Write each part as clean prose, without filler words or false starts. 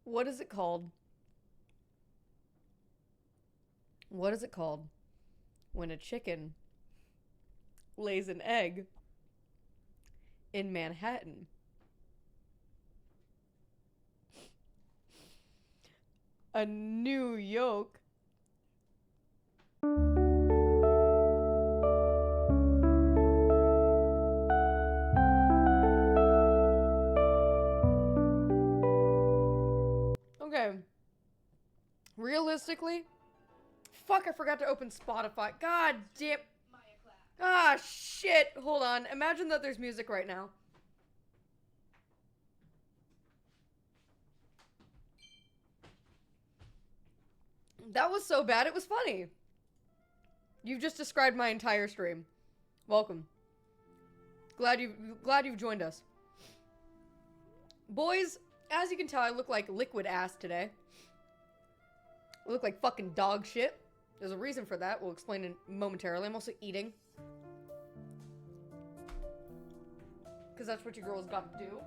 What is it called? What is it called when a chicken lays an egg in Manhattan? A New York. Okay. Realistically, fuck, I forgot to open Spotify. God damn. Ah, shit. Hold on. Imagine that there's music right now. That was so bad, it was funny. You've just described my entire stream. Welcome. Glad you've joined us. Boys, as you can tell, I look like liquid ass today. I look like fucking dog shit. There's a reason for that. We'll explain it momentarily. I'm also eating. Because that's what you girls got to do.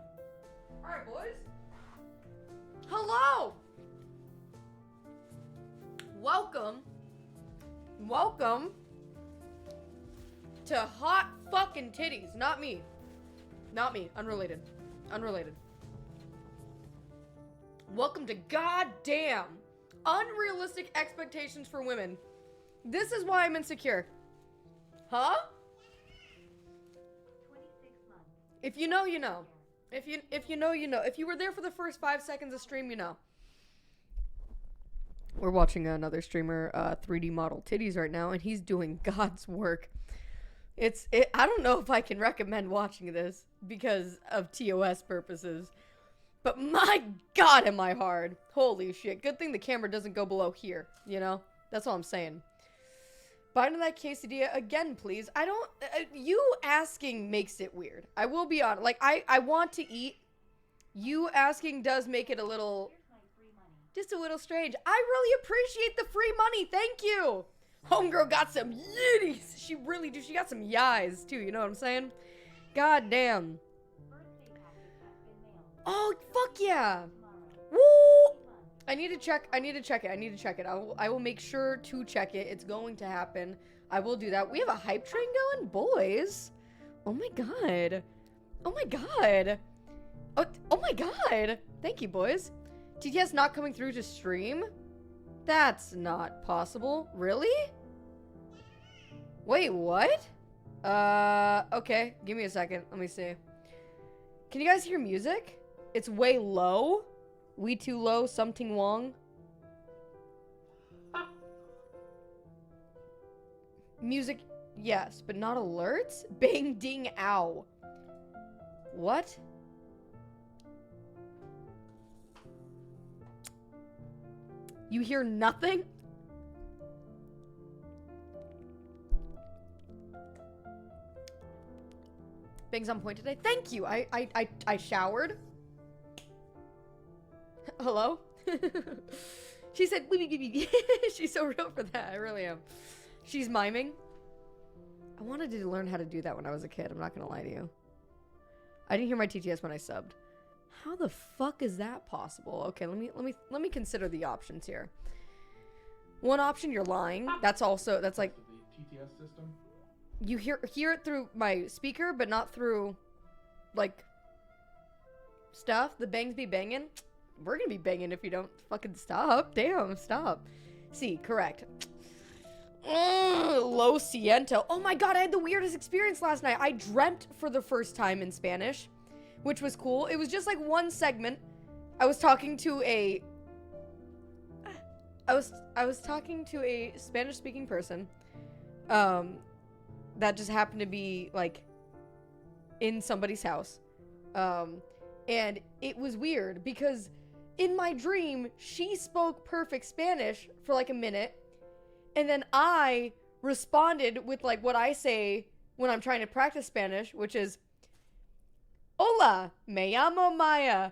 Alright, boys. Hello! Welcome. Welcome to Hot Fucking Titties. Not me. Not me. Unrelated. Unrelated. Welcome to goddamn unrealistic expectations for women. This is why I'm insecure. Huh? 26 months. If you know, you know. If you know, you know. If you were there for the first 5 seconds of stream, you know. We're watching another streamer 3D model titties right now, and he's doing God's work. I don't know if I can recommend watching this because of TOS purposes. But my God, am I hard. Holy shit. Good thing the camera doesn't go below here, you know? That's all I'm saying. Bite into that quesadilla again, please. I don't... you asking makes it weird. I will be honest. Like, I want to eat. You asking does make it a little... just a little strange. I really appreciate the free money. Thank you. Homegirl got some yitties. She really do. She got some yis, too. You know what I'm saying? God damn. Oh, fuck yeah. Woo! I need to check it. I will make sure to check it. It's going to happen. I will do that. We have a hype train going? Boys. Oh my god. Oh my god. Oh my god. Thank you, boys. TTS not coming through to stream? That's not possible. Really? Wait, what? Okay. Give me a second. Let me see. Can you guys hear music? It's way low. We too low. Something wrong. Music, yes, but not alerts? Bang, ding, ow. What? You hear nothing? Bang's on point today. Thank you. I showered. Hello? She said, she's so real for that. I really am. She's miming. I wanted to learn how to do that when I was a kid. I'm not gonna lie to you. I didn't hear my TTS when I subbed. How the fuck is that possible? Okay, let me consider the options here. One option, you're lying. That's like the TTS system. You hear it through my speaker, but not through like stuff. The bangs be banging. We're gonna be banging if you don't fucking stop. Damn, stop. See, correct. Lo siento. Oh my god, I had the weirdest experience last night. I dreamt for the first time in Spanish, which was cool. It was just like one segment. I was talking to a Spanish speaking person that just happened to be like in somebody's house. And it was weird because in my dream she spoke perfect Spanish for like a minute, and then I responded with like what I say when I'm trying to practice Spanish, which is Hola, me llamo Maya.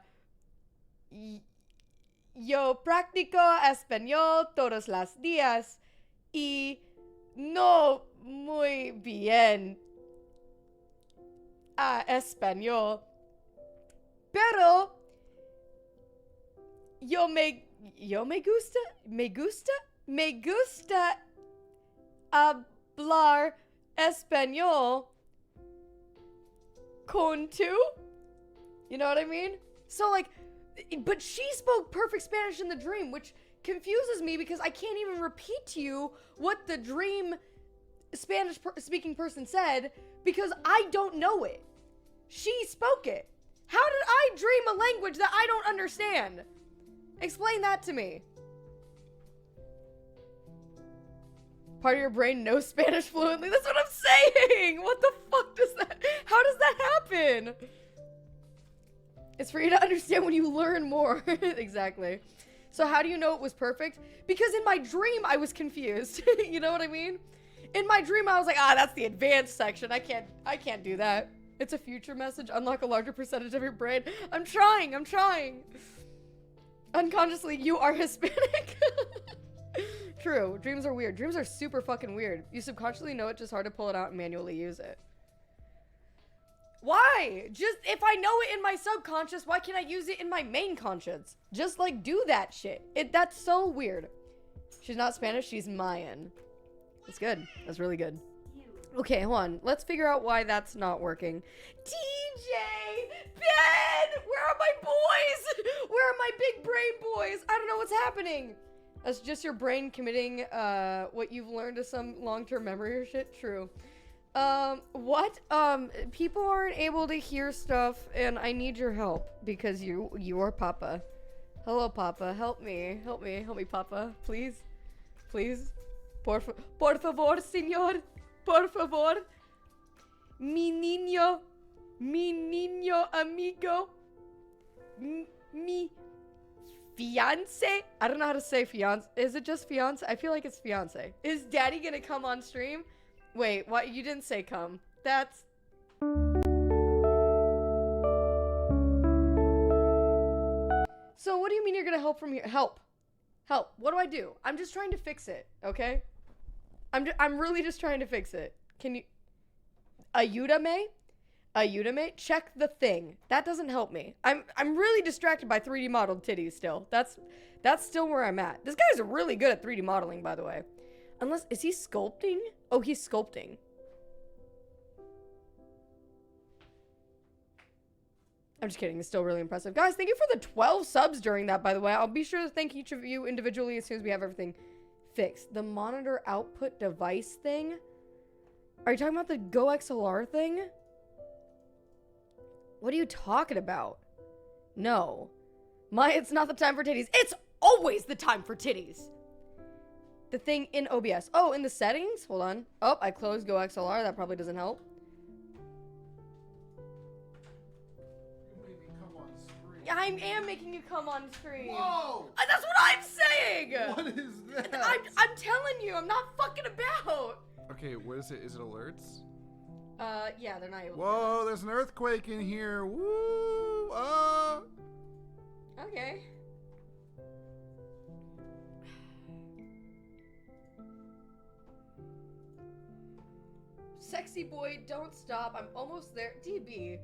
Yo practico español todos los días y no muy bien a español. Pero me gusta hablar español con tú. You know what I mean? So like, but she spoke perfect Spanish in the dream, which confuses me because I can't even repeat to you what the dream Spanish speaking person said because I don't know it. She spoke it. How did I dream a language that I don't understand? Explain that to me. Part of your brain knows Spanish fluently. That's what I'm saying. What the fuck does that? How does that happen? It's for you to understand when you learn more. Exactly. So how do you know it was perfect? Because in my dream I was confused. You know what I mean? In my dream I was like, that's the advanced section. I can't do that. It's a future message. Unlock a larger percentage of your brain. I'm trying. Unconsciously, you are Hispanic. True. Dreams are weird. Dreams are super fucking weird. You subconsciously know it, just hard to pull it out and manually use it. Why? Just, if I know it in my subconscious, why can't I use it in my main conscious? Just, like, do that shit. That's so weird. She's not Spanish, she's Mayan. That's good. That's really good. Okay, hold on. Let's figure out why that's not working. TJ! Ben! Where are my boys? Where are my big brain boys? I don't know what's happening. That's just your brain committing what you've learned to some long-term memory or shit? True. What? People aren't able to hear stuff, and I need your help because you are Papa. Hello, Papa. Help me, Papa. Please. Por favor, señor. Por favor. Mi niño amigo. Mi fiance? I don't know how to say fiance. Is it just fiance? I feel like it's fiance. Is daddy gonna come on stream? Wait, what? You didn't say come. That's... So what do you mean you're gonna help from here? Help. What do I do? I'm just trying to fix it, okay? I'm really just trying to fix it. Can you... Ayúdame? Check the thing. That doesn't help me. I'm really distracted by 3D modeled titties still. That's still where I'm at. This guy's really good at 3D modeling, by the way. Unless, is he sculpting? Oh, he's sculpting. I'm just kidding. It's still really impressive. Guys, thank you for the 12 subs during that, by the way. I'll be sure to thank each of you individually as soon as we have everything fixed. The monitor output device thing? Are you talking about the Go XLR thing? What are you talking about? No. It's not the time for titties. It's always the time for titties. The thing in OBS. Oh, in the settings? Hold on. Oh, I closed Go XLR. That probably doesn't help. You made me come on screen. I am making you come on stream. Whoa! That's what I'm saying! What is that? I'm telling you, I'm not fucking about. Okay, what is it? Is it alerts? Yeah, they're not able to. Whoa, there's an earthquake in here. Woo! Okay. Sexy boy, don't stop. I'm almost there. DB.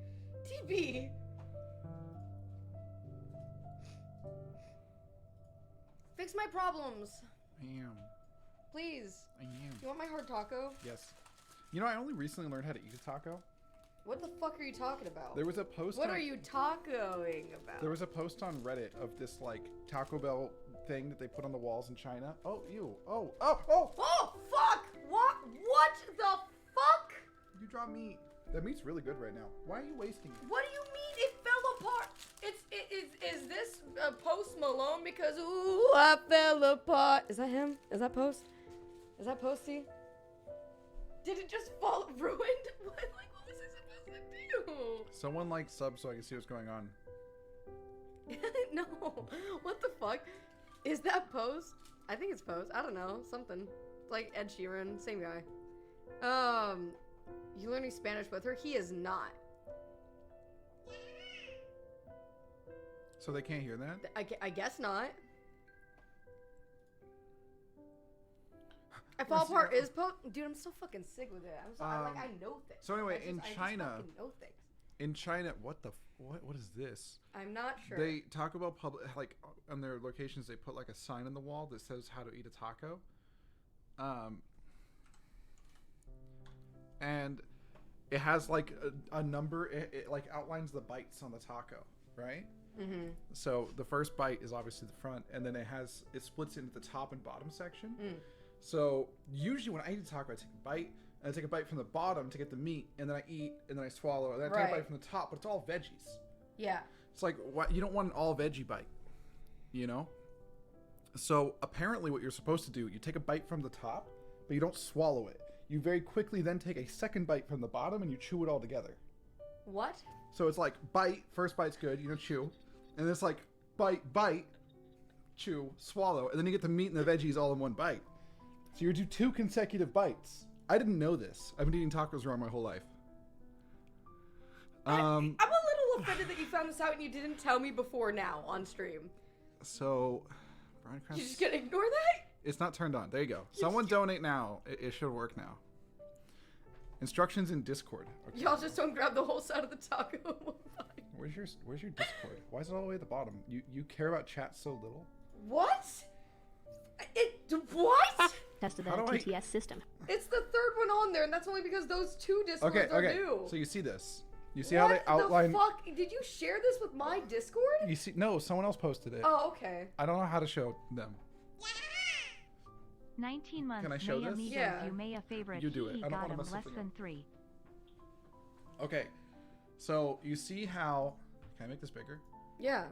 Fix my problems. I am. Please. I am. You want my hard taco? Yes. You know, I only recently learned how to eat a taco. What the fuck are you talking about? There was a post What on, are you tacoing about? There was a post on Reddit of this, like, Taco Bell thing that they put on the walls in China. Oh, ew. Oh! Oh, fuck! What the fuck? You dropped meat. That meat's really good right now. Why are you wasting it? What do you mean it fell apart? Is this Post Malone? Because, ooh, I fell apart. Is that him? Is that Post? Is that Posty? Did it just fall ruined? What was I supposed to do? Someone like sub so I can see what's going on. No. What the fuck? Is that Post? I think it's Post. I don't know. Something. It's like Ed Sheeran. Same guy. You learning Spanish with her? He is not. So they can't hear that? I guess not. I fall apart is Post. Dude, I'm so fucking sick with it. I know things. So anyway, in China, I just fucking know things. In China, what is this? I'm not sure. They Taco Bell like on their locations they put like a sign on the wall that says how to eat a taco. And it has like a number. It like outlines the bites on the taco, right? Mm-hmm. So the first bite is obviously the front, and then it splits into the top and bottom section. So usually when I eat a taco, I take a bite, and I take a bite from the bottom to get the meat, and then I eat, and then I swallow, and then I take a bite from the top, but it's all veggies. Yeah. It's like, what, you don't want an all veggie bite, you know? So apparently what you're supposed to do, you take a bite from the top, but you don't swallow it. You very quickly then take a second bite from the bottom, and you chew it all together. What? So it's like bite, first bite's good, you know, chew. And it's like bite, chew, swallow, and then you get the meat and the veggies all in one bite. So you do 2 consecutive bites. I didn't know this. I've been eating tacos wrong my whole life. I'm a little offended that you found this out and you didn't tell me before now on stream. So, Brian Krantz, You just gonna ignore that? it's not turned on. There you go. Someone donate now. It should work now. Instructions in Discord. Okay. Y'all just don't grab the whole side of the taco. Where's your Discord? Why is it all the way at the bottom? You care about chat so little? What? What? Tested the How do I- TTS system. It's the third one on there, and that's only because those 2 Discords Okay, are okay. new. So you see this. You see how they outline... What the fuck? Did you share this with my Discord? You see... No, someone else posted it. Oh, okay. I don't know how to show them. 19 months. Can I show May this? amigos, Yeah. You may a favorite. You do it. He I don't got wanna him mess less something than up. 3. Okay. So you see how... Can I make this bigger? Yeah.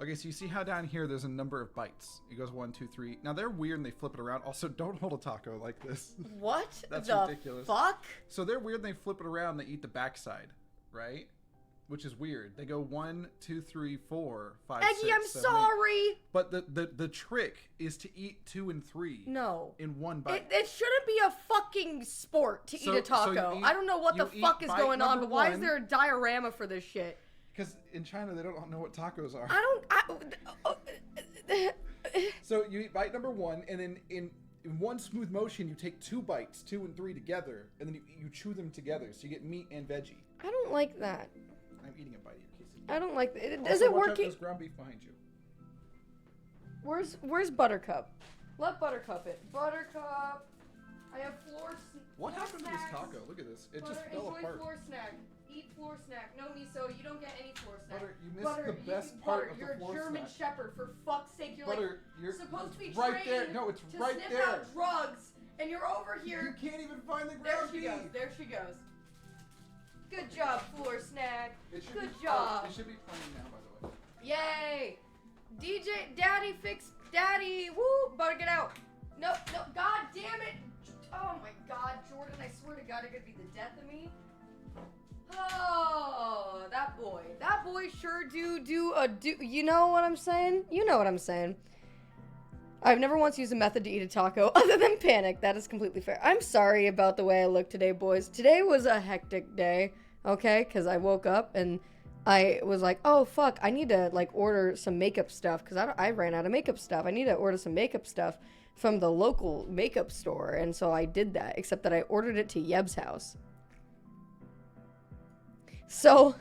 Okay, so you see how down here there's a number of bites. It goes 1, 2, 3. Now they're weird and they flip it around. Also, don't hold a taco like this. What That's the ridiculous. fuck? So they're weird and they flip it around and they eat the backside, right? Which is weird. They go 1, 2, 3, 4, 5, Eggy, 6, I'm 7, 8. sorry. But the trick is to eat 2 and 3 No. in one bite. It shouldn't be a fucking sport to So- eat a taco. so you eat- I don't know what the you eat fuck is bite going on, number but why is 1. there a diorama for this shit? Because in China they don't know what tacos are. So you eat bite number 1, and then in one smooth motion you take 2 bites, 2 and 3 together, and then you chew them together, so you get meat and veggie. I don't like that. I'm eating a bite of your quesadilla. I don't like that. Is Also, it watch out, working? there's ground beef behind you. Where's Buttercup? Let Buttercup it. Buttercup. I have floor. What floor happened to this snacks. taco? Look at this. It just Butter, fell enjoy apart. floor snack. Eat floor snack. No miso. You don't get any floor snack. Butter, you missed the best part of the You're floor a German snack. Shepherd, for fuck's sake. You're Butter, like you're supposed to be right there. trained No, it's to right sniff there. out drugs, and you're over You here. can't even find the There ground she beef. goes. There she goes. Good job, floor snack. It should Good be, job. It should be playing now, by the way. Yay! DJ, Daddy, fix, Daddy, woo! Butter, get out. No, God damn it! Oh my God, Jordan, I swear to God, you're gonna be the death of me. Oh, that boy sure do, you know what I'm saying? You know what I'm saying. I've never once used a method to eat a taco other than panic. That is completely fair. I'm sorry about the way I look today, boys. Today was a hectic day, okay? Because I woke up and I was like, oh, fuck, I need to, like, order some makeup stuff because I ran out of makeup stuff. I need to order some makeup stuff from the local makeup store. And so I did that, except that I ordered it to Yeb's house. So,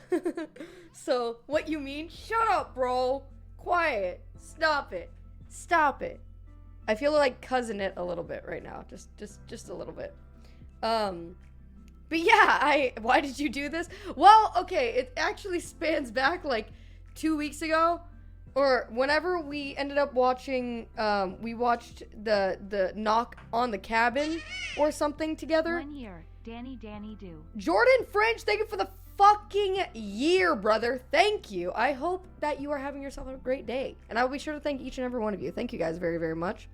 what you mean? Shut up, bro. Quiet. Stop it. Stop it. I feel like cousin it a little bit right now. Just a little bit. But yeah, why did you do this? Well, okay, it actually spans back like 2 weeks ago. Or whenever we ended up watching, we watched the Knock on the Cabin or something together. 1 year. Danny do. Jordan French, thank you for the fucking year, brother. Thank you. I hope that you are having yourself a great day. And I will be sure to thank each and every one of you. Thank you guys very, very much.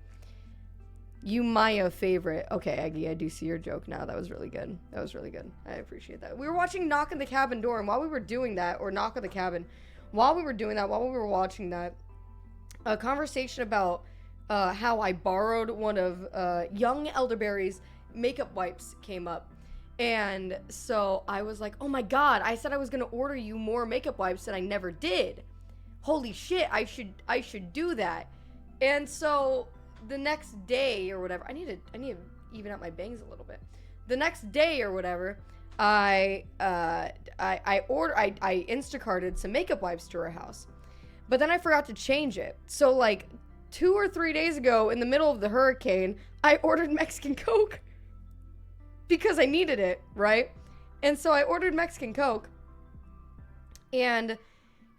You Maya favorite. Okay, Aggie, I do see your joke now. That was really good. That was really good. I appreciate that. We were watching Knock on the Cabin Door, and while we were doing that, or Knock on the Cabin, while we were watching that, a conversation about how I borrowed one of Young Elderberry's makeup wipes came up. And so I was like, oh my God, I said I was going to order you more makeup wipes and I never did. Holy shit, I should do that. And so the next day or whatever, I need to even out my bangs a little bit. The next day or whatever, I Instacarted some makeup wipes to her house, but then I forgot to change it. So like 2 or 3 days ago, in the middle of the hurricane, I ordered Mexican Coke because I needed it, right? And so I ordered Mexican Coke, and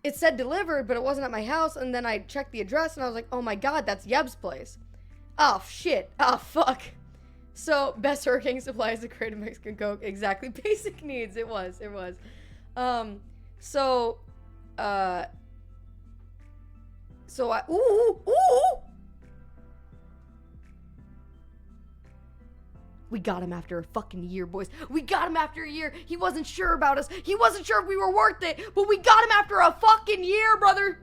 it said delivered, but it wasn't at my house. And then I checked the address, and I was like, oh my god, that's Yeb's place. Oh shit. Oh fuck. So, best hurricane supply is a crate of Mexican Coke. Exactly. Basic needs. It was. So I, ooh. We got him after a fucking year, boys. We got him after a year. He wasn't sure about us. He wasn't sure if we were worth it, but we got him after a fucking year, brother.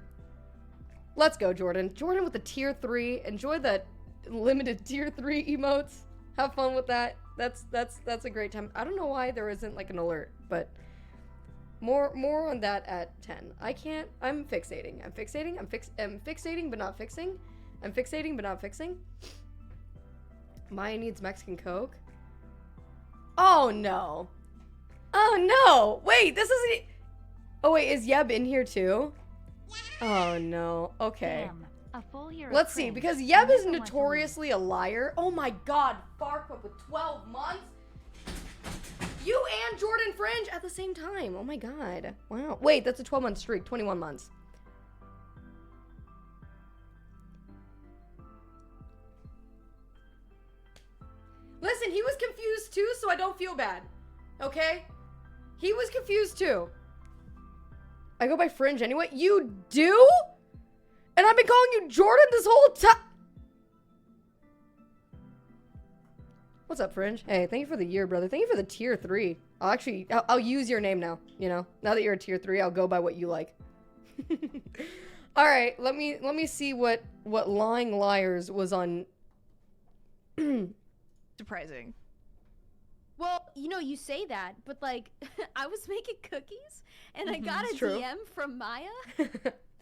Let's go, Jordan. Jordan with the tier 3. Enjoy the limited tier 3 emotes. Have fun with that. That's a great time. I don't know why there isn't like an alert, but more on that at 10. I'm fixating, but not fixing. I'm fixating, but not fixing. Maya needs Mexican Coke. Oh no. Wait, this isn't. Oh wait, is Yeb in here too? Oh no. Okay. Damn, a full year of Let's see, cringe. because I Yeb never is want to notoriously a liar. Oh my god, Farquaad with 12 months? You and Jordan Fringe at the same time. Oh my god. Wow. Wait, that's a 12-month streak. 21 months. Listen, he was confused too, so I don't feel bad. Okay? He was confused too. I go by Fringe anyway. You do? And I've been calling you Jordan this whole time. What's up, Fringe? Hey, thank you for the year, brother. Thank you for the tier 3. I'll use your name now, you know? Now that you're a tier 3, I'll go by what you like. All right, let me see what Lying Liars was on. Surprising. Well, you know, you say that, but like, I was making cookies and I got a it's true. DM from Maya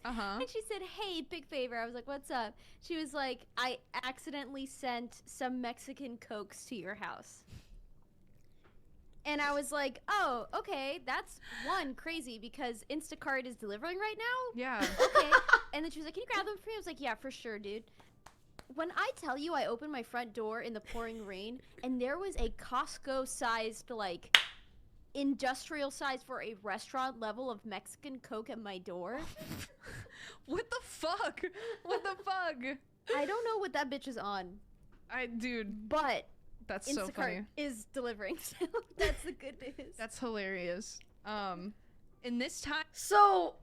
Uh-huh. and she said, hey, big favor. I was like, what's up? She was like, I accidentally sent some Mexican Cokes to your house. And I was like, oh, okay, that's one crazy because Instacart is delivering right now. Yeah. Okay. And then she was like, can you grab them for me? I was like, yeah, for sure, dude. When I tell you I opened my front door in the pouring rain and there was a Costco-sized, like, industrial size for a restaurant level of Mexican Coke at my door. What the fuck? What the fuck? I don't know what that bitch is on, Dude, but that's so Instacart funny. is delivering, so that's the good news. That's hilarious. In this time, So,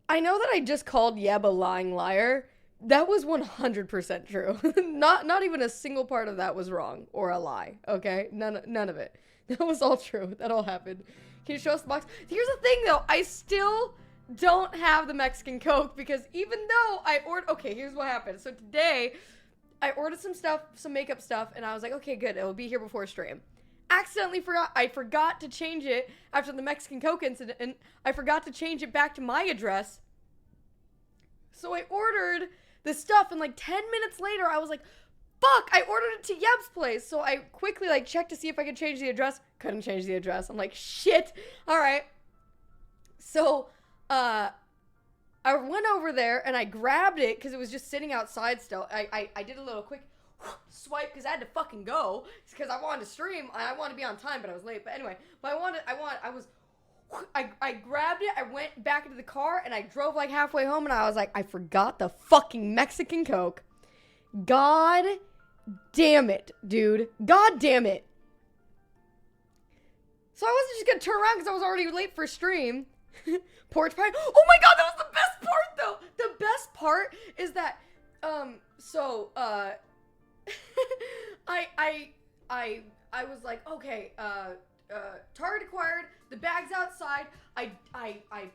I know that I just called Yeb a lying liar. That was 100% true. Not even a single part of that was wrong or a lie, okay? None of it. That was all true. That all happened. Can you show us the box? Here's the thing, though. I still don't have the Mexican Coke because even though I ordered... Okay, here's what happened. So today, I ordered some stuff, some makeup stuff, and I was like, okay, good. It'll be here before stream. Accidentally forgot. I forgot to change it after the Mexican Coke incident, and I forgot to change it back to my address. So I ordered the stuff, and like 10 minutes later, I was like, fuck, I ordered it to Yeb's place. So I quickly like checked to see if I could change the address. Couldn't change the address. I'm like, shit. All right. So I went over there and I grabbed it because it was just sitting outside still. I did a little quick swipe because I had to fucking go because I wanted to stream and I wanted to be on time, but I was late. But anyway, I grabbed it, I went back into the car, and I drove like halfway home, and I was like, I forgot the fucking Mexican Coke. God damn it, dude. God damn it. So I wasn't just gonna turn around because I was already late for stream. Porch pie. Oh my god, that was the best part, though. The best part is that, I was like, okay, target acquired, the bag's outside, I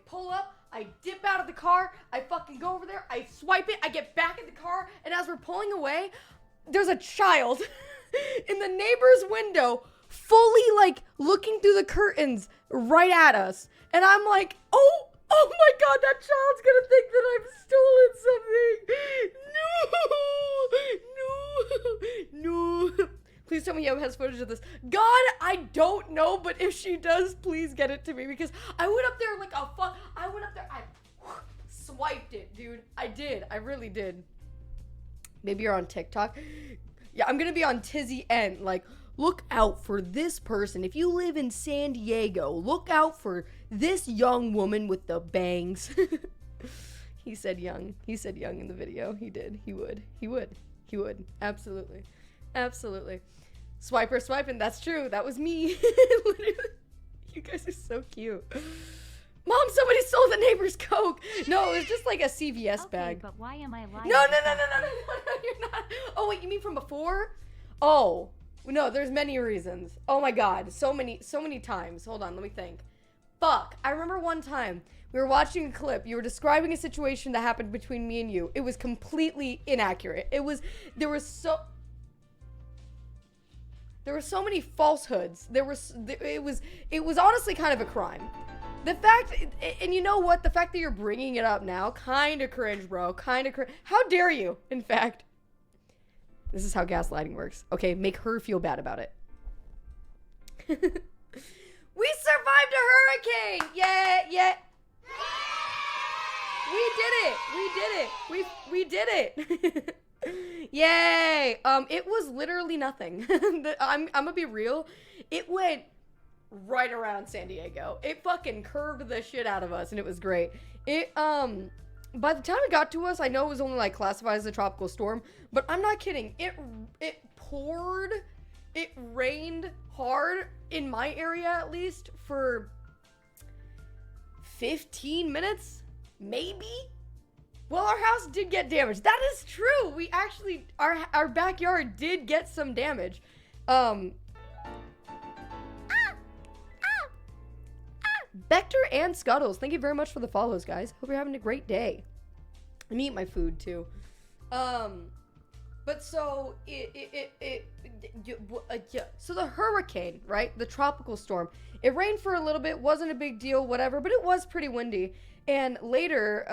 pull up, I dip out of the car, I fucking go over there, I swipe it, I get back in the car, and as we're pulling away, there's a child in the neighbor's window, fully, like, looking through the curtains right at us, and I'm like, oh my god, that child's gonna think that I've stolen something. No. Please tell me Yo has footage of this. God, I don't know, but if she does, please get it to me because I went up there like a fuck. I went up there, I swiped it, dude. I did. I really did. Maybe you're on TikTok. Yeah, I'm gonna be on Tizzy N. Like, look out for this person. If you live in San Diego, look out for this young woman with the bangs. He said young. He said young in the video. He did. He would. He would. He would. Absolutely. Absolutely. Swiper swiping. That's true. That was me. Literally. You guys are so cute. Mom, somebody stole the neighbor's Coke. No, it was just like a CVS bag. But why am I lying? No, you're not. Oh, wait, you mean from before? Oh, no, there's many reasons. Oh my God, so many times. Hold on, let me think. Fuck, I remember one time we were watching a clip. You were describing a situation that happened between me and you. It was completely inaccurate. There were so many falsehoods. It was honestly kind of a crime. The fact, and you know what? The fact that you're bringing it up now, kind of cringe, bro. Kind of cringe. How dare you, in fact. This is how gaslighting works. Okay, make her feel bad about it. We survived a hurricane! Yeah. We did it. Yay! It was literally nothing. I'm gonna be real. It went right around San Diego. It fucking curved the shit out of us, and it was great. By the time it got to us, I know it was only like classified as a tropical storm, but I'm not kidding. It poured, it rained hard in my area at least for 15 minutes, maybe. Well, our house did get damaged. That is true. We actually, our backyard did get some damage. Vector and Scuttles, thank you very much for the follows, guys. Hope you're having a great day. Let me eat my food too. But so so the hurricane, right? The tropical storm. It rained for a little bit, wasn't a big deal, whatever, but it was pretty windy. And later,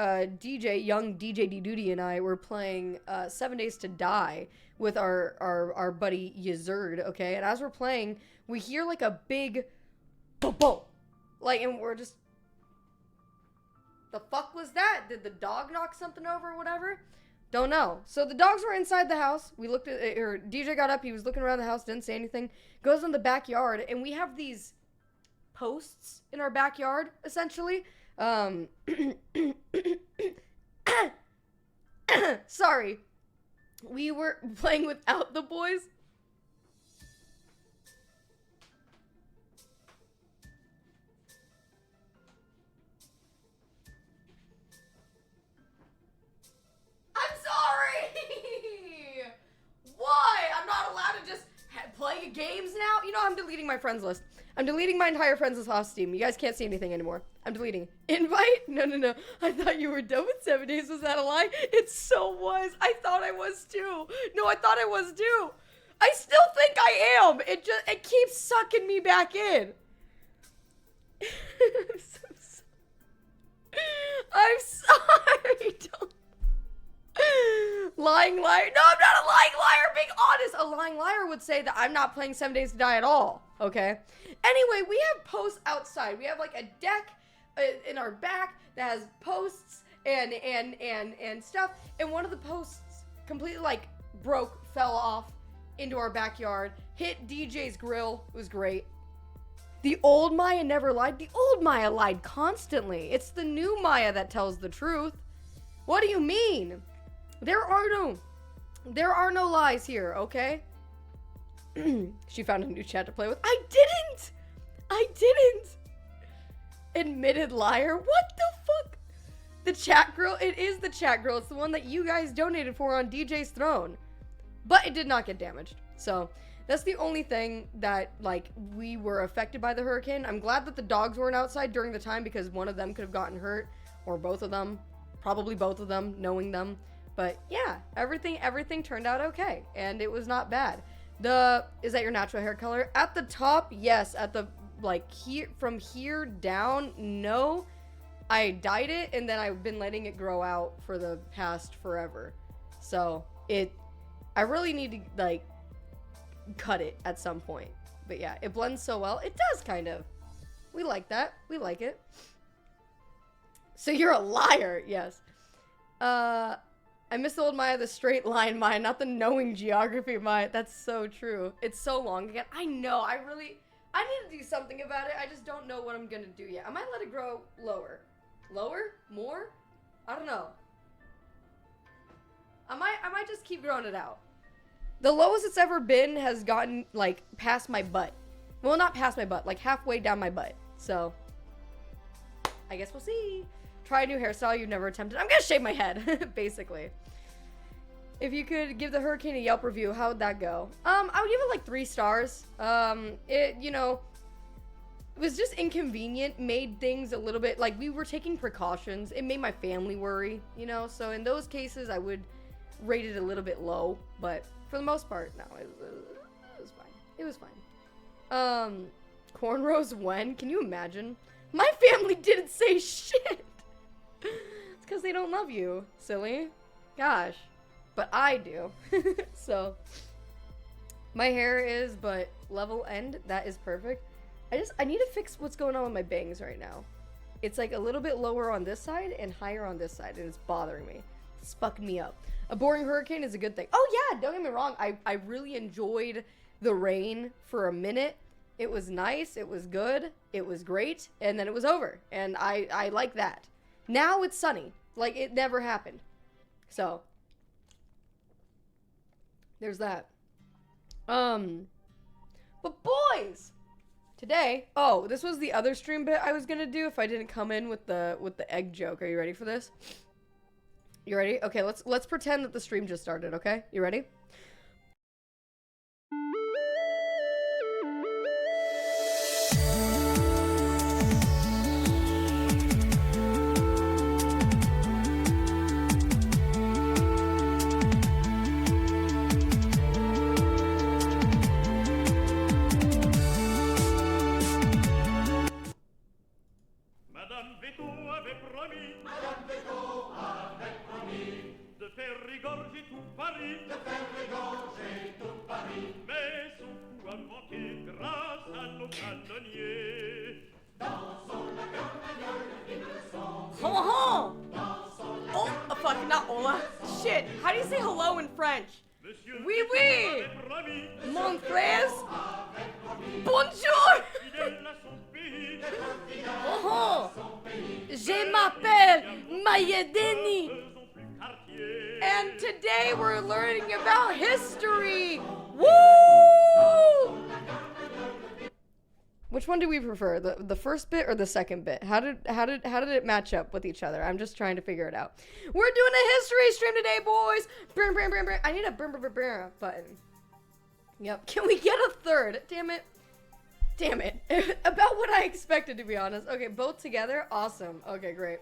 young DJ D Duty and I were playing 7 Days to Die with our buddy Yazard, okay? And as we're playing, we hear like a big boom boom. Like, and we're just, the fuck was that? Did the dog knock something over or whatever? Don't know. So the dogs were inside the house. We looked at, or DJ got up, he was looking around the house, didn't say anything. Goes in the backyard, and we have these posts in our backyard, essentially. Sorry. We were playing without the boys. Play games now? You know, I'm deleting my friends list. I'm deleting my entire friends list off Steam. You guys can't see anything anymore. I'm deleting. Invite? No. I thought you were done with 7 days. Was that a lie? It so was. I thought I was too. No, I thought I was too. I still think I am. It keeps sucking me back in. I'm sorry. Don't. Lying liar. No, I'm not a lying liar. Being honest. A lying liar would say that I'm not playing 7 Days to Die at all. Okay. Anyway, we have posts outside. We have like a deck in our back that has posts and stuff. And one of the posts completely like broke, fell off into our backyard, hit DJ's grill. It was great. The old Maya never lied. The old Maya lied constantly. It's the new Maya that tells the truth. What do you mean? There are no lies here, okay? She found a new chat to play with. I didn't! Admitted liar? What the fuck? The chat girl? It is the chat girl. It's the one that you guys donated for on DJ's Throne. But it did not get damaged. So, that's the only thing that, like, we were affected by the hurricane. I'm glad that the dogs weren't outside during the time because one of them could have gotten hurt. Or both of them. Probably both of them, knowing them. But yeah, everything turned out okay, and it was not bad. Is that your natural hair color? At the top, yes. At the, like, here, from here down, no. I dyed it, and then I've been letting it grow out for the past forever. So, I really need to, like, cut it at some point. But yeah, it blends so well. It does kind of. We like that. We like it. So you're a liar. Yes. I miss the old Maya, the straight line Maya, not the knowing geography Maya. That's so true. It's so long again. I know. I need to do something about it. I just don't know what I'm going to do yet. I might let it grow lower. Lower? More? I don't know. I might just keep growing it out. The lowest it's ever been has gotten, like, past my butt. Well, not past my butt, like halfway down my butt. So, I guess we'll see. Try a new hairstyle you've never attempted. I'm gonna shave my head, basically. If you could give the Hurricane a Yelp review, how would that go? I would give it like 3 stars. It was just inconvenient, made things a little bit, like, we were taking precautions. It made my family worry, so in those cases, I would rate it a little bit low, but for the most part, no, it was fine. It was fine. Cornrows when? Can you imagine? My family didn't say shit. It's because they don't love you, silly. Gosh. But I do. So, my hair is, but level end, that is perfect. I need to fix what's going on with my bangs right now. It's like a little bit lower on this side and higher on this side, and it's bothering me. It's fucking me up. A boring hurricane is a good thing. Oh yeah, don't get me wrong. I really enjoyed the rain for a minute. It was nice. It was good. It was great. And then it was over. And I like that. Now it's sunny. Like, it never happened. So, there's that. But boys, today, this was the other stream bit I was gonna do if I didn't come in with the egg joke. Are you ready for this? You ready? Okay, let's pretend that the stream just started, okay? You ready? Shit, how do you say hello in French? Oui, oui. Mon frère. Bonjour. Je m'appelle Mayedeni. And today we're learning about history. Woo! Which one do we prefer? The first bit or the second bit? How did it match up with each other? I'm just trying to figure it out. We're doing a history stream today, boys. I need a button. Yep. Can we get a third? Damn it. About what I expected, to be honest. Okay, both together. Awesome. Okay, great.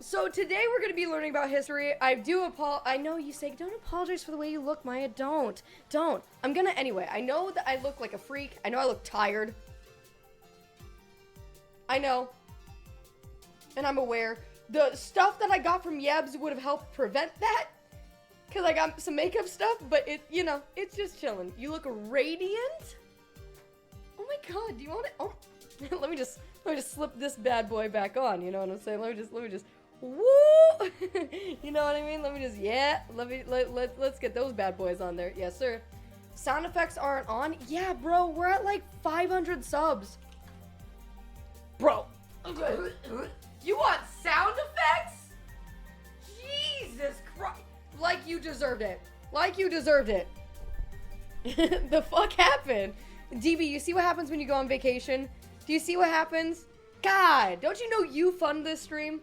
So today we're going to be learning about history. I know you say, don't apologize for the way you look, Maya. Don't. I'm going to anyway. I know that I look like a freak. I know I look tired. I know. And I'm aware. The stuff that I got from Yebs would have helped prevent that. Because I got some makeup stuff, but it's just chilling. You look radiant. Oh my god, do you want it? Oh, let me just slip this bad boy back on, you know what I'm saying? Let me just woo! You know what I mean? Let's get those bad boys on there. Yes, sir. Sound effects aren't on? Yeah, bro, we're at like 500 subs. Bro. You want sound effects? Jesus Christ. Like you deserved it. The fuck happened? DB, you see what happens when you go on vacation? Do you see what happens? God, don't you know you fund this stream?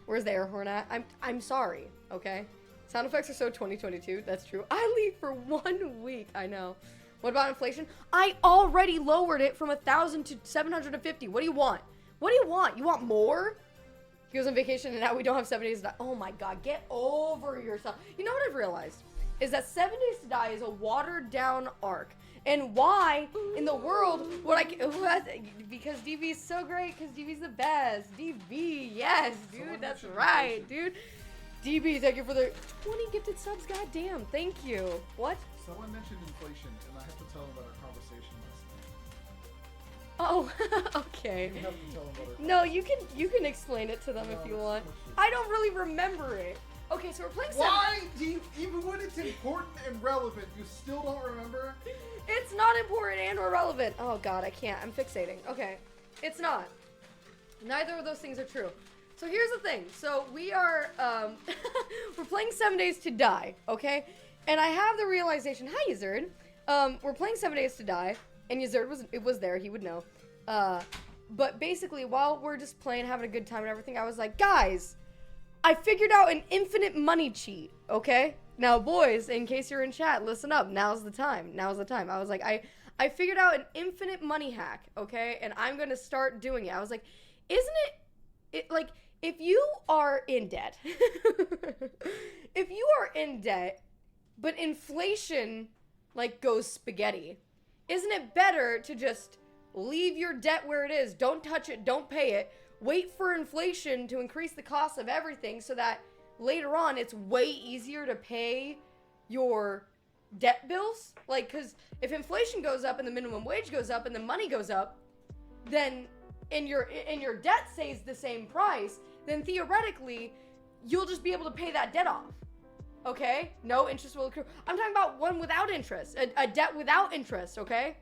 Where's the air horn at? I'm sorry, okay? Sound effects are so 2022. That's true. I leave for 1 week. I know. What about inflation? I already lowered it from 1,000 to 750. What do you want? You want more? He goes on vacation and now we don't have 7 days to die. Oh my god, get over yourself. You know what I've realized? Is that 7 days to die is a watered down arc. And why in the world would because DV's so great, because DV's the best. DV, yes, dude, that's right, dude. DB, thank you for the 20 gifted subs. Goddamn, thank you. What? Someone mentioned inflation, and I have to tell them about our conversation last Oh, okay. night. You have to tell them about our No, you can explain it to them No, if you it's want. so much- I don't really remember it. Okay, so we're playing seven. Why do you, even when it's important and relevant, you still don't remember? It's not important and or relevant. Oh god, I can't. I'm fixating. Okay. It's not. Neither of those things are true. So here's the thing. So we are we're playing 7 Days to Die, okay? And I have the realization, hi Yzerd. We're playing 7 Days to Die, and Yzerd was there, he would know. But basically while we're just playing, having a good time and everything, I was like, guys, I figured out an infinite money cheat, okay? Now, boys, in case you're in chat, listen up. Now's the time. Now's the time. I was like, I figured out an infinite money hack, okay? And I'm going to start doing it. I was like, isn't it like, if you are in debt, if you are in debt, but inflation, like, goes spaghetti, isn't it better to just leave your debt where it is? Don't touch it. Don't pay it. Wait for inflation to increase the cost of everything so that later on it's way easier to pay your debt bills. Like, because if inflation goes up and the minimum wage goes up and the money goes up, then and your debt stays the same price, then theoretically you'll just be able to pay that debt off. Okay? No interest will accrue. I'm talking about one without interest, a debt without interest, okay?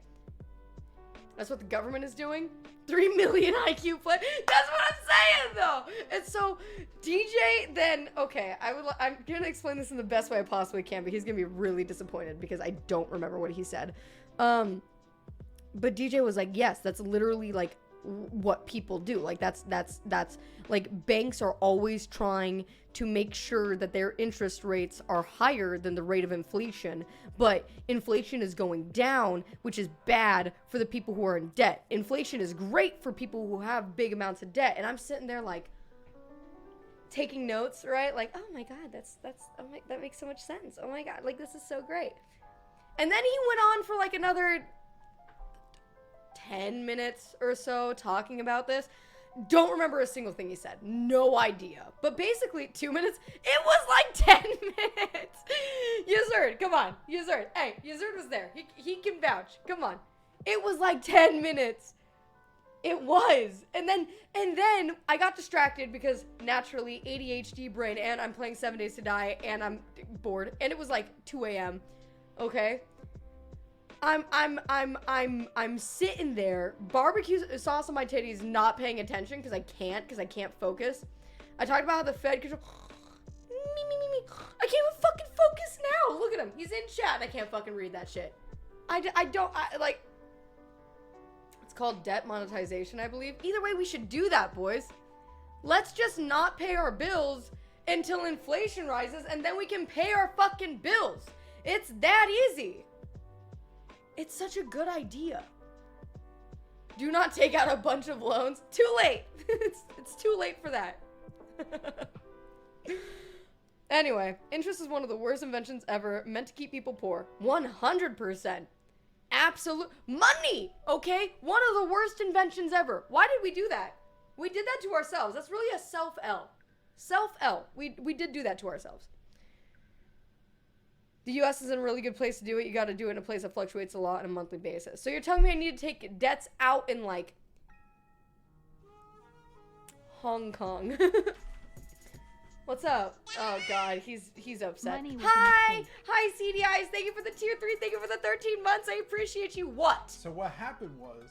That's what the government is doing. 3 million IQ play. That's what I'm saying, though. And so, DJ, then, okay, I'm gonna explain this in the best way I possibly can, but he's gonna be really disappointed because I don't remember what he said. But DJ was like, yes, that's literally like what people do. Like that's like banks are always trying to make sure that their interest rates are higher than the rate of inflation, but inflation is going down, which is bad for the people who are in debt. Inflation is great for people who have big amounts of debt. And I'm sitting there like taking notes, right? Like, oh my god, that makes so much sense. Oh my god, like this is so great. And then he went on for like another 10 minutes or so talking about this. Don't remember a single thing he said. No idea. But basically, 2 minutes. It was like 10 minutes. Yzerd, come on. Yzerd. Hey, Yzerd was there. He can vouch. Come on. It was like 10 minutes. It was. And then I got distracted because naturally ADHD brain, and I'm playing 7 Days to Die and I'm bored. And it was like 2 a.m. Okay? I'm sitting there, barbecue sauce on my titties, not paying attention because I can't focus. I talked about how the Fed control. I can't even fucking focus now. Look at him. He's in chat and I can't fucking read that shit. Like, it's called debt monetization, I believe. Either way, we should do that, boys. Let's just not pay our bills until inflation rises and then we can pay our fucking bills. It's that easy. It's such a good idea. Do not take out a bunch of loans. Too late. It's too late for that. Anyway, interest is one of the worst inventions ever, meant to keep people poor. 100%. Absolute money, okay? One of the worst inventions ever. Why did we do that? We did that to ourselves. That's really a self-L. Self-L. We did do that to ourselves. The U.S. is in a really good place to do it. You got to do it in a place that fluctuates a lot on a monthly basis. So you're telling me I need to take debts out in, like, Hong Kong. What's up? Oh, God. He's upset. Money was Hi! a mistake. Hi, CDIs. Thank you for the tier 3. Thank you for the 13 months. I appreciate you. What? So what happened was,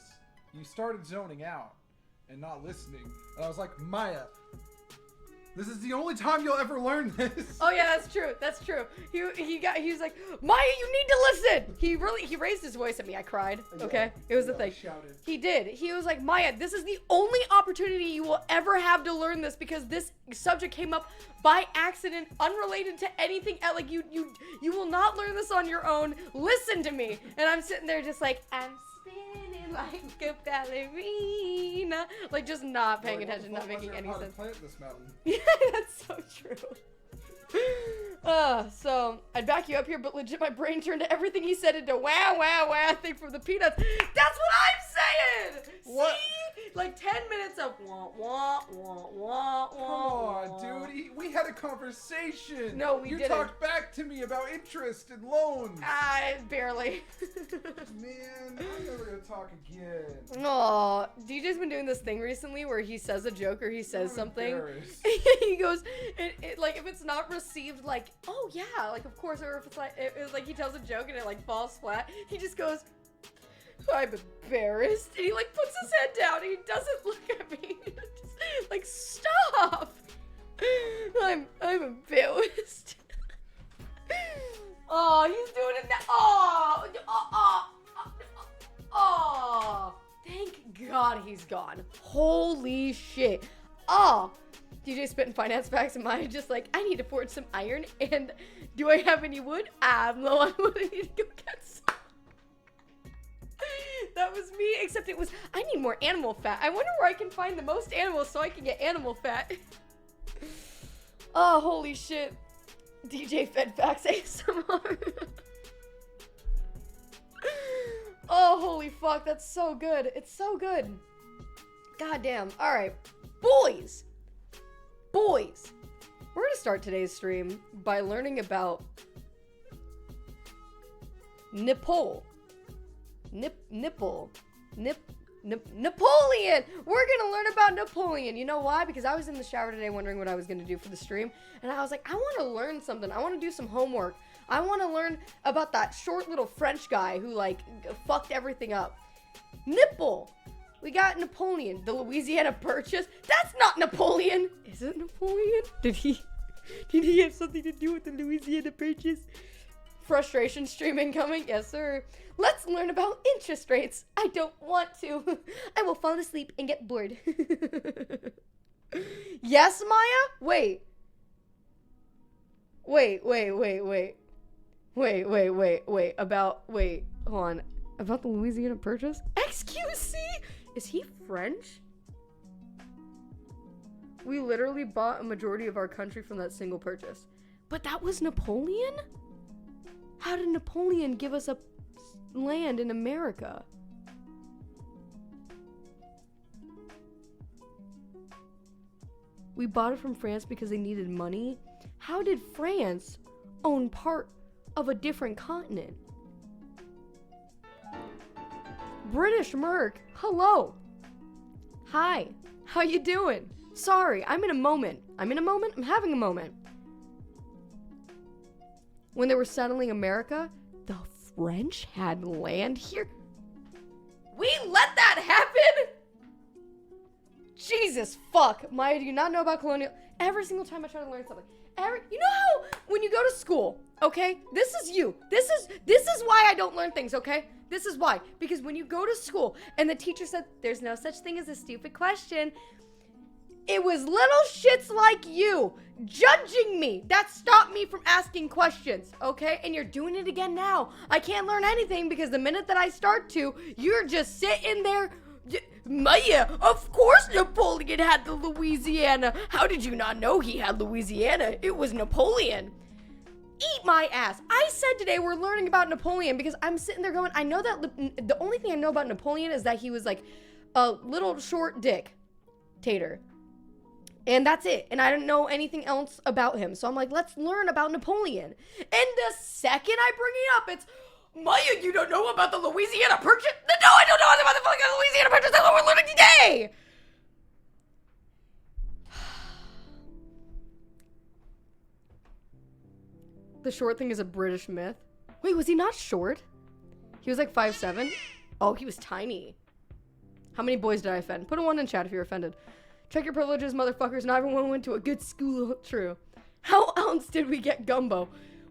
you started zoning out and not listening, and I was like, Maya, this is the only time you'll ever learn this. Oh yeah, that's true. That's true. He was like, Maya, you need to listen. He raised his voice at me. I cried. Okay, it was the thing. Shouted. He did. He was like, Maya, this is the only opportunity you will ever have to learn this because this subject came up by accident, unrelated to anything else. Like you will not learn this on your own. Listen to me. And I'm sitting there just like, I'm spinning like a ballerina, like just not paying attention, not making any sense. Plant this mountain. Yeah, that's so true. So I'd back you up here, but legit, my brain turned everything he said into wow thing from the Peanuts. That's what I'm saying. What? See, like 10 minutes of wah wah wah wah Come wah. on, dude. We had a conversation. No, we you didn't. talked back to me about interest and loans. Barely. Man, I'm never gonna talk again. Aw, DJ's been doing this thing recently where he says a joke or he says I'm something. embarrassed. He goes, like if it's not received, like, oh yeah, like of course, or if it's like, it's like he tells a joke and it like falls flat, he just goes, I'm embarrassed, and he like puts his head down and he doesn't look at me. Just, like, stop. I'm embarrassed. Oh, he's doing it now. Oh, thank God he's gone. Holy shit. Oh, DJ spitting finance facts and Maya just like, I need to forge some iron, and do I have any wood? I have no one wood. I need to go get some. That was me, except it was, I need more animal fat. I wonder where I can find the most animals so I can get animal fat. Oh, holy shit. DJ Fed Facts ASMR. Oh, holy fuck, that's so good. It's so good. God damn. All right. Boys. We're going to start today's stream by learning about Napoleon. We're gonna learn about Napoleon. You know why? Because I was in the shower today wondering what I was gonna do for the stream, and I was like, I want to learn something. I want to do some homework. I want to learn about that short little French guy who like fucked everything up. Nipple. We got Napoleon, the Louisiana Purchase. That's not Napoleon. Is it Napoleon? Did he have something to do with the Louisiana Purchase? Frustration stream incoming. Yes, sir. Let's learn about interest rates. I don't want to. I will fall asleep and get bored. Yes, Maya? Wait. Hold on. About the Louisiana Purchase? XQC? Is he French? We literally bought a majority of our country from that single purchase. But that was Napoleon? How did Napoleon give us a land in America? We bought it from France because they needed money. How did France own part of a different continent? British Merc, hello. Hi, how you doing? Sorry, I'm in a moment. I'm having a moment. When they were settling America, the French had land here. We let that happen? Jesus fuck. Maya, do you not know about colonial? Every single time I try to learn something. You know how when you go to school, okay? This is you. This is why I don't learn things, okay? This is why. Because when you go to school and the teacher said, there's no such thing as a stupid question, it was little shits like you judging me that stopped me from asking questions, okay? And you're doing it again now. I can't learn anything because the minute that I start to, you're just sitting there. Maya, of course Napoleon had the Louisiana. How did you not know he had Louisiana? It was Napoleon. Eat my ass. I said today we're learning about Napoleon because I'm sitting there going, I know that the only thing I know about Napoleon is that he was like a little short dick tater. And that's it. And I don't know anything else about him. So I'm like, let's learn about Napoleon. And the second I bring it up, it's, Maya, you don't know about the Louisiana Purchase? No, I don't know about the fucking Louisiana Purchase. That's what we're learning today. The short thing is a British myth. Wait, was he not short? He was like 5'7". Oh, he was tiny. How many boys did I offend? Put a 1 in chat if you're offended. Check your privileges, motherfuckers. Not everyone went to a good school. True. How else did we get gumbo?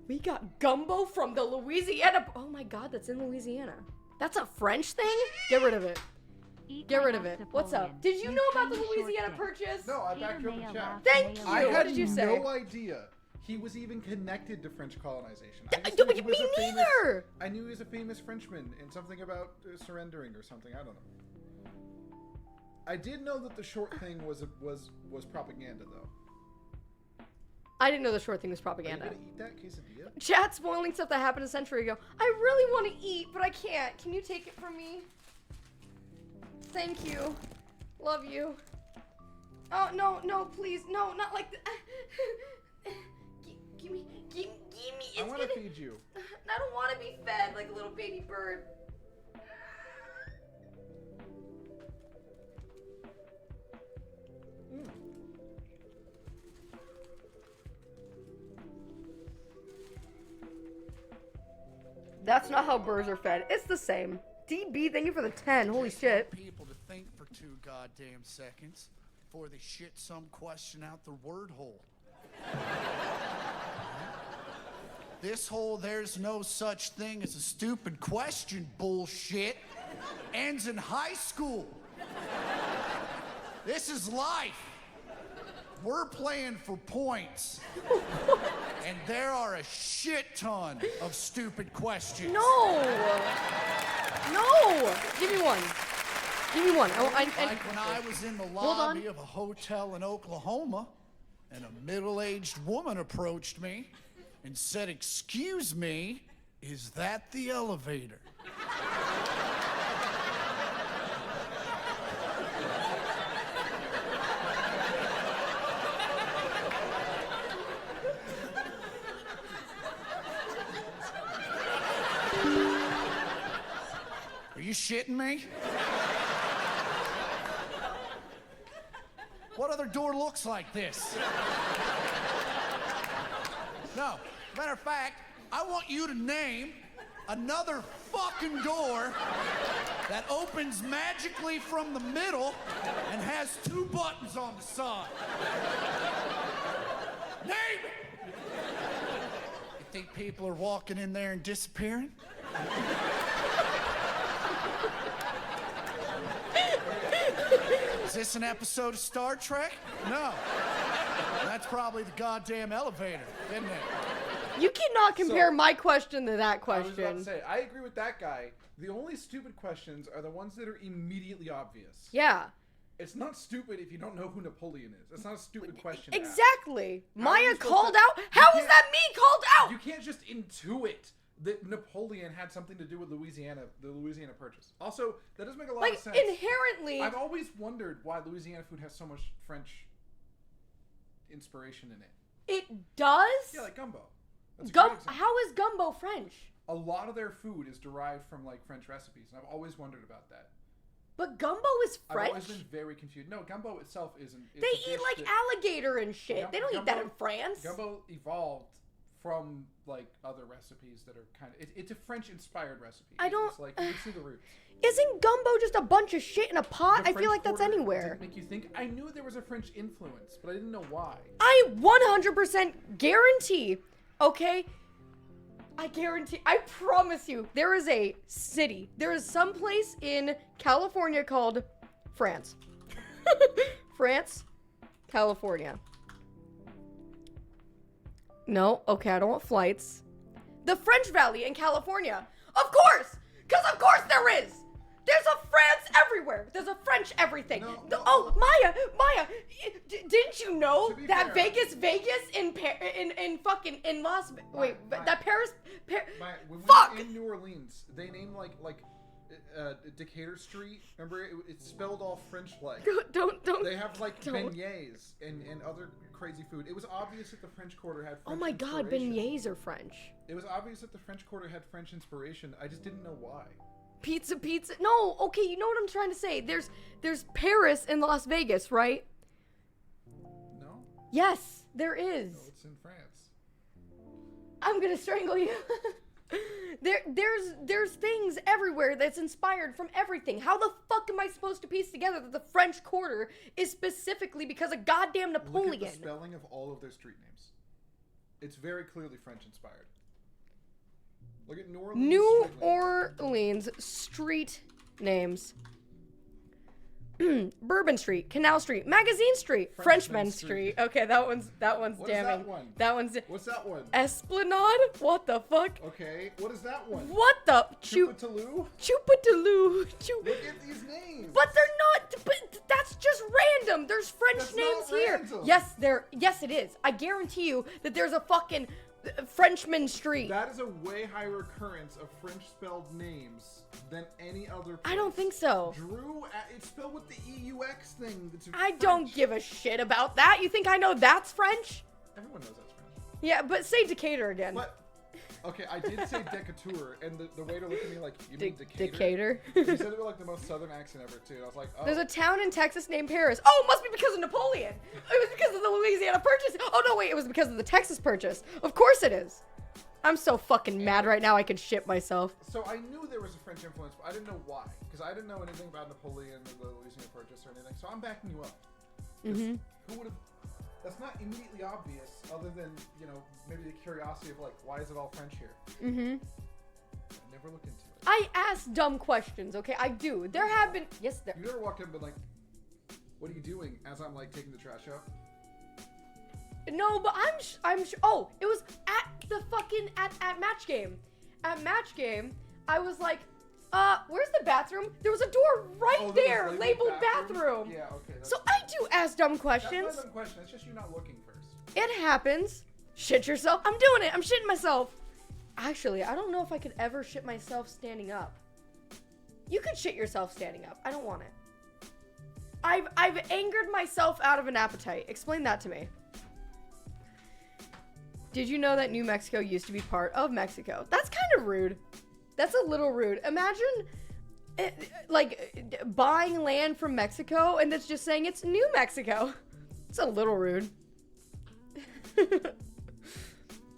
We got gumbo from the Louisiana. Oh my god, that's in Louisiana. That's a French thing? Get rid of it. Get rid of it. What's up? Did you know about the Louisiana Purchase? No, I backed you up in chat. Thank you. I What had did you say? no idea he was even connected to French colonization. I just Me knew he was a neither. I knew he was a famous Frenchman and something about surrendering or something. I don't know. I did know that the short thing was propaganda, though. I didn't know the short thing was Are you propaganda. gonna eat that quesadilla? Chat spoiling stuff that happened a century ago. I really want to eat, but I can't. Can you take it from me? Thank you. Love you. Oh, no, no, please. No, not like that. Give me. I want to feed you. I don't want to be fed like a little baby bird. That's not how birds are fed. It's the same. DB, thank you for the 10. Holy shit. People to think for 2 goddamn seconds before they shit some question out the word hole. This whole "there's no such thing as a stupid question" bullshit ends in high school. This is life. We're playing for points. And there are a shit ton of stupid questions. No! No! Give me one. Give me one. Like when I was in the lobby of a hotel in Oklahoma, and a middle-aged woman approached me and said, "Excuse me, is that the elevator?" Are you shitting me? What other door looks like this? No. Matter of fact, I want you to name another fucking door that opens magically from the middle and has 2 buttons on the side. Name it! You think people are walking in there and disappearing? Is this an episode of Star Trek? No. That's probably the goddamn elevator, isn't it? You cannot compare my question to that I was about question. to say, I agree with that guy. The only stupid questions are the ones that are immediately obvious. Yeah. It's not stupid if you don't know who Napoleon is. It's not a stupid question. to ask. Exactly. How are you Maya supposed called to- out. you How is can't- that me called out? You can't just intuit that Napoleon had something to do with the Louisiana Purchase. Also, that doesn't make a lot Like of sense. inherently. I've always wondered why Louisiana food has so much French inspiration in it. It does. Yeah, like gumbo. That's a great example. How is gumbo French? A lot of their food is derived from like French recipes, and I've always wondered about that. But gumbo is I've French. always been very confused. No, gumbo itself isn't. It's They a eat dish like that- alligator and shit. Gum- They don't eat that in gumbo- France. Gumbo evolved from like other recipes that are kind of. It's a French-inspired recipe. I don't- It's like you can see the roots. Isn't gumbo just a bunch of shit in a pot? The I feel French like that's Quarter anywhere. Didn't make you think. I knew there was a French influence, but I didn't know why. I 100% guarantee, okay? I guarantee, I promise you, there is a city. There is some place in California called France. France, California. No, okay, I don't want flights. The French Valley in California. Of course! Because of course there is! There's a France everywhere. There's a French everything. No, Oh, Maya, didn't you know To be that fair- Vegas in fucking in Las wait, Maya. that Paris When Fuck! we were in New Orleans, they named like Decatur Street. Remember, it's spelled all French-like. don't They have like Don't. beignets and other crazy food. It was obvious that the French Quarter had French Oh my god, inspiration. beignets are French. It was obvious that the French Quarter had French inspiration. I just didn't know why. Pizza. No, okay, you know what I'm trying to say. There's Paris and Las Vegas, right? No? Yes, there is. No, it's in France. I'm gonna strangle you. There's things everywhere that's inspired from everything. How the fuck am I supposed to piece together that the French Quarter is specifically because of goddamn Napoleon? Look at the spelling of all of their street names. It's very clearly French inspired. Look at New Orleans. New street names. Orleans street names. Bourbon Street, Canal Street, Magazine Street, Frenchman Street. Okay, that one's What is damning. that one? That one's What's that one? Esplanade. What the fuck? Okay, what is that one? What the Chupataloo? Chupataloo. Look at these names. But they're not. But that's just random. There's French That's names not here. random. Yes, it is. I guarantee you that there's a fucking Frenchman Street. That is a way higher occurrence of French spelled names than any other place. I don't think so. Drew, it's spelled with the EUX thing. It's I don't French. give a shit about that. You think I know that's French? Everyone knows that's French. Yeah, but say Decatur again. What? Okay, I did say Decatur, and the waiter looked at me like, you mean Decatur? Decatur. He said it with like the most southern accent ever, too. And I was like, oh. There's a town in Texas named Paris. Oh, it must be because of Napoleon. It was because of the Louisiana Purchase. Oh, no, wait, it was because of the Texas Purchase. Of course it is. I'm so fucking mad right now I could shit myself. So I knew there was a French influence, but I didn't know why. Because I didn't know anything about Napoleon or the Louisiana Purchase or anything. So I'm backing you up. Who would have... That's not immediately obvious, other than, you know, maybe the curiosity of, like, why is it all French here? I never looked into it. I ask dumb questions, okay? I do. There have been... Yes, there... You ever walked in and been like, what are you doing? As I'm, like, taking the trash out? No, but I'm oh, it was at the fucking... At Match Game. At Match Game, I was like, where's the bathroom? There was a door right there, labeled bathroom. Yeah, okay. So I do ask dumb That's questions. not a dumb question. It's just you not looking first. It happens. Shit yourself. I'm doing it. I'm shitting myself. Actually, I don't know if I could ever shit myself standing up. You could shit yourself standing up. I don't want it. I've angered myself out of an appetite. Explain that to me. Did you know that New Mexico used to be part of Mexico? That's kind of rude. That's a little rude. Imagine, buying land from Mexico and it's just saying it's New Mexico. It's a little rude.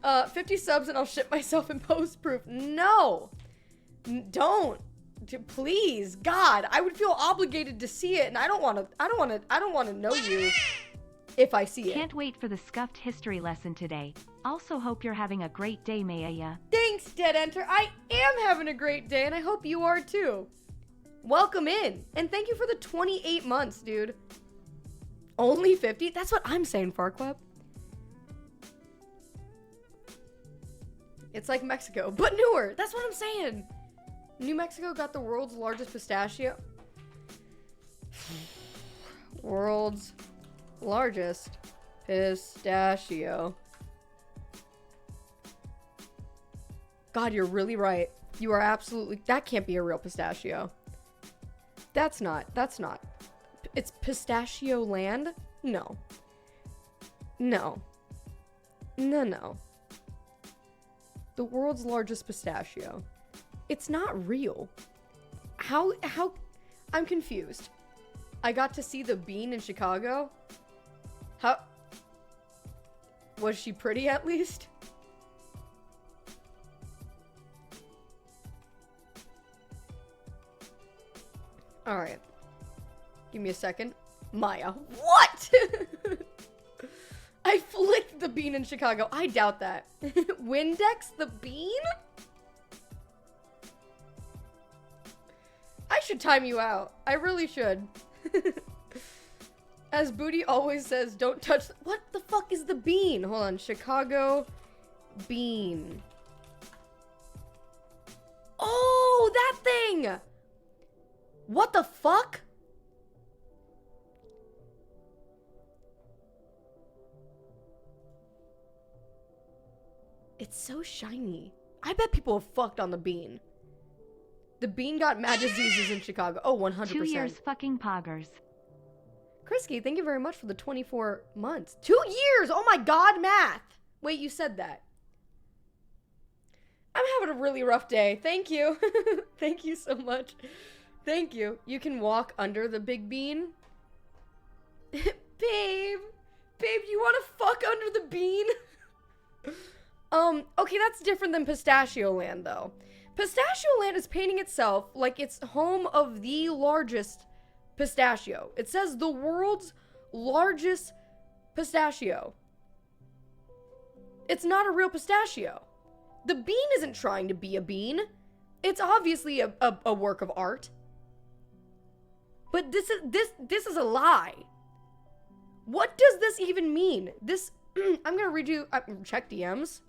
50 subs and I'll shit myself in post-proof. No. Don't. Please. God, I would feel obligated to see it and I don't want to know you if I see it. Can't wait for the scuffed history lesson today. Also hope you're having a great day, Maya. Thanks, Dead Enter. I am having a great day, and I hope you are too. Welcome in, and thank you for the 28 months, dude. Only 50? That's what I'm saying, Farqueb. It's like Mexico, but newer. That's what I'm saying. New Mexico got the world's largest pistachio. World's largest pistachio. God, you're really right. You are absolutely... That can't be a real pistachio. That's not. It's pistachio land? No. No. No. The world's largest pistachio. It's not real. How... I'm confused. I got to see the bean in Chicago? How... Was she pretty at least? Alright. Give me a second. Maya. What? I flicked the bean in Chicago. I doubt that. Windex the bean? I should time you out. I really should. As Booty always says, don't touch... What the fuck is the bean? Hold on. Chicago bean. Oh, that thing! What the fuck? It's so shiny. I bet people have fucked on the bean. The bean got mad diseases in Chicago. Oh, 100%. 2 years fucking poggers. Krisky, thank you very much for the 24 months. 2 years! Oh my god, math! Wait, you said that. I'm having a really rough day. Thank you. Thank you so much. Thank you. You can walk under the big bean. Babe, you want to fuck under the bean? Okay, that's different than Pistachio Land, though. Pistachio Land is painting itself like it's home of the largest pistachio. It says the world's largest pistachio. It's not a real pistachio. The bean isn't trying to be a bean. It's obviously a work of art. But this is a lie. What does this even mean? This I'm gonna redo check DMs.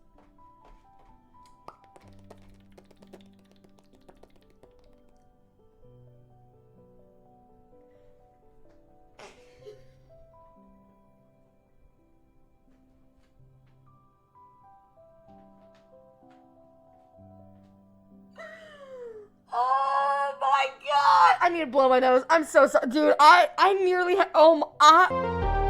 need to blow my nose. I'm so sorry. Dude, I nearly had... Oh, my...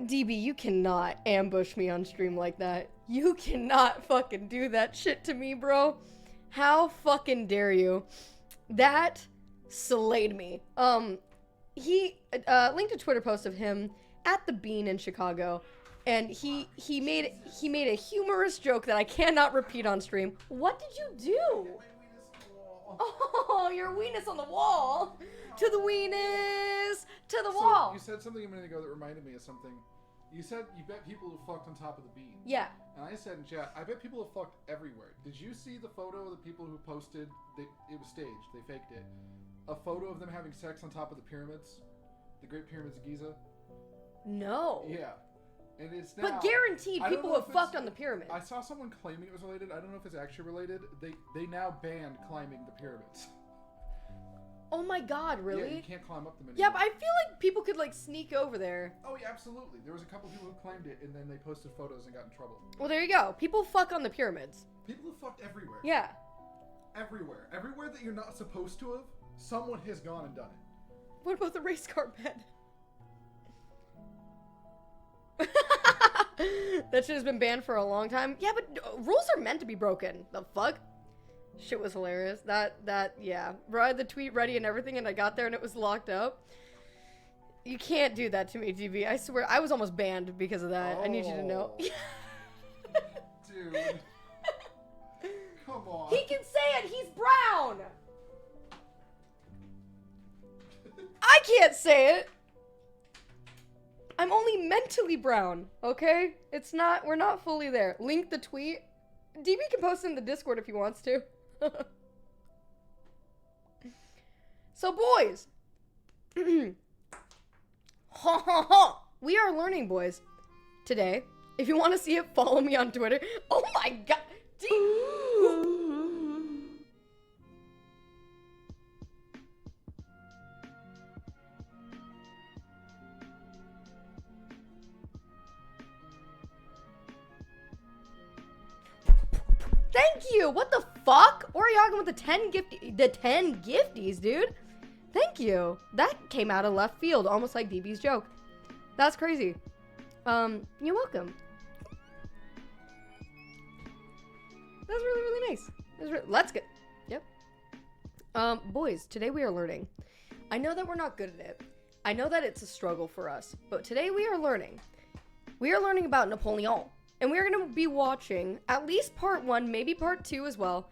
DB, you cannot ambush me on stream like that. You cannot fucking do that shit to me, bro. How fucking dare you? That slayed me. He linked a Twitter post of him at the Bean in Chicago, and he made a humorous joke that I cannot repeat on stream. What did you do? Oh, your weenus on the wall. To the weenus, to the wall. You said something a minute ago that reminded me of something. You said you bet people who fucked on top of the bean. Yeah. And I said in chat, I bet people have fucked everywhere. Did you see the photo of the people who posted? It was staged. They faked it. A photo of them having sex on top of the pyramids, the Great Pyramids of Giza. No. Yeah. And it's now. But guaranteed, I don't people know have if fucked it's- on the pyramid. I saw someone claiming it was related. I don't know if it's actually related. They now banned climbing the pyramids. Oh my god, Yeah, really? you can't climb up them anymore. Yeah, but I feel like people could like sneak over there. Oh yeah, absolutely. There was a couple people who claimed it, and then they posted photos and got in trouble. Well, there you go. People fuck on the pyramids. People have fucked everywhere. Yeah. Everywhere. Everywhere that you're not supposed to have, someone has gone and done it. What about the race car bed? That shit has been banned for a long time. Yeah, but rules are meant to be broken. The fuck? Shit was hilarious. Yeah. Bro, I had the tweet ready and everything, and I got there and it was locked up. You can't do that to me, DB. I swear, I was almost banned because of that. I need you to know. Dude. Come on. He can say it. He's brown. I can't say it. I'm only mentally brown, okay? It's not, we're not fully there. Link the tweet. DB can post it in the Discord if he wants to. So, boys. Ha ha ha. We are learning, boys. Today. If you want to see it, follow me on Twitter. Oh my god. Thank you. What the fuck? Oriaga with the 10 gifties, dude. Thank you. That came out of left field, almost like DB's joke. That's crazy. You're welcome. That's really, really nice. Let's get. Yep. Boys, today we are learning. I know that we're not good at it. I know that it's a struggle for us, but today we are learning. We are learning about Napoleon. And we're going to be watching at least part 1, maybe part 2 as well,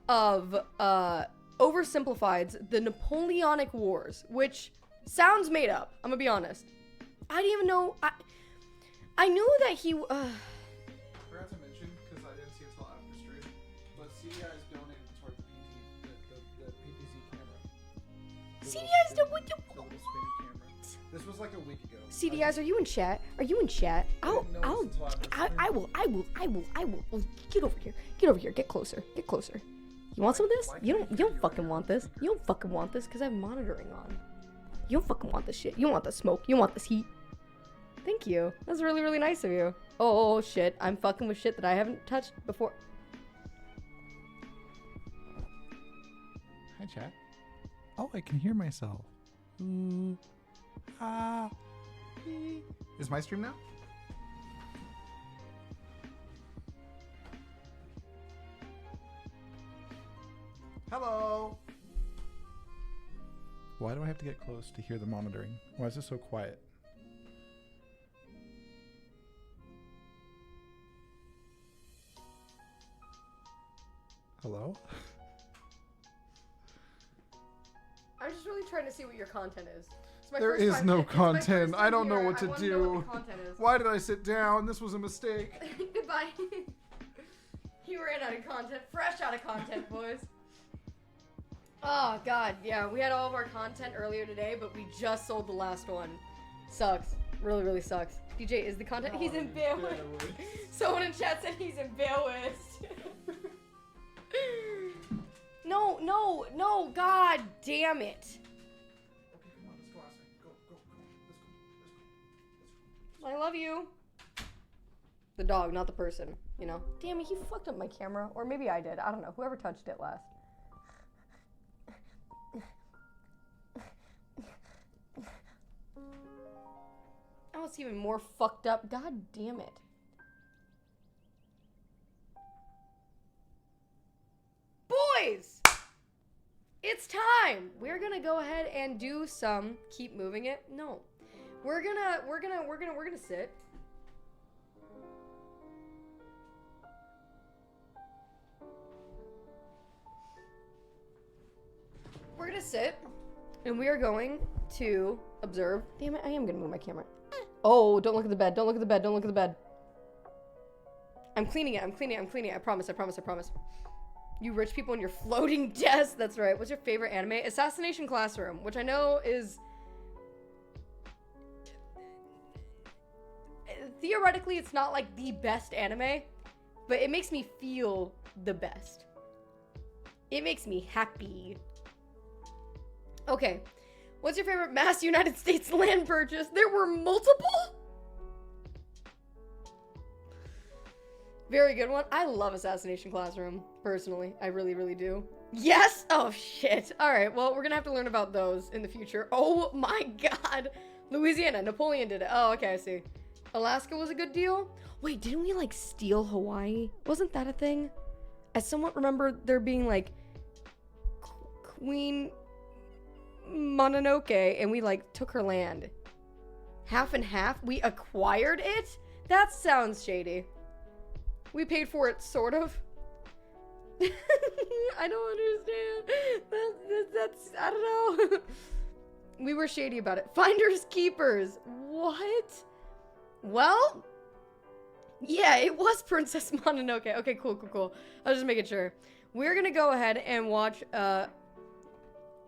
of Oversimplified's The Napoleonic Wars, which sounds made up, I'm going to be honest. I didn't even know, I knew that he, I forgot to mention, because I didn't see it until after stream, but CDI's donated towards the PPZ camera. CDI's the little spinning camera. This was like a week ago. CDIs, are you in chat? Are you in chat? I will. Get over here. Get over here. Get closer. Get closer. You want some of this? You don't fucking want this. You don't fucking want this because I have monitoring on. You don't fucking want this shit. You don't want the smoke. You don't want this heat. Thank you. That's really, really nice of you. Oh, shit. I'm fucking with shit that I haven't touched before. Hi, chat. Oh, I can hear myself. Ooh. Ah. Is my stream now? Hello. Why do I have to get close to hear the monitoring? Why is it so quiet? Hello? I'm just really trying to see what your content is. There is no content. I don't know what to do. Why did I sit down? This was a mistake. Goodbye. You ran out of content. Fresh out of content, boys. Oh, God. Yeah, we had all of our content earlier today, but we just sold the last one. Sucks. Really, really sucks. DJ, is the content? He's embarrassed. Someone in chat said he's embarrassed. No, no, no, god damn it. Okay, come on, let's go outside. Go, go, come on. Let's go. I love you. The dog, not the person, you know? Damn it, he fucked up my camera. Or maybe I did. I don't know. Whoever touched it last. Oh, it's even more fucked up. God damn it. Boys! It's time! We're gonna go ahead and do some... Keep moving it? No. We're gonna sit. We're gonna sit, and we are going to observe. Damn it, I am gonna move my camera. Oh, don't look at the bed, don't look at the bed, don't look at the bed. I'm cleaning it, I'm cleaning it, I'm cleaning it. I promise, I promise, I promise. You rich people in your floating desk, that's right. What's your favorite anime? Assassination Classroom, which I know is... Theoretically, it's not like the best anime, but it makes me feel the best. It makes me happy. Okay, what's your favorite mass United States land purchase? There were multiple? Very good one. I love Assassination Classroom, personally. I really, really do. Yes? Oh, shit. All right, well, we're gonna have to learn about those in the future. Oh, my God. Louisiana. Napoleon did it. Oh, okay, I see. Alaska was a good deal? Wait, didn't we, like, steal Hawaii? Wasn't that a thing? I somewhat remember there being, like, Queen Mononoke, and we, like, took her land. Half and half? We acquired it? That sounds shady. We paid for it, sort of. I don't understand. That's I don't know. We were shady about it. Finders keepers. What? Well, yeah, it was Princess Mononoke. Okay, cool, cool, cool. I was just making sure. We're gonna go ahead and watch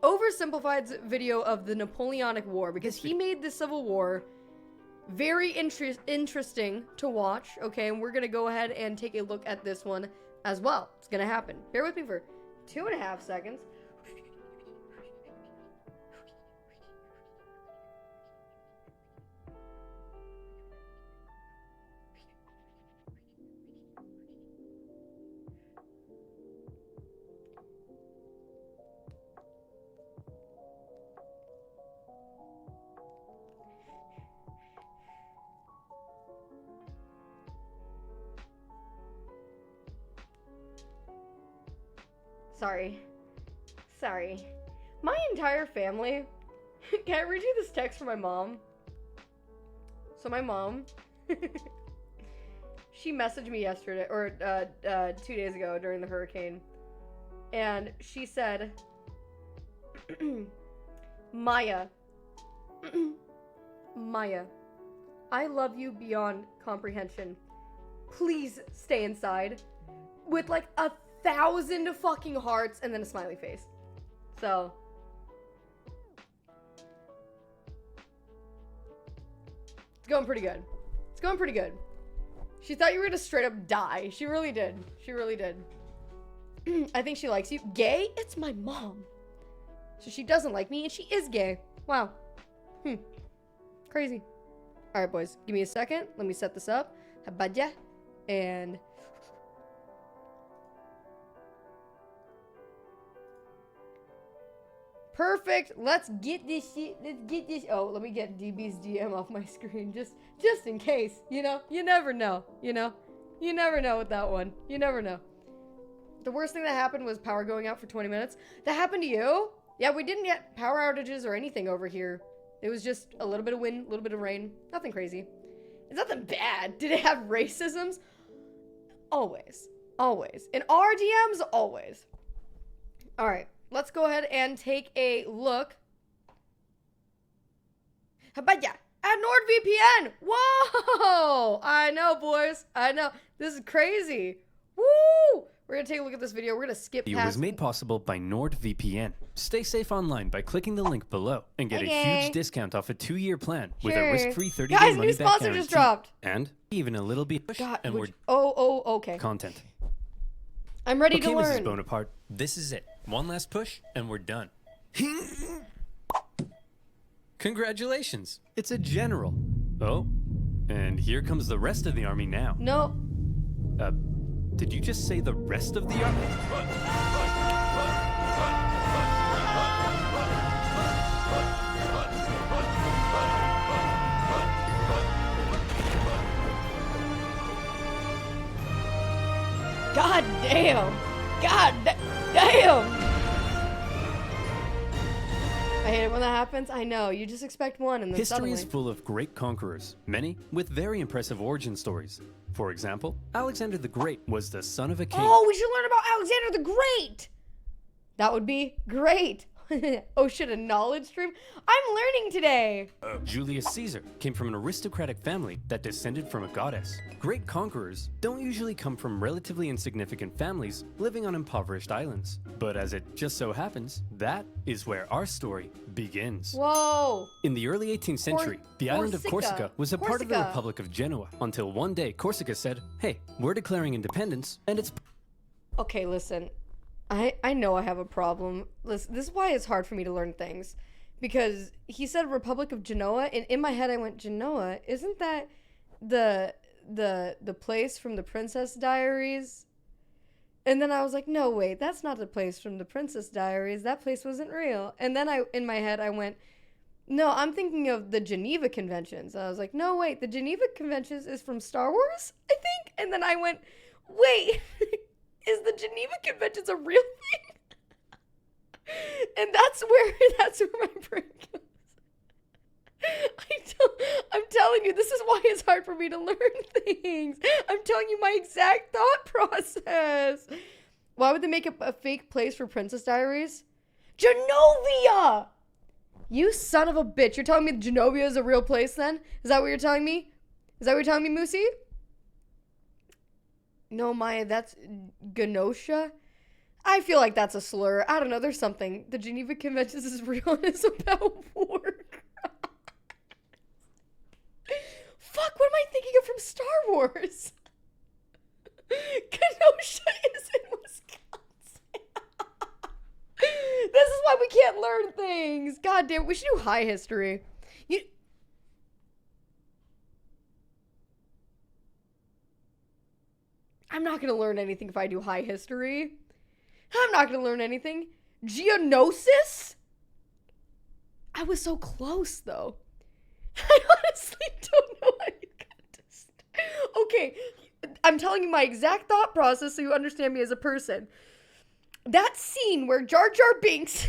Oversimplified's video of the Napoleonic War, because he made the Civil War very interesting to watch, okay? And we're gonna go ahead and take a look at this one as well. It's gonna happen. Bear with me for 2.5 seconds. Sorry. My entire family... Can I read you this text from my mom? So my mom... she messaged me yesterday, or 2 days ago during the hurricane. And she said... Maya. Maya. I love you beyond comprehension. Please stay inside. With like 1,000 fucking hearts and then a smiley face. So. It's going pretty good. It's going pretty good. She thought you were gonna straight up die. She really did. She really did. I think she likes you. Gay? It's my mom. So she doesn't like me and she is gay. Wow. Crazy. Alright, boys. Give me a second. Let me set this up. Habadja. And... perfect. Let's get this shit. Let's get this. Oh, let me get DB's DM off my screen. Just in case. You know? You never know. You know? You never know with that one. You never know. The worst thing that happened was power going out for 20 minutes. That happened to you? Yeah, we didn't get power outages or anything over here. It was just a little bit of wind, a little bit of rain. Nothing crazy. It's nothing bad. Did it have racisms? Always. Always. In our DMs, always. Alright. Let's go ahead and take a look. Habaya at NordVPN. Whoa! I know, boys. I know. This is crazy. Woo! We're gonna take a look at this video. We're gonna skip It past. was made possible by NordVPN. Stay safe online by clicking the link below and get a Okay. huge discount off a 2-year plan with Sure. a risk-free 30-day Guys, new money-back sponsor guarantee. just dropped. And even a little bit God, and would we're you- oh, okay. content. I'm ready Okay, to Mrs. learn. Bonaparte, this is it. One last push and we're done. Congratulations, it's a general. Oh, and here comes the rest of the army now. No. Did you just say the rest of the army? God damn. Damn. I hate it when that happens. I know. You just expect one and then History suddenly. is full of great conquerors, many with very impressive origin stories. For example, Alexander the Great was the son of a king. Oh, we should learn about Alexander the Great. That would be great. Oh shit, a knowledge stream? I'm learning today. Julius Caesar came from an aristocratic family that descended from a goddess. Great conquerors don't usually come from relatively insignificant families living on impoverished islands. But as it just so happens, that is where our story begins. Whoa. In the early 18th century, the island of Corsica. Corsica was a part of the Corsica. Republic of Genoa until one day Corsica said, "Hey, we're declaring independence and it's Okay, listen. I know I have a problem. Listen, this is why it's hard for me to learn things. Because he said Republic of Genoa, and in my head I went, Genoa? Isn't that the place from the Princess Diaries? And then I was like, no, wait, that's not the place from the Princess Diaries. That place wasn't real. And then in my head I went, no, I'm thinking of the Geneva Conventions. And I was like, no, wait, the Geneva Conventions is from Star Wars, I think? And then I went, wait, is the Geneva Conventions a real thing? And that's where my brain goes. I'm telling you, this is why it's hard for me to learn things. I'm telling you my exact thought process. Why would they make a fake place for Princess Diaries? Genovia! You son of a bitch. You're telling me Genovia is a real place then? Is that what you're telling me? Is that what you're telling me, Moosey? No, Maya, that's Genosha? I feel like that's a slur. I don't know, there's something. The Geneva Conventions is real and it's about war crimes. Fuck, what am I thinking of from Star Wars? Kenosha is in Wisconsin. This is why we can't learn things. God damn it, we should do high history. I'm not going to learn anything if I do high history. I'm not going to learn anything. Geonosis? I was so close, though. I honestly don't know how you got this. Okay, I'm telling you my exact thought process so you understand me as a person. That scene where Jar Jar Binks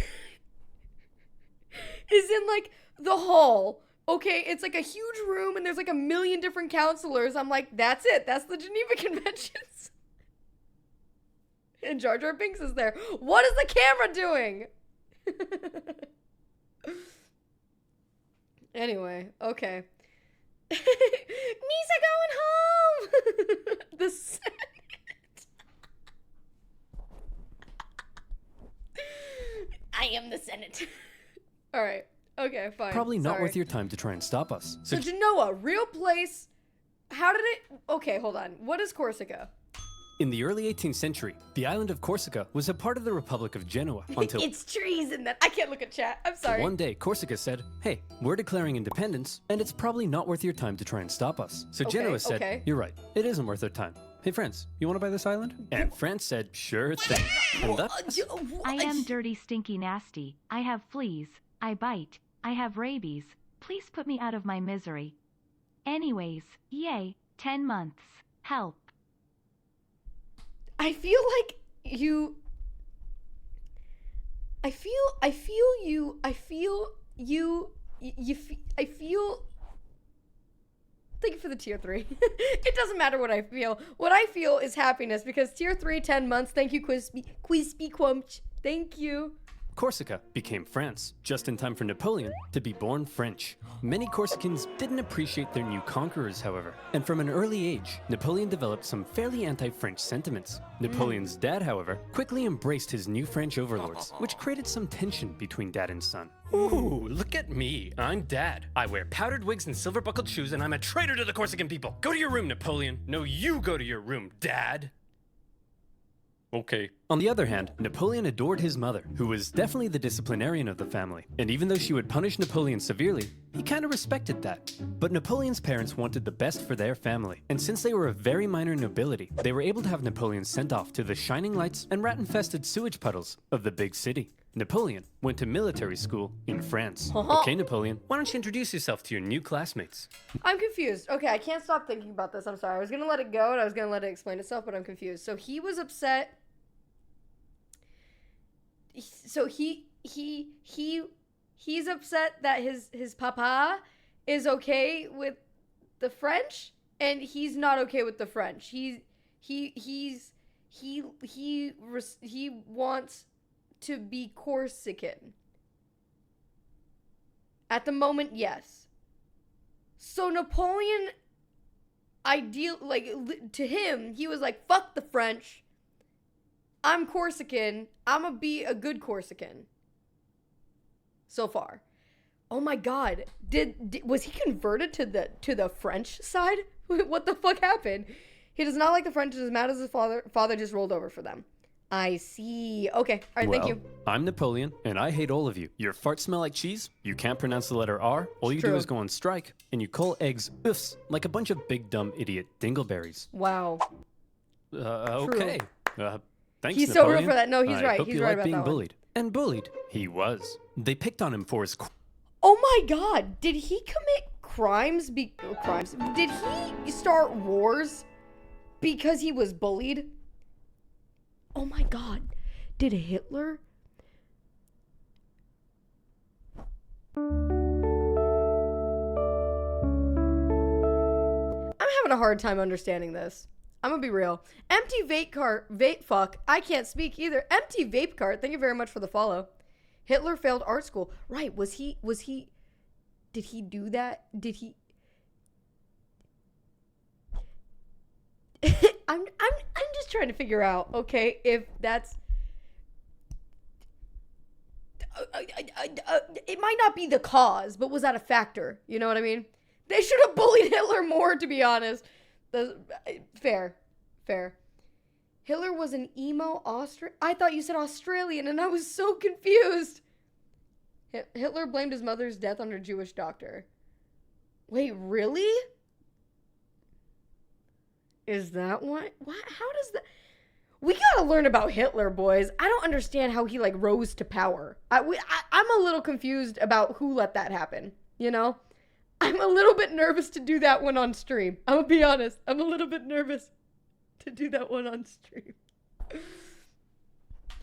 is in, like, the hall. Okay, it's like a huge room and there's like a million different counselors. I'm like, that's it. That's the Geneva Conventions. And Jar Jar Binks is there. What is the camera doing? Anyway, okay. Misa going home! The Senate. I am the Senate. All right. Okay, fine. probably not Sorry. worth your time to try and stop us." So Genoa, real place. How did it? Okay, hold on. What is Corsica? In the early 18th century, the island of Corsica was a part of the Republic of Genoa until It's trees in that. I can't look at chat. I'm sorry. one day Corsica said, "Hey, we're declaring independence, and it's probably not worth your time to try and stop us." So Okay, Genoa said, okay. "You're right, it isn't worth their time. Hey, France, you want to buy this island?" And France said, "Sure thing." And that, I am dirty, stinky, nasty. I have fleas. I bite. I have rabies. Please put me out of my misery. Anyways, yay, 10 months. Help. I feel like you. I feel you. Thank you for the tier 3. It doesn't matter what I feel. What I feel is happiness because tier 3, 10 months. Thank you, Quizby Quumch. Thank you. Corsica became France, just in time for Napoleon to be born French. Many Corsicans didn't appreciate their new conquerors, however, and from an early age, Napoleon developed some fairly anti-French sentiments. Napoleon's dad, however, quickly embraced his new French overlords, which created some tension between dad and son. Ooh, look at me. I'm Dad. I wear powdered wigs and silver-buckled shoes, and I'm a traitor to the Corsican people. Go to your room, Napoleon. No, you go to your room, Dad. Okay. On the other hand, Napoleon adored his mother, who was definitely the disciplinarian of the family. And even though she would punish Napoleon severely, he kind of respected that. But Napoleon's parents wanted the best for their family, and since they were a very minor nobility, they were able to have Napoleon sent off to the shining lights and rat-infested sewage puddles of the big city. Napoleon went to military school in France. Okay, Napoleon, why don't you introduce yourself to your new classmates? I'm confused. Okay, I can't stop thinking about this. I'm sorry. I was gonna let it go and I was gonna let it explain itself, but I'm confused. So he was upset. So he's upset that his papa is okay with the French, and he's not okay with the French. He wants to be Corsican. At the moment, yes. So Napoleon, to him, he was like, fuck the French. I'm Corsican. I'm gonna be a good Corsican. So far. Oh my god. Was he converted to the French side? What the fuck happened? He does not like the French and is mad as his father just rolled over for them. I see. Okay. All right, thank you. I'm Napoleon, and I hate all of you. Your farts smell like cheese, you can't pronounce the letter R, all you do is go on strike, and you call eggs oofs like a bunch of big dumb idiot dingleberries. Wow. Okay. Thanks, he's Napoleon. so real for that. No, he's I right. hope He's you right like about being that one. bullied. And bullied, he was. They picked on him for his... Oh my god. Did he commit crimes? Did he start wars because he was bullied? Oh my god. Did Hitler? I'm having a hard time understanding this. I'm gonna be real. Empty vape fuck. I can't speak either. Empty vape cart. Thank you very much for the follow. Hitler failed art school. Right. Did he do that? Did he? I'm just trying to figure out, okay, if that's it might not be the cause, but was that a factor? You know what I mean? They should have bullied Hitler more, to be honest. Fair. Hitler was an emo I thought you said Australian, and I was so confused. Hitler blamed his mother's death on her Jewish doctor. Wait, really? Is that what? How does that? We gotta learn about Hitler, boys. I don't understand how he, rose to power. I'm a little confused about who let that happen, you know? I'm a little bit nervous to do that one on stream. I'm gonna be honest. I'm a little bit nervous to do that one on stream.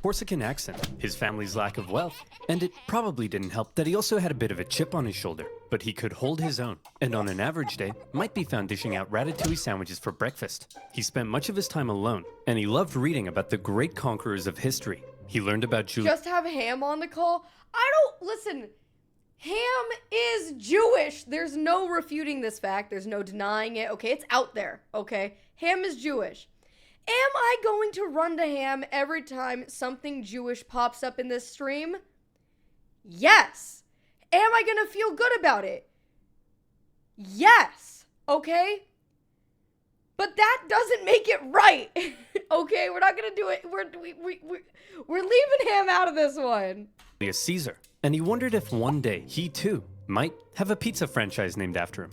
Corsican accent, his family's lack of wealth, and it probably didn't help that he also had a bit of a chip on his shoulder, but he could hold his own, and on an average day, might be found dishing out ratatouille sandwiches for breakfast. He spent much of his time alone, and he loved reading about the great conquerors of history. He learned about Just have Ham on the call? Listen, Ham is Jewish. There's no refuting this fact. There's no denying it. Okay, it's out there, okay? Ham is Jewish. Am I going to run to Ham every time something Jewish pops up in this stream? Yes. Am I going to feel good about it? Yes. Okay? But that doesn't make it right. Okay, we're not going to do it. We're leaving Ham out of this one. Julius Caesar, and he wondered if one day he too might have a pizza franchise named after him.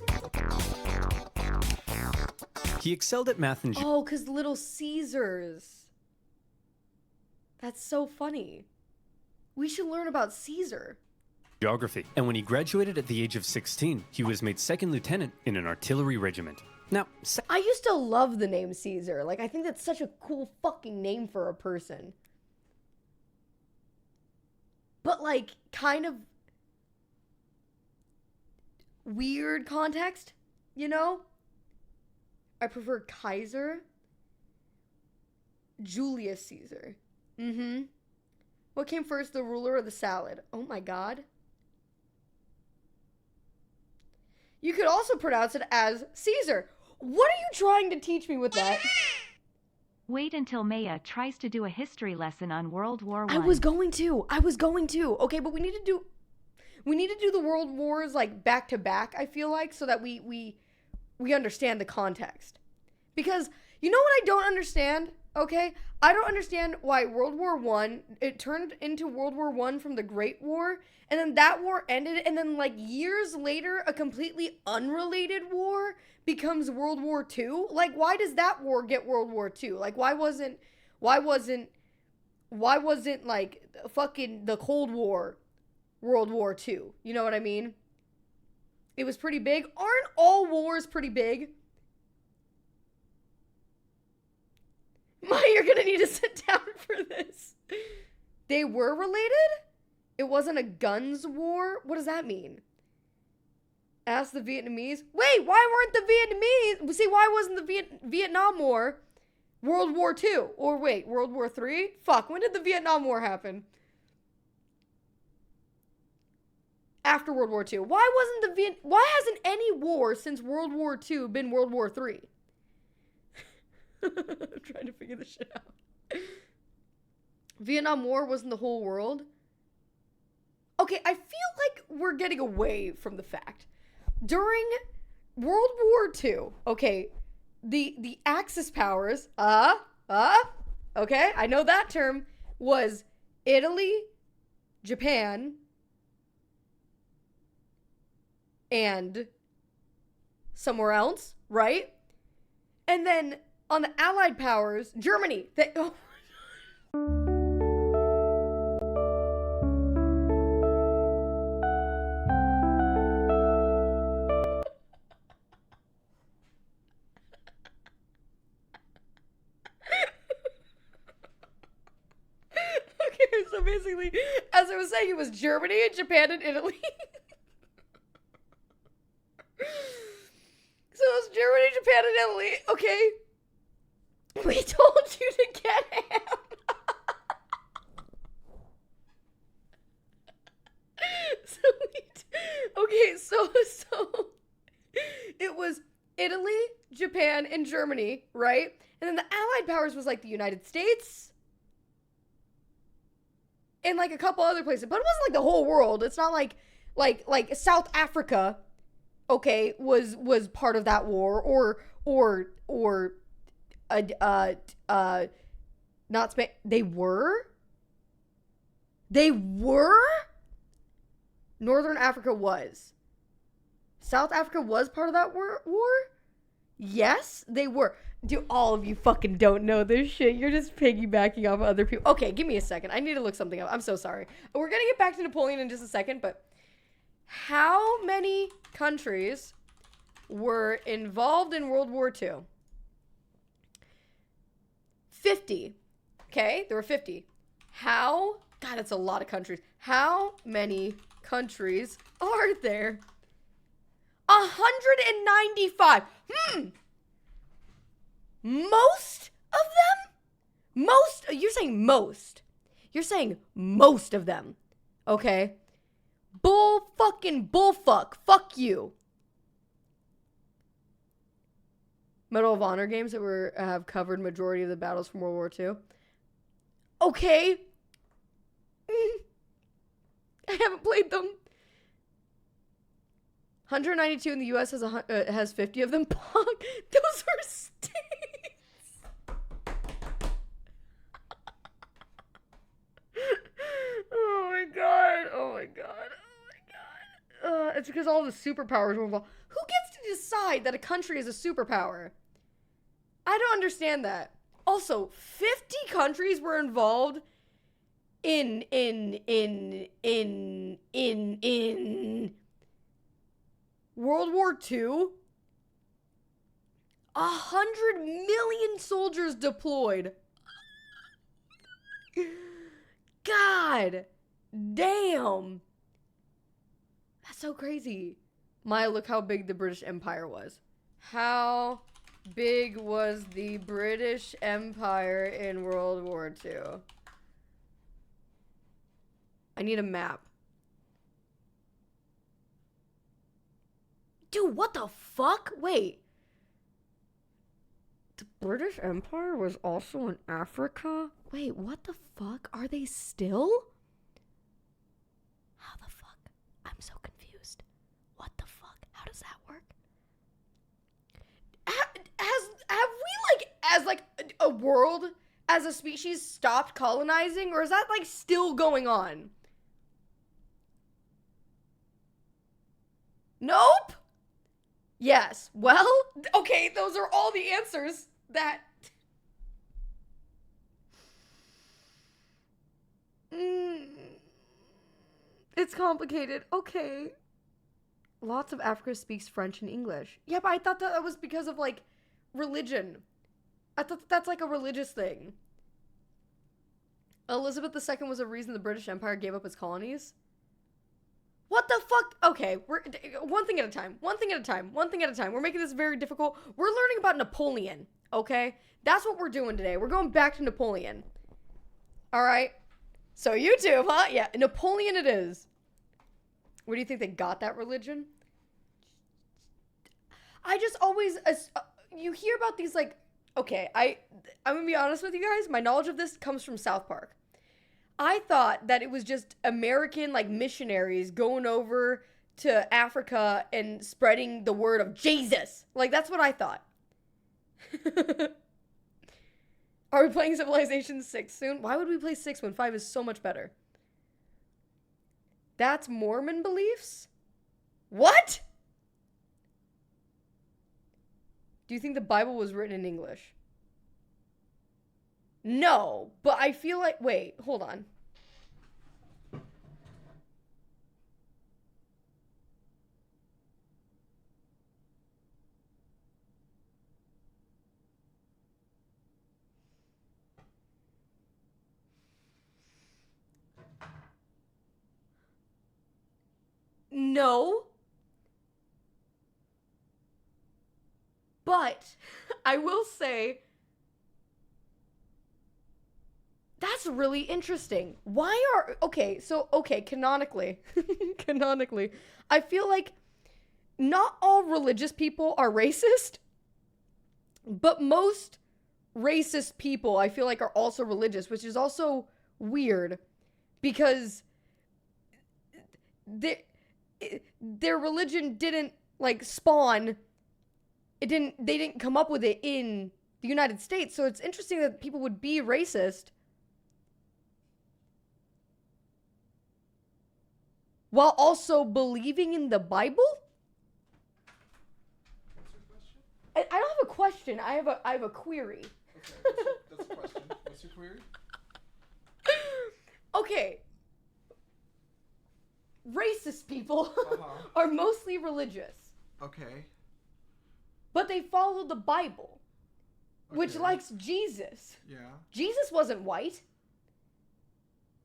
He excelled at math and Oh, because Little Caesars. That's so funny. We should learn about Caesar. geography, and when he graduated at the age of 16, he was made second lieutenant in an artillery regiment. Now, I used to love the name Caesar. I think that's such a cool fucking name for a person. But, kind of weird context, you know? I prefer Kaiser. Julius Caesar. What came first, the ruler or the salad? Oh my god. You could also pronounce it as Caesar. What are you trying to teach me with that? Wait until Maya tries to do a history lesson on World War I. I was going to. Okay, but we need to do the world wars like back to back, I feel like, so that we understand the context. Because you know what I don't understand? Okay? I don't understand why World War One, it turned into World War One from the Great War, and then that war ended, and then like years later, a completely unrelated war becomes World War Two. Like, why does that war get World War Two? Like, why wasn't like fucking the Cold War World War Two? You know what I mean? It was pretty big. Aren't all wars pretty big? Maya, you're gonna need to sit down for this. They were related? It wasn't a guns war? What does that mean? Ask the Vietnamese. Wait, why weren't the Vietnamese? See, why wasn't the Vietnam War World War II? Or wait, World War III? Fuck, when did the Vietnam War happen? After World War II. Why hasn't any war since World War II been World War III? I'm trying to figure this shit out. Vietnam War wasn't the whole world. Okay, I feel like we're getting away from the fact. During World War II, okay, the Axis powers, okay, I know that term, was Italy, Japan, and somewhere else, right? And then on the Allied powers, Germany. Okay, so basically, as I was saying, it was Germany and Japan and Italy. So it was Germany, Japan, and Italy. Okay. We told you to get him. So it was Italy, Japan, and Germany, right? And then the Allied powers was like the United States and like a couple other places, but it wasn't like the whole world. It's not like South Africa, okay, was part of that war, or not Spain. They were. Northern Africa was. South Africa was part of that war? Yes, they were. Dude, all of you fucking don't know this shit. You're just piggybacking off other people. Okay, give me a second. I need to look something up. I'm so sorry. We're gonna get back to Napoleon in just a second, but how many countries were involved in World War II? 50. Okay, there were 50. God, that's a lot of countries. How many countries are there? 195. Most of them? You're saying most. You're saying most of them. Okay? Bullfuck. Fuck you. Medal of Honor games that have covered majority of the battles from World War II. Okay. I haven't played them. 192 in the U.S. has 50 of them. Those are states. Oh my god. It's because all the superpowers were involved. Who gets to decide that a country is a superpower? I don't understand that. Also, 50 countries were involved in World War II. 100 million soldiers deployed. God damn. That's so crazy. Maya, look how big the British Empire was. How big was the British Empire in World War II? I need a map. Dude, what the fuck? Wait. The British Empire was also in Africa? Wait, what the fuck? Are they still? How the fuck? I'm so confused. What the fuck? How does that work? Have we, like, as, like, a world, as a species, stopped colonizing? Or is that, like, still going on? Nope. Yes. Well, okay, those are all the answers that... It's complicated. Okay. Lots of Africa speaks French and English. Yeah, but I thought that was because of, like, religion. I thought that's, like, a religious thing. Elizabeth II was a reason the British Empire gave up its colonies. What the fuck? Okay, we're one thing at a time. One thing at a time. One thing at a time. We're making this very difficult. We're learning about Napoleon, okay? That's what we're doing today. We're going back to Napoleon. All right? So YouTube, huh? Yeah, Napoleon it is. Where do you think they got that religion? I just always... you hear about these, like... Okay, I'm gonna be honest with you guys. My knowledge of this comes from South Park. I thought that it was just American, like, missionaries going over to Africa and spreading the word of Jesus. Like, that's what I thought. Are we playing Civilization 6 soon? Why would we play 6 when 5 is so much better? That's Mormon beliefs? What? Do you think the Bible was written in English? No, but I feel like... Wait, hold on. No. But I will say... That's really interesting. Why are... Okay, canonically. Canonically. I feel like not all religious people are racist, but most racist people, I feel like, are also religious, which is also weird because their religion didn't, like, spawn. They didn't come up with it in the United States, so it's interesting that people would be racist while also believing in the Bible? What's your question? I don't have a question. I have a query. Okay, that's a question. What's your query? Okay. Racist people are mostly religious, Okay. but they follow the Bible, which Okay. likes Jesus. Yeah. Jesus wasn't white.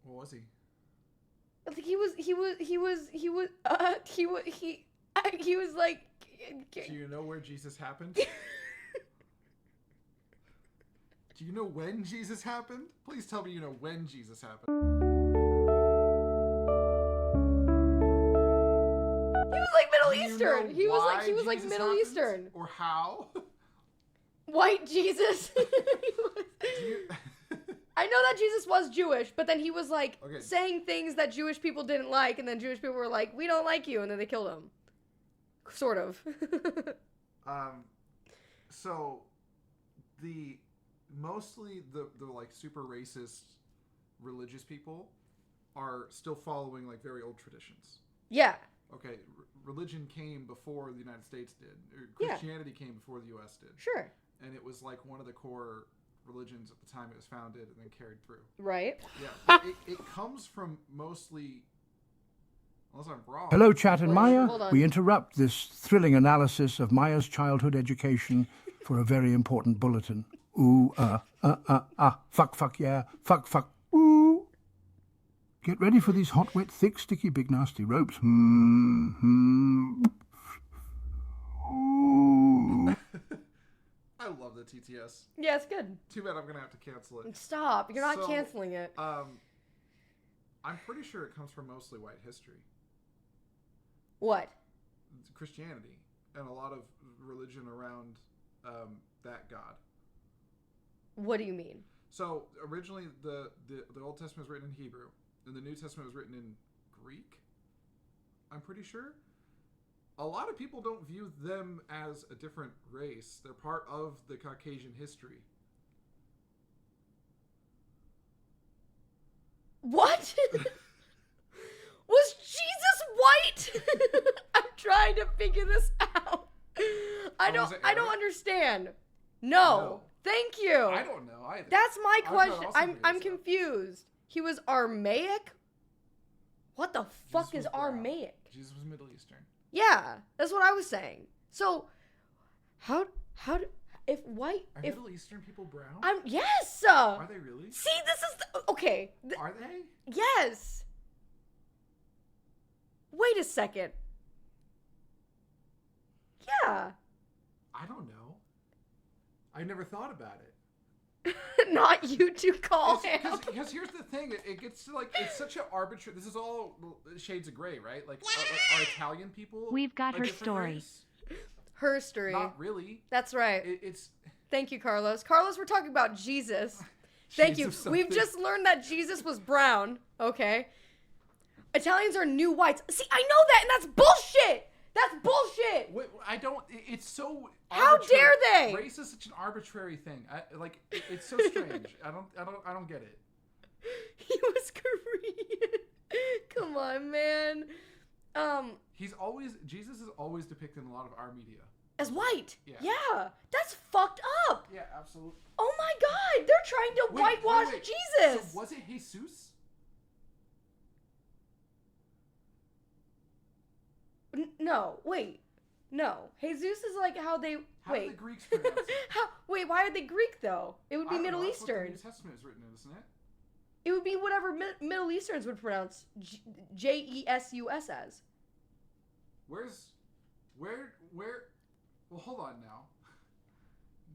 What was he? Like, he was like... Do you know where Jesus happened? Do you know when Jesus happened? Please tell me you know when Jesus happened. He was like Middle Do you Eastern. know He was why like Jesus Middle happened? Eastern. Or how? White Jesus. Do you... I know that Jesus was Jewish, but then he was like Okay. saying things that Jewish people didn't like, and then Jewish people were like, "We don't like you," and then they killed him. Sort of. So mostly the like super racist religious people are still following like very old traditions. Yeah. Okay, religion came before the United States did. Or Yeah. Christianity came before the U.S. did. Sure. And it was like one of the core religions at the time it was founded and then carried through. Right. Yeah, but it comes from mostly, unless I'm wrong. Hello, Chat and Wait, Maya. hold on. We interrupt this thrilling analysis of Maya's childhood education for a very important bulletin. Ooh, fuck, yeah, fuck, ooh. Get ready for these hot, wet, thick, sticky, big, nasty ropes. Ooh. I love the TTS. Yeah, it's good. Too bad I'm gonna have to cancel it. Stop. You're not So, canceling it. I I'm pretty sure it comes from mostly white history. What? Christianity and a lot of religion around that god. What do you mean? So originally the Old Testament was written in Hebrew and the New Testament was written in Greek. I'm pretty sure. A lot of people don't view them as a different race. They're part of the Caucasian history. What? Was Jesus white? I'm trying to figure this out. I don't understand. No. Thank you. I don't know either. That's my I'm trying to question. also I'm figure this out. confused. He was Aramaic? What the fuck Jesus is was brown. Aramaic? Jesus was Middle Eastern. Yeah, that's what I was saying. So, if white, Are if Middle Eastern people brown? yes. Are they really? See, this is okay. Are they? Yes. Wait a second. Yeah. I don't know. I never thought about it. Not you to call him. Because here's the thing, it gets to like it's such an arbitrary. This is all shades of gray, right? Like are Italian people? We've got a her different story. race? Her story. Not really. That's right. It's Thank you, Carlos. Carlos, we're talking about Jesus. Thank Shades you. of something. We've just learned that Jesus was brown. Okay. Italians are new whites. See, I know that, and that's bullshit. That's bullshit. Wait, I don't. It's so. How arbitrary. dare they? Race is such an arbitrary thing. It's so strange. I don't get it. He was Korean. Come on, man. Jesus is always depicted in a lot of our media. As white. Yeah. That's fucked up. Yeah, absolutely. Oh my God, they're trying to whitewash wait. Jesus. So was it Jesus? No, wait. No. Jesus is like how they How do wait. the Greeks pronounce it? Wait, why are they Greek though? It would I be don't Middle know, that's what the Eastern. New Testament is written in, isn't it? It would be whatever Middle Easterns would pronounce Jesus as. Where? Well, hold on now.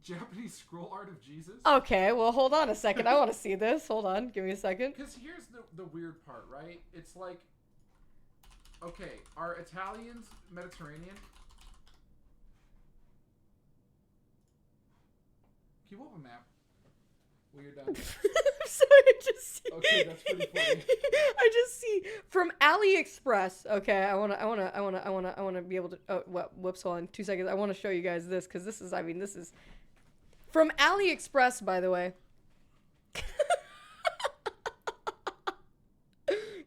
Japanese scroll art of Jesus. Okay, well, hold on a second. I want to see this. Hold on. Give me a second. Because here's the weird part, right? It's like, okay, are Italians Mediterranean? Can you pull up a map? When you're done. I'm sorry, I just see. Okay, that's pretty funny. I just see from AliExpress. Okay, I wanna be able to. Oh, whoops! Hold on, 2 seconds. I want to show you guys this because this is. I mean, this is from AliExpress, by the way.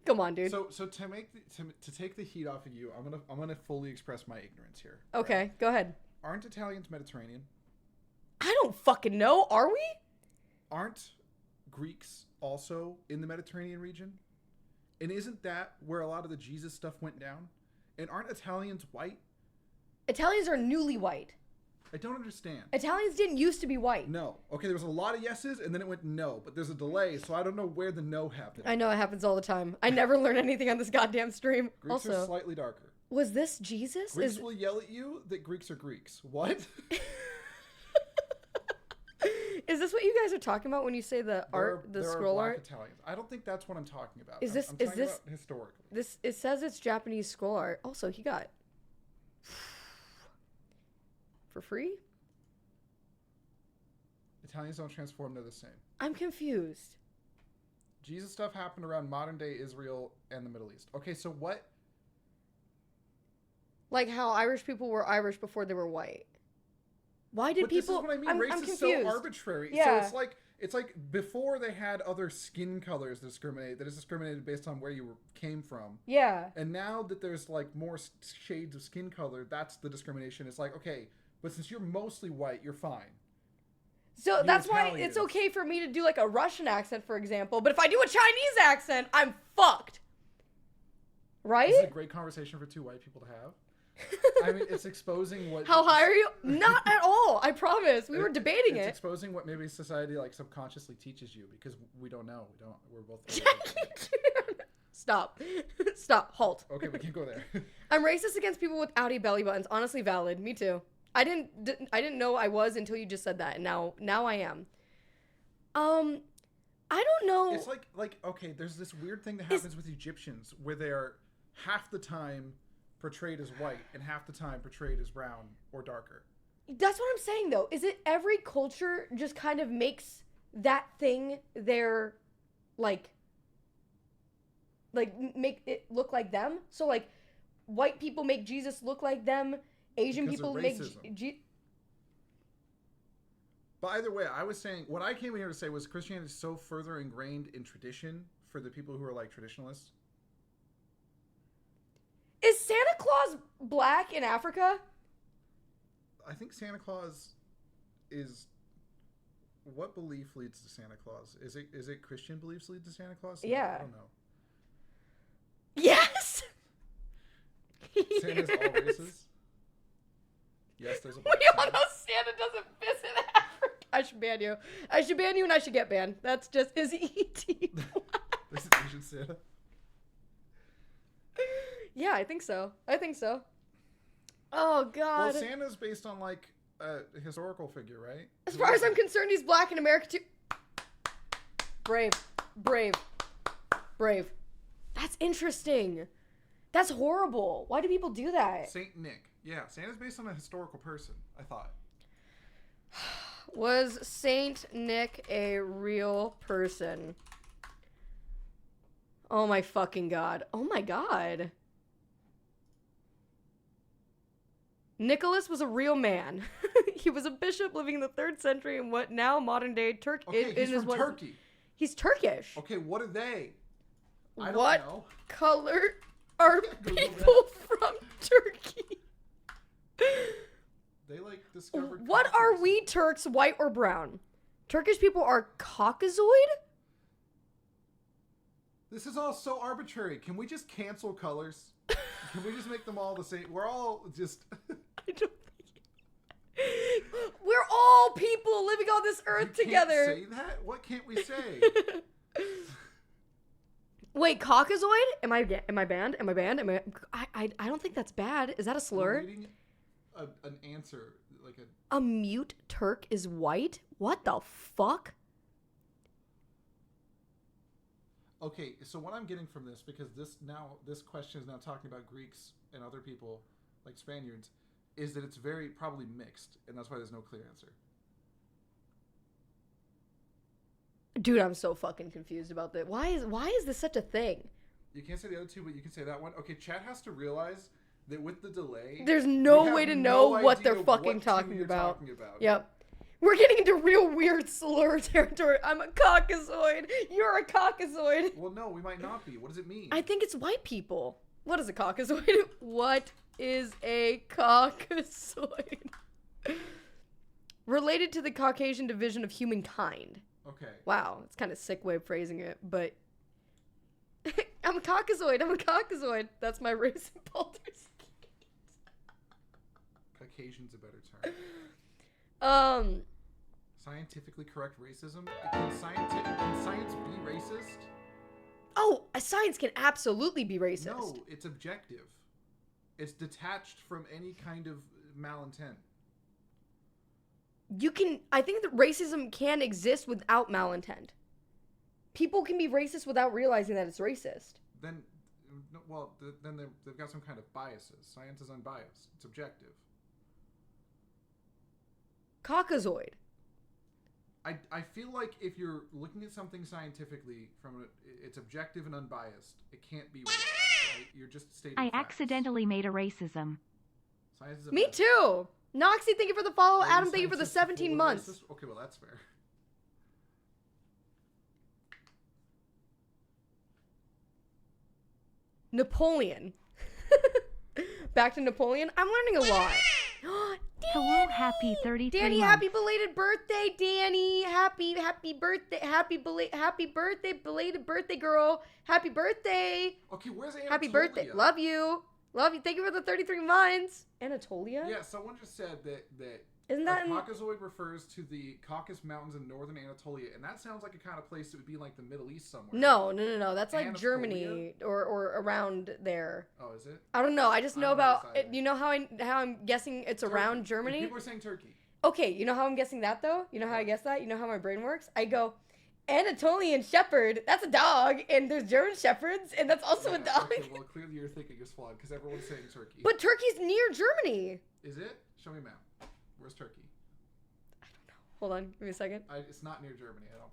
Come on, dude. So to make to take the heat off of you, I'm gonna fully express my ignorance here. Okay, right? go ahead. Aren't Italians Mediterranean? I don't fucking know. Are we? Aren't Greeks also in the Mediterranean region? And isn't that where a lot of the Jesus stuff went down? And aren't Italians white? Italians are newly white. I don't understand. Italians didn't used to be white. No. Okay, there was a lot of yeses, and then it went no. But there's a delay, so I don't know where the no happened. I know it happens all the time. I never learn anything on this goddamn stream. Greeks are Also, slightly darker. was this Jesus? Greeks will yell at you that Greeks are Greeks. What? Is this what you guys are talking about when you say the art, the there scroll are black art? Italians. I don't think that's what I'm talking about. Is this- I'm is talking this- about historically? This it says it's Japanese scroll art. Also, he got for free. Italians don't transform; they're the same. I'm confused. Jesus stuff happened around modern day Israel and the Middle East. Okay, so what? Like how Irish people were Irish before they were white. Why did But people? This is what I mean. I'm Race confused. is so arbitrary. Yeah. So it's like before they had other skin colors that is discriminated based on where you came from. Yeah. And now that there's like more shades of skin color, that's the discrimination. It's like, okay, but since you're mostly white, you're fine. So You're that's why Italian. it's okay for me to do like a Russian accent, for example. But if I do a Chinese accent, I'm fucked. Right? This is a great conversation for two white people to have. I mean, it's exposing what. How high are you? Not at all. I promise. We were debating it's it. exposing what maybe society like subconsciously teaches you because we don't know. We're both. Stop. Stop. Halt. Okay, we can't go there. I'm racist against people with outie belly buttons. Honestly, valid. Me too. I didn't know I was until you just said that, and now I am. I don't know. It's like okay, there's this weird thing that happens with Egyptians where they're half the time portrayed as white and half the time portrayed as brown or darker. That's what I'm saying, though. Is it every culture just kind of makes that thing their, like make it look like them? So, like, white people make Jesus look like them. Asian Because people of make... racism. But either way, I was saying, what I came here to say was Christianity is so further ingrained in tradition for the people who are, like, traditionalists. Is Santa Claus black in Africa? I think Santa Claus is... What belief leads to Santa Claus? Is it Christian beliefs lead to Santa Claus? Yeah. I don't know. Yes! Santa's all races? Yes, there's a We black all Santa. know Santa doesn't visit Africa. I should ban you. I should ban you and I should get banned. That's just... Is E.T. black? There's an Asian Santa. Yeah, I think so. Oh, God. Well, Santa's based on, like, a historical figure, right? As far as I'm concerned, he's black in America, too. Brave. That's interesting. That's horrible. Why do people do that? Saint Nick. Yeah, Santa's based on a historical person, I thought. Was Saint Nick a real person? Oh my fucking God. Oh my God. Nicholas was a real man. He was a bishop living in the 3rd century in what now modern day Turkey. Okay, he's from Turkey. He's Turkish. Okay, what are they? I don't What know. color are Google people from Turkey? They, like, discovered... What are coffins. we Turks, white or brown? Turkish people are Caucasoid? This is all so arbitrary. Can we just cancel colors? Can we just make them all the same? We're all just... I don't think... We're all people living on this earth You can't together. say that? What can't we say? Wait, Caucasoid? Am I banned? I don't think that's bad. Is that a We're slur? reading an answer, like a... A mute Turk is white? What the fuck? Okay, so what I'm getting from this, because this question is now talking about Greeks and other people, like Spaniards, is that it's very probably mixed, and that's why there's no clear answer. Dude, I'm so fucking confused about that. Why is this such a thing? You can't say the other two, but you can say that one. Okay, chat has to realize that with the delay, There's we no have way to know no what idea they're fucking what two talking you're about. talking about. Yep. We're getting into real weird slur territory. I'm a Caucasoid. You're a Caucasoid. Well, no, we might not be. What does it mean? I think it's white people. What is a Caucasoid? What is a Caucasoid? Related to the Caucasian division of humankind. Okay. Wow, it's kind of sick way of phrasing it, but I'm a Caucasoid. That's my race in Baldur's Gate. Caucasian's a better term. Um, Scientifically correct racism? Can science be racist? oh, a science can absolutely be racist. No, it's objective. It's detached from any kind of malintent. I think that racism can exist without malintent. People can be racist without realizing that it's racist. Then, well, then they've got some kind of biases. Science is unbiased. It's objective. Caucasoid. I feel like if you're looking at something scientifically it's objective and unbiased, it can't be racist, right? You're just stating I facts. accidentally made a racism. Science is a Me mess. too. Noxie, thank you for the follow. Maybe Adam, thank you for the science is 17 full months. racist? Okay, well, that's fair. Napoleon. Back to Napoleon. I'm learning a lot. Hello, happy 33 Danny, months. happy belated birthday, Danny. Happy birthday. Happy birthday, belated birthday, girl. Happy birthday. Okay, where's Anatolia? Happy birthday. Love you. Thank you for the 33 months. Anatolia? Yeah, someone just said that Isn't that a in- Caucasoid refers to the Caucasus Mountains in northern Anatolia, and that sounds like a kind of place that would be in, like, the Middle East somewhere. No. That's like Anatolia? Germany or around there. Oh, is it? I don't know. I just I know don't know about this either. you know how I'm guessing it's Turkey. around Germany. People are saying Turkey. Okay, you know how I'm guessing that though? You know how I guess that? You know how my brain works? I go, Anatolian Shepherd. That's a dog, and there's German Shepherds, and that's also a dog. Okay, well, clearly your thinking is flawed because everyone's saying Turkey. But Turkey's near Germany. Is it? Show me a map. Where's Turkey? Hold on, give me a second. It's not near Germany, I don't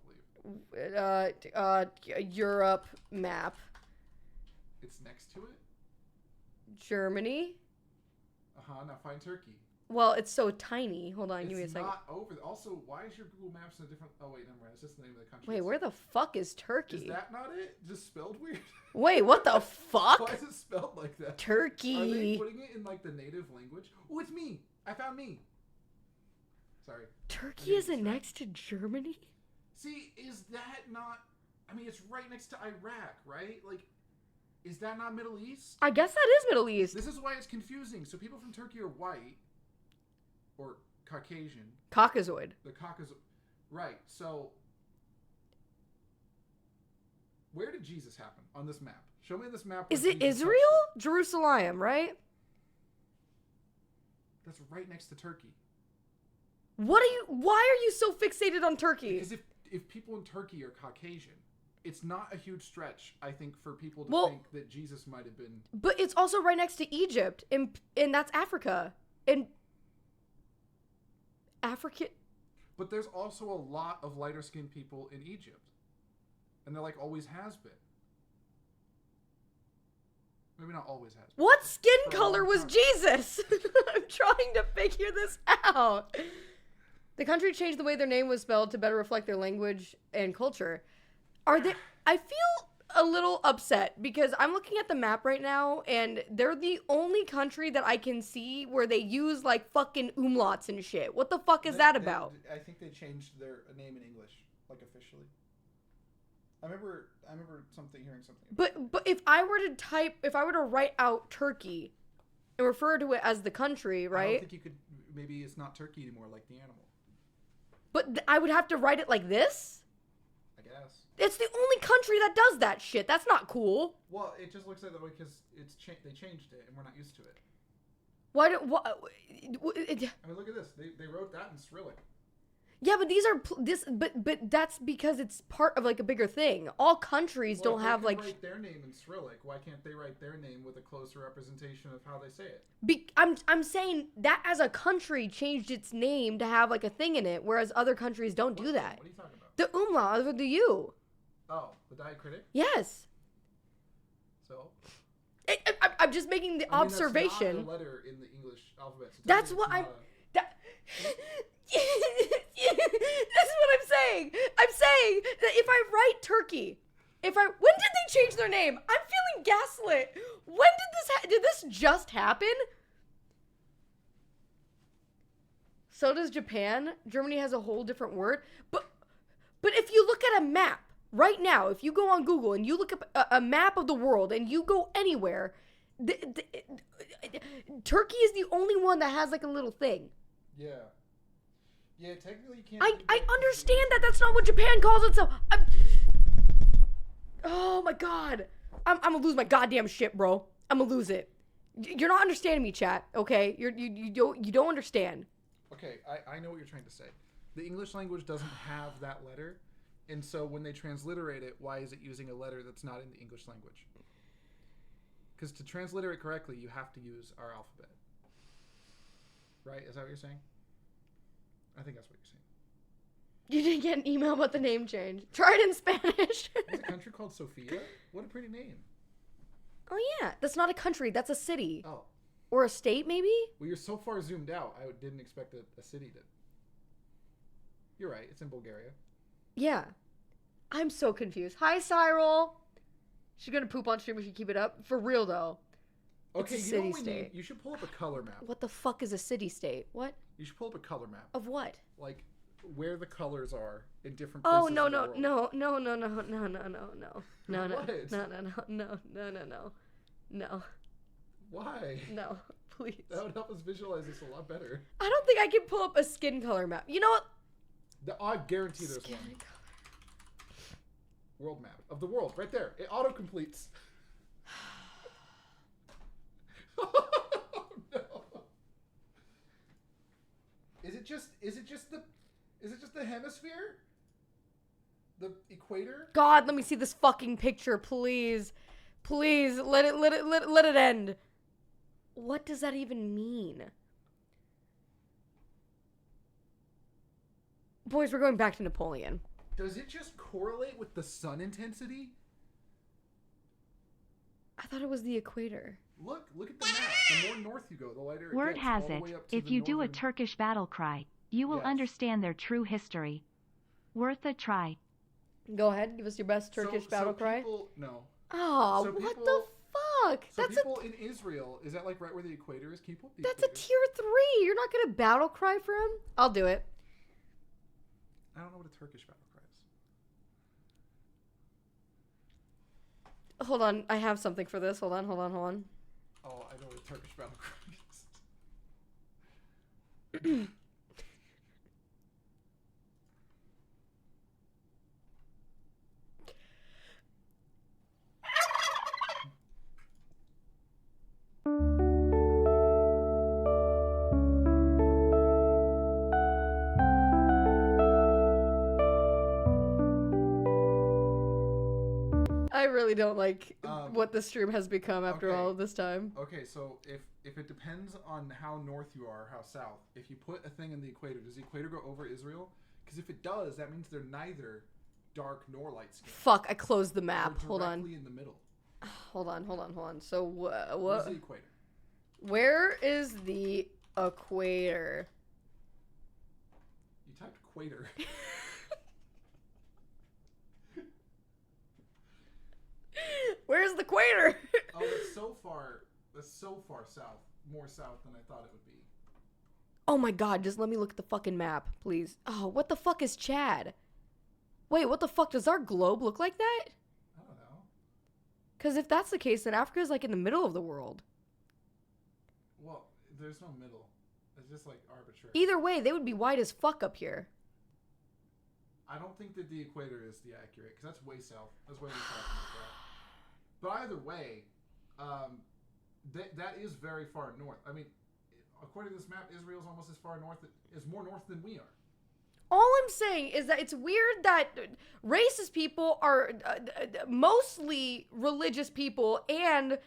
believe. Europe map. It's next to it? Germany. Now find Turkey. Well, it's so tiny. Hold on, give me a It's second. not over. Also, why is your Google Maps in a different... Oh, wait, never mind. It's just the name of the country. Wait, where the fuck is Turkey? Is that not it? Just spelled weird? Wait, what the fuck? Why is it spelled like that? Turkey. Are they putting it in, like, the native language? Oh, it's me. I found me. Sorry. Turkey isn't next to Germany? See, is that not... I mean, it's right next to Iraq, right? Like, is that not Middle East? I guess that is Middle East. This is why it's confusing. So people from Turkey are white. Or Caucasian. Caucasoid. The Caucasus... Right, so... Where did Jesus happen on this map? Show me this map. Is where it Jesus Israel? touched Jerusalem, right? That's right next to Turkey. Why are you so fixated on Turkey? Because if people in Turkey are Caucasian, it's not a huge stretch, I think, for people to think that Jesus might have been... But it's also right next to Egypt, and that's Africa. And African... But there's also a lot of lighter-skinned people in Egypt. And there, like, always has been. Maybe not always has been. What skin For a color long was time. Jesus? I'm trying to figure this out. The country changed the way their name was spelled to better reflect their language and culture. I feel a little upset because I'm looking at the map right now and they're the only country that I can see where they use like fucking umlauts and shit. What the fuck is that about? I think they changed their name in English, like officially. I remember hearing something. But if I were to write out Turkey and refer to it as the country, right? I don't think you could. Maybe it's not Turkey anymore, like the animal. But I would have to write it like this? I guess. It's the only country that does that shit. That's not cool. Well, it just looks like that way because they changed it and we're not used to it. Why? I mean, look at this. They wrote that in Cyrillic. Yeah, but these are but that's because it's part of like a bigger thing. All countries Well, don't if they have can like. write their name in Cyrillic. Why can't they write their name with a closer representation of how they say it? I'm saying that as a country changed its name to have like a thing in it, whereas other countries don't do that. What are you talking about? The umlaut with the U. Oh, the diacritic. Yes. So. I'm just making the observation. That's not a letter in the English alphabet. So That's what I'm. This is what I'm saying. I'm saying that if I write Turkey, when did they change their name? I'm feeling gaslit. When did this just happen? So does Japan. Germany has a whole different word. But if you look at a map right now, if you go on Google and you look up a map of the world and you go anywhere, Turkey is the only one that has like a little thing. Yeah. Yeah, technically you can't. I understand that that's not what Japan calls itself. Oh my god. I'm gonna lose my goddamn shit, bro. I'm gonna lose it. You're not understanding me, chat. Okay, you don't understand. Okay, I know what you're trying to say. The English language doesn't have that letter, and so when they transliterate it, why is it using a letter that's not in the English language? Because to transliterate correctly, you have to use our alphabet. Right? Is that what you're saying? I think that's what you're saying. You didn't get an email about the name change. Try it in Spanish. There's a country called Sofia? What a pretty name. Oh yeah, that's not a country. That's a city. Oh. Or a state, maybe? Well, you're so far zoomed out, I didn't expect a city to... You're right, it's in Bulgaria. Yeah. I'm so confused. Hi, Cyril. She's gonna poop on stream if you keep it up. For real, though. Okay, it's a you know what we city-state. need? You should pull up a color map. What the fuck is a city-state? What? You should pull up a color map. Of what? Like, where the colors are in different Oh, places no, in the no, world. no, no, no, no, no, no, no, no. No, no, What? no, no, no, no, no, no, no. No. Why? No, please. That would help us visualize this a lot better. I don't think I can pull up a skin color map. You know what? I guarantee there's Skin one. color. World map of the world, right there. It auto completes. Oh, no. Is it just the hemisphere? the equator. God, let me see this fucking picture, please. Please, let it end. What does that even mean? Boys, we're going back to Napoleon. Does it just correlate with the sun intensity? I thought it was the equator. Look at the map. The more north you go, the lighter it Word gets, has all the it, way up to if the you do a northern- Turkish battle cry, you will Yes. understand their true history. Worth a try. Go ahead, give us your best Turkish battle cry. No. Oh, so what people- the fuck? So That's people in Israel, is that like right where the equator is? People? The that's a equator. tier 3. You're not gonna battle cry for him? I'll do it. I don't know what a Turkish battle cry is. Hold on, I have something for this. Hold on. Oh, I know what a Turkish battle cry is. I really don't like what the stream has become after okay. all of this time. Okay, so if it depends on how north you are, how south, if you put a thing in the equator, does the equator go over Israel? Because if it does, that means they're neither dark nor light skinned. Fuck, I closed the They're map. Hold on. directly in the middle. Hold on. So Where's what? the equator? Where is the equator? You typed equator. Where's the equator? Oh, that's so far south. More south than I thought it would be. Oh my god, just let me look at the fucking map, please. Oh, what the fuck is Chad? Wait, what the fuck? Does our globe look like that? I don't know. Because if that's the case, then Africa is like in the middle of the world. Well, there's no middle. It's just like arbitrary. Either way, they would be wide as fuck up here. I don't think that the equator is the accurate, because that's way south. That's way south from the front. But either way, that is very far north. I mean, according to this map, Israel's almost as far north, is more north than we are. All I'm saying is that it's weird that racist people are mostly religious people and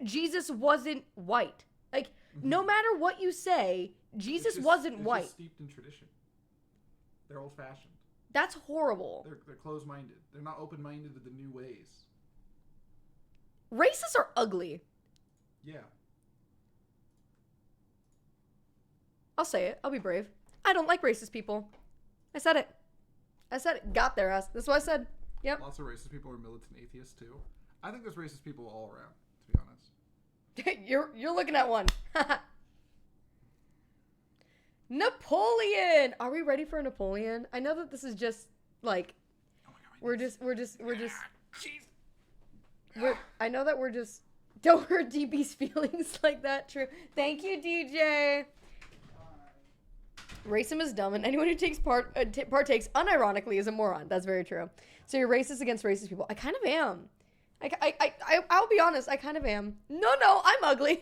Jesus wasn't white. Like, no matter what you say, Jesus wasn't it's white. Just steeped in tradition. They're old-fashioned. That's horrible. They're closed-minded. They're not open-minded to the new ways. Racists are ugly. Yeah. I'll say it. I'll be brave. I don't like racist people. I said it. Got their ass. That's what I said. Yep. Lots of racist people are militant atheists, too. I think there's racist people all around, to be honest. You're looking at one. Napoleon. Are we ready for Napoleon? I know that this is just like we're just I know that we're just don't hurt DB's feelings like that. True. Thank you, DJ. Racism is dumb, and anyone who takes partakes unironically is a moron. That's very true. So you're racist against racist people. I kind of am. I'll be honest. I kind of am. No, I'm ugly.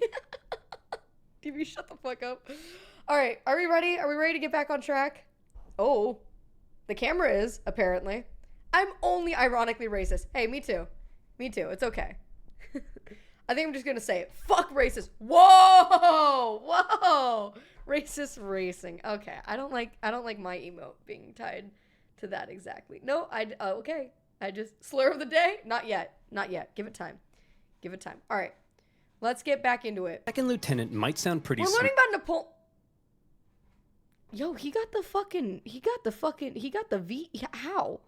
DB, shut the fuck up. All right, are we ready? Are we ready to get back on track? Oh, the camera is, apparently. I'm only ironically racist. Hey, me too. Me too. It's okay. I think I'm just going to say it. Fuck racist. Whoa. Racist racing. Okay. I don't like my emote being tied to that exactly. No, okay. I just slur of the day. Not yet. Give it time. All right. Let's get back into it. Second lieutenant might sound pretty We're sweet. learning about Napoleon. Yo, he got the V. How?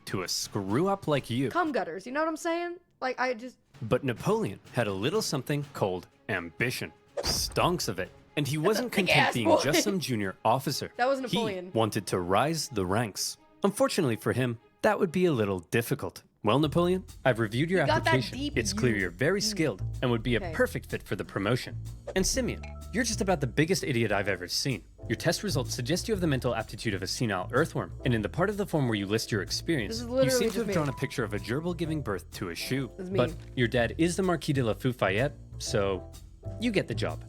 To a screw up like you. Cum gutters. You know what I'm saying? Like, But Napoleon had a little something called ambition. Stonks of it. And he wasn't big content ass being boy. just some junior officer. That was Napoleon. He wanted to rise the ranks. Unfortunately for him, that would be a little difficult. Well, Napoleon, I've reviewed your You got that application. deep It's clear U. you're very skilled and would be a Okay. perfect fit for the promotion. And Simeon, you're just about the biggest idiot I've ever seen. Your test results suggest you have the mental aptitude of a senile earthworm, and in the part of the form where you list your experience, This is you literally seem to just have me. drawn a picture of a gerbil giving birth to a shoe. This is me. But your dad is the Marquis de la Fufayette, so you get the job.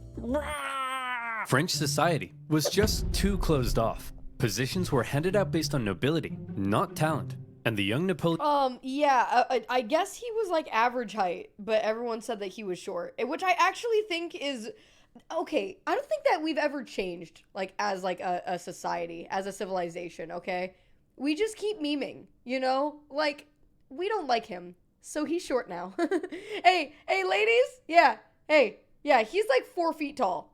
French society was just too closed off. Positions were handed out based on nobility, not talent, and the young Napoleon Yeah, I guess he was like average height, but everyone said that he was short, which I actually think is okay. I don't think that we've ever changed like as like a society, as a civilization. Okay, we just keep memeing, you know, like we don't like him, so he's short now. Hey, ladies, yeah, he's like 4 feet tall.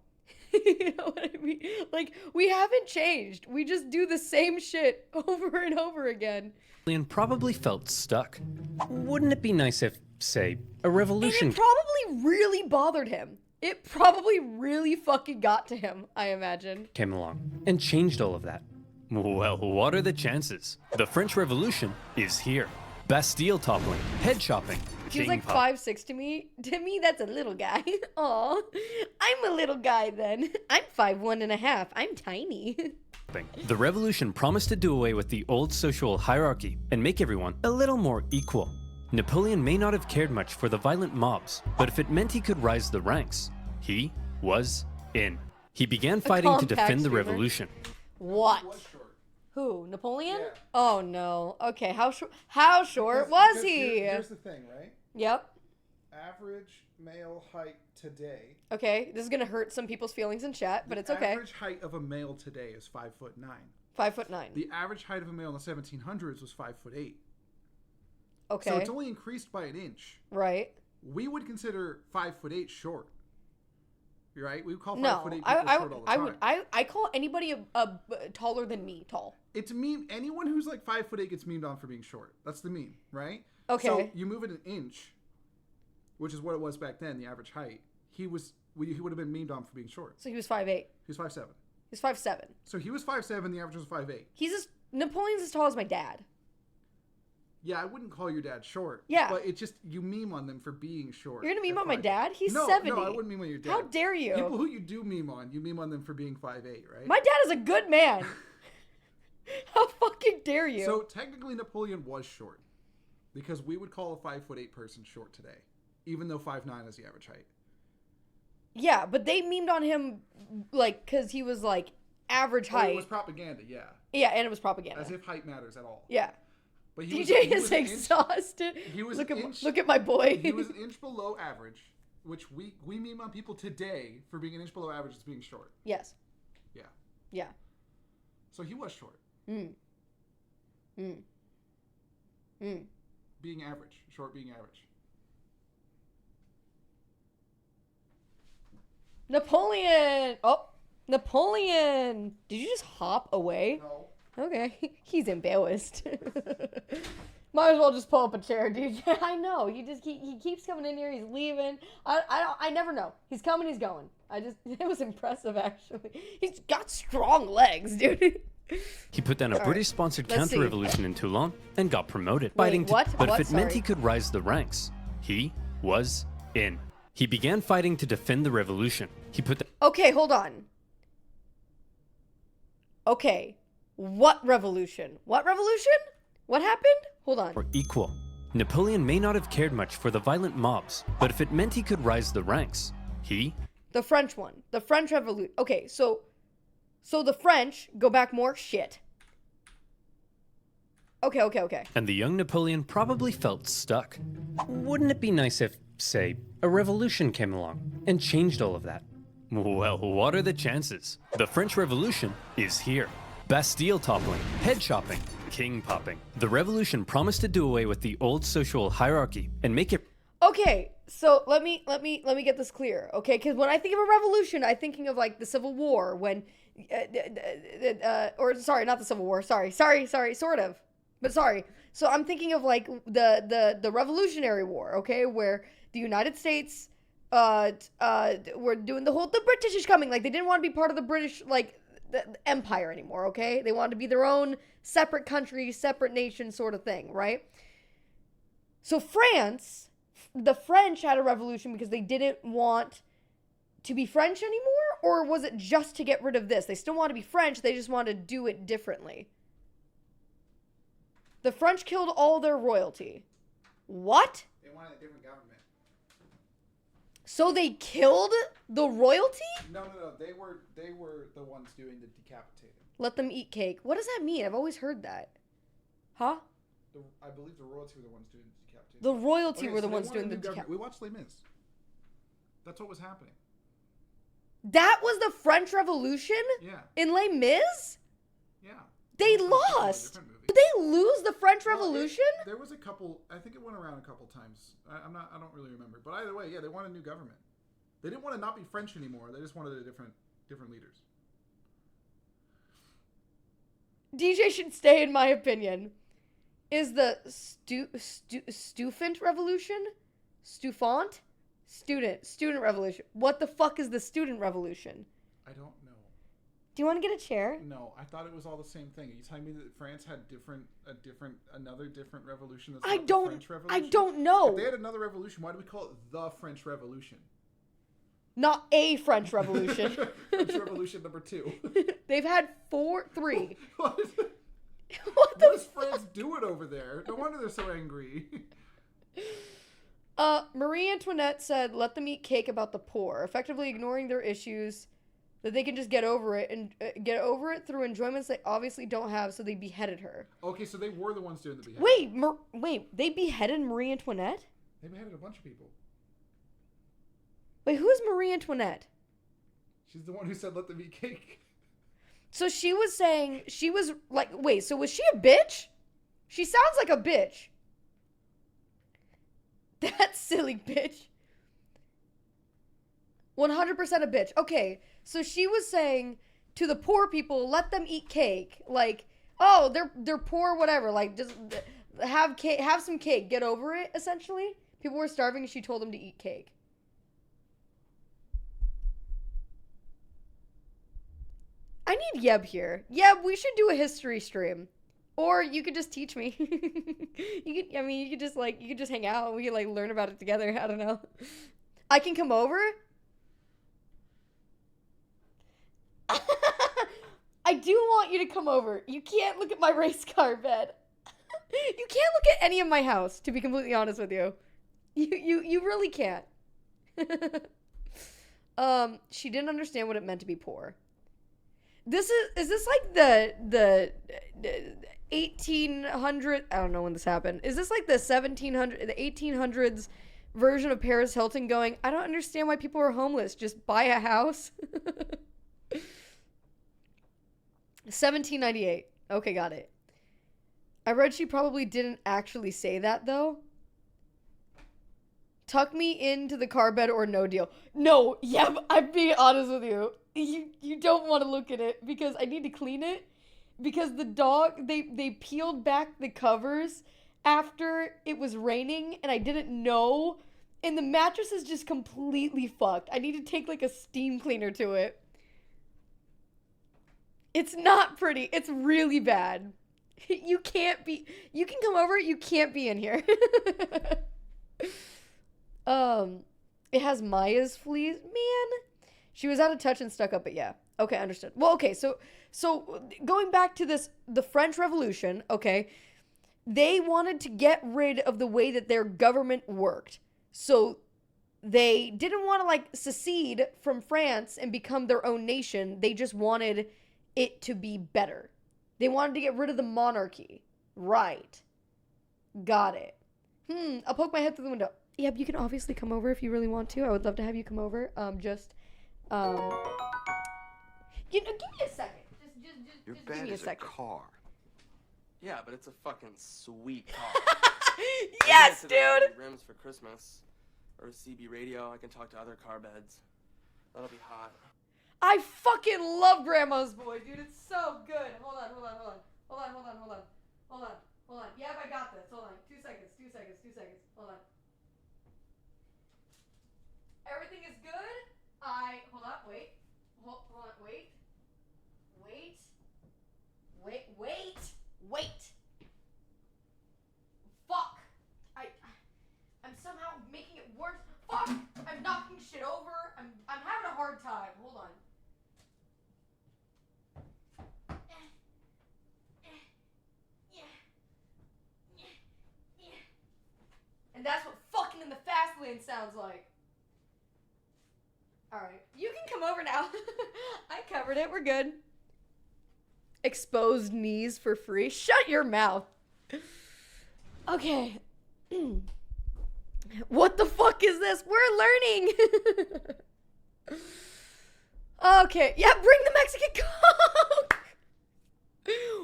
You know what I mean? Like, we haven't changed. We just do the same shit over and over again. probably felt stuck. Wouldn't it be nice if, say, a revolution And it probably really bothered him. It probably really fucking got to him, I imagine. came along and changed all of that? Well, what are the chances? The French Revolution is here. Bastille toppling, head chopping, He's king like pop- 5'6" to me. To me, that's a little guy. Aw, I'm a little guy then. I'm 5'1.5". I'm tiny. The revolution promised to do away with the old social hierarchy and make everyone a little more equal. Napoleon may not have cared much for the violent mobs, but if it meant he could rise the ranks, he was in. He began fighting to compact defend the streamer. revolution. What? Was short. Who? Napoleon? Yeah. Oh no. Okay, how short was he? Here's the thing, right? Yep. Average male height today. Okay, this is gonna hurt some people's feelings in chat, but it's okay. Average height of a male today is 5'9". 5'9". The average height of a male in the 1700s was 5'8". Okay. So it's only increased by an inch. Right. We would consider 5'8" short. Right? We would call 5'8" No, people I short all the time. I call anybody taller than me tall. It's a meme. Anyone who's like 5'8" gets memed on for being short. That's the meme, right? Okay. So you move it an inch, which is what it was back then, the average height. He would have been memed on for being short. So he was 5'8". He was 5'7". He's 5'7". So he was 5'7", the average was 5'8". Napoleon's as tall as my dad. Yeah, I wouldn't call your dad short. Yeah. But it just, you meme on them for being short. You're gonna meme at on my 5'8". dad? He's no, 70. No, I wouldn't meme on your dad. How dare you? People who you do meme on, you meme on them for being 5'8", right? My dad is a good man. How fucking dare you? So technically Napoleon was short. Because we would call a 5'8" person short today. Even though 5'9" is the average height. Yeah, but they memed on him, like, because he was, like, average Well, height. it was propaganda, yeah. Yeah, and it was propaganda. As if height matters at all. Yeah. But DJ was is an inch- exhausted. He was look an at inch- look at my boy. He was an inch below average, which we meme on people today for being an inch below average as being short. Yes. Yeah. Yeah. So he was short. Being average. Short being average. Napoleon. Oh, Napoleon. Did you just hop away? No. Okay. He's embarrassed. Might as well just pull up a chair, DJ. I know. He keeps coming in here. He's leaving. I never know. He's coming. He's going. It was impressive actually. He's got strong legs, dude. He put down a British-sponsored let's see. counter-revolution in Toulon and got promoted. Fighting what? But What? if it meant Sorry. he could rise the ranks, he was in. He began fighting to defend the revolution. He put the Okay, hold on. Okay. What revolution? What revolution? What happened? Hold on. were equal. Napoleon may not have cared much for the violent mobs, but if it meant he could rise the ranks, he The French one. The French Revolution. Okay, so the French go back more shit. Okay. and the young Napoleon probably felt stuck. Wouldn't it be nice if, say, a revolution came along and changed all of that? Well, what are the chances? The French Revolution is here. Bastille toppling, head chopping, king popping. The revolution promised to do away with the old social hierarchy and make it Okay, so let me get this clear, okay? Because when I think of a revolution, I'm thinking of like the Civil War when, or sorry, not the Civil War. Sorry, sort of, but sorry. So I'm thinking of like the Revolutionary War, okay, where the United States, were doing the British is coming, like they didn't want to be part of the British the empire anymore, okay? They wanted to be their own separate country, separate nation sort of thing, right? So France, the French had a revolution because they didn't want to be French anymore? Or was it just to get rid of this? They still want to be French, they just want to do it differently. The French killed all their royalty. What? They wanted a different government. So they killed the royalty? No. They were the ones doing the decapitating. Let them eat cake. What does that mean? I've always heard that. Huh? I believe the royalty were the ones doing the decapitating. The royalty Okay, were the so they ones wanted doing the new government. decap. We watched Les Mis. That's what was happening. That was the French Revolution? Yeah. In Les Mis? Yeah. They It was a lost. different movie. Did they lose the French Well, Revolution? there was a couple. I think it went around a couple times. I don't really remember. But either way, yeah, they want a new government. They didn't want to not be French anymore. They just wanted a different leaders. DJ should stay, in my opinion. Is the Stufant Revolution? Stufant? Student Revolution. What the fuck is the Student Revolution? I don't know. Do you want to get a chair? No, I thought it was all the same thing. Are you telling me that France had another different revolution? That's I not the don't. French I Revolution? don't know. If they had another revolution, why do we call it the French Revolution? Not a French Revolution. French Revolution number 2. They've had 3. What What the is France doing over there? No wonder they're so angry. Marie Antoinette said, "Let them eat cake about the poor," effectively ignoring their issues, that they can just get over it and get over it through enjoyments they obviously don't have. So they beheaded her. Okay, so they were the ones doing the beheading. Wait, they beheaded Marie Antoinette? They beheaded a bunch of people. Wait, who is Marie Antoinette? She's the one who said, "Let them eat cake." So she was saying, she was like, wait, so was she a bitch? She sounds like a bitch. That silly bitch. 100% a bitch. Okay, so she was saying to the poor people, let them eat cake. Like, oh, they're poor, whatever. Like, just have cake, have some cake. Get over it, essentially. People were starving and she told them to eat cake. I need Yeb here. Yeb, we should do a history stream. Or you could just teach me. you could just hang out and we could like learn about it together. I don't know. I can come over. I do want you to come over. You can't look at my race car bed. You can't look at any of my house, to be completely honest with you. You really can't. She didn't understand what it meant to be poor. Is this like the 1800, I don't know when this happened. Is this like the 1800s version of Paris Hilton going, I don't understand why people are homeless, just buy a house? 1798. Okay, got it. I read she probably didn't actually say that though. Tuck me into the car bed or no deal. No, yeah, I'm being honest with you. You don't want to look at it because I need to clean it. Because the dog, they peeled back the covers after it was raining and I didn't know. And the mattress is just completely fucked. I need to take like a steam cleaner to it. It's not pretty. It's really bad. You can come over. You can't be in here. It has Maya's fleas. Man. She was out of touch and stuck up, but yeah. Okay, understood. Well, okay, so going back to this, the French Revolution, okay, they wanted to get rid of the way that their government worked. So they didn't want to, like, secede from France and become their own nation. They just wanted it to be better. They wanted to get rid of the monarchy. Right. Got it. I'll poke my head through the window. Yep, you can obviously come over if you really want to. I would love to have you come over. Give me a second. Your Just bed give me a is a second. car. Yeah, but it's a fucking sweet car. Yes, I get to dude. the rims for Christmas, or CB radio. I can talk to other car beds. That'll be hot. I fucking love Grandma's Boy, dude. It's so good. Hold on. Yep, I got this. Hold on. 2 seconds. Hold on. Everything is good. Hold on. Wait. Fuck. I'm somehow making it worse. Fuck. I'm knocking shit over. I'm having a hard time. Hold on. And that's what fucking in the fast lane sounds like. Yeah. I covered it. We're good. Exposed knees for free. Shut your mouth. Okay. What the fuck is this? We're learning. Okay. Yeah, bring the Mexican Coke.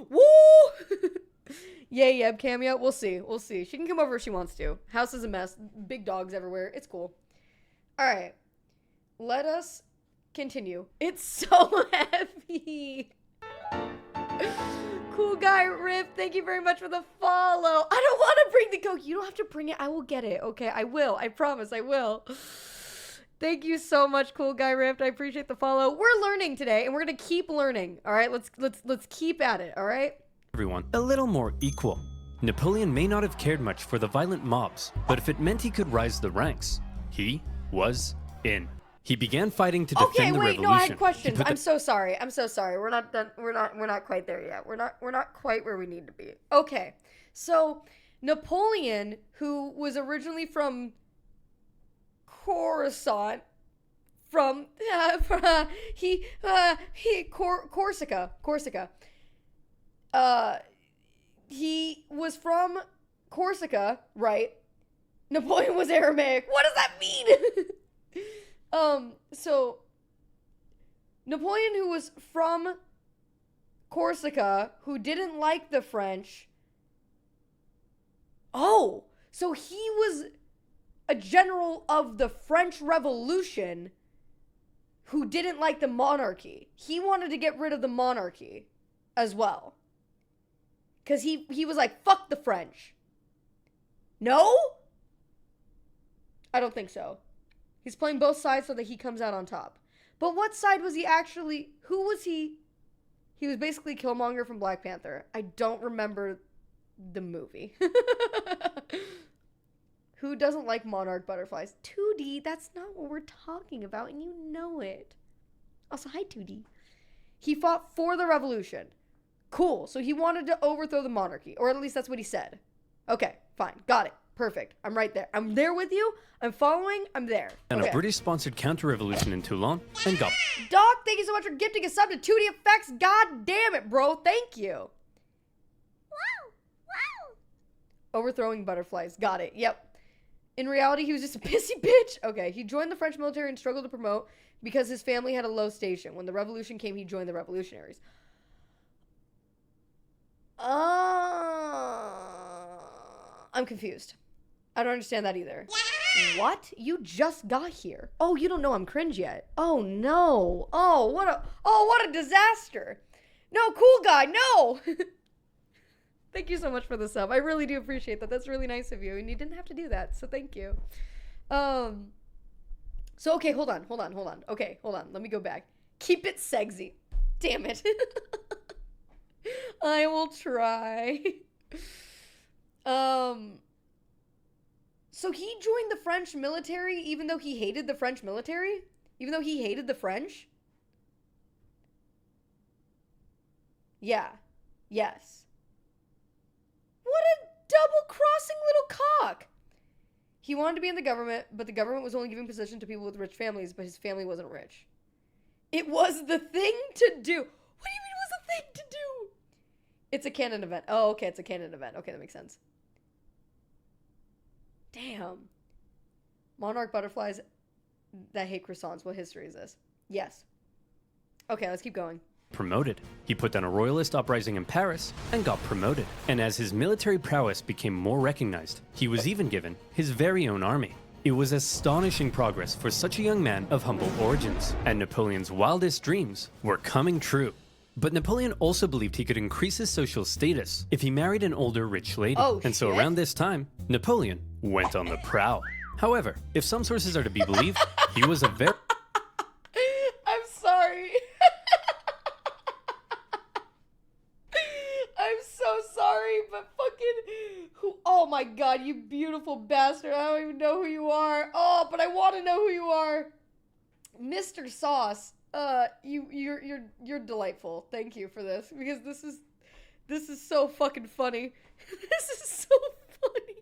Woo. Yeah, cameo. We'll see. We'll see. She can come over if she wants to. House is a mess. Big dogs everywhere. It's cool. All right. Let us continue. It's so heavy. Cool guy Riff, thank you very much for the follow. I don't want to bring the Coke. You don't have to bring it. I will get it. Okay, I will. I promise I will. Thank you so much, Cool Guy Rift. I appreciate the follow. We're learning today, and we're gonna keep learning. All right, let's keep at it. All right. Everyone a little more equal. Napoleon may not have cared much for the violent mobs, but if it meant he could rise the ranks, he was in. He began fighting to defend the revolution. No, I had questions. I'm so sorry. We're not done. We're not quite there yet. We're not quite where we need to be. Okay. So, Napoleon, who was originally from Coruscant, Corsica. He was from Corsica, right? Napoleon was Aramaic. What does that mean? So Napoleon, who was from Corsica, who didn't like the French. Oh, so he was a general of the French Revolution who didn't like the monarchy. He wanted to get rid of the monarchy as well. Because he was like, fuck the French. No? I don't think so. He's playing both sides so that he comes out on top. But what side was he actually? Who was he? He was basically Killmonger from Black Panther. I don't remember the movie. Who doesn't like monarch butterflies? 2D, that's not what we're talking about, and you know it. Also, hi 2D. He fought for the revolution. Cool, so he wanted to overthrow the monarchy, or at least that's what he said. Okay, fine, got it. Perfect. I'm right there. I'm there with you. I'm following. I'm there. And a British-sponsored counter-revolution in Toulon, and got... Doc, thank you so much for gifting a sub to 2D Effects. God damn it, bro. Thank you. Wow. Overthrowing butterflies. Got it. Yep. In reality, he was just a pissy bitch. Okay, he joined the French military and struggled to promote because his family had a low station. When the revolution came, he joined the revolutionaries. I'm confused. I don't understand that either. What? You just got here. Oh, you don't know I'm cringe yet. Oh no. Oh, what a disaster. No, cool guy, no. Thank you so much for the sub. I really do appreciate that. That's really nice of you. And you didn't have to do that, so thank you. So okay, hold on. Okay, hold on. Let me go back. Keep it sexy. Damn it. I will try. So he joined the French military even though he hated the French military? Even though he hated the French? Yeah. Yes. What a double-crossing little cock! He wanted to be in the government, but the government was only giving position to people with rich families, but his family wasn't rich. It was the thing to do. What do you mean it was the thing to do? It's a canon event. Oh, okay, it's a canon event. Okay, that makes sense. Damn. Monarch butterflies that hate croissants. What history is this? Yes. Okay, let's keep going. Promoted. He put down a royalist uprising in Paris and got promoted. And as his military prowess became more recognized, he was even given his very own army. It was astonishing progress for such a young man of humble origins, and Napoleon's wildest dreams were coming true. But Napoleon also believed he could increase his social status if he married an older rich lady. And so around this time, Napoleon went on the prowl. However, if some sources are to be believed, he was a very... I'm sorry. I'm so sorry, but fucking... Oh my god, you beautiful bastard. I don't even know who you are. Oh, but I want to know who you are. Mr. Sauce. You're delightful. Thank you for this, because this is so fucking funny. This is so funny.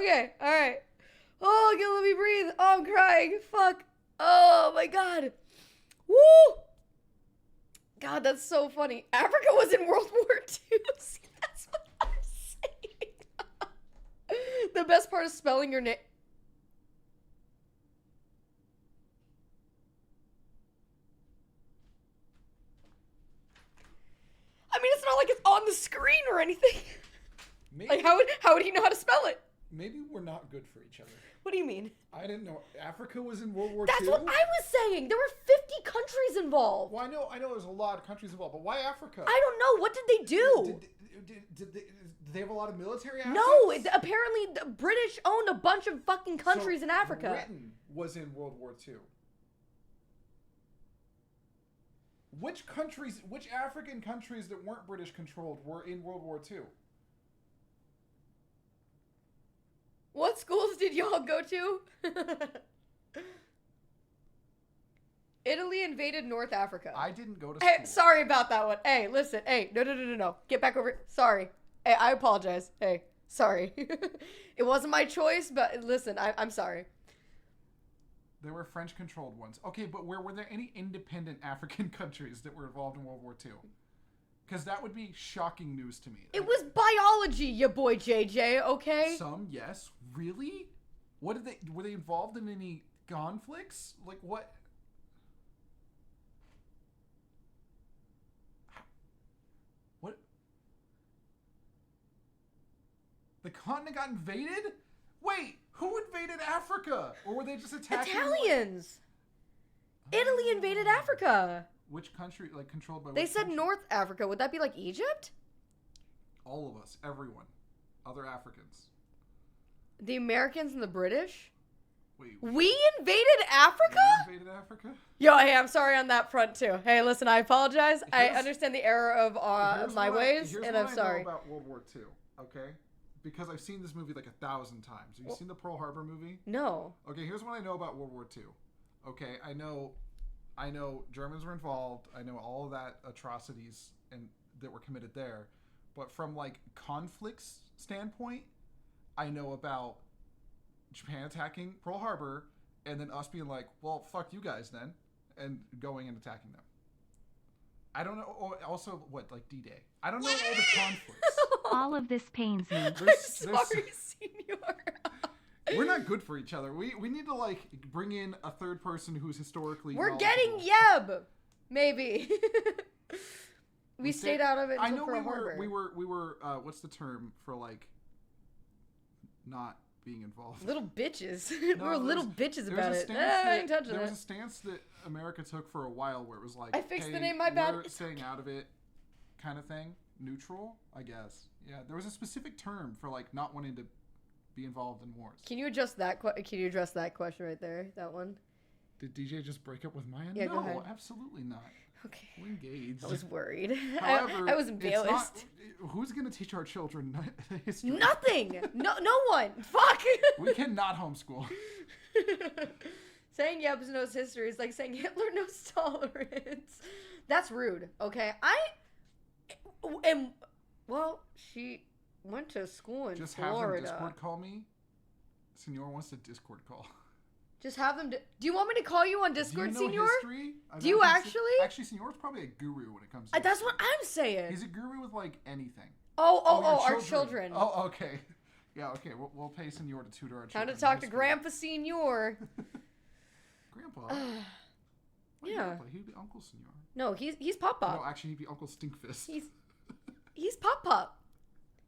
Okay, all right. Oh, okay, let me breathe. Oh, I'm crying. Fuck. Oh my god. Woo! God, that's so funny. Africa was in World War II. See, that's what I'm saying. The best part is spelling your name. I mean, it's not like it's on the screen or anything. Maybe, Like, how would he know how to spell it? maybe we're not good for each other. What do you mean? I didn't know Africa was in World War That's II. what I was saying. There were 50 countries involved. Well, I know there's a lot of countries involved, but why Africa? I don't know. What did they do? Did they have a lot of military assets? No, apparently the British owned a bunch of fucking countries So in Africa. Britain was in World War II. Which African countries that weren't British controlled were in World War II? What schools did y'all go to? Italy invaded North Africa. I didn't go to Hey, school. sorry about that one. Hey, listen. Hey, no. Get back over. Sorry. Hey, I apologize. Hey, sorry. It wasn't my choice, but listen, I'm sorry. There were French-controlled ones. Okay, but were there any independent African countries that were involved in World War II? Because that would be shocking news to me. It was biology, ya boy JJ, okay? Some, yes. Really? Were they involved in any conflicts? Like what? What? The continent got invaded? Wait, who invaded Africa? Or were they just attacking? Italians. Italy invaded Africa. Which country, like controlled by? They which said country? North Africa. Would that be like Egypt? All of us, everyone, other Africans. The Americans and the British? Wait, We invaded Africa? we invaded Africa? Yo, hey, I'm sorry on that front too. Hey, listen, I apologize. I Here's- understand the error of Here's my what ways, here's and what I'm I sorry. know about World War II, okay? Because I've seen this movie like 1,000 times. Have you seen the Pearl Harbor movie? No. Okay, here's what I know about World War II. Okay, I know Germans were involved. I know all of that atrocities and that were committed there. But from like conflicts standpoint, I know about Japan attacking Pearl Harbor and then us being like, well, fuck you guys then, and going and attacking them. I don't know. Oh, also, what, like D-Day? I don't know all the conflicts. All of this pains me. I'm sorry, senor. We're not good for each other. We need to like bring in a third person who's historically. We're knowledgeable. getting Yeb, maybe. we stayed out of it. I Until know Pearl we Harbor. were. What's the term for like not being involved? Little bitches. No, We're there little was- bitches there was about a it. stance I ain't that- touching There it. was a stance that America took for a while where it was like, I fixed the hey, name, my bad. We're It's staying out of it, kind of thing. Neutral, I guess. Yeah, there was a specific term for like not wanting to be involved in wars. Can you adjust that? Can you address that question right there? That one. Did DJ just break up with Maya? Yeah, go no, ahead. absolutely not. Okay. We're engaged. I was worried. However, I was it's embarrassed. not- who's going to teach our children history? Nothing. No one. Fuck. We cannot homeschool. Saying Yebs knows history is like saying Hitler knows tolerance. That's rude. Okay. Well, she went to school in Just have them Florida. Discord call me. Senor wants to Discord call. Just have them. Do you want me to call you on Discord, Do you know Senor? history? Do you actually? Actually, Senor's probably a guru when it comes to That's history. what I'm saying. He's a guru with like anything. Oh, your our children. Oh, okay. Yeah, okay. We'll pay Senor to tutor our Time children. to talk in to history. Grandpa Senor. Grandpa? Why Yeah. Grandpa? He'd be Uncle Senor. No, he's Pop Pop. No, actually, he'd be Uncle Stinkfist. He's Pop Pop.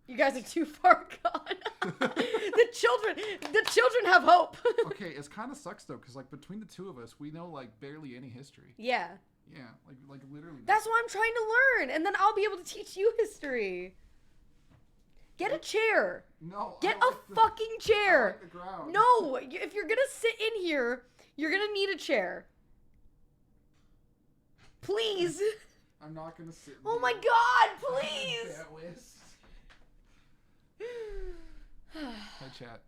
You guys are too far gone. the children have hope. Okay, it kind of sucks though, because like between the two of us, we know like barely any history. Yeah. Yeah, like literally. That's what I'm trying to learn, and then I'll be able to teach you history. Get a chair. No. Get I a like the- fucking chair. I like the ground. No, if you're gonna sit in here, you're gonna need a chair. Please. I'm not gonna sit. Oh my there. God, please. Hi, chat.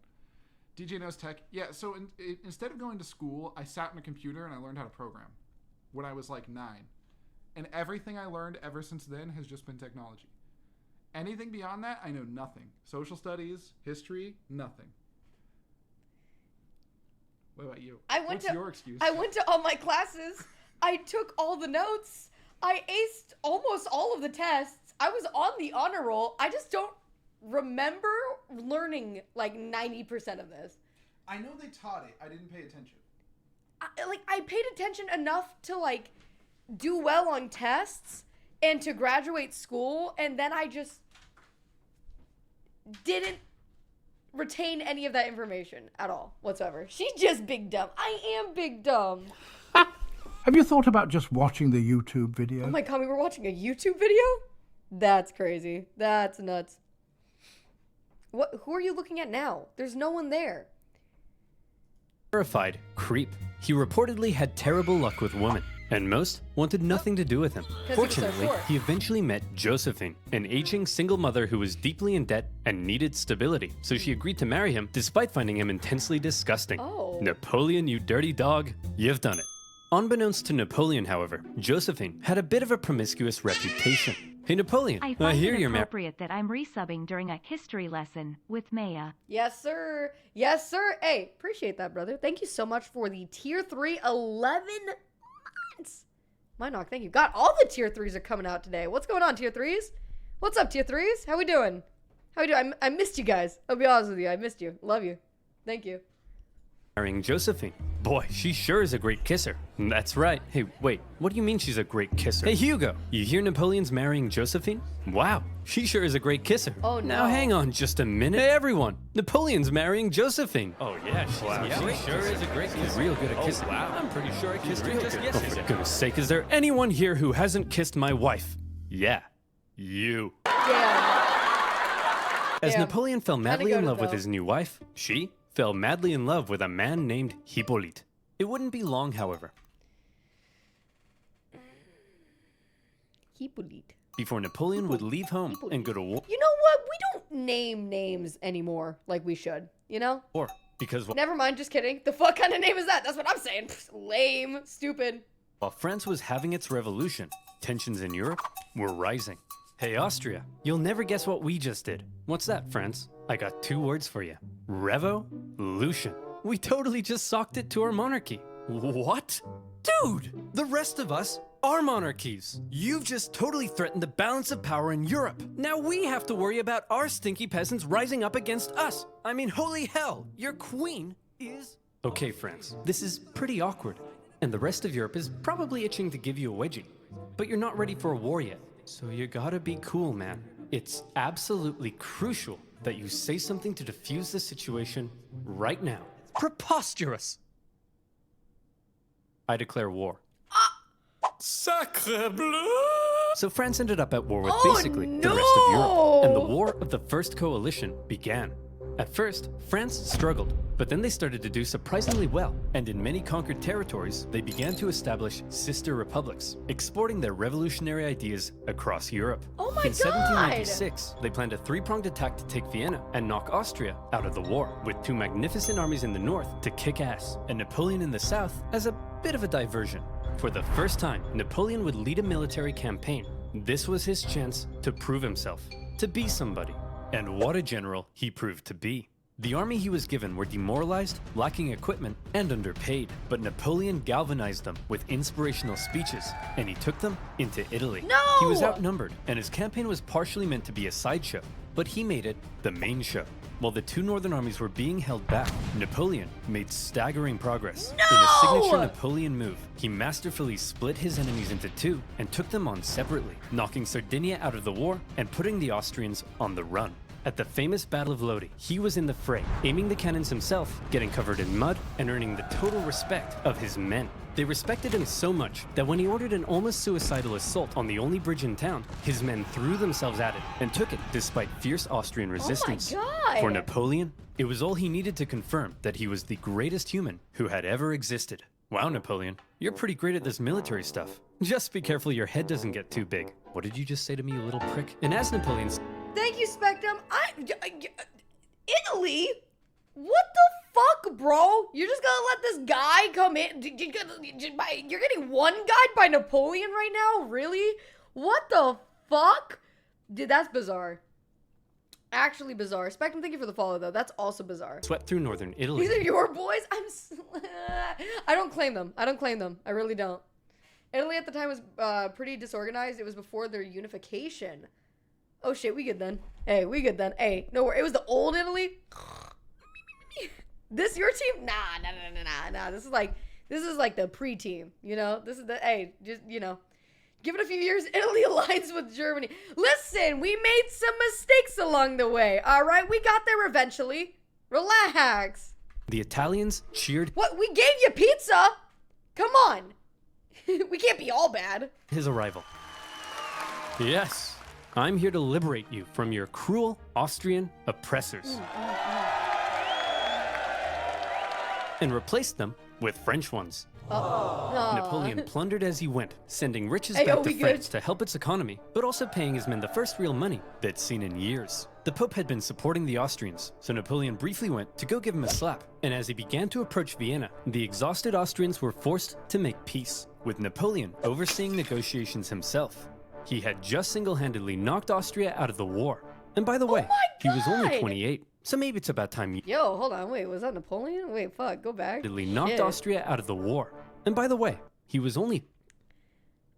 DJ knows tech. Yeah, so instead of going to school, I sat in a computer and I learned how to program when I was like 9. And everything I learned ever since then has just been technology. Anything beyond that, I know nothing. Social studies, history, nothing. What about you? What's your excuse? I went to all my classes. I took all the notes. I aced almost all of the tests. I was on the honor roll. I just don't remember learning like 90% of this. I know they taught it. I didn't pay attention. I paid attention enough to like do well on tests and to graduate school, and then I just didn't retain any of that information at all whatsoever. She's just big dumb. I am big dumb. Have you thought about just watching the YouTube video? Oh my god, we were watching a YouTube video? That's crazy. That's nuts. Who are you looking at now? There's no one there. Terrified creep. He reportedly had terrible luck with women, and most wanted nothing to do with him. 'Cause he was so Fortunately, short. he eventually met Josephine, an aging single mother who was deeply in debt and needed stability, so she agreed to marry him despite finding him intensely disgusting. Oh. Napoleon, you dirty dog, you've done it. Unbeknownst to Napoleon, however, Josephine had a bit of a promiscuous reputation. Hey Napoleon, I I find hear it you're married. appropriate that I'm resubbing during a history lesson with Maya. Yes, sir. Yes, sir. Hey, appreciate that, brother. Thank you so much for the tier 3 11 months. My knock, thank you. God, all the tier 3s are coming out today. What's going on, tier 3s? What's up, tier 3s? How we doing? How we doing? I missed you guys. I'll be honest with you. I missed you. Love you. Thank you. Marrying Josephine. Boy, she sure is a great kisser. That's right. Hey, wait, what do you mean she's a great kisser? Hey, Hugo, you hear Napoleon's marrying Josephine? Wow, she sure is a great kisser. Oh, no. Now hang on just a minute. Hey, everyone, Napoleon's marrying Josephine. Oh, yeah, she sure is a great kisser. Real good at kissing. Wow, I'm pretty sure I kissed her just yesterday. Oh, for goodness sake, is there anyone here who hasn't kissed my wife? Yeah, you. Yeah. As Yeah. Napoleon fell madly in goated, love with though. his new wife, she fell madly in love with a man named Hippolyte. It wouldn't be long, however, Hippolyte. before Napoleon would leave home and go to war. You know what? We don't name names anymore like we should, you know? Because Never mind, just kidding. The fuck kind of name is that? That's what I'm saying. Pfft, lame, stupid. while France was having its revolution, tensions in Europe were rising. Hey, Austria, you'll never guess what we just did. What's that, France? I got 2 words for you. Revolution. We totally just socked it to our monarchy. What? Dude, the rest of us are monarchies. You've just totally threatened the balance of power in Europe. Now we have to worry about our stinky peasants rising up against us. I mean, holy hell, your queen is... Okay, France, this is pretty awkward. And the rest of Europe is probably itching to give you a wedgie. But you're not ready for a war yet. So you gotta be cool, man. It's absolutely crucial that you say something to defuse the situation right now. Preposterous! I declare war. Sacre bleu! So France ended up at war with basically the rest of Europe, and the War of the First Coalition began. At first, France struggled, but then they started to do surprisingly well, and in many conquered territories, they began to establish sister republics, exporting their revolutionary ideas across Europe. Oh my In God! 1796, they planned a 3-pronged attack to take Vienna and knock Austria out of the war, with 2 magnificent armies in the north to kick ass, and Napoleon in the south as a bit of a diversion. For the first time, Napoleon would lead a military campaign. This was his chance to prove himself, to be somebody. And what a general he proved to be. The army he was given were demoralized, lacking equipment, and underpaid. But Napoleon galvanized them with inspirational speeches, and he took them into Italy. No! He was outnumbered, and his campaign was partially meant to be a sideshow, but he made it the main show. While the 2 northern armies were being held back, Napoleon made staggering progress. In a signature Napoleon move, he masterfully split his enemies into 2 and took them on separately, knocking Sardinia out of the war and putting the Austrians on the run. At the famous Battle of Lodi, he was in the fray, aiming the cannons himself, getting covered in mud, and earning the total respect of his men. They respected him so much that when he ordered an almost suicidal assault on the only bridge in town, his men threw themselves at it and took it despite fierce Austrian resistance. God! For Napoleon, it was all he needed to confirm that he was the greatest human who had ever existed. Wow, Napoleon, you're pretty great at this military stuff. Just be careful your head doesn't get too big. What did you just say to me, you little prick? And as Napoleon's... Thank you, Spectrum. Italy? What the fuck, bro? You're just gonna let this guy come in? You're getting one guy by Napoleon right now? Really? What the fuck? Dude, that's bizarre. actually bizarre. Spectrum, thank you for the follow, though. That's also bizarre. swept through northern Italy. These are your boys? I don't claim them. I really don't. Italy at the time was pretty disorganized. It was before their unification. Oh shit, we good then. Hey, we good then. Hey, no, it was the old Italy. This your team? Nah. This is like the pre-team. You know, this is the just give it a few years. Italy aligns with Germany. Listen, we made some mistakes along the way. All right, we got there eventually. Relax. The Italians cheered What? We gave you pizza. Come on. We can't be all bad. his arrival. Yes, I'm here to liberate you from your cruel Austrian oppressors and replace them with French ones. Napoleon plundered as he went, sending riches back to France to help its economy, but also paying his men the first real money they'd seen in years. The Pope had been supporting the Austrians, so Napoleon briefly went to go give him a slap, and as he began to approach Vienna, the exhausted Austrians were forced to make peace, with Napoleon overseeing negotiations himself. He had just single-handedly knocked Austria out of the war. And by the way, he was only 28, so maybe it's about time Yo, hold on, wait, was that Napoleon? Wait, fuck, go back. knocked Shit. Austria out of the war. And by the way, he was only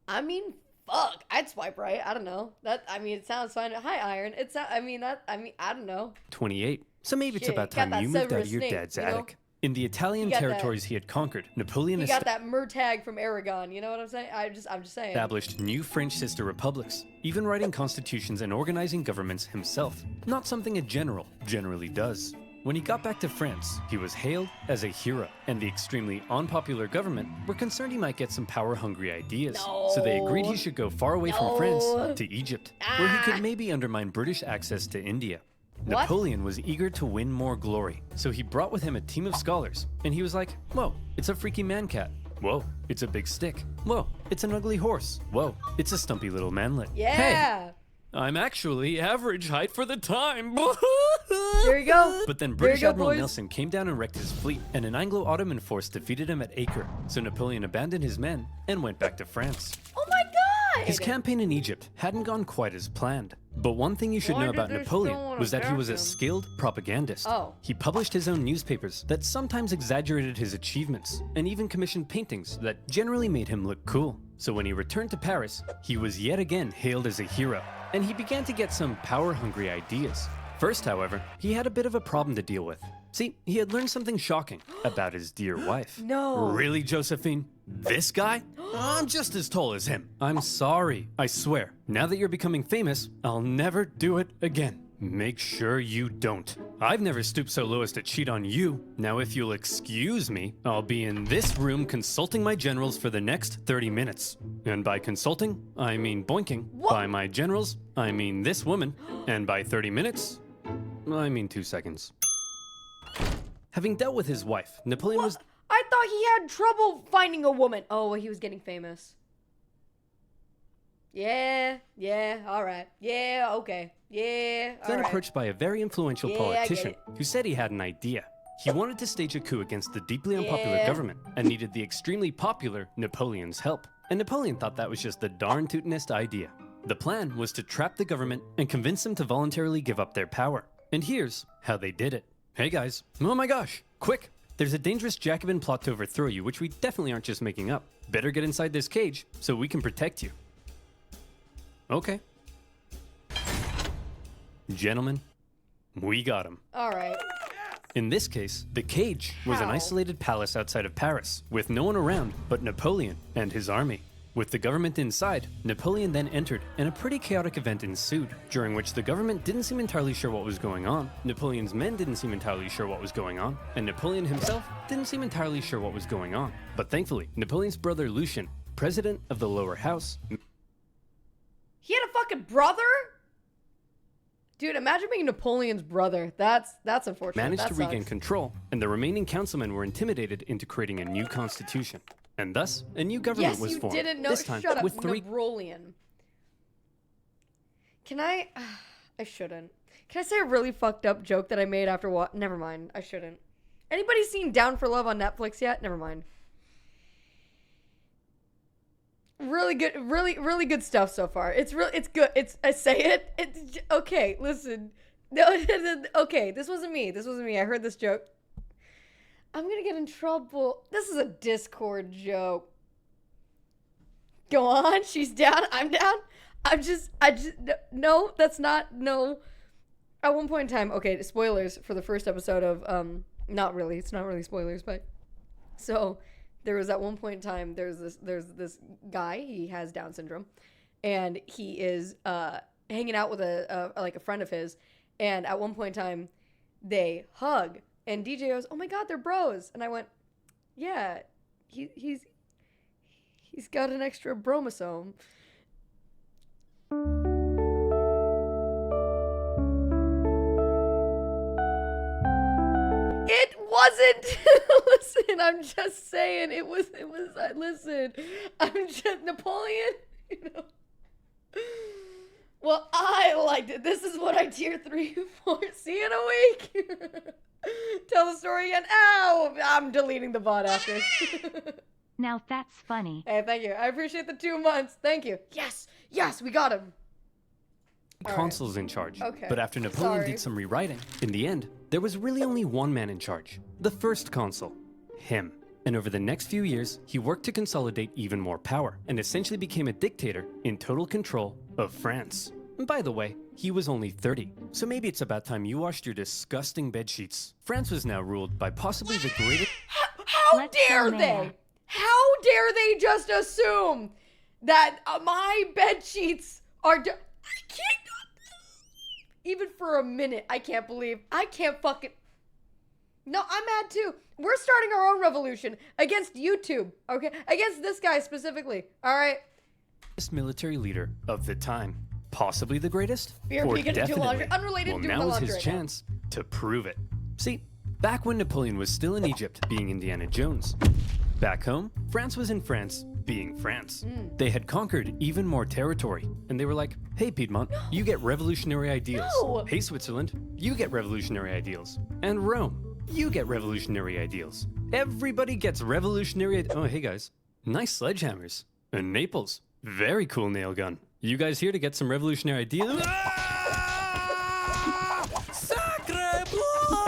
I mean, fuck, I'd swipe right. I don't know. It sounds fine. Hi, Iron. I don't know. 28. So maybe it's Shit, about got time that you moved out Severus of your Snape, dad's you know? attic. In the Italian You got that- territories he had conquered, Napoleon You got that Murtag from Aragon. You know what I'm saying? I'm just saying. established new French sister republics, even writing constitutions and organizing governments himself. Not something a general generally does. When he got back to France, he was hailed as a hero, and the extremely unpopular government were concerned he might get some power-hungry ideas. So they agreed he should go far away from France to Egypt, where he could maybe undermine British access to India. What? Napoleon was eager to win more glory, so he brought with him a team of scholars, and he was like, whoa, it's a freaky man cat. Whoa, it's a big stick. Whoa, it's an ugly horse. Whoa, it's a stumpy little manlet. Yeah. Hey, I'm actually average height for the time. There you go. But then There British you go, Admiral boys. Nelson came down and wrecked his fleet, and an Anglo-Ottoman force defeated him at Acre. So Napoleon abandoned his men and went back to France. Oh my god. His campaign in Egypt hadn't gone quite as planned. But one thing you should Why know did about they Napoleon still wanna was that he was a back him? skilled propagandist. Oh. He published his own newspapers that sometimes exaggerated his achievements, and even commissioned paintings that generally made him look cool. So when he returned to Paris, he was yet again hailed as a hero, and he began to get some power-hungry ideas. First, however, he had a bit of a problem to deal with. See, he had learned something shocking about his dear wife. No. Really, Josephine? This guy? I'm just as tall as him. I'm sorry, I swear. Now that you're becoming famous, I'll never do it again. Make sure you don't. I've never stooped so low as to cheat on you. Now, if you'll excuse me, I'll be in this room consulting my generals for the next 30 minutes. And by consulting, I mean boinking. What? By my generals, I mean this woman. And by 30 minutes, I mean 2 seconds. Having dealt with his wife, Napoleon was I thought he had trouble finding a woman. Oh, well, he was getting famous. Yeah, all right. Yeah, okay. Yeah, all then right. approached by a very influential Yeah, I get politician it. who said he had an idea. He wanted to stage a coup against the deeply unpopular Yeah. government and needed the extremely popular Napoleon's help. And Napoleon thought that was just the darn tootinest idea. The plan was to trap the government and convince them to voluntarily give up their power. And here's how they did it. Hey guys, oh my gosh, quick! There's a dangerous Jacobin plot to overthrow you, which we definitely aren't just making up. Better get inside this cage so we can protect you. Okay. Gentlemen, we got him. All right. In this case, the cage was an How? isolated palace outside of Paris, with no one around but Napoleon and his army. With the government inside, Napoleon then entered, and a pretty chaotic event ensued, during which the government didn't seem entirely sure what was going on, Napoleon's men didn't seem entirely sure what was going on, and Napoleon himself didn't seem entirely sure what was going on. But thankfully, Napoleon's brother Lucien, president of the lower house, He had a fucking brother? Dude, imagine being Napoleon's brother. That's unfortunate. managed That to regain sucks. control, and the remaining councilmen were intimidated into creating a new constitution. And thus, a new government Yes, was you formed, didn't know. this time Shut up, with 3 Napoleon. Can I? I shouldn't. Can I say a really fucked up joke that I made after what? Never mind. I shouldn't. Anybody seen Down for Love on Netflix yet? Never mind. Really good, really good stuff so far. It's good. I say it. It's okay. Listen, No, okay, this wasn't me. This wasn't me. I heard this joke. I'm gonna get in trouble. This is a Discord joke. Go on. She's down. I'm down. No, that's not, no. At one point in time, okay, spoilers for the first episode of, not really, it's not really spoilers, but, so, there was at one point in time, there's this guy, he has Down syndrome, and he is, hanging out with a friend of his, and at one point in time, they hug, and DJ goes, oh my god, they're bros, and I went, yeah, he's got an extra bromosome. It wasn't. Listen, I'm just saying it was, listen, I'm just, Napoleon, you know. Well, I liked it. This is what I tier 3 for. See you in a week. Tell the story again. Ow, I'm deleting the VOD after. Now that's funny. Hey, thank you. I appreciate the 2 months. Thank you. Yes, we got him. Consuls in charge. Okay. But after Napoleon Sorry. did some rewriting, in the end, there was really only one man in charge. The first consul. Him. And over the next few years, he worked to consolidate even more power, and essentially became a dictator in total control of France. And by the way, he was only 30, so maybe it's about time you washed your disgusting bedsheets. France was now ruled by possibly the greatest— How Let's dare go they? there. How dare they just assume that my bed sheets are I can't, even for a minute, I can't believe, I can't fucking, no, I'm mad too. We're starting our own revolution against YouTube, okay? Against this guy specifically, all right? military leader of the time. Possibly the greatest? Beer Or peeking into definitely? laundry. Unrelated Well, to now is laundry his right now. chance to prove it. See, back when Napoleon was still in Egypt, being Indiana Jones. Back home, France was in France, being France. They had conquered even more territory, and they were like, hey Piedmont, you get revolutionary ideals. No. Hey Switzerland, you get revolutionary ideals. And Rome, you get revolutionary ideals. Everybody gets revolutionary oh hey guys, nice sledgehammers. And Naples, very cool nail gun. You guys here to get some revolutionary ideas?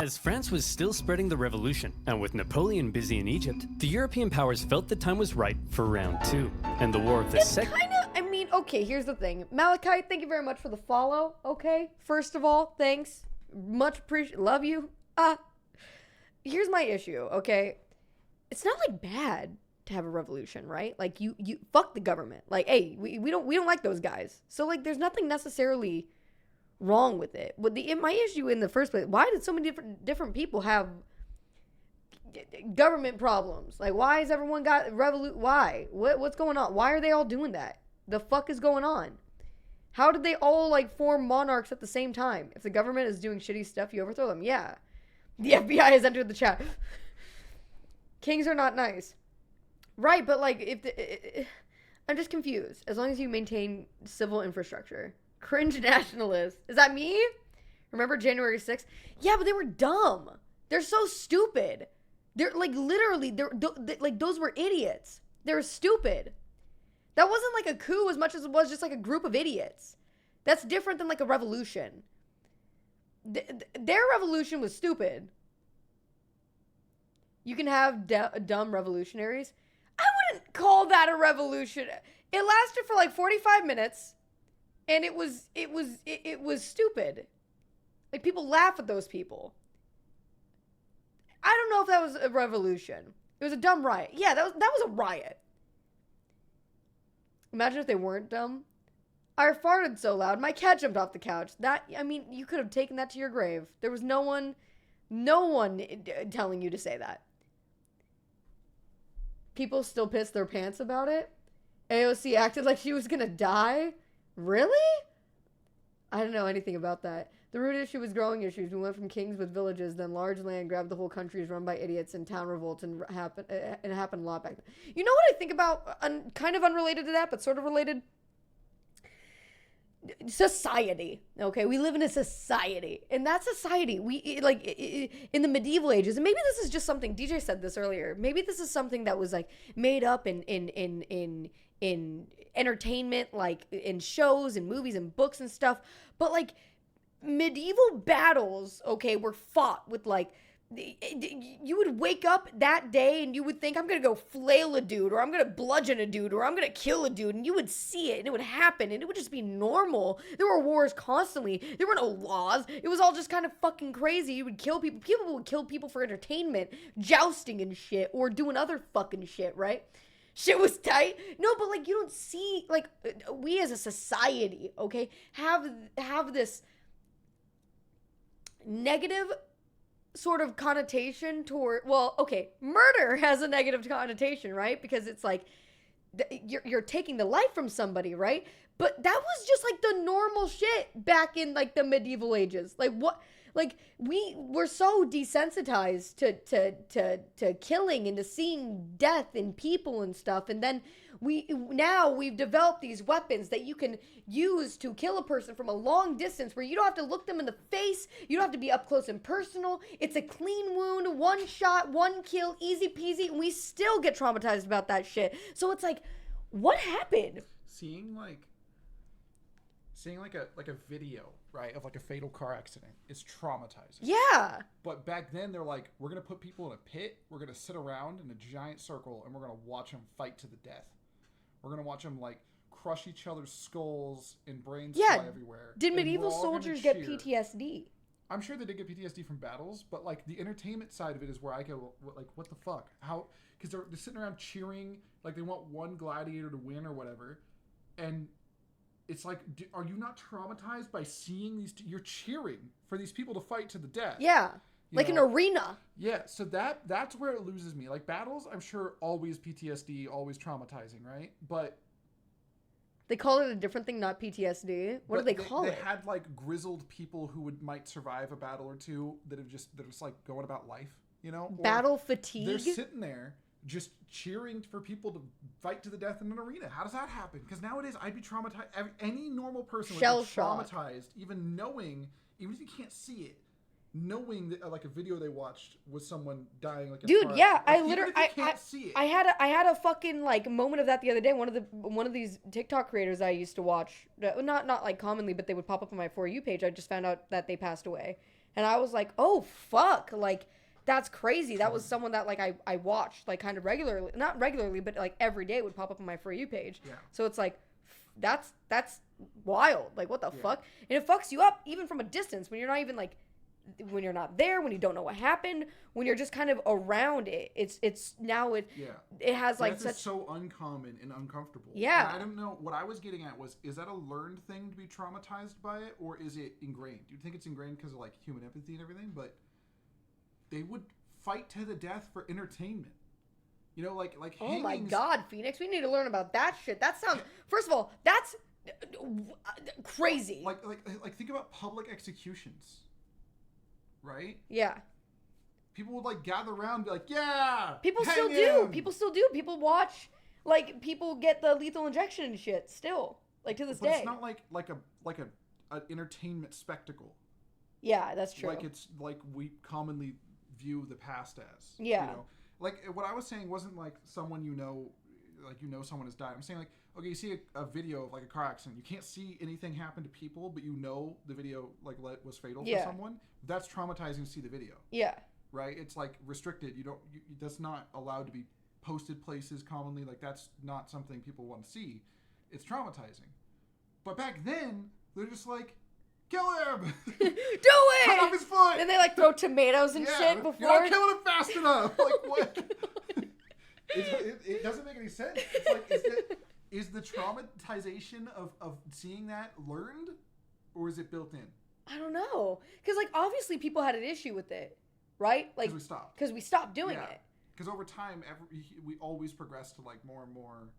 As France was still spreading the revolution, and with Napoleon busy in Egypt, the European powers felt the time was right for round 2, and the War of the Second. I mean, okay, here's the thing. Malachi, thank you very much for the follow, okay? First of all, thanks. Much appreciate. Love you. Here's my issue, okay? It's not like bad to have a revolution, right? Like you fuck the government. Like, hey, we don't like those guys. So like there's nothing necessarily wrong with it. But my issue in the first place, why did so many different people have government problems? Like, why has everyone got why? What's going on? Why are they all doing that? The fuck is going on? How did they all like form monarchs at the same time? If the government is doing shitty stuff, you overthrow them. Yeah. The FBI has entered the chat. Kings are not nice. Right, but like I'm just confused. As long as you maintain civil infrastructure. Cringe nationalist. Is that me? Remember January 6th? Yeah, but they were dumb. They're so stupid. They're like literally, they're like those were idiots. They're stupid. That wasn't like a coup as much as it was just like a group of idiots. That's different than like a revolution. Their revolution was stupid. You can have dumb revolutionaries. I wouldn't call that a revolution. It lasted for like 45 minutes. And it was stupid. Like, people laugh at those people. I don't know if that was a revolution. It was a dumb riot. Yeah, that was a riot. Imagine if they weren't dumb. I farted so loud, my cat jumped off the couch. You could have taken that to your grave. There was no one telling you to say that. People still piss their pants about it. AOC acted like she was gonna die. Really? I don't know anything about that. The root issue was growing issues. We went from kings with villages, then large land grabbed the whole country is run by idiots and town revolts, and it happened a lot back then. You know what I think about, kind of unrelated to that, but sort of related? Society. Okay, we live in a society, and that society, in the medieval ages, and maybe this is just something, DJ said this earlier, maybe this is something that was like made up in entertainment, like in shows and movies and books and stuff, but like medieval battles, okay, were fought with like, you would wake up that day and you would think, I'm gonna go flail a dude, or I'm gonna bludgeon a dude, or I'm gonna kill a dude, and you would see it and it would happen and it would just be normal. There were wars constantly. There were no laws. It was all just kind of fucking crazy. You would kill people. People would kill people for entertainment, jousting and shit, or doing other fucking shit, right? Shit was tight. No, but like, you don't see, like, we as a society, okay, have this negative sort of connotation toward, well, okay, murder has a negative connotation, right? Because it's like you're taking the life from somebody, right? But that was just like the normal shit back in like the medieval ages. Like what? Like we were so desensitized to killing and to seeing death in people and stuff, and then we've developed these weapons that you can use to kill a person from a long distance, where you don't have to look them in the face, you don't have to be up close and personal. It's a clean wound, one shot, one kill, easy peasy, and we still get traumatized about that shit. So it's like, what happened? Seeing a video, right, of like a fatal car accident is traumatizing. Yeah. But back then they're like, we're gonna put people in a pit, we're gonna sit around in a giant circle, and we're gonna watch them fight to the death. We're gonna watch them like crush each other's skulls and brains fly everywhere. Did medieval soldiers get PTSD? I'm sure they did get PTSD from battles, but like the entertainment side of it is where I go, like, what the fuck? How? Because they're sitting around cheering, like they want one gladiator to win or whatever, and it's like, are you not traumatized by seeing these? You're cheering for these people to fight to the death. Yeah, like an arena. Yeah, so that's where it loses me. Like battles, I'm sure always PTSD, always traumatizing, right? But they call it a different thing, not PTSD. What do they call it? They had like grizzled people who might survive a battle or two that are just like going about life, you know? Battle fatigue. They're sitting there just cheering for people to fight to the death in an arena. How does that happen? Because nowadays I'd be traumatized. Any normal person would be traumatized, even if you can't see it, knowing that like a video they watched was someone dying. Like, dude, yeah, I literally can't see it. I had a fucking like moment of that the other day. One of these TikTok creators I used to watch, not like commonly, but they would pop up on my For You page. I just found out that they passed away, and I was like, oh fuck, like. That's crazy. That was someone that like I watched like kind of regularly, not regularly, but like every day would pop up on my For You page. Yeah. So it's like, that's wild. Like what the fuck? And it fucks you up even from a distance when you're not even like, when you're not there, when you don't know what happened, when you're just kind of around it. It has like such. It's so uncommon and uncomfortable. Yeah. And I don't know what I was getting at is that a learned thing to be traumatized by it, or is it ingrained? Do you think it's ingrained because of like human empathy and everything? But they would fight to the death for entertainment. You know, like oh my god, Phoenix, we need to learn about that shit. That sounds, first of all, that's crazy. Like think about public executions, right? Yeah. People would like gather around and be like, yeah. People still do. People watch, like people get the lethal injection and shit still, like to this day. It's not like an entertainment spectacle. Yeah, that's true. Like it's like we commonly view the past as. Yeah. You know? Like what I was saying wasn't like someone someone has died. I'm saying like, okay, you see a video of like a car accident. You can't see anything happen to people, but you know the video like was fatal for someone. That's traumatizing to see the video. Yeah. Right? It's like restricted. That's not allowed to be posted places commonly. Like that's not something people want to see. It's traumatizing. But back then, they're just like, kill him! Do it! Cut off his foot! And they like throw tomatoes and shit before. You're not killing him fast enough! Like, what? It doesn't make any sense. It's like, is the traumatization of seeing that learned? Or is it built in? I don't know. Because, like, obviously people had an issue with it, right? Like, because we stopped doing it. Because over time, we always progress to, like, more and more...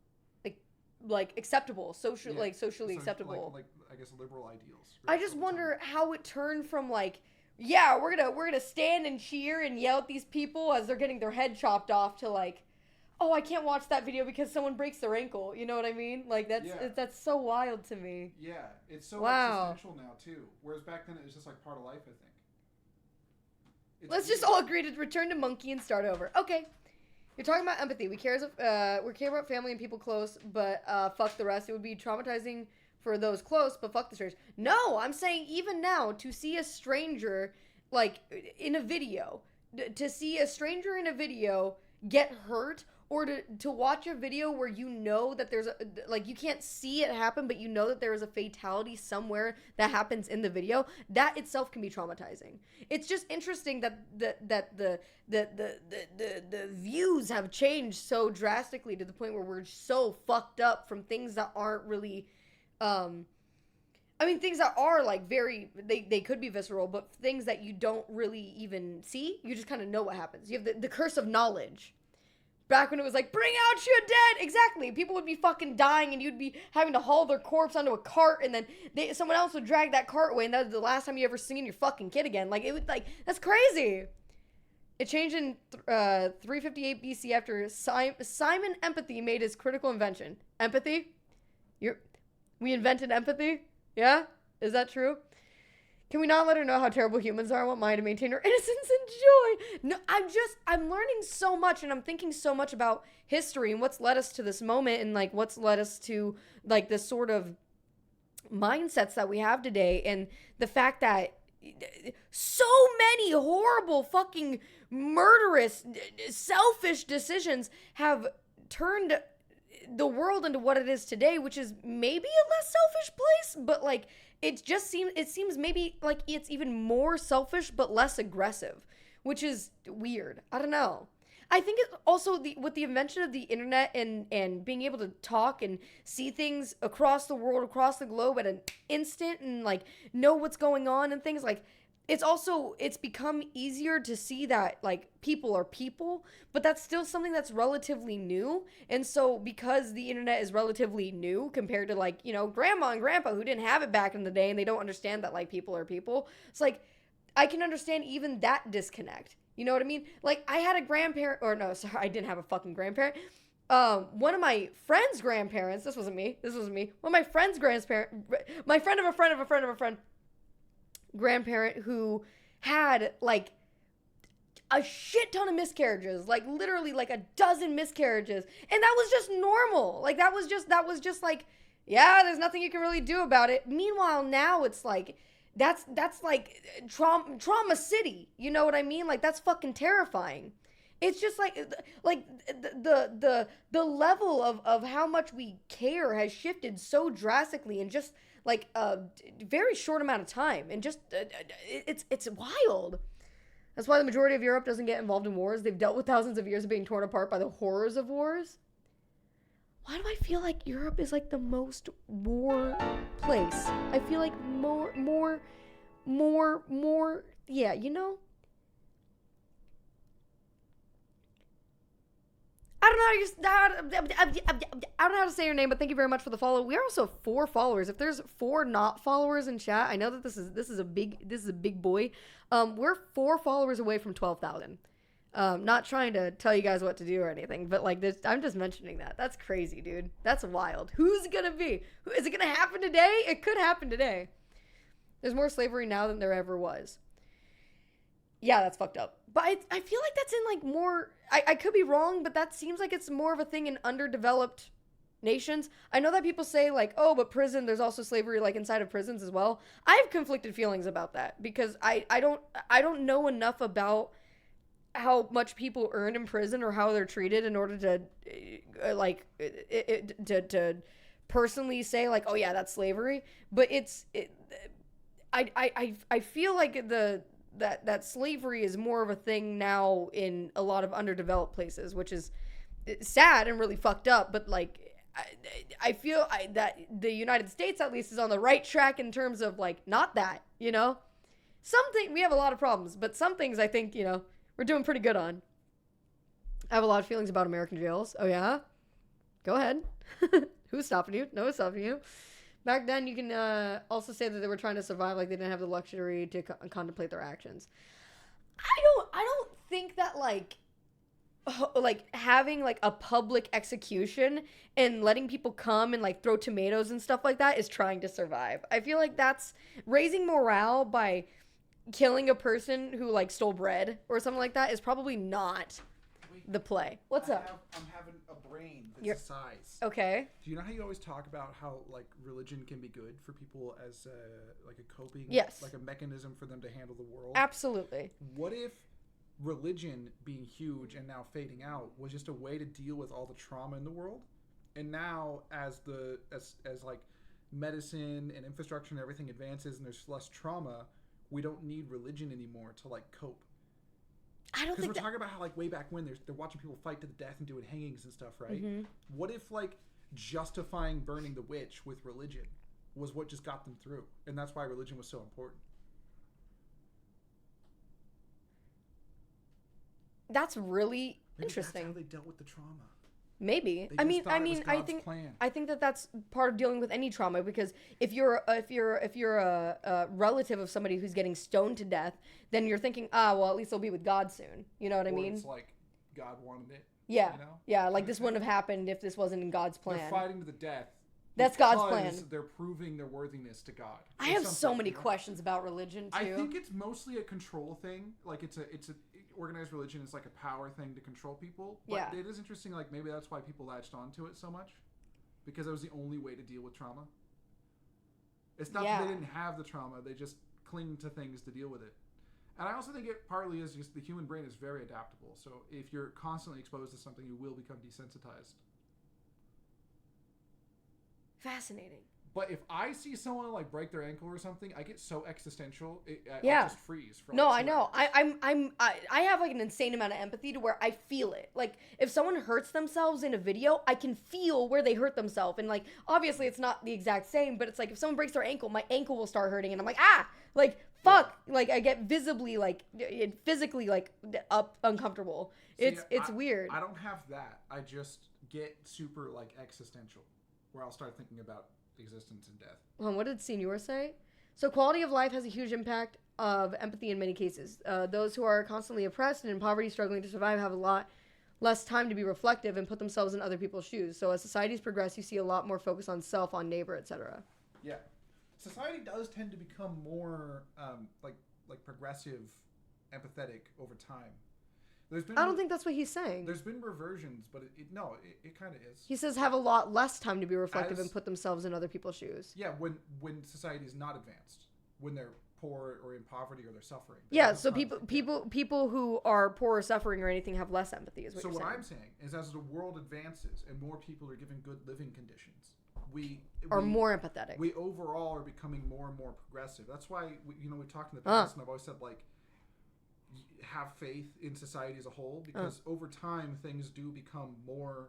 Like acceptable, socially acceptable. Like I guess liberal ideals. I just wonder how it turned from like, yeah, we're gonna stand and cheer and yell at these people as they're getting their head chopped off to like, oh, I can't watch that video because someone breaks their ankle. You know what I mean? Like that's so wild to me. Yeah, it's so existential now too. Whereas back then it was just like part of life, I think. Let's just all agree to return to Monkey and start over. Okay. You're talking about empathy. We care about family and people close, but fuck the rest. It would be traumatizing for those close, but fuck the strangers. No, I'm saying even now, to see a stranger, like, in a video, to see a stranger in a video get hurt, or to watch a video where you know that there's like, you can't see it happen, but you know that there is a fatality somewhere that happens in the video, that itself can be traumatizing. It's just interesting that the views have changed so drastically to the point where we're so fucked up from things that aren't really, things that are, like, very, they could be visceral, but things that you don't really even see, you just kind of know what happens. You have the curse of knowledge. Back when it was like, bring out your dead! Exactly. People would be fucking dying, and you'd be having to haul their corpse onto a cart, and then someone else would drag that cart away, and that was the last time you ever seen your fucking kid again. Like, it was, like, that's crazy. It changed in 358 BC after Simon Empathy made his critical invention. Empathy? We invented empathy? Yeah? Is that true? Can we not let her know how terrible humans are? I want Maya to maintain her innocence and joy. No, I'm learning so much, and I'm thinking so much about history and what's led us to this moment, and, like, what's led us to, like, this sort of mindsets that we have today, and the fact that so many horrible, fucking murderous, selfish decisions have turned the world into what it is today, which is maybe a less selfish place, but, like, it seems maybe like it's even more selfish but less aggressive, which is weird. I don't know. I think it also, with the invention of the internet and being able to talk and see things across the world, across the globe at an instant, and, like, know what's going on and things, like, it's become easier to see that, like, people are people, but that's still something that's relatively new. And so because the internet is relatively new compared to, like, you know, grandma and grandpa who didn't have it back in the day, and they don't understand that, like, people are people, it's like, I can understand even that disconnect. You know what I mean? Like, I had a grandparent, or no, sorry, I didn't have a fucking grandparent. One of my friend's grandparents, this wasn't me. One of my friend's grandparents, my friend of a friend of a friend of a friend, grandparent who had, like, a shit ton of miscarriages, like, literally, like, a dozen miscarriages, and that was just normal. Like, that was just like, yeah, there's nothing you can really do about it. Meanwhile, now it's like, that's like trauma city, you know what I mean? Like, that's fucking terrifying. It's just like the level of how much we care has shifted so drastically in just, like, a very short amount of time, and just it's wild. That's why the majority of Europe doesn't get involved in wars. They've dealt with thousands of years of being torn apart by the horrors of wars. Why do I feel like Europe is, like, the most war place? I feel like more, yeah, you know? I don't know how to say your name, but thank you very much for the follow. We are also 4 followers. If there's 4 not followers in chat, I know that this is a big boy. We're 4 followers away from 12,000. Not trying to tell you guys what to do or anything, but, like, this, I'm just mentioning that. That's crazy, dude. That's wild. Who's it gonna be? Is it gonna happen today? It could happen today. There's more slavery now than there ever was. Yeah, that's fucked up. But I feel like that's in, like, more, I could be wrong, but that seems like it's more of a thing in underdeveloped nations. I know that people say, like, oh, but prison, there's also slavery, like, inside of prisons as well. I have conflicted feelings about that, because I don't know enough about how much people earn in prison or how they're treated in order to, to personally say, like, oh yeah, that's slavery. But I feel like that slavery is more of a thing now in a lot of underdeveloped places, which is sad and really fucked up. But, like, I feel that the United States at least is on the right track in terms of, like, not that, you know? We have a lot of problems, but some things I think, you know, we're doing pretty good on. I have a lot of feelings about American jails. Oh yeah? Go ahead. Who's stopping you? No one's stopping you. Back then, you can also say that they were trying to survive, like they didn't have the luxury to contemplate their actions. I don't think that, like having, like, a public execution and letting people come and, like, throw tomatoes and stuff like that is trying to survive. I feel like that's raising morale by killing a person who, like, stole bread or something like that is probably not the play. What's up? I'm having a brain that's You're- the size. Okay. Do you know how you always talk about how like religion can be good for people as like a coping, Yes. like a mechanism for them to handle the world? Absolutely. What if religion being huge and now fading out was just a way to deal with all the trauma in the world? And now as like medicine and infrastructure and everything advances and there's less trauma, we don't need religion anymore to like cope. I don't Because think we're that... talking about how like way back when they're watching people fight to the death and doing hangings and stuff, right? Mm-hmm. What if like justifying burning the witch with religion was what just got them through, and that's why religion was so important? That's really Maybe interesting. That's how they dealt with the trauma. Maybe. They I just mean, thought it was God's plan. I think that that's part of dealing with any trauma, because if you're a relative of somebody who's getting stoned to death, then you're thinking, well, at least they'll be with God soon. You know what I Or mean? it's like God wanted it. Yeah. You know? Yeah. Like this wouldn't have happened if this wasn't in God's plan. They're fighting to the death. That's God's because plan. They're proving their worthiness to God. I or have so something, many you know? questions about religion too. I think it's mostly a control thing. Like it's a organized religion is like a power thing to control people. But Yeah. it is interesting. Like maybe that's why people latched onto it so much, because it was the only way to deal with trauma. It's not that they didn't have the trauma; they just cling to things to deal with it. And I also think it partly is just the human brain is very adaptable. So if you're constantly exposed to something, you will become desensitized. Fascinating. But if I see someone like break their ankle or something, I get so existential. I'll just freeze. For No, like I 2 know. hours. I have like an insane amount of empathy to where I feel it. Like if someone hurts themselves in a video, I can feel where they hurt themselves. And like obviously it's not the exact same, but it's like if someone breaks their ankle, my ankle will start hurting, and I'm like like fuck, like I get visibly like physically like uncomfortable. It's weird. I don't have that. I just get super like existential, where I'll start thinking about existence and death. What did Senor say? So quality of life has a huge impact of empathy in many cases. Those who are constantly oppressed and in poverty struggling to survive have a lot less time to be reflective and put themselves in other people's shoes. So as societies progress, you see a lot more focus on self, on neighbor, etc. Yeah. Society does tend to become more like progressive, empathetic over time. I don't think that's what he's saying. There's been reversions, but it kind of is. He says have a lot less time to be reflective and put themselves in other people's shoes. Yeah, when society is not advanced, when they're poor or in poverty or they're suffering. Yeah, so people who are poor or suffering or anything have less empathy, is what you're saying. So what I'm saying is, as the world advances and more people are given good living conditions, we are more empathetic. We overall are becoming more and more progressive. That's why we've talked in the past, and I've always said like, have faith in society as a whole, because over time things do become more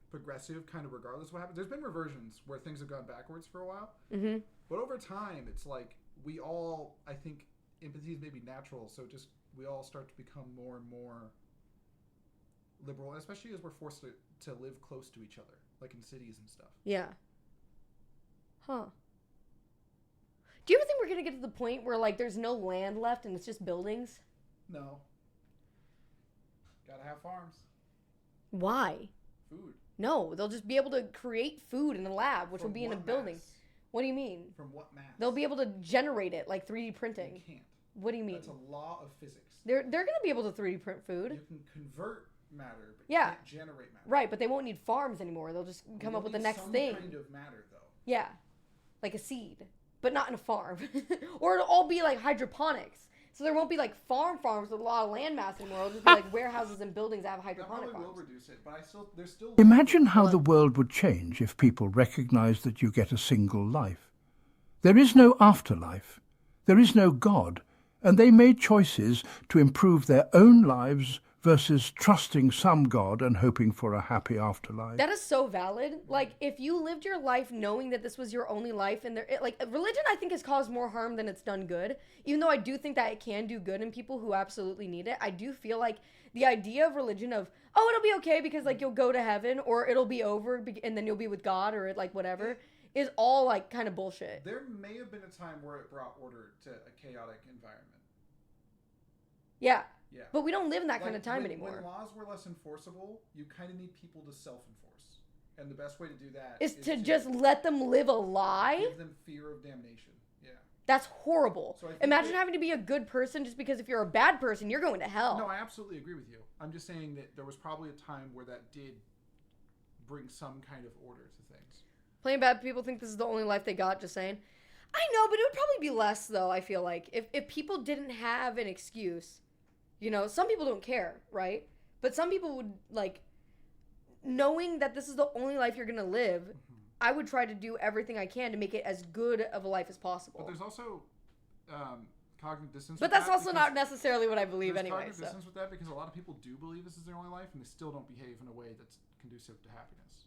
progressive, kind of regardless of what happens. There's been reversions where things have gone backwards for a while, but over time it's like we all, I think empathy is maybe natural, so just we all start to become more and more liberal, especially as we're forced to live close to each other, like in cities and stuff. Yeah. Huh. Do you ever think we're gonna get to the point where like there's no land left and it's just buildings? No. Gotta have farms. Why? Food. No, they'll just be able to create food in a lab, which will be in a building. Mass? What do you mean? From what mass? They'll be able to generate it, like 3D printing. You can't. What do you mean? That's a law of physics. They're gonna be able to 3D print food. You can convert matter, but Yeah. you can't generate matter. Right, but they won't need farms anymore. They'll just come up with the next thing. Some kind of matter, though. Yeah, like a seed, but not in a farm. Or it'll all be like hydroponics. So there won't be like farms with a lot of land mass anymore. It'll just be like warehouses and buildings that have hydroponic That probably farms. will reduce it, but there's still... Imagine how the world would change if people recognized that you get a single life. There is no afterlife. There is no God. And they made choices to improve their own lives versus trusting some God and hoping for a happy afterlife. That is so valid. Like, if you lived your life knowing that this was your only life, and religion, I think, has caused more harm than it's done good. Even though I do think that it can do good in people who absolutely need it, I do feel like the idea of religion of, oh, it'll be okay because, like, you'll go to heaven, or it'll be over and then you'll be with God, or, like, whatever, is all, like, kind of bullshit. There may have been a time where it brought order to a chaotic environment. Yeah. Yeah. But we don't live in that kind of time anymore. When laws were less enforceable, you kind of need people to self-enforce. And the best way to do that is to just let them live a lie? Give them fear of damnation. Yeah. That's horrible. So I think Imagine that- having to be a good person just because if you're a bad person, you're going to hell. No, I absolutely agree with you. I'm just saying that there was probably a time where that did bring some kind of order to things. Plain bad people think this is the only life they got, just saying. I know, but it would probably be less, though, I feel like. If people didn't have an excuse, you know, some people don't care, right? But some people would, like, knowing that this is the only life you're going to live, I would try to do everything I can to make it as good of a life as possible. But there's also cognitive dissonance. But with that's that also because not necessarily what I believe there's anyway. cognitive So. dissonance with that because a lot of people do believe this is their only life and they still don't behave in a way that's conducive to happiness.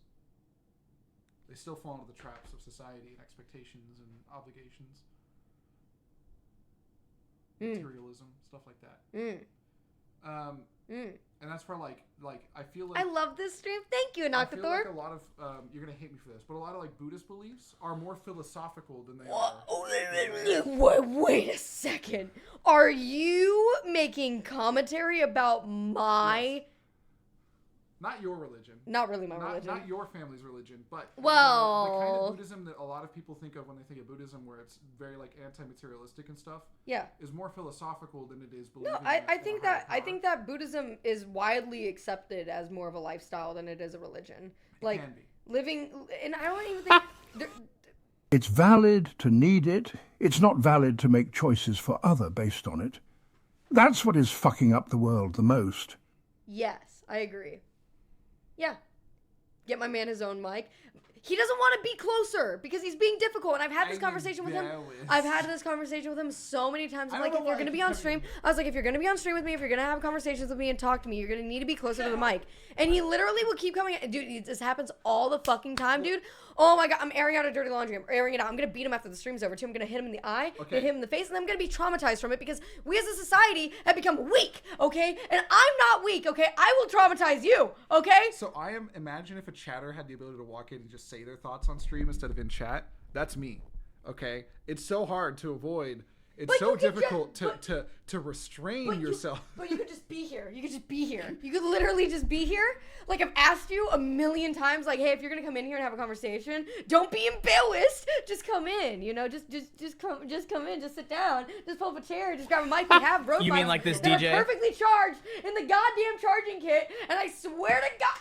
They still fall into the traps of society and expectations and obligations. Materialism, stuff like that. And that's where like I feel like I love this stream. Thank you, I feel Anakathor. like a lot of you're gonna hate me for this, but a lot of like Buddhist beliefs are more philosophical than they are. Wait a second. Are you making commentary about my... Not your religion. Not really my religion. Not your family's religion, but the kind Well- of Buddhism that a lot of people think of when they think of Buddhism, where it's very like anti-materialistic and stuff, Yeah. is more philosophical than it is believing. No, I think that Buddhism is widely accepted as more of a lifestyle than it is a religion. Like can be. living, and I don't even think. It's valid to need it. It's not valid to make choices for other based on it. That's what is fucking up the world the most. Yes, I agree. Yeah. Get my man his own mic. He doesn't want to be closer because he's being difficult. And I've had this conversation with him. I've had this conversation with him so many times. I'm like, if you're going to be on stream, I was like, if you're going to be on stream with me, if you're going to have conversations with me and talk to me, you're going to need to be closer to the mic. And he literally will keep coming. Dude, this happens all the fucking time, dude. Oh my God, I'm airing out a dirty laundry. I'm airing it out. I'm going to beat him after the stream's over, too. I'm going to hit him in the eye, hit him in the face, and I'm going to be traumatized from it because we as a society have become weak, okay? And I'm not weak, okay? I will traumatize you, okay? So imagine if a chatter had the ability to walk in and just say their thoughts on stream instead of in chat. That's me, okay? It's so hard to avoid. It's But so you could difficult ju- to restrain yourself. But you could just be here. You could just be here. You could literally just be here. Like, I've asked you a million times, like, hey, if you're gonna come in here and have a conversation, don't be embarrassed. Just come in, you know. Just come in. Just sit down. Just pull up a chair. Just grab a mic. We have road You mean buttons like this that DJ? are perfectly charged in the goddamn charging kit. And I swear to God.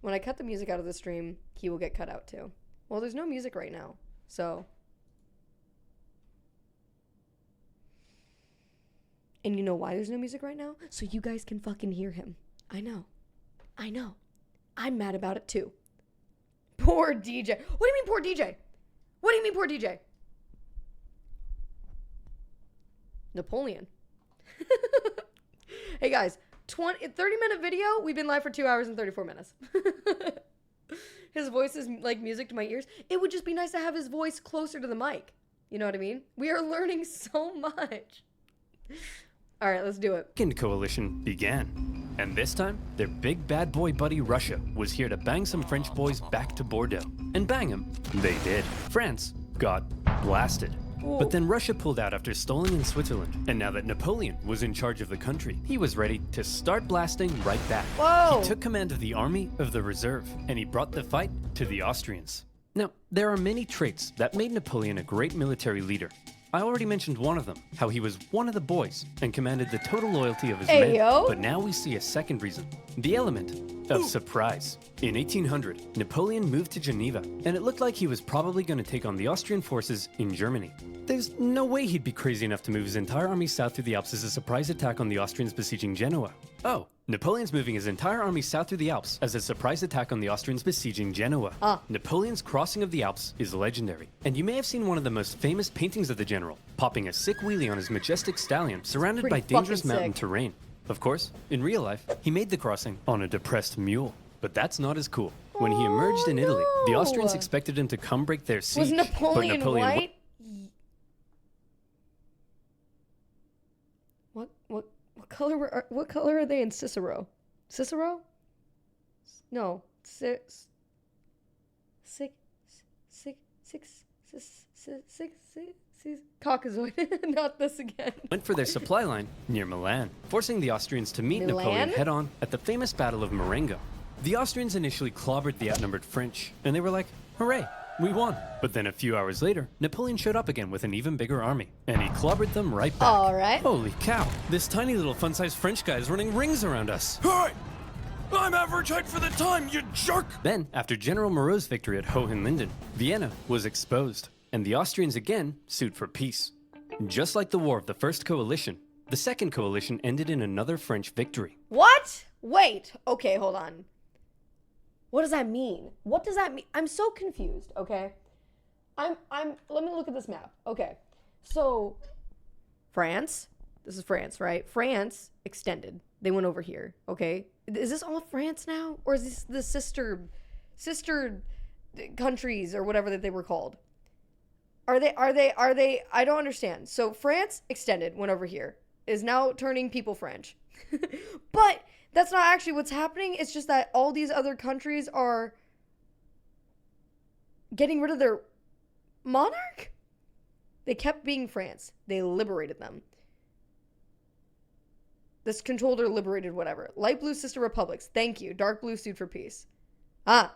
When I cut the music out of the stream, he will get cut out too. Well, there's no music right now, so. And you know why there's no music right now? So you guys can fucking hear him. I know. I'm mad about it too. Poor DJ. What do you mean poor DJ? What do you mean poor DJ? Napoleon. Hey guys. 30-minute video. We've been live for 2 hours and 34 minutes. His voice is like music to my ears. It would just be nice to have his voice closer to the mic. You know what I mean? We are learning so much. All right, let's do it. Second coalition began. And this time, their big bad boy buddy Russia was here to bang some French boys back to Bordeaux. And bang them, they did. France got blasted. But then Russia pulled out after stalling in Switzerland, and now that Napoleon was in charge of the country, he was ready to start blasting right back. Whoa! He took command of the army of the reserve, and he brought the fight to the Austrians. Now, there are many traits that made Napoleon a great military leader. I already mentioned one of them, how he was one of the boys and commanded the total loyalty of his men. Ayo. But now we see a second reason, the element of surprise. In 1800, Napoleon moved to Geneva, and it looked like he was probably going to take on the Austrian forces in Germany. There's no way he'd be crazy enough to move his entire army south through the Alps as a surprise attack on the Austrians besieging Genoa. Oh, Napoleon's moving his entire army south through the Alps as a surprise attack on the Austrians besieging Genoa. Napoleon's crossing of the Alps is legendary, and you may have seen one of the most famous paintings of the general, popping a sick wheelie on his majestic stallion surrounded by pretty dangerous fucking mountain sick. terrain. Of course, in real life, he made the crossing on a depressed mule. But that's not as cool. When he emerged in Italy, the no. Austrians expected him to come break their siege. Was Napoleon, but Napoleon white? What color are they in Cicero? Cicero? No. Caucasoid. Not this again. went for their supply line near Milan, forcing the Austrians to meet Milan? Napoleon head-on at the famous Battle of Marengo. The Austrians initially clobbered the outnumbered French, and they were like, hooray, we won. But then a few hours later, Napoleon showed up again with an even bigger army, and he clobbered them right back. All right. Holy cow, this tiny little fun-sized French guy is running rings around us. Hey! I'm average height for the time, you jerk! Then, after General Moreau's victory at Hohenlinden, Vienna was exposed, and the Austrians again sued for peace. Just like the War of the First Coalition, the Second Coalition ended in another French victory. What? Wait. Okay, hold on. What does that mean? What does that mean? I'm so confused, okay? Let me look at this map. Okay. So, France. This is France, right? France extended. They went over here, okay? Is this all France now? Or is this the sister countries or whatever that they were called? Are they, I don't understand. So France extended, went over here, is now turning people French. But that's not actually what's happening. It's just that all these other countries are getting rid of their monarch? They kept being France. They liberated them. This controlled or liberated whatever. Light blue sister republics. Thank you. Dark blue sued for peace. Ah.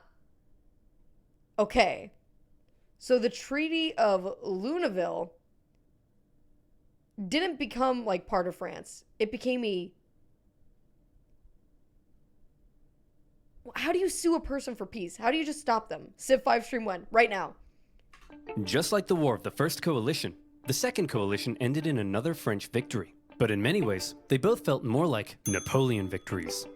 Okay. So the Treaty of Luneville didn't become like part of France. It became a... How do you sue a person for peace? How do you just stop them? Civ 5 Stream 1, right now. Just like the War of the First Coalition, the Second Coalition ended in another French victory. But in many ways, they both felt more like Napoleon victories.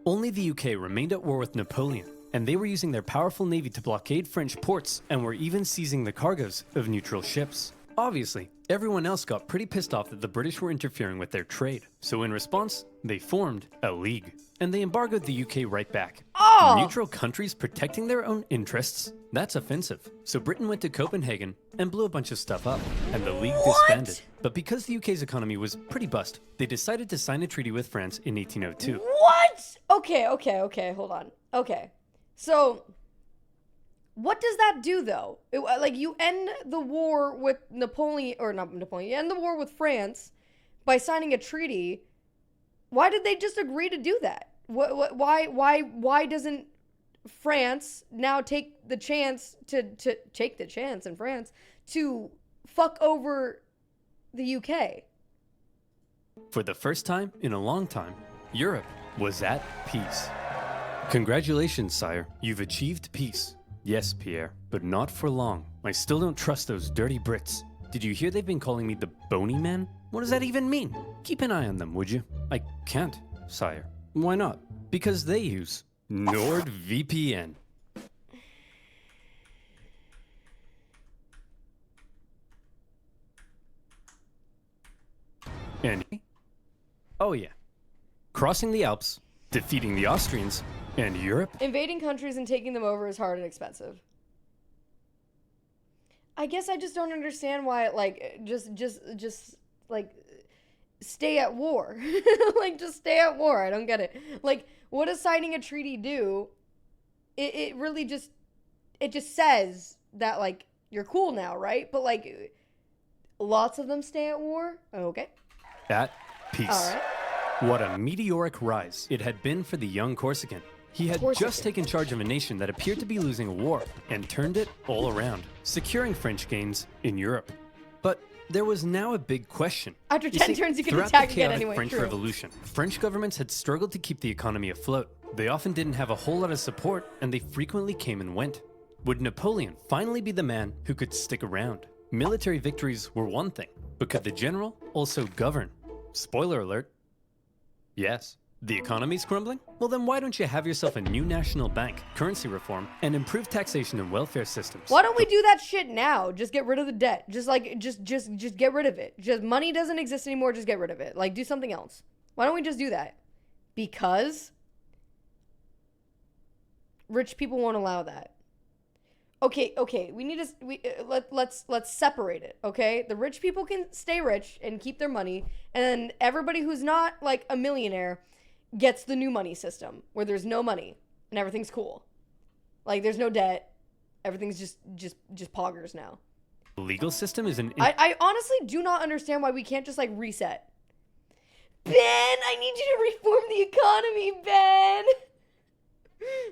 Only the UK remained at war with Napoleon, and they were using their powerful navy to blockade French ports and were even seizing the cargoes of neutral ships. Obviously, everyone else got pretty pissed off that the British were interfering with their trade, so in response, they formed a league, and they embargoed the UK right back. Oh! Neutral countries protecting their own interests? That's offensive. So Britain went to Copenhagen and blew a bunch of stuff up, and the league disbanded. But because the UK's economy was pretty bust, they decided to sign a treaty with France in 1802. What? Okay, hold on. Okay, so... what does that do, though? Like, you end the war with Napoleon, or not Napoleon, you end the war with France by signing a treaty. Why did they just agree to do that? Why doesn't France now take the chance in France to fuck over the UK? For the first time in a long time, Europe was at peace. Congratulations, sire. You've achieved peace. Yes, Pierre, but not for long. I still don't trust those dirty Brits. Did you hear they've been calling me the Bony Man? What does that even mean? Keep an eye on them, would you? I can't, sire. Why not? Because they use NordVPN. And... oh yeah. Crossing the Alps, defeating the Austrians, and Europe? Invading countries and taking them over is hard and expensive. I guess I just don't understand why, like, just like, stay at war. Like, just stay at war. I don't get it. Like, what does signing a treaty do? It really just, it just says that, like, you're cool now, right? But, like, lots of them stay at war? Okay. At peace. All right. What a meteoric rise it had been for the young Corsican. He had just taken charge of a nation that appeared to be losing a war and turned it all around, securing French gains in Europe. But there was now a big question. After 10 turns, you can throughout attack the again chaotic anyway. French True. Revolution, French governments had struggled to keep the economy afloat. They often didn't have a whole lot of support, and they frequently came and went. Would Napoleon finally be the man who could stick around? Military victories were one thing, but could the general also govern? Spoiler alert. Yes. The economy's crumbling? Well, then why don't you have yourself a new national bank, currency reform, and improved taxation and welfare systems? Why don't we do that shit now? Just get rid of the debt. Just get rid of it. Just money doesn't exist anymore. Just get rid of it. Like, do something else. Why don't we just do that? Because rich people won't allow that. Okay. We need to let's separate it. Okay, the rich people can stay rich and keep their money, and then everybody who's not like a millionaire gets the new money system where there's no money and everything's cool. Like, there's no debt. Everything's just poggers now. The legal system is I honestly do not understand why we can't just like reset. Ben, I need you to reform the economy, Ben.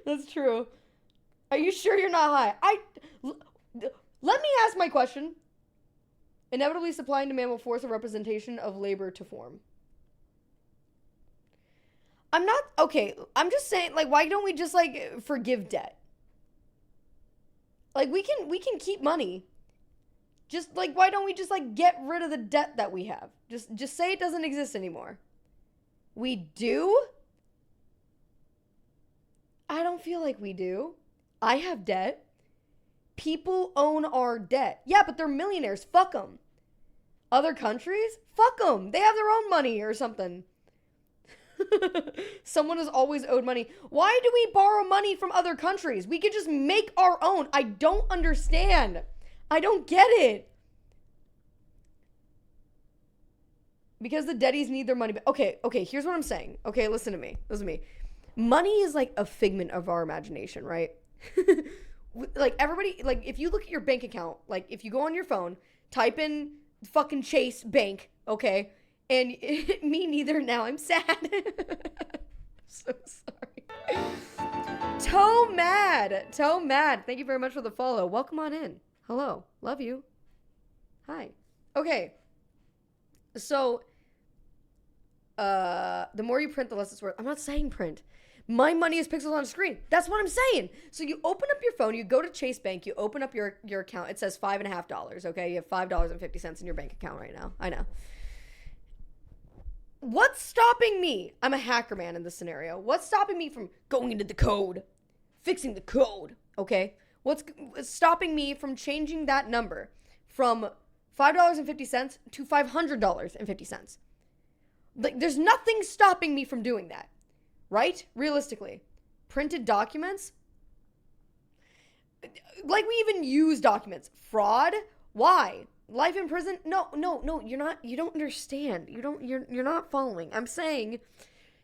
That's true. Are you sure you're not high? Let me ask my question. Inevitably, supply and demand will force a representation of labor to form. I'm not, okay, I'm just saying, like, why don't we just, like, forgive debt? Like, we can keep money. Just, like, why don't we just, like, get rid of the debt that we have? Just say it doesn't exist anymore. We do? I don't feel like we do. I have debt. People own our debt. Yeah, but they're millionaires. Fuck them. Other countries? Fuck them. They have their own money or something. Someone has always owed money. Why do we borrow money from other countries? We could just make our own. I don't understand. I don't get it. Because the deadies need their money back. Okay, here's what I'm saying. Okay, listen to me. Money is like a figment of our imagination, right? Like everybody, like if you look at your bank account, like if you go on your phone, type in fucking Chase Bank, okay? And me neither, now I'm sad. So sorry. Toe Mad. Thank you very much for the follow. Welcome on in. Hello. Love you. Hi. Okay. So, the more you print, the less it's worth. I'm not saying print. My money is pixels on a screen. That's what I'm saying. So you open up your phone, you go to Chase Bank, you open up your account. It says $5.50, okay? You have $5.50 in your bank account right now. I know. What's stopping me? I'm a hacker man in this scenario. What's stopping me from going into the code? Fixing the code, okay? What's stopping me from changing that number from $5.50 to $500.50? Like, there's nothing stopping me from doing that, right? Realistically. Printed documents? Like, we even use documents. Fraud? Why? Life in prison? No, you don't understand. You're not following. I'm saying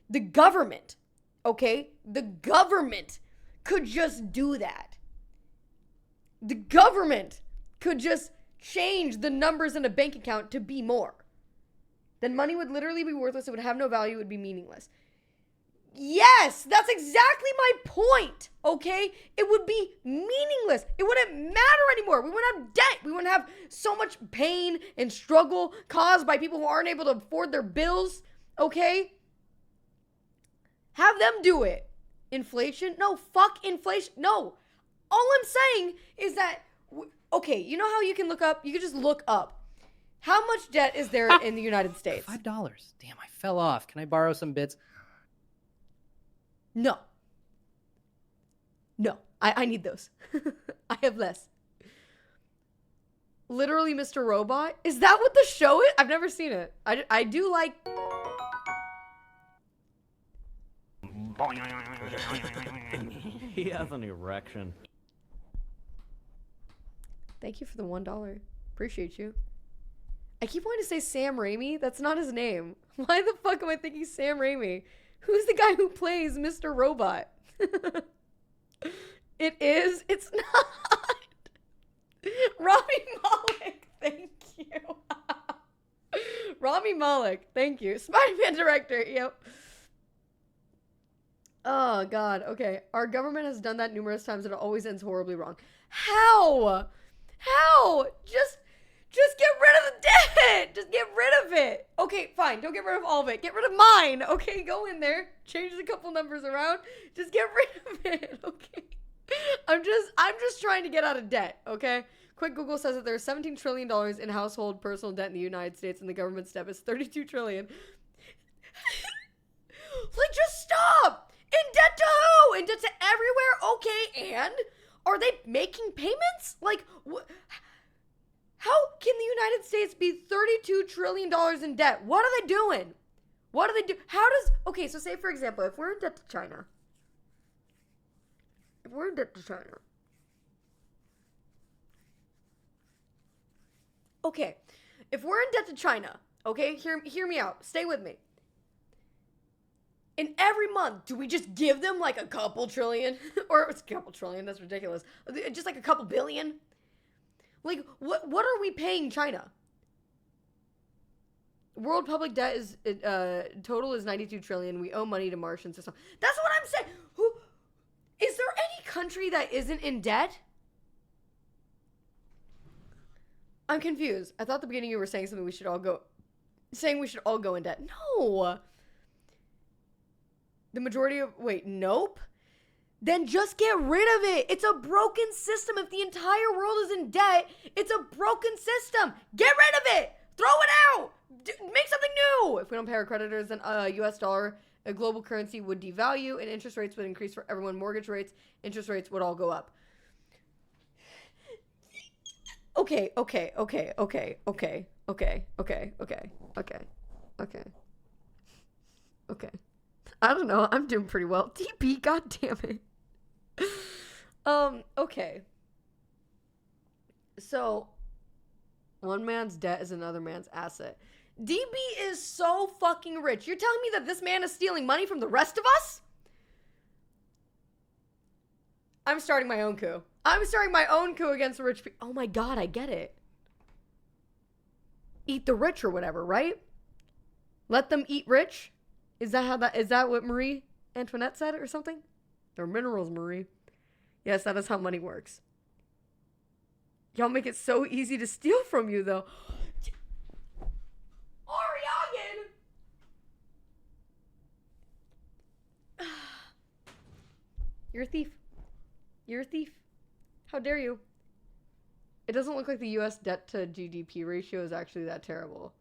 the government, okay? The government could just do that. The government could just change the numbers in a bank account to be more. Then money would literally be worthless. It would have no value. It would be meaningless. Yes, that's exactly my point, okay? It would be meaningless. It wouldn't matter anymore. We wouldn't have debt. We wouldn't have so much pain and struggle caused by people who aren't able to afford their bills, okay? Have them do it. Inflation? No, fuck inflation. No. All I'm saying is that, okay, you know how you can look up? You can just look up. How much debt is there in the United States? $5. Damn, I fell off. Can I borrow some bits? No, I need those. I have less. Literally, Mr. Robot? Is that what the show is? I've never seen it. I do like... He has an erection. Thank you for the $1. Appreciate you. I keep wanting to say Sam Raimi. That's not his name. Why the fuck am I thinking Sam Raimi? Who's the guy who plays Mr. Robot? It is. It's not. Rami Malek. Thank you. Rami Malek. Thank you. Spider-Man director. Yep. Oh, God. Okay. Our government has done that numerous times and it always ends horribly wrong. How? Just get rid of the debt. Just get rid of it. Okay, fine. Don't get rid of all of it. Get rid of mine. Okay, go in there. Change a couple numbers around. Just get rid of it. Okay. I'm just trying to get out of debt. Okay. Quick Google says that there's $17 trillion in household personal debt in the United States, and the government's debt is $32 trillion. Like, just stop. In debt to who? In debt to everywhere? Okay, and are they making payments? Like, how can the United States be $32 trillion in debt? What are they doing? What do they do? Okay, so say, for example, if we're in debt to China. Okay, if we're in debt to China, okay, hear me out. Stay with me. And every month, do we just give them like a couple trillion? Or it's a couple trillion, that's ridiculous. Just like a couple billion? Like, what are we paying China? World public debt is, total is $92 trillion. We owe money to Martians or something. That's what I'm saying. country that isn't in debt? I'm confused. I thought at the beginning you were saying something we should all go in debt. No. The majority of, wait, nope. Then just get rid of it. It's a broken system. If the entire world is in debt, it's a broken system. Get rid of it. Throw it out. Make something new. If we don't pay our creditors, then US dollar, a global currency, would devalue and interest rates would increase for everyone. Mortgage rates, interest rates would all go up. Okay. I don't know. I'm doing pretty well. DP, god damn it. Okay. So, one man's debt is another man's asset. DB is so fucking rich. You're telling me that this man is stealing money from the rest of us? I'm starting my own coup. I'm starting my own coup against the rich people. Oh my god, I get it. Eat the rich or whatever, right? Let them eat rich? Is that what Marie Antoinette said or something? They're minerals, Marie. Yes, that is how money works. Y'all make it so easy to steal from you, though. Oriagan! You're a thief. You're a thief. How dare you? It doesn't look like the US debt to GDP ratio is actually that terrible.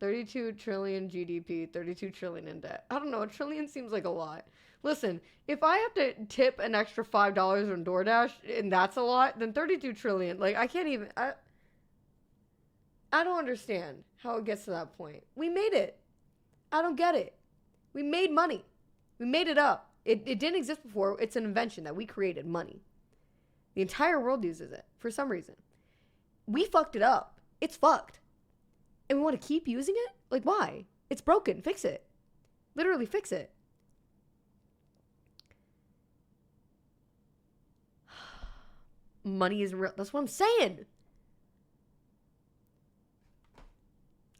32 trillion GDP, 32 trillion in debt. I don't know, a trillion seems like a lot. Listen, if I have to tip an extra $5 on DoorDash, and that's a lot, then 32 trillion, like, I can't even, I don't understand how it gets to that point. We made it. I don't get it. We made money. We made it up. It didn't exist before. It's an invention that we created, money. The entire world uses it for some reason. We fucked it up. It's fucked. And we want to keep using it? Like, why? It's broken. Fix it. Literally fix it. Money isn't real. That's what I'm saying.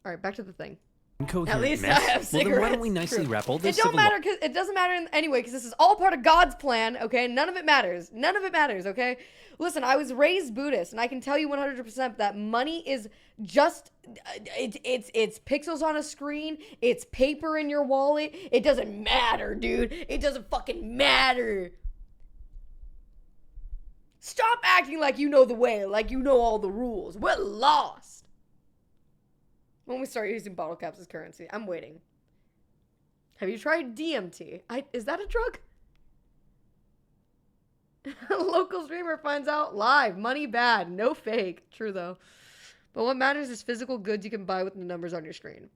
All right, back to the thing. Incoherent At least mess. I have cigarettes. Well, then why don't we nicely True. wrap all this It don't civil matter because it doesn't matter anyway because this is all part of God's plan. Okay, none of it matters. None of it matters. Okay, listen, I was raised Buddhist, and I can tell you 100% that money is just it's pixels on a screen. It's paper in your wallet. It doesn't matter, dude. It doesn't fucking matter. Stop acting like you know the way, like you know all the rules. We're lost. When we start using bottle caps as currency. I'm waiting. Have you tried DMT? Is that a drug? Local streamer finds out live. Money bad. No fake. True though. But what matters is physical goods you can buy with the numbers on your screen.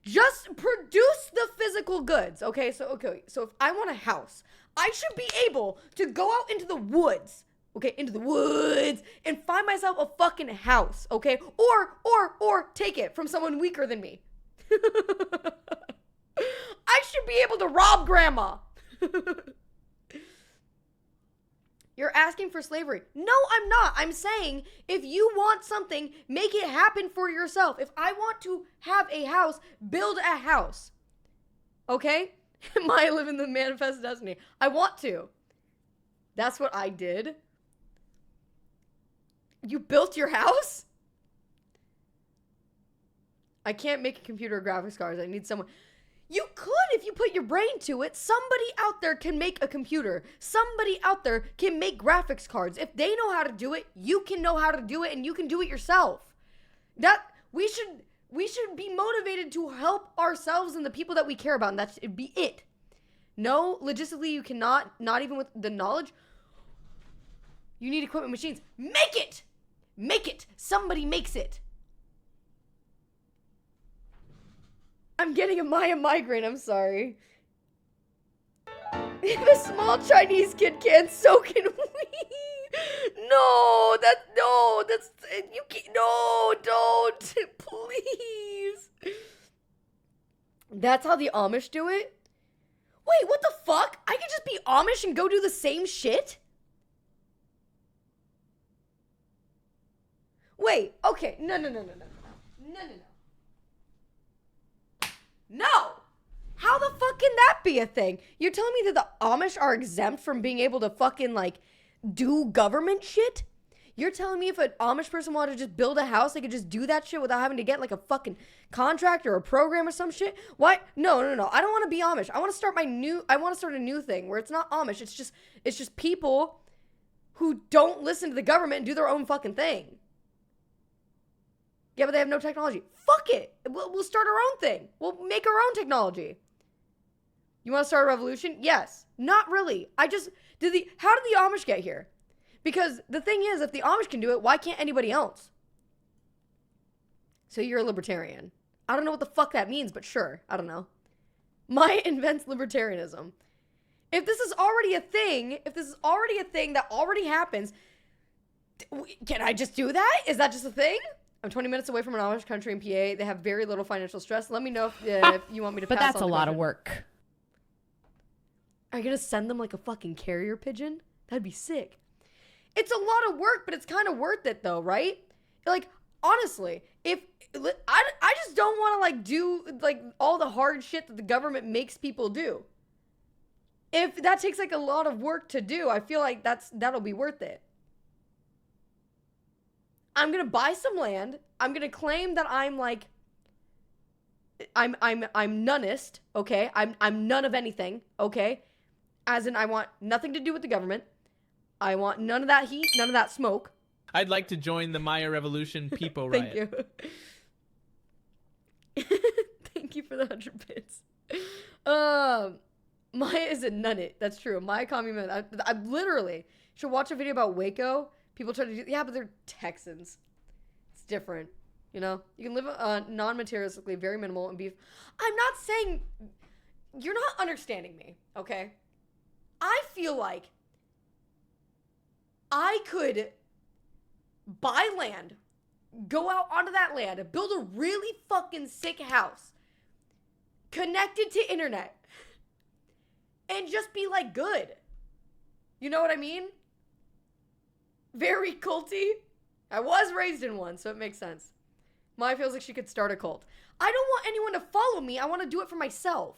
Just produce the physical goods. Okay, so if I want a house, I should be able to go out into the woods. Okay, into the woods and find myself a fucking house, okay? Or take it from someone weaker than me. I should be able to rob grandma. You're asking for slavery. No, I'm not. I'm saying if you want something, make it happen for yourself. If I want to have a house, build a house. Okay? Maya live in the manifest destiny. I want to. That's what I did. You built your house? I can't make a computer or graphics cards. I need someone. You could if you put your brain to it. Somebody out there can make a computer. Somebody out there can make graphics cards. If they know how to do it, you can know how to do it and you can do it yourself. That we should be motivated to help ourselves and the people that we care about, and that should be it. No, logistically you cannot, not even with the knowledge. You need equipment, machines. Make it! Make it! Somebody makes it. I'm getting a Maya migraine, I'm sorry. If a small Chinese kid can, so can we. No, you can't, no, don't, please. That's how the Amish do it? Wait, what the fuck? I could just be Amish and go do the same shit? Wait, okay, no. No! How the fuck can that be a thing? You're telling me that the Amish are exempt from being able to fucking, like, do government shit? You're telling me if an Amish person wanted to just build a house, they could just do that shit without having to get, like, a fucking contract or a program or some shit? Why? No. I don't want to be Amish. I want to start a new thing where it's not Amish. It's just people who don't listen to the government and do their own fucking thing. Yeah, but they have no technology. Fuck it. We'll start our own thing. We'll make our own technology. You want to start a revolution? Yes. Not really. How did the Amish get here? Because the thing is, if the Amish can do it, why can't anybody else? So you're a libertarian. I don't know what the fuck that means, but sure. I don't know. Maya invents libertarianism. If this is already a thing that already happens, can I just do that? Is that just a thing? I'm 20 minutes away from an Amish country in PA. They have very little financial stress. Let me know if you want me to pass on. But that's a lot of work. Are you going to send them like a fucking carrier pigeon? That'd be sick. It's a lot of work, but it's kind of worth it though, right? Like, honestly, if I just don't want to like do like all the hard shit that the government makes people do. If that takes like a lot of work to do, I feel like that'll be worth it. I'm going to buy some land. I'm going to claim that I'm like I'm nonist, okay? I'm none of anything, okay? As in I want nothing to do with the government. I want none of that heat, none of that smoke. I'd like to join the Maya Revolution People Riot. Thank you. Thank you for the 100 bits. Maya is a nunnet. That's true. Maya communist. I literally should watch a video about Waco. People try to do, yeah, but they're Texans. It's different. You know, you can live non-materialistically, very minimal, and be. I'm not saying you're not understanding me. Okay, I feel like I could buy land, go out onto that land, build a really fucking sick house, connected to internet, and just be like good. You know what I mean? Very culty. I was raised in one, so it makes sense. Maya feels like she could start a cult. I don't want anyone to follow me. I want to do it for myself.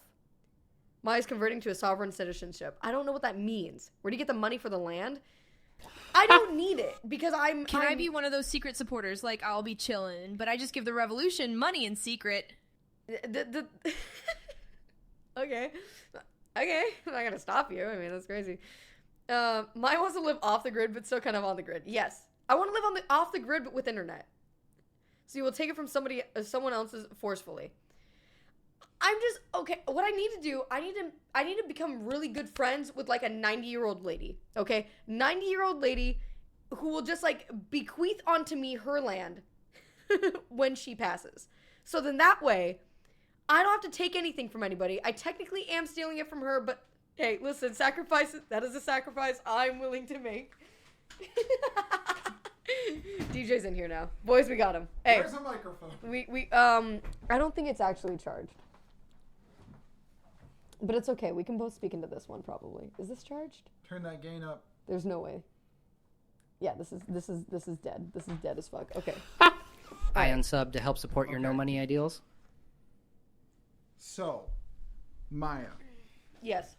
Maya's converting to a sovereign citizenship. I don't know what that means. Where do you get the money for the land? I don't need it because I'm... Can I be one of those secret supporters? Like, I'll be chilling, but I just give the revolution money in secret. Okay. Okay. I'm not going to stop you. I mean, that's crazy. Maya wants to live off the grid, but still kind of on the grid. Yes. I want to live off the grid, but with internet. So you will take it from someone else's forcefully. I'm just, okay, what I need to do, I need to become really good friends with like a 90-year-old lady, okay? 90-year-old lady who will just like bequeath onto me her land when she passes. So then that way, I don't have to take anything from anybody. I technically am stealing it from her, but hey, listen, sacrifices, that is a sacrifice I'm willing to make. DJ's in here now. Boys, we got him. Hey. Where's the microphone? I don't think it's actually charged. But it's okay. We can both speak into this one probably. Is this charged? Turn that gain up. There's no way. Yeah, this is dead. This is dead as fuck. Okay. I unsub to help support your no money ideals. So, Maya. Yes.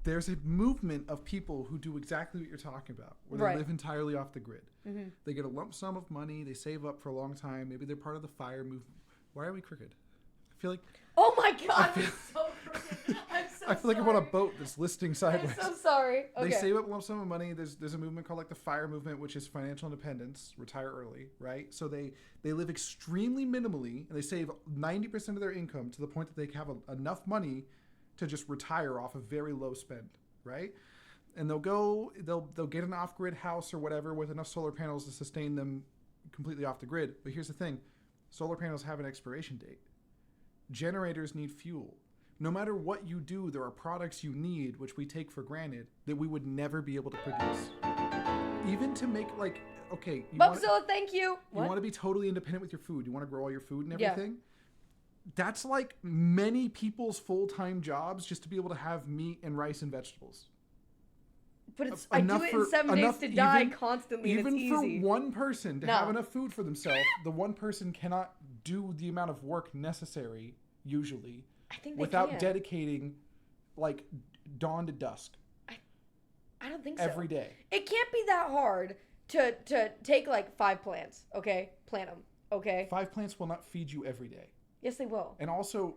There's a movement of people who do exactly what you're talking about, where they live entirely off the grid. Mm-hmm. They get a lump sum of money, they save up for a long time, maybe they're part of the FIRE movement. Why are we crooked? I feel like... Oh my god, I'm so crooked. I'm so I feel like I'm on a boat that's listing sideways. I'm so sorry. Okay. They save up a lump sum of money. There's a movement called like the FIRE movement, which is financial independence, retire early, right? So they live extremely minimally, and they save 90% of their income to the point that they have enough money to just retire off a very low spend, right? And they'll get an off-grid house or whatever with enough solar panels to sustain them completely off the grid. But here's the thing. Solar panels have an expiration date. Generators need fuel. No matter what you do, there are products you need, which we take for granted, that we would never be able to produce. Even to make, like, okay... Bubzilla, thank you! You want to be totally independent with your food. You want to grow all your food and everything. Yeah. That's like many people's full-time jobs just to be able to have meat and rice and vegetables. But it's I do it in 7 days to die constantly, and it's easy. Even for one person to have enough food for themselves, the one person cannot do the amount of work necessary usually, I think they without can. dedicating like dawn to dusk. I don't think so. Every day. It can't be that hard to take like 5 plants, okay? Plant them, okay? 5 plants will not feed you every day. Yes, they will. And also,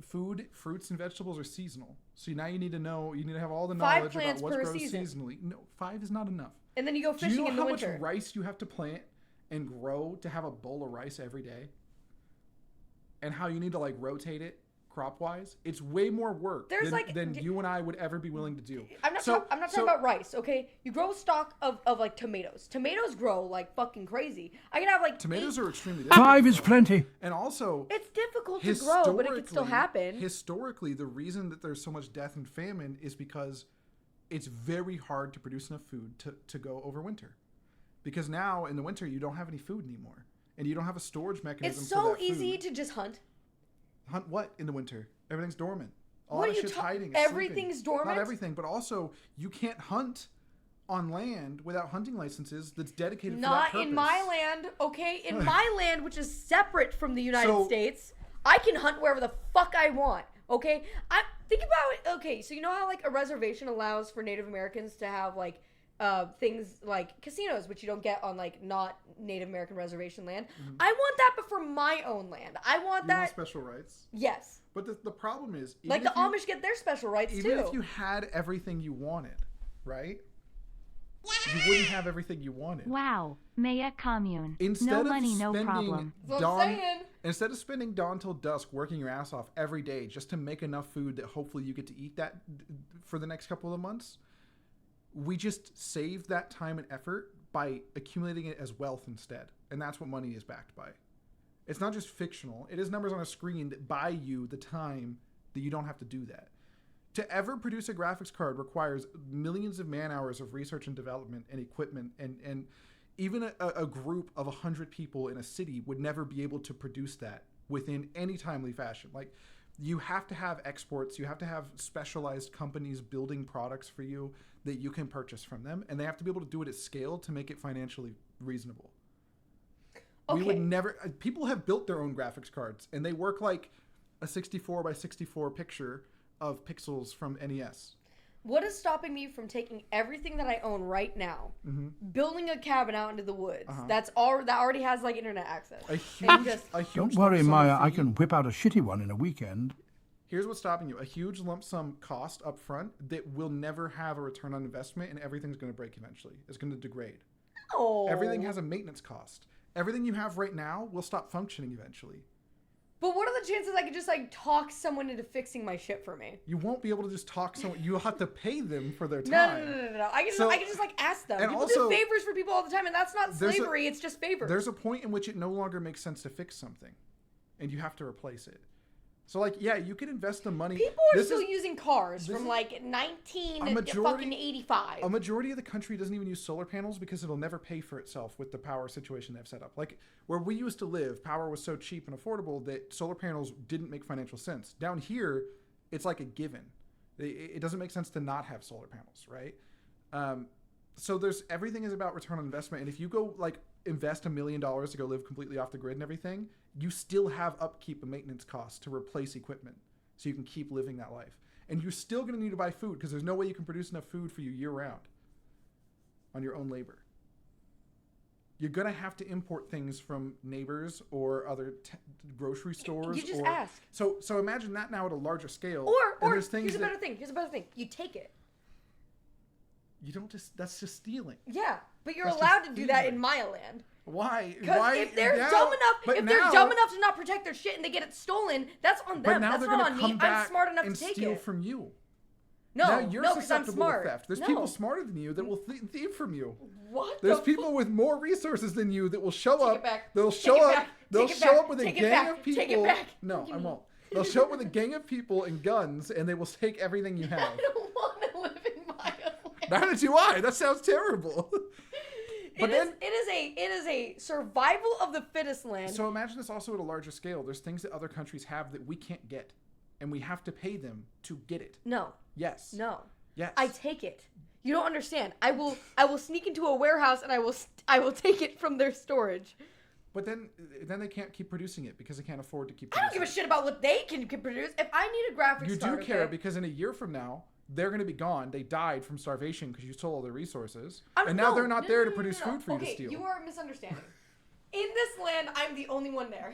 food, fruits, and vegetables are seasonal. So now you need to have all the 5 knowledge plants about what per grows season. seasonally. No, 5 is not enough. And then you go Do fishing you know in the how winter. much rice you have to plant and grow to have a bowl of rice every day? And how you need to like rotate it crop-wise? It's way more work than you and I would ever be willing to do. I'm not talking about rice, okay? You grow a stock of like tomatoes. Tomatoes grow like fucking crazy. I can have like Tomatoes are extremely difficult. 5 is plenty. And also, it's difficult to grow, but it can still happen. Historically, the reason that there's so much death and famine is because it's very hard to produce enough food to go over winter. Because now in the winter you don't have any food anymore, and you don't have a storage mechanism. It's for so that food. easy to just hunt. Hunt what in the winter? Everything's dormant. A What lot are of you shit's ta- hiding. It's everything's sleeping. dormant? Not everything, but also you can't hunt on land without hunting licenses that's dedicated for that Not purpose. in my land, okay? In my land, which is separate from the United So- States, I can hunt wherever the fuck I want, okay? Think about it. Okay, so you know how like a reservation allows for Native Americans to have like things like casinos, which you don't get on like not Native American reservation land. Mm-hmm. I want that, but for my own land. I want You that. want special rights? Yes. But the problem is, Like the Amish get their special rights even too. if you had everything you wanted, right? You wouldn't have everything you wanted. Wow, Maya commune. Instead no of money, no spending problem. That's what I'm saying. Instead of spending dawn till dusk working your ass off every day just to make enough food that hopefully you get to eat that for the next couple of months, we just saved that time and effort by accumulating it as wealth instead. And that's what money is backed by. It's not just fictional. It is numbers on a screen that buy you the time that you don't have to do that. To ever produce a graphics card requires millions of man hours of research and development and equipment, and even a group of 100 people in a city would never be able to produce that within any timely fashion. Like, you have to have exports, you have to have specialized companies building products for you that you can purchase from them, and they have to be able to do it at scale to make it financially reasonable. Okay. We would never... People have built their own graphics cards, and they work like a 64 by 64 picture of pixels from NES. What is stopping me from taking everything that I own right now, building a cabin out into the woods that already has like internet access? A huge Don't worry, lump sum Maya. I fee. can whip out a shitty one in a weekend. Here's what's stopping you. A huge lump sum cost up front that will never have a return on investment, and everything's going to break eventually. It's going to degrade. Oh. Everything has a maintenance cost. Everything you have right now will stop functioning eventually. But what are the chances I could just like talk someone into fixing my shit for me? You won't be able to just talk someone. You'll have to pay them for their No. time. I can just like ask them. And People also, do favors for people all the time, and that's not slavery. It's just favors. There's a point in which it no longer makes sense to fix something, and you have to replace it. So, like, yeah, you can invest the money. People are still using cars from like 1985. A majority of the country doesn't even use solar panels because it'll never pay for itself with the power situation they've set up. Like, where we used to live, power was so cheap and affordable that solar panels didn't make financial sense. Down here, it's like a given. It doesn't make sense to not have solar panels, right? So everything is about return on investment. And if you go like invest $1 million to go live completely off the grid and everything, you still have upkeep and maintenance costs to replace equipment so you can keep living that life. And you're still going to need to buy food because there's no way you can produce enough food for you year round on your own labor. You're going to have to import things from neighbors or other grocery stores. You just ask. So imagine that now at a larger scale. Or there's things here's a better thing. You take it. You don't that's just stealing. Yeah, but you're That's allowed just to do that stealing. in Maya land. Why? Because if they're dumb enough to not protect their shit and they get it stolen, that's on them. But now That's they're not going on to come me. back I'm smart enough and to take steal it. from you. No, now you're because I'm susceptible smart. to theft. There's No. people smarter than you that will thieve from you. What? There's people with more resources than you that will show up. it back. They'll Take show it up. back. They'll Take it show back. up with a Take it gang back. of people. Take it back. No, I won't. They'll show up with a gang of people and guns, and they will take everything you have. I don't want to live in Maya land. Neither do I. That sounds terrible. But it is a survival of the fittest land. So imagine this also at a larger scale. There's things that other countries have that we can't get, and we have to pay them to get it. No. Yes. No. Yes. I take it. You don't understand. I will sneak into a warehouse and I will take it from their storage. But then they can't keep producing it because they can't afford to keep I producing don't give a shit about what they can produce. If I need a graphics You card, do care okay? because in a year from now, they're going to be gone. They died from starvation because you stole all their resources. I'm- And now no, they're not no, there no, to no, produce no, no. food for you to Okay, steal. you are misunderstanding. In this land, I'm the only one there.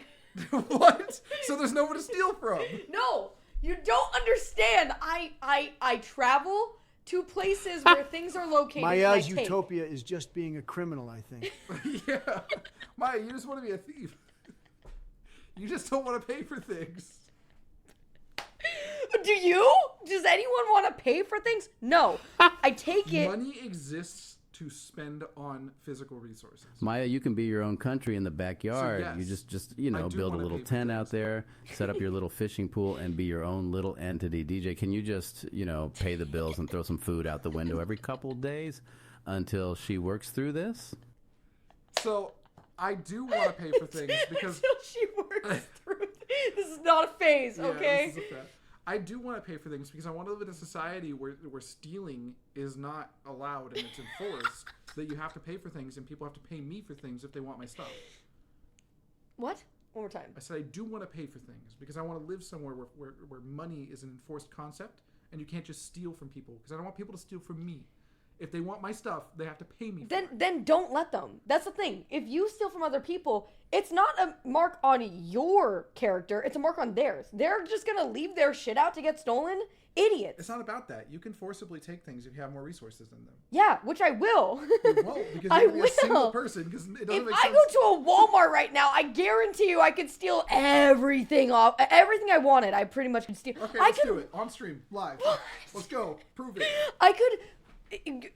What? So there's no one to steal from. No, you don't understand. I travel to places where things are located. Maya's and I take. utopia is just being a criminal, I think. Yeah. Maya, you just want to be a thief. You just don't want to pay for things. Do you? Does anyone want to pay for things? No. I take it. Money exists to spend on physical resources. Maya, you can be your own country in the backyard. yes, You just you know, do build a wanna little pay for tent out there, set up your little fishing pool, and be your own little entity. DJ, can you just, you know, pay the bills and throw some food out the window every couple days until she works through this? So I do want to pay for things because Until she works through. This is not a phase, Yeah, okay? this is a fact. I do want to pay for things because I want to live in a society where stealing is not allowed and it's enforced. That you have to pay for things and people have to pay me for things if they want my stuff. What? One more time. I said I do want to pay for things because I want to live somewhere where money is an enforced concept and you can't just steal from people because I don't want people to steal from me. If they want my stuff, they have to pay me for it. Then don't let them. That's the thing. If you steal from other people, it's not a mark on your character. It's a mark on theirs. They're just gonna leave their shit out to get stolen. Idiots. It's not about that. You can forcibly take things if you have more resources than them. Yeah, which I will. You won't because I you're gonna be a single will. person because it doesn't If make I sense. go to a Walmart right now, I guarantee you I could steal everything off. Everything I wanted, I pretty much could steal. Okay, I let's could, do it on stream live. Let's go. Prove it. I could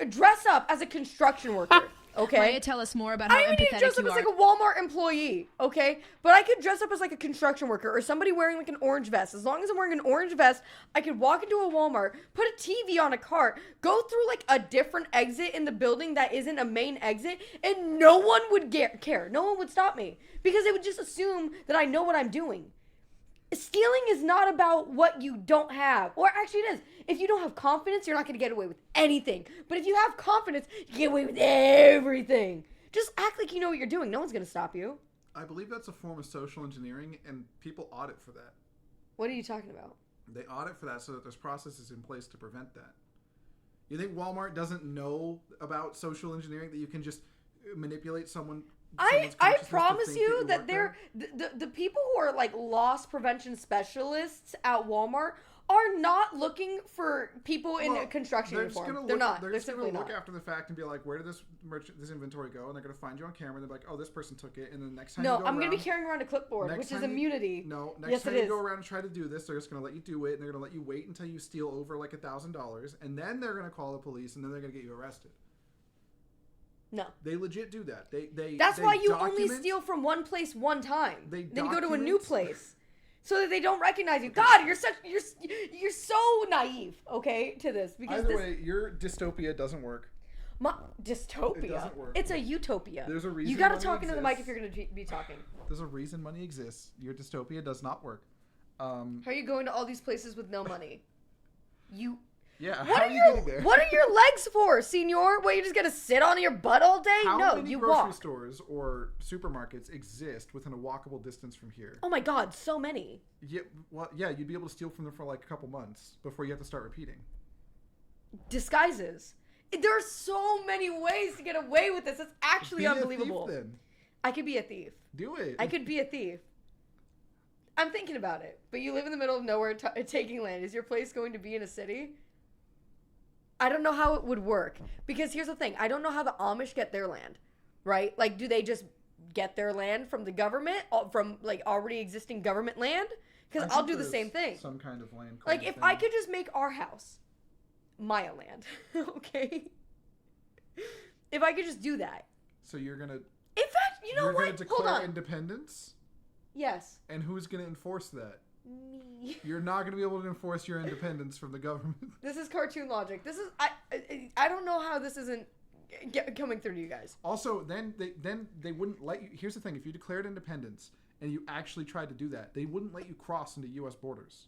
dress up as a construction worker. Okay. Maya, tell us more about how I don't even need to empathetic dress up you as are. like a Walmart employee, okay? But I could dress up as like a construction worker or somebody wearing like an orange vest. As long as I'm wearing an orange vest, I could walk into a Walmart, put a TV on a cart, go through like a different exit in the building that isn't a main exit, and no one would care. No one would stop me because they would just assume that I know what I'm doing. Stealing is not about what you don't have. Or actually it is. If you don't have confidence, you're not going to get away with anything. But if you have confidence, you get away with everything. Just act like you know what you're doing. No one's going to stop you. I believe that's a form of social engineering, and people audit for that. What are you talking about? They audit for that so that there's processes in place to prevent that. You think Walmart doesn't know about social engineering, that you can just manipulate someone's I consciousness to promise think you you that work they're there? the people who are like loss prevention specialists at Walmart are not looking for people in a construction They're just uniform. gonna They're look, not. They're They're just gonna simply look not. after the fact and be like, where did this inventory go? And they're gonna find you on camera. And they're like, oh, this person took it. And then the next time No, you go I'm going to be around- carrying around a clipboard, next which is time you- immunity. No, next Yes, time it you is. go around and try to do this, they're just gonna let you do it, and they're gonna let you wait until you steal over like $1,000, and then they're gonna call the police, and then they're gonna get you arrested. No. They legit do that. That's they why you only document- steal from one place one time. They Then you go to a new document- place. So that they don't recognize you. God, you're so naive, okay, to this. Because Either this way, your dystopia doesn't work. dystopia. It doesn't work. It's a utopia. There's a reason You gotta money talk into the mic if exists. you're gonna be talking. There's a reason money exists. Your dystopia does not work. How are you going to all these places with no money? Yeah, What how are are you your getting there? What are your legs for, senor? What, you're just gonna sit on your butt all day? How No, many you grocery walk. stores or supermarkets exist within a walkable distance from here? Oh my God, so many. Yeah, well, yeah, you'd be able to steal from them for like a couple months before you have to start repeating. Disguises. There are so many ways to get away with this. It's actually Be a thief, unbelievable. then. I could be a thief. Do it. I could be a thief. I'm thinking about it. But you live in the middle of nowhere taking land. Is your place going to be in a city? I don't know how it would work. Because here's the thing. I don't know how the Amish get their land. Right? Like, do they just get their land from the government? From, like, already existing government land? Because I I'll think do the there's same thing. Some kind of land. Like, claim if thing. I could just make our house Maya land. Okay? If I could just do that. So you're gonna. In fact, you know you're what? gonna declare Hold on. independence. Yes. And who's gonna enforce that? Me. You're not gonna be able to enforce your independence from the government. This is cartoon logic. This is I don't know how this isn't coming through to you guys. Also, then they wouldn't let you. Here's the thing: if you declared independence and you actually tried to do that, they wouldn't let you cross into U.S. borders.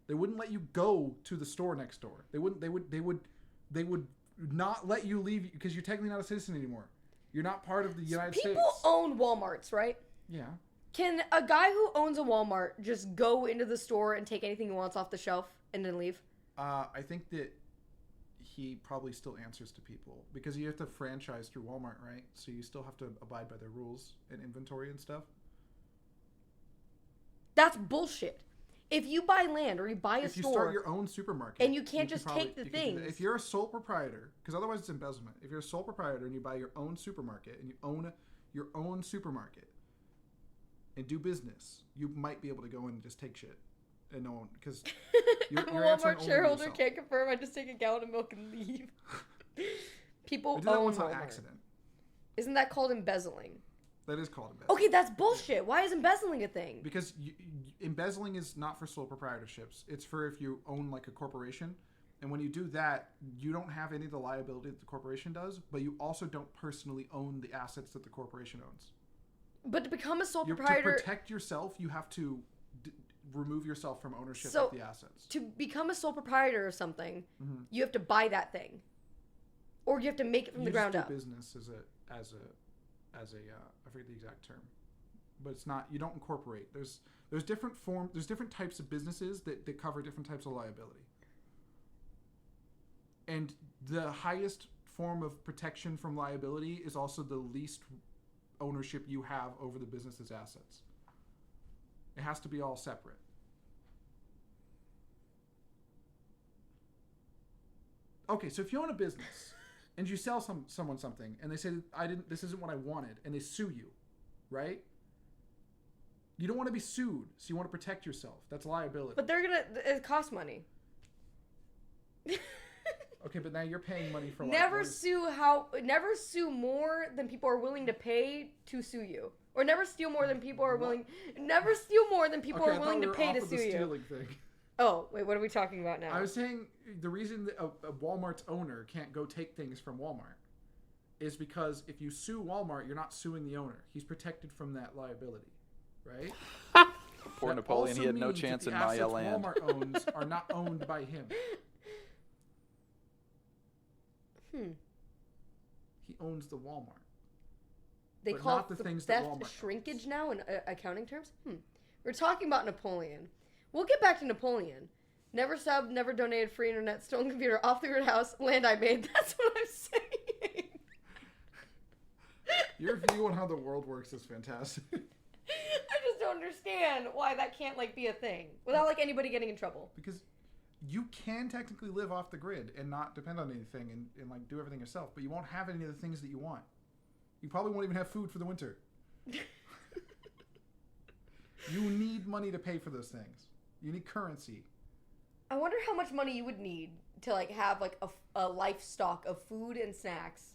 They wouldn't let you go to the store next door. They would not let you leave because you're technically not a citizen anymore. You're not part of the United People States. own Walmarts, right? Yeah. Can a guy who owns a Walmart just go into the store and take anything he wants off the shelf and then leave? I think that he probably still answers to people because you have to franchise through Walmart, right? So you still have to abide by their rules and inventory and stuff. That's bullshit. If you buy land or you buy a If you store start your own supermarket and you can't just probably- take the you can do that. things. If you're a sole proprietor, because otherwise it's embezzlement. If you're a sole proprietor and you buy your own supermarket and you own your own supermarket and do business, you might be able to go in and just take shit and no one because I'm a Walmart shareholder, can't confirm. I just take a gallon of milk and leave. People I did that own once on Walmart. accident. Isn't that called embezzling? That is called embezzling. Okay, that's bullshit. Why is embezzling a thing? Because embezzling is not for sole proprietorships. It's for if you own like a corporation. And when you do that, you don't have any of the liability that the corporation does, but you also don't personally own the assets that the corporation owns. But to become a sole proprietor... To protect yourself, you have to remove yourself from ownership So, of the assets. to become a sole proprietor of something, Mhm. you have to buy that thing. Or you have to make it from the ground up. Business as a I forget the exact term, but it's not. You don't incorporate. There's different There's different types of businesses that cover different types of liability. And the highest form of protection from liability is also the least ownership you have over the business's assets. It has to be all separate. Okay, so if you own a business and you sell someone something and they say this isn't what I wanted, and they sue you, right? You don't want to be sued, so you want to protect yourself. That's liability. But it costs money. Okay, but now you're paying money for Never sue more than people are willing to pay to sue you. Or never steal more than people are willing are willing to pay to sue you. Stealing thing. Oh, wait, what are we talking about now? I was saying the reason that a Walmart's owner can't go take things from Walmart is because if you sue Walmart, you're not suing the owner. He's protected from that liability, right? Poor That Napoleon, he also had no means that chance the in Maya assets land. Walmart owns are not owned by him. He owns the Walmart. They but call not the it things that theft Walmart shrinkage now in accounting terms? We're talking about Napoleon. We'll get back to Napoleon. Never subbed, never donated, free internet, stolen computer, off the grid house, land I made. That's what I'm saying. Your view on how the world works is fantastic. I just don't understand why that can't be a thing without anybody getting in trouble. Because you can technically live off the grid and not depend on anything and do everything yourself, but you won't have any of the things that you want. You probably won't even have food for the winter. You need money to pay for those things. You need currency. I wonder how much money you would need to have a life stock of food and snacks.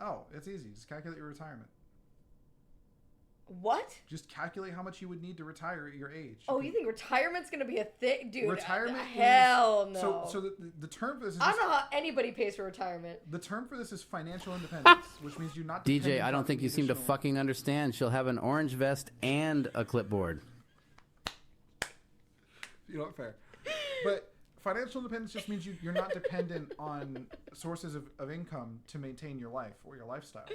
Oh, it's easy. Just calculate your retirement. What? Just calculate how much you would need to retire at your age. You think retirement's gonna be a thing, dude? Retirement hell no. So the term for this is I don't know how anybody pays for retirement. The term for this is financial independence, which means you're not DJ, dependent I on don't think you seem to additional- fucking understand. She'll have an orange vest and a clipboard. You know, fair. But financial independence just means you're not dependent on sources of income to maintain your life or your lifestyle.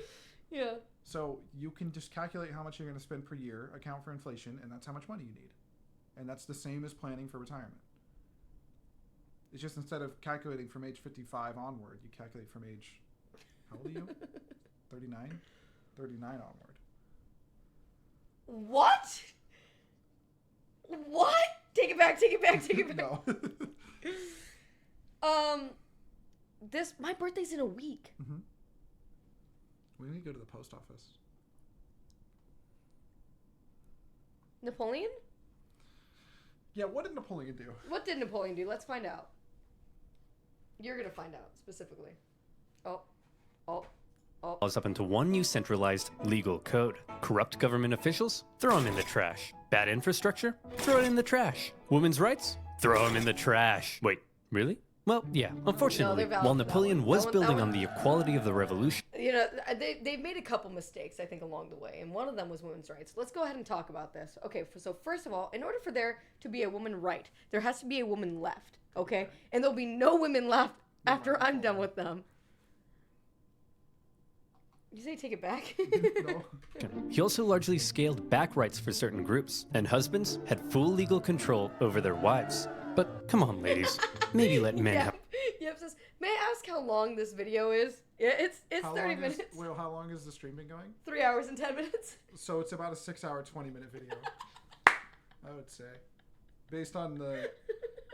Yeah. So you can just calculate how much you're going to spend per year, account for inflation, and that's how much money you need. And that's the same as planning for retirement. It's just instead of calculating from age 55 onward, you calculate from age, how old are you? 39? 39 onward. What? What? Take it back, take it back, take it back. No. My birthday's in a week. Mm-hmm. We need to go to the post office. Napoleon? Yeah, what did Napoleon do? What did Napoleon do? Let's find out. You're gonna find out specifically. Laws up into one new centralized legal code. Corrupt government officials? Throw them in the trash. Bad infrastructure? Throw it in the trash. Women's rights? Throw them in the trash. Wait, really? Well, yeah, unfortunately, they're valid while for that Napoleon one. was That one- building that on one- the equality of the revolution, They've made a couple mistakes, I think, along the way, and one of them was women's rights. Let's go ahead and talk about this. Okay, so first of all, in order for there to be a woman right, there has to be a woman left, okay? And there'll be no women left after I'm done with them. You say take it back? No. He also largely scaled back rights for certain groups, and husbands had full legal control over their wives. But come on, ladies, maybe let men have. Yep says, may I ask how long this video is? Yeah, it's How 30 long minutes. Well, how long is the stream been going? 3 hours and 10 minutes. So it's about a 6-hour, 20-minute video. I would say, based on the,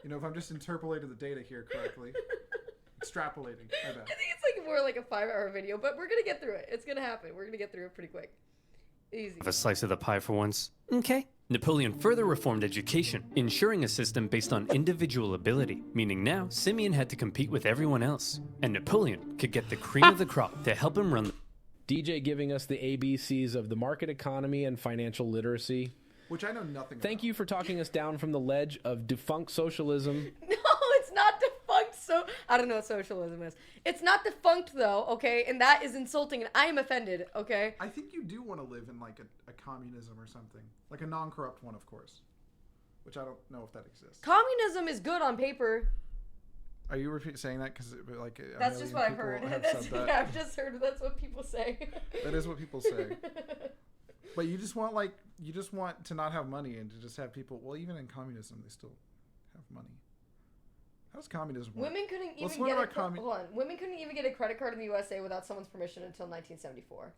if I'm just interpolating the data here correctly, extrapolating. I bet. I think it's like more like a 5-hour video, but we're gonna get through it. It's gonna happen. We're gonna get through it pretty quick. Easy. A slice of the pie for once. Okay. Napoleon further reformed education, ensuring a system based on individual ability, meaning now Simeon had to compete with everyone else, and Napoleon could get the cream of the crop to help him run the... DJ giving us the ABCs of the market economy and financial literacy. Which I know nothing Thank you for talking us down from the ledge of defunct socialism. No, it's not defunct. So I don't know what socialism is. It's not defunct though, okay? And that is insulting, and I am offended, okay? I think you do want to live in like a communism or something, like a non-corrupt one, of course. Which I don't know if that exists. Communism is good on paper. Are you saying that because like That's just what I've heard. Yeah, I've just heard that's what people say. That is what people say. But you just want to not have money and to just have people. Well, even in communism, they still have money. How does communism work? Women couldn't even Women couldn't even get a credit card in the USA without someone's permission until 1974.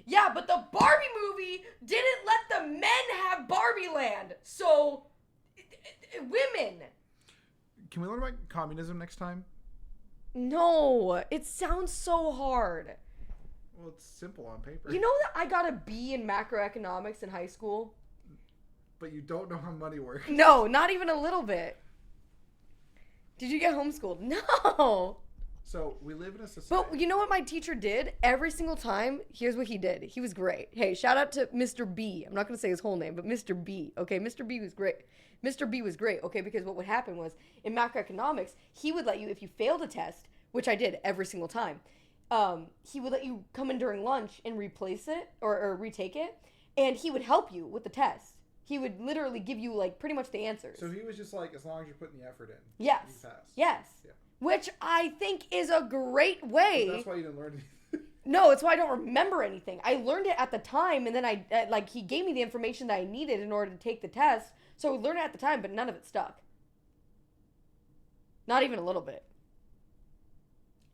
Yeah, but the Barbie movie didn't let the men have Barbie Land. So, women. Can we learn about communism next time? No, it sounds so hard. Well, it's simple on paper. You know that I got a B in macroeconomics in high school? But you don't know how money works. No, not even a little bit. Did you get homeschooled? No. So we live in a society. But you know what my teacher did? Every single time, here's what he did. He was great. Hey, shout out to Mr. B. I'm not going to say his whole name, but Mr. B. Okay, Mr. B was great. Mr. B was great, okay, because what would happen was, in macroeconomics, he would let you, if you failed a test, which I did every single time, he would let you come in during lunch and replace it, or retake it, and he would help you with the test. He would literally give you, like, pretty much the answers. So he was just like, as long as you're putting the effort in, yes, you pass. Yes. Yeah. Which I think is a great way. But that's why you didn't learn anything. No, it's why I don't remember anything. I learned it at the time, and then he gave me the information that I needed in order to take the test, so I learned it at the time, but none of it stuck. Not even a little bit.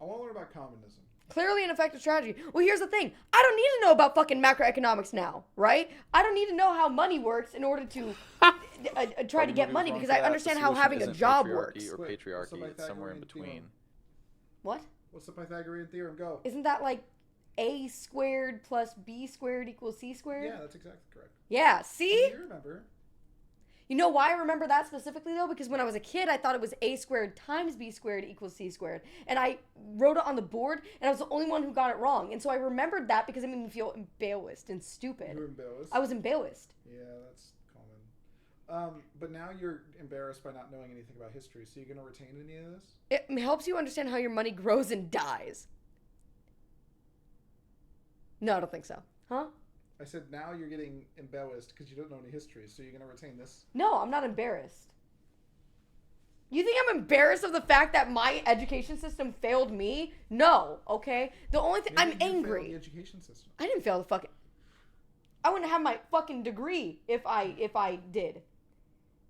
I want to learn about communism. Clearly an effective strategy. Well, here's the thing. I don't need to know about fucking macroeconomics now, right? I don't need to know how money works in order to try to get money, because I understand how having a job works. Or patriarchy, it's somewhere in between. What? What's the Pythagorean theorem? Go. Isn't that like a squared plus b squared equals c squared? Yeah, that's exactly correct. Yeah, see? You remember. You know why I remember that specifically, though? Because when I was a kid, I thought it was a squared times b squared equals c squared. And I wrote it on the board, and I was the only one who got it wrong. And so I remembered that because it made me feel embarrassed and stupid. You were embarrassed? I was embarrassed. Yeah, that's common. But now you're embarrassed by not knowing anything about history, so you're going to retain any of this? It helps you understand how your money grows and dies. No, I don't think so. Huh? I said now you're getting embarrassed because you don't know any history, so you're going to retain this? No, I'm not embarrassed. You think I'm embarrassed of the fact that my education system failed me? No, okay? The only thing, I'm angry. Failed the education system. I didn't fail the fucking... I wouldn't have my fucking degree if I did.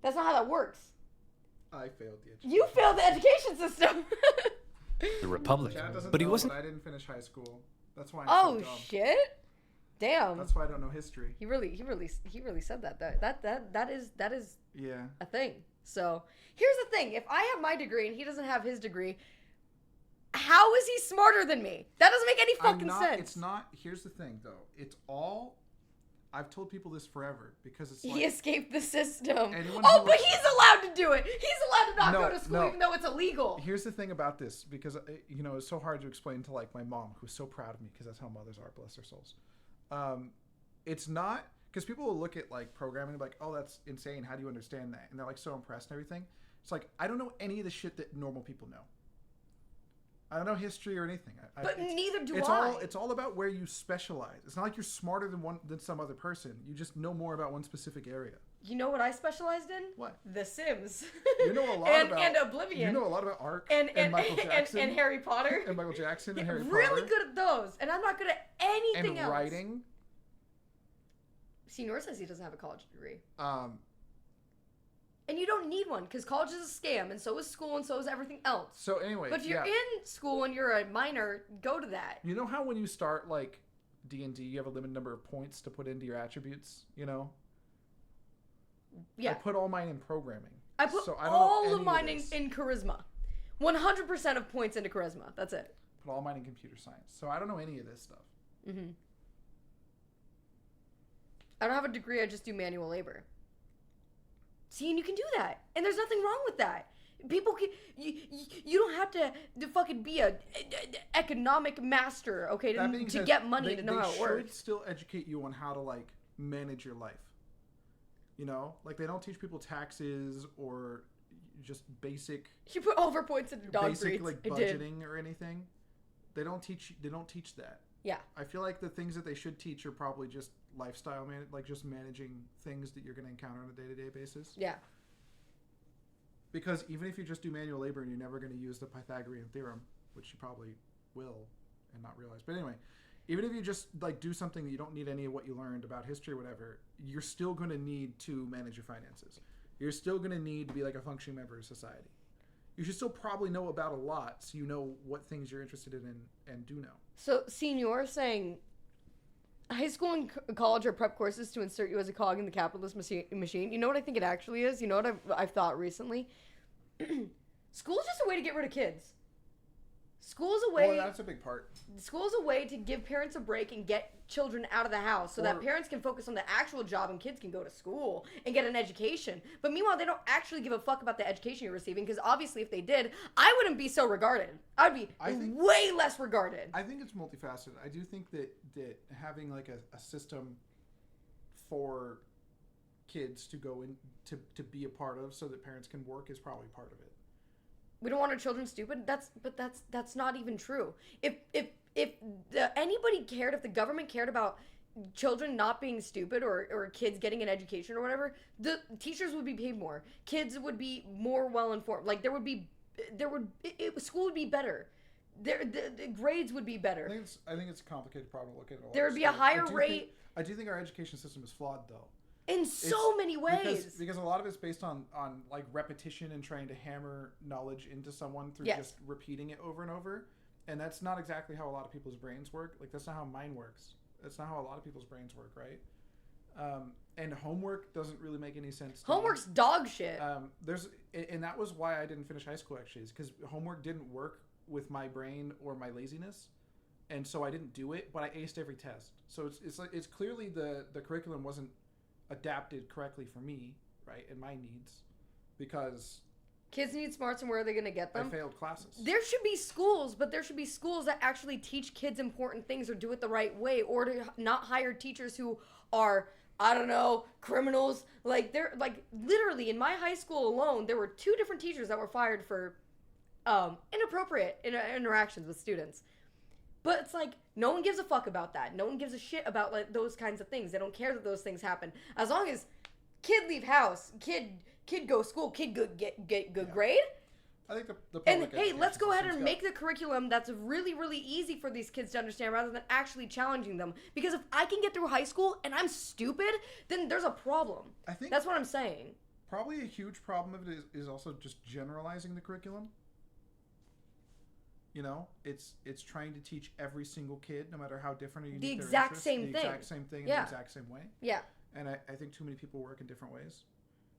That's not how that works. I failed the education. You failed the education system. The Republic. Chad doesn't But he know, wasn't... I didn't finish high school. That's why I'm so dumb. Shit. Damn. That's why I don't know history. He really said that. That is yeah, a thing. So here's the thing: if I have my degree and he doesn't have his degree, how is he smarter than me? That doesn't make any fucking sense. It's not. Here's the thing, though. It's all. I've told people this forever because it's. He escaped the system. But he's allowed to do it. He's allowed to not go to school even though it's illegal. Here's the thing about this, because it's so hard to explain to like my mom, who's so proud of me because that's how mothers are, bless their souls. It's not, because people will look at like programming and be like, oh, that's insane, how do you understand that? And they're like so impressed and everything. It's like, I don't know any of the shit that normal people know. I don't know history or anything. But neither do It's all about where you specialize. It's not like you're smarter than some other person. You just know more about one specific area. You know what I specialized in? What? The Sims. You know a lot about... And Oblivion. You know a lot about Ark and Michael Jackson. And Harry Potter. And Michael Jackson and Harry Potter. Really good at those. And I'm not good at anything and else. writing. Senior says he doesn't have a college degree. Um, And you don't need one because college is a scam, and so is school, and so is everything else. So anyway, but if you're yeah. in school and you're a minor, go to that. You know how when you start like D&D, you have a limited number of points to put into your attributes. You know. Yeah. I put all mine in programming. I put so I don't all know of any mine this. in charisma. 100% of points into charisma. That's it. Put all mine in computer science. So I don't know any of this stuff. Mm-hmm. I don't have a degree. I just do manual labor. See, and you can do that, and there's nothing wrong with that. People can. You don't have to fucking be a economic master, okay, That being to said, get money to know they how it works. should still educate you on how to like manage your life. You know, like they don't teach people taxes or just basic. You put over points into dog basic breeds. like I did. budgeting or anything. They don't teach that. Yeah. I feel like the things that they should teach are probably just lifestyle like just managing things that you're going to encounter on a day-to-day basis. Yeah. Because even if you just do manual labor and you're never going to use the Pythagorean theorem, which you probably will and not realize. But anyway, even if you just like do something that you don't need any of what you learned about history or whatever, you're still going to need to manage your finances. You're still going to need to be like a functioning member of society. You should still probably know about a lot so you know what things you're interested in and do know. So, Senior saying high school and college are prep courses to insert you as a cog in the capitalist machine. You know what I think it actually is? You know what I've thought recently? School is just a way to get rid of kids. School's a way. Well, that's a big part. School's a way to give parents a break and get children out of the house so that parents can focus on the actual job and kids can go to school and get an education. But meanwhile, they don't actually give a fuck about the education you're receiving because obviously if they did, I wouldn't be so regarded. I'd be way less regarded. I think it's multifaceted. I do think that having like a system for kids to go in to be a part of so that parents can work is probably part of it. We don't want our children stupid. That's not even true. If anybody cared, if the government cared about children not being stupid or kids getting an education or whatever, the teachers would be paid more. Kids would be more well informed. Like school would be better. The grades would be better. I think it's a complicated problem to look at. There would be a higher rate. I do think our education system is flawed though. In so many ways. Because a lot of it's based on like repetition and trying to hammer knowledge into someone through just repeating it over and over. And that's not exactly how a lot of people's brains work. Like that's not how mine works. That's not how a lot of people's brains work, right? And homework doesn't really make any sense to Homework's me. dog shit. And that was why I didn't finish high school actually, is because homework didn't work with my brain or my laziness. And so I didn't do it, but I aced every test. So it's clearly the curriculum wasn't adapted correctly for me, right, and my needs, because kids need smarts, and where are they going to get them? I failed classes. There should be schools, but there should be schools that actually teach kids important things or do it the right way, or to not hire teachers who are, I don't know, criminals. Like they're like literally in my high school alone, there were 2 different teachers that were fired for inappropriate interactions with students. But it's like, no one gives a fuck about that. No one gives a shit about like those kinds of things. They don't care that those things happen. As long as kid leave house, kid go school, kid get good grade. I think the and hey, let's go ahead and make the curriculum that's really, really easy for these kids to understand rather than actually challenging them. Because if I can get through high school and I'm stupid, then there's a problem. I think that's what I'm saying. Probably a huge problem of it is also just generalizing the curriculum. You know, it's trying to teach every single kid, no matter how different or unique the their exact interests, same the thing. exact same thing in the exact same way. Yeah. And I think too many people work in different ways.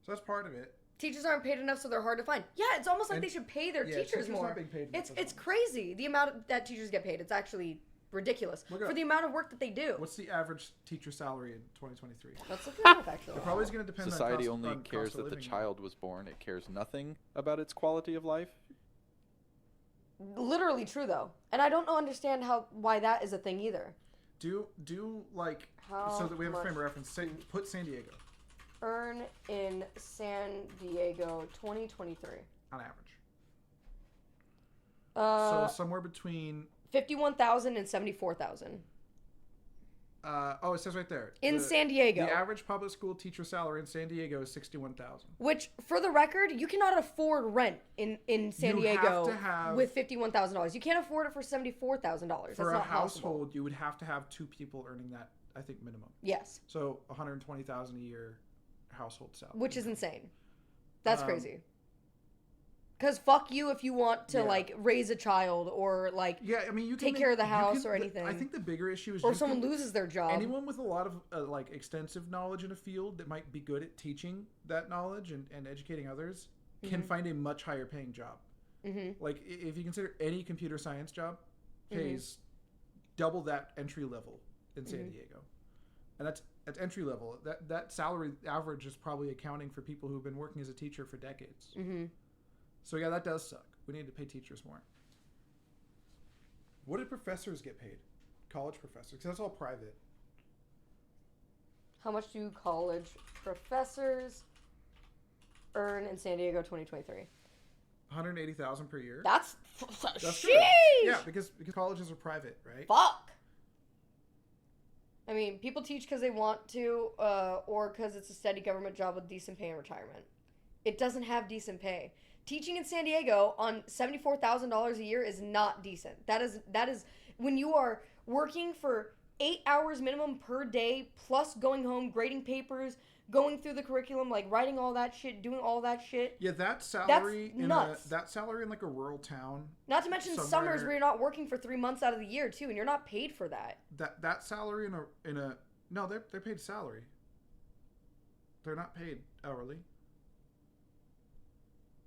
So that's part of it. Teachers aren't paid enough, so they're hard to find. Yeah, it's almost like they should pay their teachers more. Not being paid it's crazy the amount that teachers get paid. It's actually ridiculous for the amount of work that they do. What's the average teacher salary in 2023? Let's look it up, actually. It probably is going to depend Society on only cares that the child was born. It cares nothing about its quality of life. Literally true though, and I don't understand why that is a thing either. Do like so that we have a frame of reference. Put San Diego. Earn in San Diego 2023 on average. So somewhere between 51,000 and 74,000. It says right there. In San Diego. The average public school teacher salary in San Diego is $61,000. Which, for the record, you cannot afford rent in San You Diego have to have- with $51,000. You can't afford it for $74,000. For That's a not household, possible. you would have to have 2 people earning that, I think, minimum. Yes. So $120,000 a year household salary. Which is insane. That's Um, crazy. Because fuck you if you want to, Yeah. like, raise a child or, like, Yeah, I mean, you can take make- care of the you house can- or anything. I think the bigger issue is or you someone can- loses their job. Anyone with a lot of like extensive knowledge in a field that might be good at teaching that knowledge and educating others can Mhm. find a much higher paying job. Mm-hmm. Like if you consider any computer science job Mm-hmm. pays double that entry level in San Mhm. Diego, and that's entry level. That salary average is probably accounting for people who've been working as a teacher for decades. Mm-hmm. So yeah, that does suck. We need to pay teachers more. What did professors get paid? College professors, because that's all private. How much do college professors earn in San Diego 2023? $180,000 per year. That's That's sheesh! good. Yeah, because colleges are private, right? Fuck. I mean, people teach because they want to, or because it's a steady government job with decent pay in retirement. It doesn't have decent pay. Teaching in San Diego on $74,000 a year is not decent. That is when you are working for 8 hours minimum per day, plus going home, grading papers, going through the curriculum, like writing all that shit, doing all that shit. Yeah, that salary nuts. that salary in like a rural town. Not to mention somewhere- summers where you're not working for 3 months out of the year too, and you're not paid for that. That salary in a no, they're paid salary. They're not paid hourly.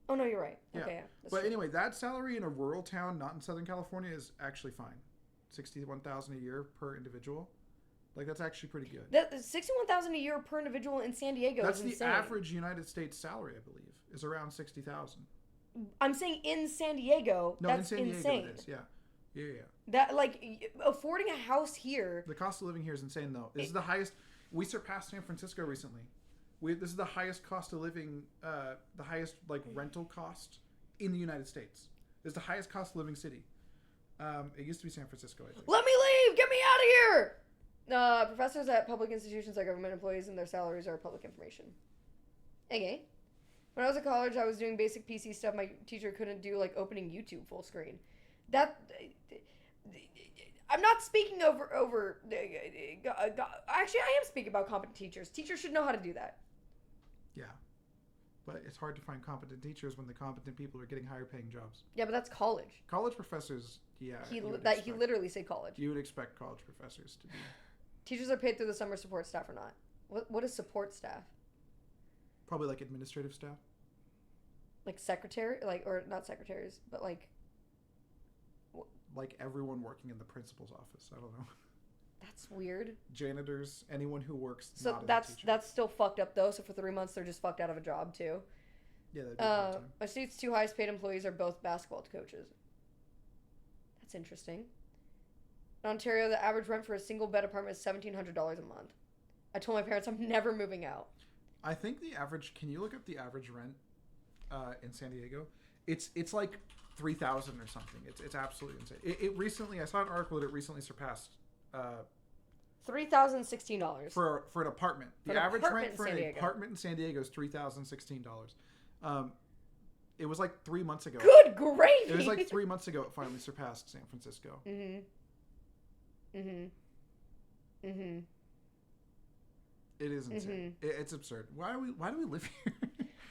Oh no, you're right. Yeah. Okay, yeah. That's But true. anyway, that salary in a rural town, not in Southern California, is actually fine. $61,000 a year per individual. Like that's actually pretty good. That $61,000 a year per individual in San Diego That's is the insane. average United States salary, I believe, is around $60,000. I'm saying in San Diego, No, that's in San Diego insane. it is. Yeah. Yeah. That affording a house here. The cost of living here is insane, though. This is the highest. We surpassed San Francisco recently. This is the highest cost of living, the highest like rental cost in the United States. It's the highest cost of living city. It used to be San Francisco, I think. Let me leave. Get me out of here. Professors at public institutions are government employees, and their salaries are public information. Okay. When I was at college, I was doing basic PC stuff. My teacher couldn't do like opening YouTube full screen. I'm not speaking over. Actually, I am speaking about competent teachers. Teachers should know how to do that. Yeah, but it's hard to find competent teachers when the competent people are getting higher paying jobs. Yeah, but that's college. College professors, yeah. He literally said college. You would expect college professors to be. Teachers are paid through the summer support staff or not? What is support staff? Probably like administrative staff. Like secretary, or not secretaries, but like everyone working in the principal's office. I don't know. That's weird. Janitors, anyone who works. So not as a that's teacher. that's still fucked up though. So for 3 months they're just fucked out of a job too. Yeah, that'd be part-time. My state's 2 highest paid employees are both basketball coaches. That's interesting. In Ontario, the average rent for a single bed apartment is $1,700 a month. I told my parents I'm never moving out. I think the average. Can you look up the average rent in San Diego? It's like 3,000 or something. It's absolutely insane. It recently, I saw an article that it recently surpassed $3,016 for an apartment. For The an average apartment rent in for San an Diego. apartment in San Diego is $3,016. It was like 3 months ago. Good gravy! It was like 3 months ago. It finally surpassed San Francisco. It is insane. It's absurd. Why do we live here?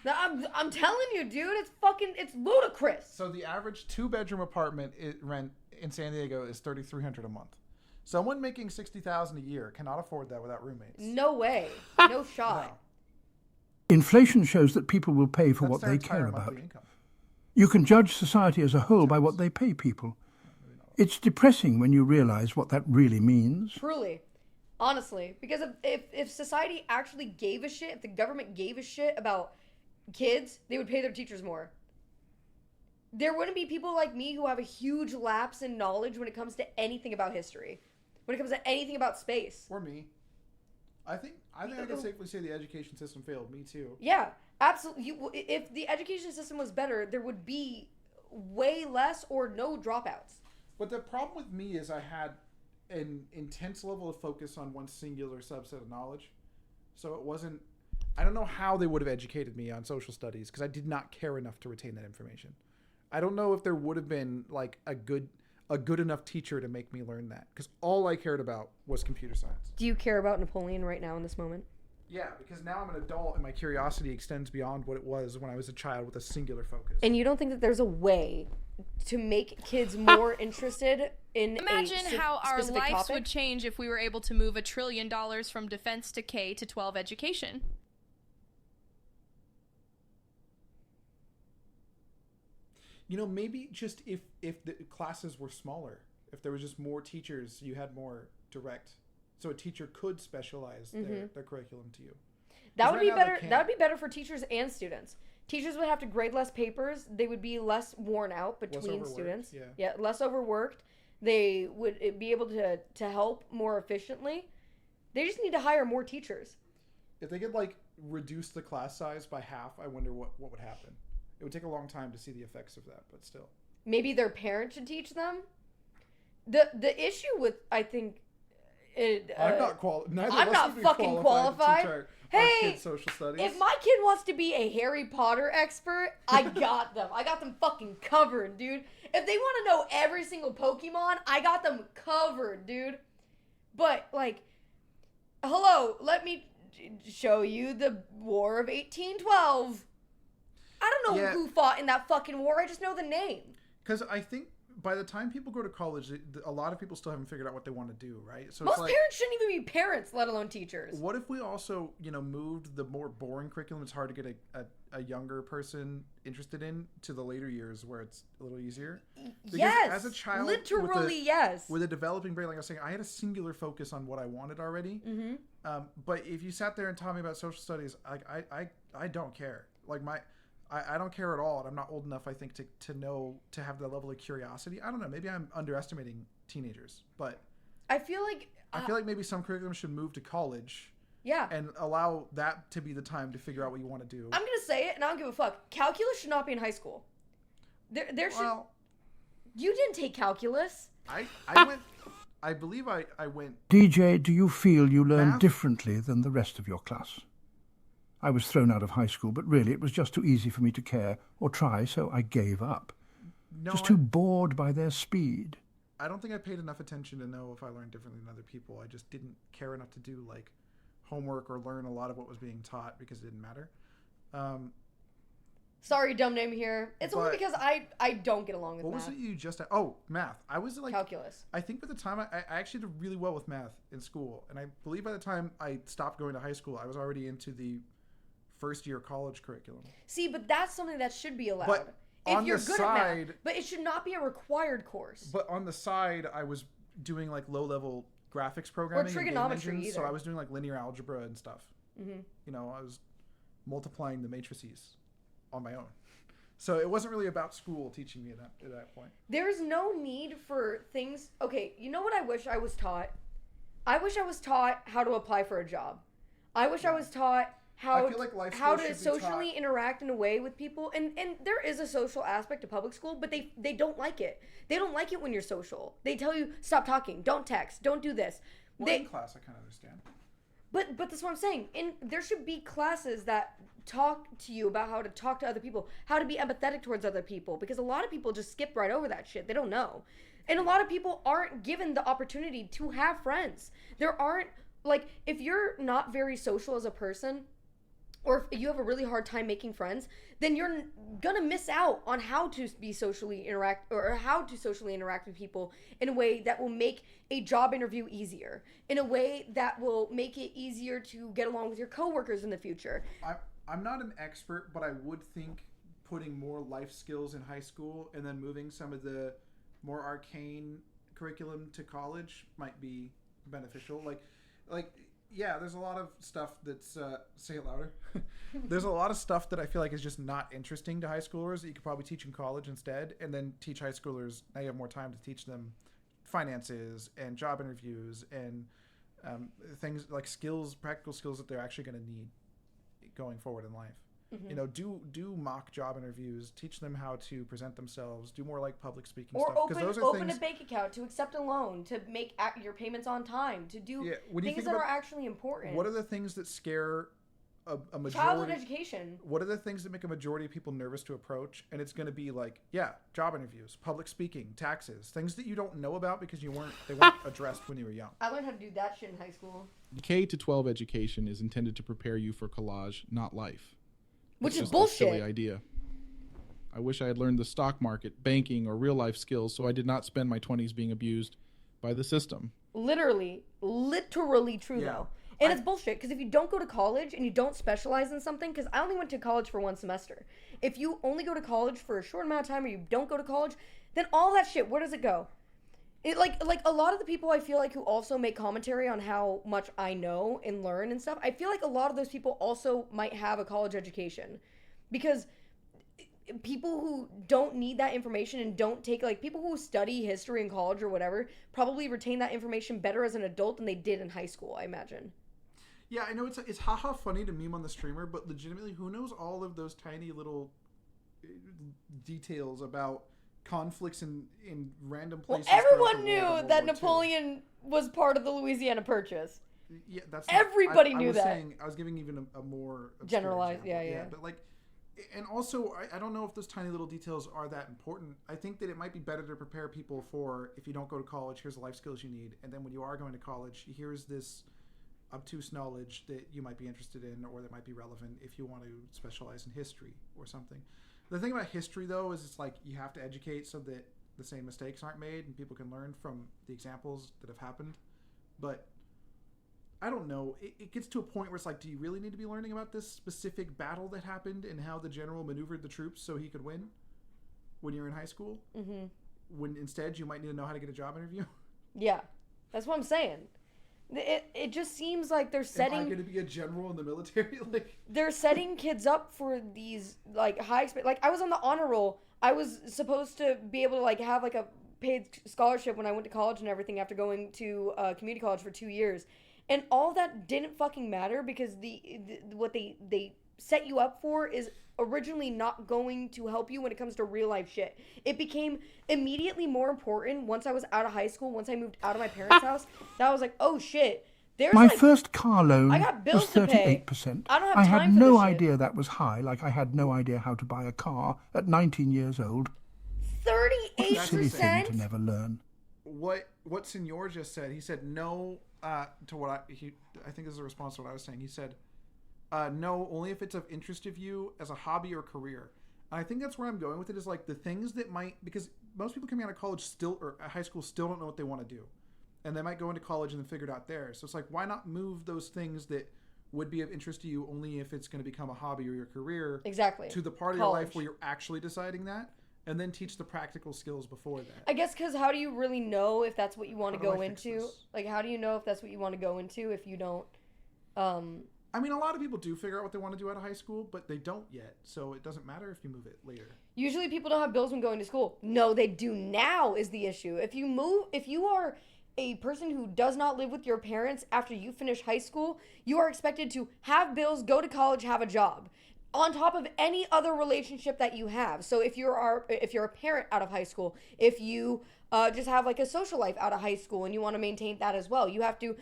No, I'm telling you, dude, it's ludicrous. So the average 2-bedroom apartment rent in San Diego is $3,300 a month. Someone making $60,000 a year cannot afford that without roommates. No way. No shot. Inflation shows that people will pay for what That's their they entire care about. monthly income. You can judge society as a whole by what they pay people. It's depressing when you realize what that really means. Truly. Honestly. Because if society actually gave a shit, if the government gave a shit about kids, they would pay their teachers more. There wouldn't be people like me who have a huge lapse in knowledge when it comes to anything about history. When it comes to anything about space. Or me. I think I can safely say the education system failed. Me too. Yeah, absolutely. If the education system was better, there would be way less or no dropouts. But the problem with me is I had an intense level of focus on one singular subset of knowledge. So it wasn't. I don't know how they would have educated me on social studies because I did not care enough to retain that information. I don't know if there would have been like a good enough teacher to make me learn that because all I cared about was computer science. Do you care about Napoleon right now in this moment? Yeah, because now I'm an adult and my curiosity extends beyond what it was when I was a child with a singular focus. And you don't think that there's a way to make kids more interested in Imagine how our specific lives topic? would change if we were able to move $1 trillion from defense to K to 12 education. You know, maybe just if the classes were smaller, if there was just more teachers, you had more direct, so a teacher could specialize their curriculum to you. That would be better. That would be better for teachers and students. Teachers would have to grade less papers. They would be less worn out between students. Yeah, less overworked. They would be able to help more efficiently. They just need to hire more teachers. If they could like reduce the class size by half, I wonder what would happen. It would take a long time to see the effects of that, but still. Maybe their parents should teach them. The issue with, I think, I'm not neither I'm of us not would be fucking qualified qualified. to teach our Hey, kids social studies. if my kid wants to be a Harry Potter expert, I got them. I got them fucking covered, dude. If they want to know every single Pokemon, I got them covered, dude. But, like, hello, let me show you the War of 1812. I don't know who fought in that fucking war. I just know the name. Because I think by the time people go to college, a lot of people still haven't figured out what they want to do, right? So Most it's like, parents shouldn't even be parents, let alone teachers. what if we also, moved the more boring curriculum it's hard to get a younger person interested in to the later years where it's a little easier? Because yes, as a child, literally yes. With a developing brain, like I was saying, I had a singular focus on what I wanted already. Mm-hmm. But if you sat there and taught me about social studies, I don't care. Like I don't care at all, and I'm not old enough, I think, to have the level of curiosity. I don't know. Maybe I'm underestimating teenagers, but I feel like maybe some curriculum should move to college. Yeah. And allow that to be the time to figure out what you want to do. I'm gonna say it, and I don't give a fuck. Calculus should not be in high school. There should. You didn't take calculus. I went. I believe I went. DJ, do you feel you learned differently than the rest of your class? I was thrown out of high school, but really it was just too easy for me to care or try, so I gave up. No, just too bored by their speed. I don't think I paid enough attention to know if I learned differently than other people. I just didn't care enough to do like homework or learn a lot of what was being taught because it didn't matter. Sorry, dumb name here. It's only because I don't get along with math. What was it you just... Oh, math. I was like... Calculus. I think by the time I actually did really well with math in school. And I believe by the time I stopped going to high school, I was already into the first year college curriculum. See, but that's something that should be allowed. But if you're good at math. But it should not be a required course. But on the side, I was doing like low-level graphics programming. Or trigonometry engines, either. So I was doing like linear algebra and stuff. Mm-hmm. You know, I was multiplying the matrices on my own. So it wasn't really about school teaching me at that point. There's no need for things... Okay, you know what I wish I was taught? I wish I was taught how to apply for a job. I wish I was taught how to socially interact in a way with people. And there is a social aspect to public school, but they don't like it. They don't like it when you're social. They tell you, stop talking, don't text, don't do this. Well, in class, I kind of understand. But that's what I'm saying. There should be classes that talk to you about how to talk to other people, how to be empathetic towards other people, because a lot of people just skip right over that shit. They don't know. And a lot of people aren't given the opportunity to have friends. There aren't, like, if you're not very social as a person, or if you have a really hard time making friends, then you're gonna miss out on how to socially interact with people in a way that will make a job interview easier, in a way that will make it easier to get along with your coworkers in the future. I'm not an expert, but I would think putting more life skills in high school and then moving some of the more arcane curriculum to college might be beneficial. Like. Yeah, there's a lot of stuff that's, say it louder. There's a lot of stuff that I feel like is just not interesting to high schoolers that you could probably teach in college instead, and then teach high schoolers, now you have more time to teach them finances and job interviews and things like skills, practical skills that they're actually going to need going forward in life. You know, do mock job interviews, teach them how to present themselves, do more like public speaking Or stuff. Because those are open things. a bank account, to accept a loan, to make your payments on time, to do when you things think that about are actually important. What are the things that scare a majority? Childhood education. What are the things that make a majority of people nervous to approach? And it's going to be like, job interviews, public speaking, taxes, things that you don't know about because they weren't addressed when you were young. I learned how to do that shit in high school. K to 12 education is intended to prepare you for college, not life. Which It's is just bullshit. A silly idea. I wish I had learned the stock market, banking, or real life skills so I did not spend my 20s being abused by the system. Literally true though. And it's bullshit, because if you don't go to college and you don't specialize in something, because I only went to college for 1 semester. If you only go to college for a short amount of time or you don't go to college, then all that shit, where does it go? It like a lot of the people I feel like who also make commentary on how much I know and learn and stuff, I feel like a lot of those people also might have a college education. Because people who don't need that information and don't take, like, people who study history in college or whatever probably retain that information better as an adult than they did in high school, I imagine. Yeah, I know it's haha funny to meme on the streamer, but legitimately, who knows all of those tiny little details about conflicts in random places? Well, everyone throughout the knew world in that World War II? Napoleon was part of the Louisiana Purchase. Yeah, that's everybody I knew was that. Saying, I was giving even a more obscure Generalized, example. yeah. But like, and also, I don't know if those tiny little details are that important. I think that it might be better to prepare people for, if you don't go to college, here's the life skills you need, and then when you are going to college, here's this obtuse knowledge that you might be interested in or that might be relevant if you want to specialize in history or something. The thing about history, though, is it's like you have to educate so that the same mistakes aren't made and people can learn from the examples that have happened. But I don't know. It gets to a point where it's like, do you really need to be learning about this specific battle that happened and how the general maneuvered the troops so he could win when you're in high school? Mm-hmm. When instead you might need to know how to get a job interview? Yeah, that's what I'm saying. It just seems like they're setting. Am I going to be a general in the military? Like, they're setting kids up for these like high like I was on the honor roll. I was supposed to be able to like have like a paid scholarship when I went to college and everything after going to community college for 2 years, and all that didn't fucking matter because what they set you up for is originally not going to help you when it comes to real life shit. It became immediately more important once I was out of high school, once I moved out of my parents' house, that I was like, oh shit, there's My like, first car loan I got bills was to pay. 38%. I don't have I time had for no this shit. idea that was high, like I had no idea how to buy a car at 19 years old. 38%? Silly thing to never learn. what Senor just said, he said no to what I think this is a response to what I was saying. He said, no, only if it's of interest of you as a hobby or career. And I think that's where I'm going with it, is like the things that might, because most people coming out of college or high school still don't know what they want to do. And they might go into college and then figure it out there. So it's like, why not move those things that would be of interest to you only if it's going to become a hobby or your career Exactly. to the part of your life where you're actually deciding that, and then teach the practical skills before that. I guess because how do you really know if that's what you want to How do go I fix into? this? Like, how do you know if that's what you want to go into if you don't? I mean, a lot of people do figure out what they want to do out of high school, but they don't yet. So it doesn't matter if you move it later. Usually people don't have bills when going to school. No, they do now is the issue. If you are a person who does not live with your parents after you finish high school, you are expected to have bills, go to college, have a job, on top of any other relationship that you have. So if you're a parent out of high school, if you just have like a social life out of high school and you want to maintain that as well, you have to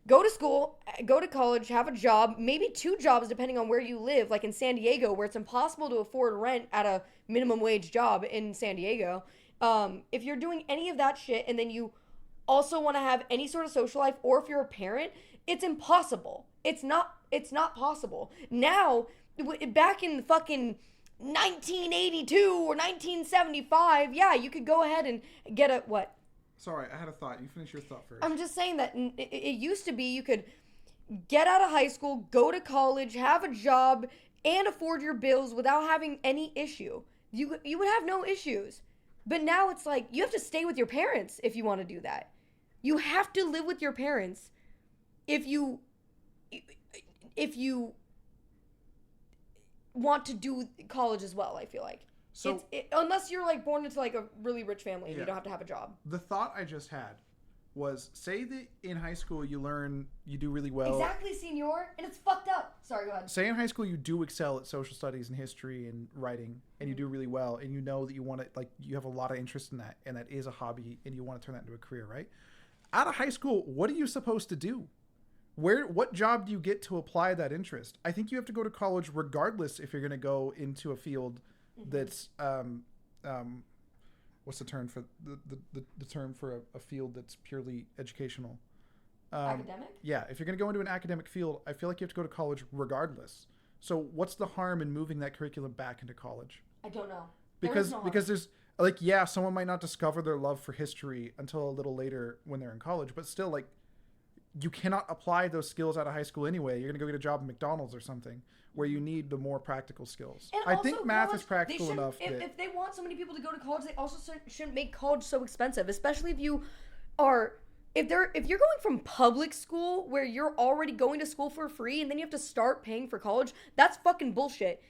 go to school, go to college, have a job, maybe 2 jobs depending on where you live, like in San Diego, where it's impossible to afford rent at a minimum wage job in San Diego. If you're doing any of that shit and then you also want to have any sort of social life, or if you're a parent, it's impossible. It's not possible. Now, back in fucking 1982 or 1975, yeah, you could go ahead and get a, what? Sorry, I had a thought. You finish your thought first. I'm just saying that it used to be you could get out of high school, go to college, have a job, and afford your bills without having any issue. You would have no issues. But now it's like you have to stay with your parents if you want to do that. You have to live with your parents if you want to do college as well, I feel like. So, unless you're like born into like a really rich family and you Yeah. don't have to have a job. The thought I just had was say that in high school you do really well. Exactly, senor. And it's fucked up. Sorry, go ahead. Say in high school you do excel at social studies and history and writing, and you do really well, and you know that you want to, like, you have a lot of interest in that, and that is a hobby, and you want to turn that into a career, right? Out of high school, what are you supposed to do? What job do you get to apply that interest? I think you have to go to college regardless if you're going to go into a field that's what's the term for the term for a field that's purely educational? Academic? Yeah, if you're going to go into an academic field, I feel like you have to go to college regardless. So what's the harm in moving that curriculum back into college? I don't know. Because there's like, yeah, someone might not discover their love for history until a little later when they're in college, but still, like, you cannot apply those skills out of high school anyway. You're going to go get a job at McDonald's or something where you need the more practical skills. And I also, think math college, is practical enough. If they want so many people to go to college, they also shouldn't make college so expensive, especially if you are... If you're going from public school where you're already going to school for free and then you have to start paying for college, that's fucking bullshit.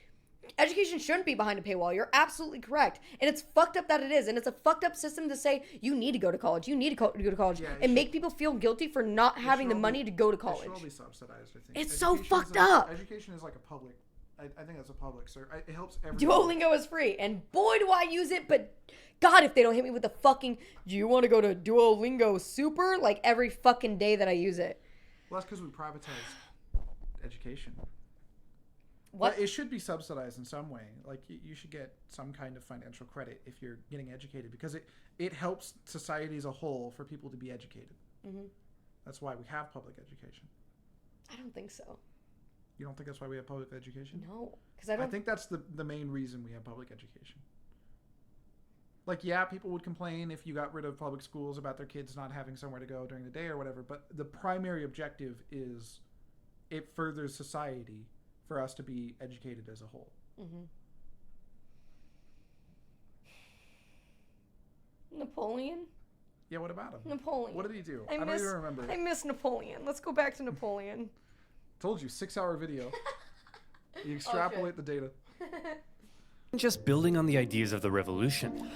Education shouldn't be behind a paywall. You're absolutely correct. And it's fucked up that it is. And it's a fucked up system to say you need to go to college. You need to go to college. Yeah, and make people feel guilty for not having the money to go to It college. should all be subsidized, I think. It's so fucked is up. Education is like a public... I think that's a public service. It helps everyone. Duolingo is free. And boy, do I use it. But God, if they don't hit me with the fucking, do you want to go to Duolingo Super? Like every fucking day that I use it. Well, that's because we privatized education. What? But it should be subsidized in some way. Like, you should get some kind of financial credit if you're getting educated, because it helps society as a whole for people to be educated. Mm-hmm. That's why we have public education. I don't think so. You don't think that's why we have public education? No, because I don't. I think that's the main reason we have public education. Like, yeah, people would complain if you got rid of public schools about their kids not having somewhere to go during the day or whatever, but the primary objective is it furthers society for us to be educated as a whole. Mm-hmm. Napoleon? Yeah, what about him? Napoleon. What did he do? I don't even remember. I miss Napoleon. Let's go back to Napoleon. Told you, 6-hour video. You extrapolate the data. Just building on the ideas of the revolution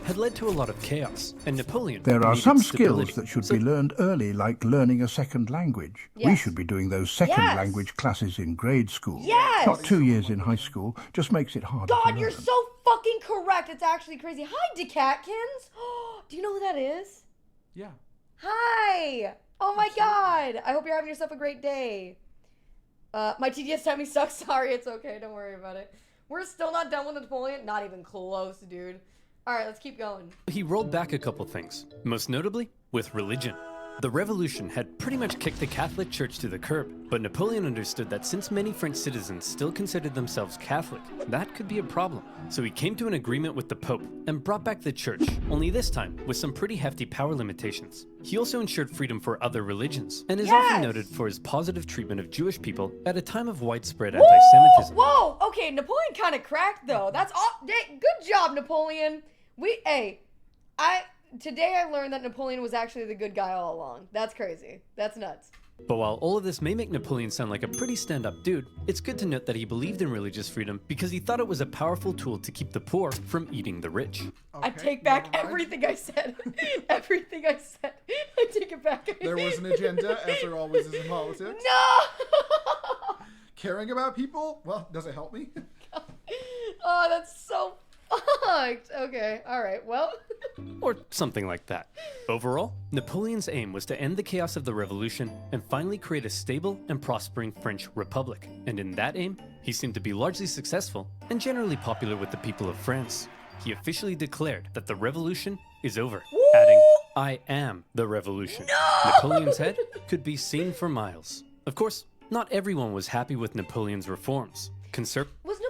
had led to a lot of chaos, and Napoleon There are needed some stability. skills that should be learned early, like learning a second language. We Yes. should be doing those second Yes. language classes in grade school. Yes. Not 2 years in high school just makes it harder to God, learn. you're so fucking correct. It's actually crazy. Hi, Decatkins. Do you know who that is? Yeah. Hi. Oh my God. I hope you're having yourself a great day. My TDS timing sucks. Sorry, it's okay. Don't worry about it. We're still not done with Napoleon. Not even close, dude. All right, let's keep going. He rolled back a couple things, most notably with religion. The revolution had pretty much kicked the Catholic Church to the curb, but Napoleon understood that since many French citizens still considered themselves Catholic, that could be a problem. So he came to an agreement with the Pope and brought back the Church, only this time with some pretty hefty power limitations. He also ensured freedom for other religions, and is often noted for his positive treatment of Jewish people at a time of widespread anti-Semitism. Whoa. Okay, Napoleon kind of cracked though. That's all. Good job, Napoleon. Today I learned that Napoleon was actually the good guy all along. That's crazy. That's nuts. But while all of this may make Napoleon sound like a pretty stand-up dude, it's good to note that he believed in religious freedom because he thought it was a powerful tool to keep the poor from eating the rich. I take back everything I said. Everything I said. I take it back. There was an agenda, as there always is in politics. No! Caring about people? Well, does it help me? Oh, that's so fucked. Okay, all right, well. Or something like that. Overall, Napoleon's aim was to end the chaos of the revolution and finally create a stable and prospering French republic. And in that aim, he seemed to be largely successful and generally popular with the people of France. He officially declared that the revolution is over, adding, "I am the revolution." No! Napoleon's head could be seen for miles. Of course, not everyone was happy with Napoleon's reforms. Was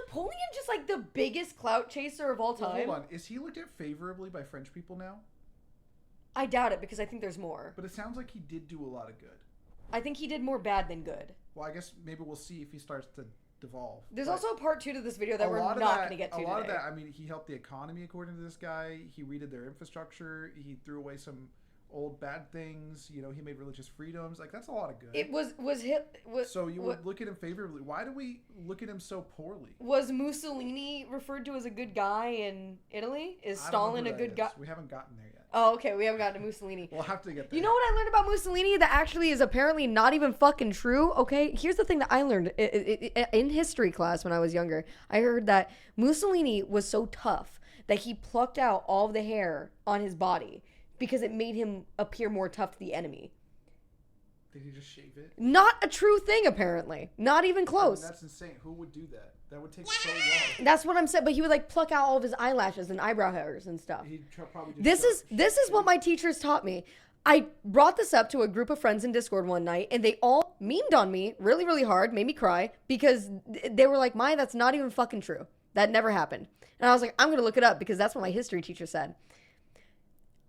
Napoleon just like the biggest clout chaser of all time? Well, hold on. Is he looked at favorably by French people now? I doubt it because I think there's more. But it sounds like he did do a lot of good. I think he did more bad than good. Well, I guess maybe we'll see if he starts to devolve. There's also a part 2 to this video that we're not going to get to A lot today. of that, I mean, he helped the economy according to this guy. He redid their infrastructure. He threw away some old bad things. You know, he made religious freedoms. Like, that's a lot of good. It was so you would look at him favorably. Why do we look at him so poorly? Was Mussolini referred to as a good guy in Italy? Is I don't know Stalin who a that good is. guy? We haven't gotten there yet. Oh, okay. We haven't gotten to Mussolini. We'll have to get there. You know what I learned about Mussolini that actually is apparently not even fucking true? Okay, here's the thing that I learned in history class when I was younger. I heard that Mussolini was so tough that he plucked out all of the hair on his body because it made him appear more tough to the enemy. Did he just shave it? Not a true thing, apparently. Not even close. I mean, that's insane. Who would do that? That would take so long. That's what I'm saying. But he would like pluck out all of his eyelashes and eyebrow hairs and stuff. Probably just This is what my teachers taught me. I brought this up to a group of friends in Discord one night, and they all memed on me really, really hard, made me cry, because they were like, Maya, that's not even fucking true. That never happened. And I was like, I'm going to look it up because that's what my history teacher said.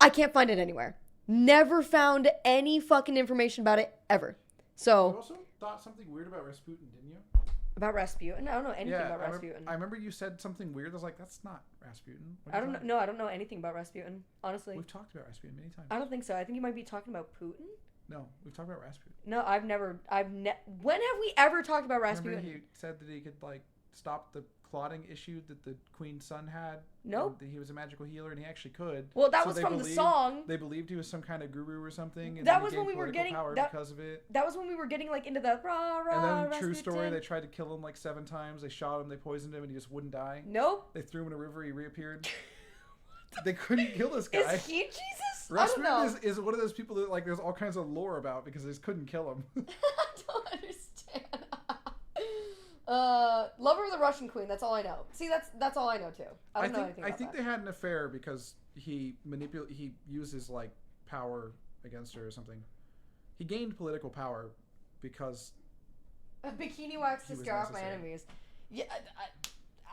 I can't find it anywhere. Never found any fucking information about it ever. So. You also thought something weird about Rasputin, didn't you? About Rasputin? I don't know anything about Rasputin. I remember you said something weird. I was like, that's not Rasputin. I don't know. No, I don't know anything about Rasputin, honestly. We've talked about Rasputin many times. I don't think so. I think you might be talking about Putin. No, we've talked about Rasputin. No, when have we ever talked about Rasputin? Remember he said that he could, like, stop the clotting issue that the queen's son had? Nope. He was a magical healer, and he actually could. Well, that was from the song. They believed he was some kind of guru or something, and that then was he when gained we were political getting power that, because of it. That was when we were getting like into the rah rah. And then, Rasputin. true story, they tried to kill him like 7 times. They shot him, they poisoned him, and he just wouldn't die. Nope. They threw him in a river, he reappeared. They couldn't kill this guy. Is he Jesus? Rasputin I don't know. is one of those people that like there's all kinds of lore about because they just couldn't kill him. I don't understand. Lover of the Russian Queen. That's all I know. See, that's all I know too. I don't know anything about think that. they had an affair because he used his like power against her or something. He gained political power because A bikini wax to was scare off my necessary. enemies. Yeah,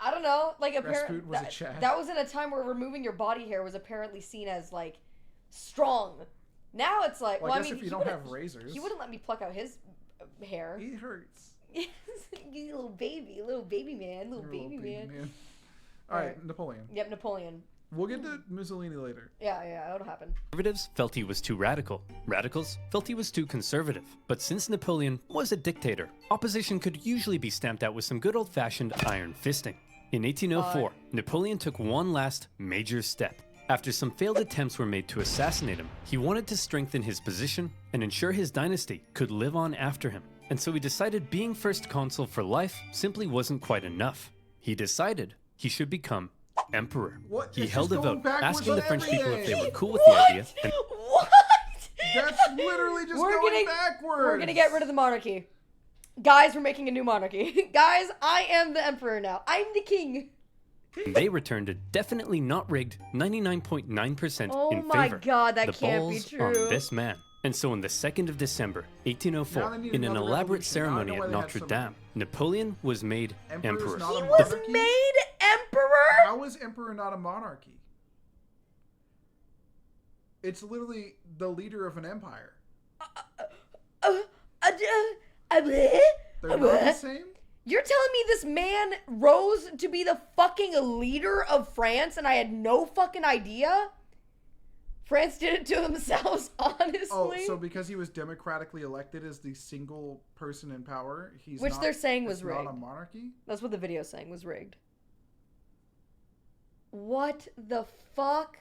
I don't know. Like apparently Rasputin was a Chad. that was in a time where removing your body hair was apparently seen as like strong. Now it's like, Well, I guess mean, if you don't have razors. he wouldn't let me pluck out his hair. He hurts. You little baby man, little baby man. All right, Napoleon. Yep, Napoleon. We'll get to Mussolini later. Yeah, it'll happen. Conservatives felt he was too radical. Radicals felt he was too conservative. But since Napoleon was a dictator, opposition could usually be stamped out with some good old-fashioned iron fisting. In 1804, Napoleon took one last major step. After some failed attempts were made to assassinate him, he wanted to strengthen his position and ensure his dynasty could live on after him. And so he decided being first consul for life simply wasn't quite enough. He decided he should become emperor. What? He It's held a just vote, going backwards asking on the French people if they everything. were cool with the idea. And What? That's literally just We're going getting- backwards. We're gonna get rid of the monarchy. Guys, we're making a new monarchy. Guys, I am the emperor now. I'm the king. they returned a definitely not rigged 99.9% Oh in my favor. God, that the can't be balls true. on this man. And so on the 2nd of December, Now 1804, they need in an another elaborate revolution. Now I know ceremony why at they had Notre so Dame, Napoleon was made Emperor's emperor. not a He was monarchy? made emperor? How is emperor not a monarchy? It's literally the leader of an empire. They're not the same? You're telling me this man rose to be the fucking leader of France and I had no fucking idea? France did it to themselves, honestly. Oh, so because he was democratically elected as the single person in power, he's Which not, they're saying was it's not a rigged. monarchy? That's what the video's saying was rigged. What the fuck?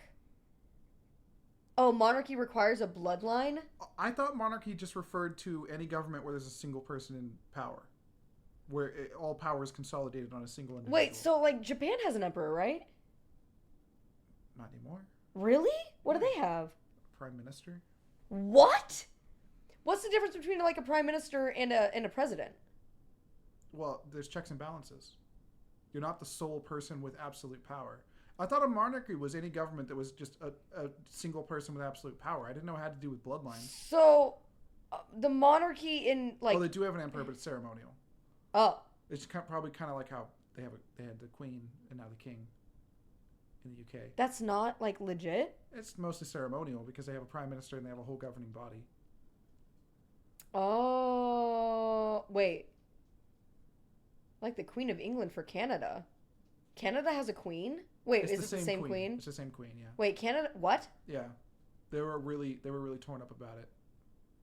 Oh, monarchy requires a bloodline? I thought monarchy just referred to any government where there's a single person in power. Where all power is consolidated on a single individual. Wait, so like Japan has an emperor, right? Not anymore. Really? What do they have? Prime minister? What? What's the difference between like a prime minister and a president? Well, there's checks and balances. You're not the sole person with absolute power. I thought a monarchy was any government that was just a single person with absolute power. I didn't know it had to do with bloodlines. So, the monarchy in like... Well, they do have an emperor, but it's ceremonial. Oh. It's probably kind of like how they had the queen and now the king in the UK. That's not like legit? It's mostly ceremonial because they have a prime minister and they have a whole governing body. Oh, wait. Like the Queen of England for Canada. Canada has a queen? Wait, It's is it the same queen? It's the same queen, yeah. Wait, Canada, what? Yeah. They were really torn up about it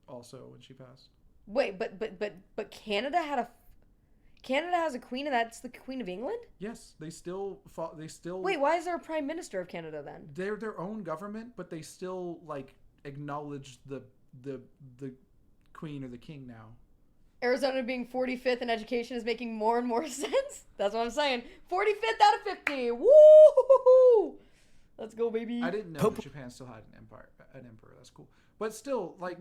also when she passed. Wait, but Canada had a... Canada has a queen, and that's the Queen of England? Yes, they still Wait, why is there a prime minister of Canada then? They're their own government, but they still like acknowledge the queen or the king now. Arizona being 45th in education is making more and more sense. That's what I'm saying. 45th out of 50. Woo! Let's go, baby. I didn't know that Japan still had an emperor. That's cool. But still, like,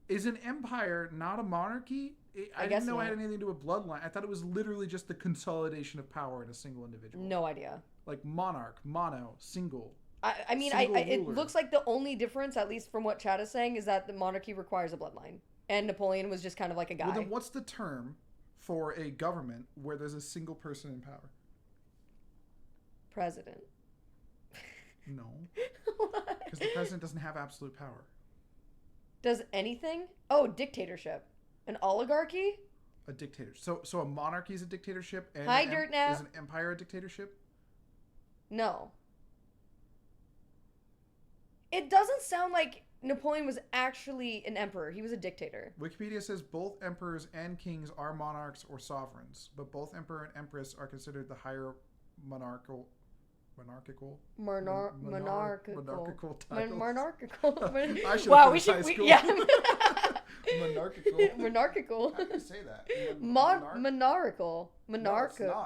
is an empire not a monarchy? I didn't know it had anything to do with bloodline. I thought it was literally just the consolidation of power in a single individual. No idea. Like monarch, mono, single. I mean, it looks like the only difference, at least from what Chad is saying, is that the monarchy requires a bloodline. And Napoleon was just kind of like a guy. Well, then what's the term for a government where there's a single person in power? President. No. Because the president doesn't have absolute power. Does anything? Oh, dictatorship. An oligarchy? A dictatorship. So a monarchy is a dictatorship, and is an empire a dictatorship? No. It doesn't sound like Napoleon was actually an emperor. He was a dictator. Wikipedia says both emperors and kings are monarchs or sovereigns, but both emperor and empress are considered the higher monarchical titles. Wow, we should. Yeah. Monarchical. Monarchical. How do you say that? Monarchical. Monarchical.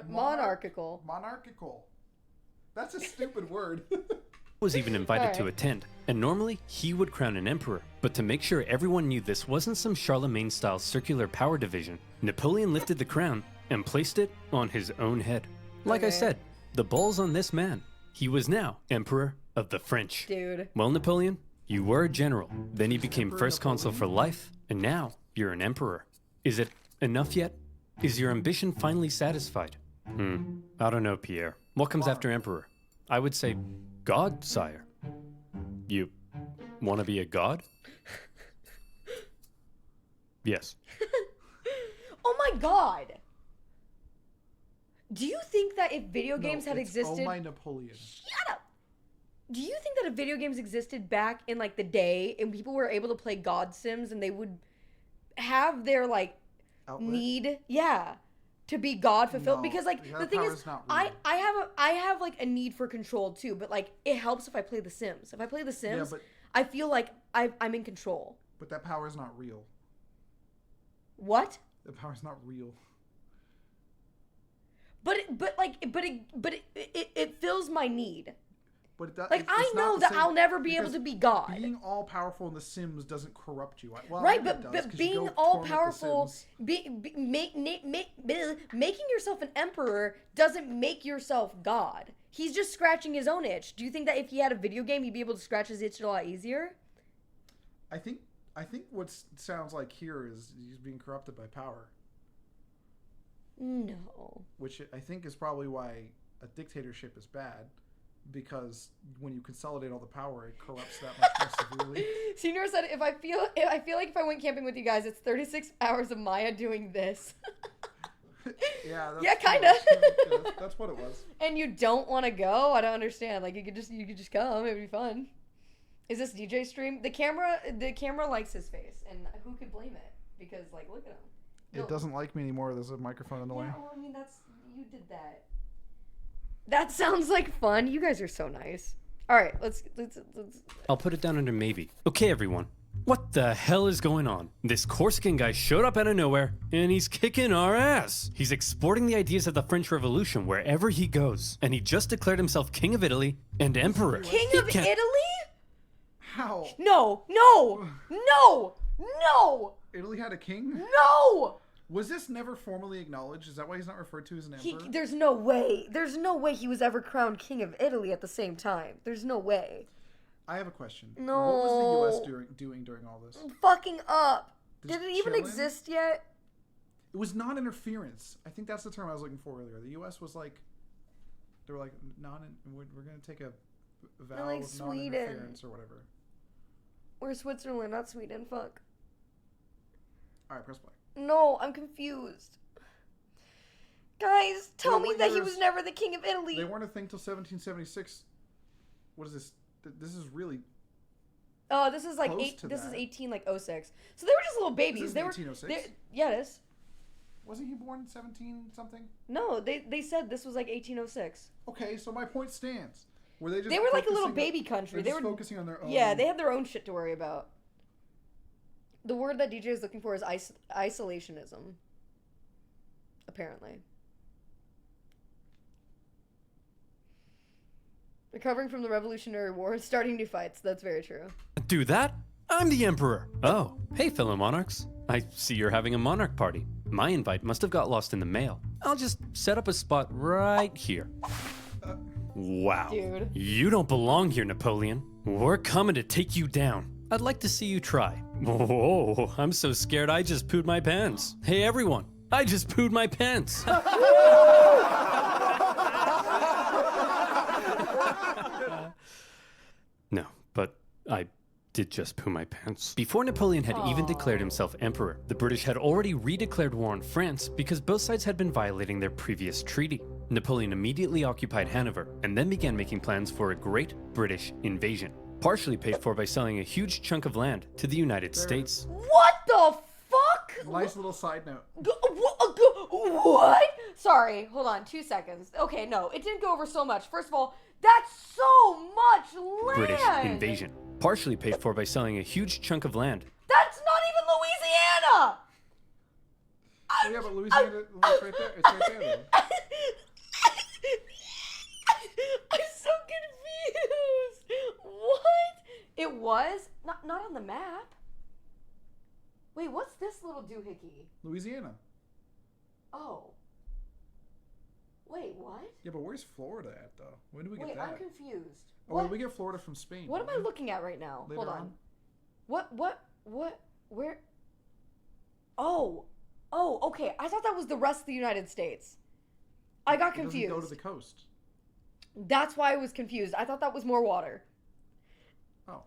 Monarchical. Monarchical. That's a stupid word. Was even invited to Alright. attend, and normally he would crown an emperor. But to make sure everyone knew this wasn't some Charlemagne-style circular power division, Napoleon lifted the crown and placed it on his own head. Like I said, the ball's on this man. He was now Emperor of the French. Dude. Well, Napoleon, you were a general. Then you became first consul for life, and now you're an emperor. Is it enough yet? Is your ambition finally satisfied? I don't know, Pierre. What comes after emperor? I would say God, sire. You want to be a god? Yes. Oh my god! Do you think that if video games had it's existed... Oh my Napoleon. Shut up! Do you think that if video games existed back in, like, the day, and people were able to play God Sims, and they would have their, like, need... Yeah. To be God fulfilled, because like the thing is, I have like a need for control too, but like it helps if I play The Sims. If I play The Sims, I feel like I'm in control. But that power is not real. What? The power is not real. But it fills my need. But like I know that I'll never be able to be God. Being all powerful in The Sims doesn't corrupt you. Well, right, but being all powerful, making yourself an emperor doesn't make yourself God. He's just scratching his own itch. Do you think that if he had a video game, he'd be able to scratch his itch a lot easier? I think what sounds like here is he's being corrupted by power. No. Which I think is probably why a dictatorship is bad. Because when you consolidate all the power, it corrupts that much more severely. Senior said, I feel like if I went camping with you guys, it's 36 hours of Maya doing this. Yeah, kind of. That's what it was. And you don't want to go? I don't understand. Like you could just come. It'd be fun. Is this DJ stream? The camera likes his face, and who could blame it? Because like, look at him. It doesn't like me anymore. There's a microphone in the way. Well, I mean, you did that. That sounds like fun. You guys are so nice. All right, let's. I'll put it down under maybe. Okay, everyone. What the hell is going on? This Corsican guy showed up out of nowhere, and he's kicking our ass. He's exporting the ideas of the French Revolution wherever he goes, and he just declared himself King of Italy and Emperor. King of Italy? How? No! Italy had a king? No! Was this never formally acknowledged? Is that why he's not referred to as an emperor? There's no way. There's no way he was ever crowned King of Italy at the same time. There's no way. I have a question. No. What was the U.S. doing during all this? Fucking up. Did it even exist yet? It was non-interference. I think that's the term I was looking for earlier. The U.S. was like, they were like, we're going to take a vow like of non-interference or whatever. We're Switzerland, not Sweden. Fuck. All right, press play. No, I'm confused. Guys, tell me that he was never the King of Italy. They weren't a thing till 1776. What is this? This is really. Oh, this is like this is 1806. So they were just little babies. This is 1806. Yeah, it is. Wasn't he born in 17 something? No, they said this was like 1806. Okay, so my point stands. Were they just? They were like a little focusing- baby country. They They were were focusing on their own. Yeah, they had their own shit to worry about. The word that DJ is looking for is isolationism. Apparently. Recovering from the Revolutionary War and starting new fights. That's very true. Do that? I'm the Emperor. Oh, hey, fellow monarchs. I see you're having a monarch party. My invite must have got lost in the mail. I'll just set up a spot right here. Wow. Dude. You don't belong here, Napoleon. We're coming to take you down. I'd like to see you try. Whoa, I'm so scared I just pooed my pants. Hey, everyone. I just pooed my pants. No, but I did just poo my pants. Before Napoleon had even declared himself emperor, the British had already redeclared war on France because both sides had been violating their previous treaty. Napoleon immediately occupied Hanover and then began making plans for a great British invasion, partially paid for by selling a huge chunk of land to the United States. What the fuck? Nice little side note. What? Sorry, hold on, 2 seconds. Okay, no, it didn't go over so much. First of all, that's so much land. British invasion, partially paid for by selling a huge chunk of land. That's not even Louisiana. Oh, yeah, but Louisiana, it's right there. It's right there, though. I'm so confused. What? It was not on the map. Wait, what's this little doohickey? Louisiana. Oh. Wait, what? Yeah, but where's Florida at, though? When do we get Wait, that? I'm confused. Oh, What? we get Florida from Spain. What am don't I we? looking at right now? Later Hold on. on? Where? Oh, okay. I thought that was the rest of the United States. I got It doesn't confused. go to the coast. That's why I was confused. I thought that was more water. Oh.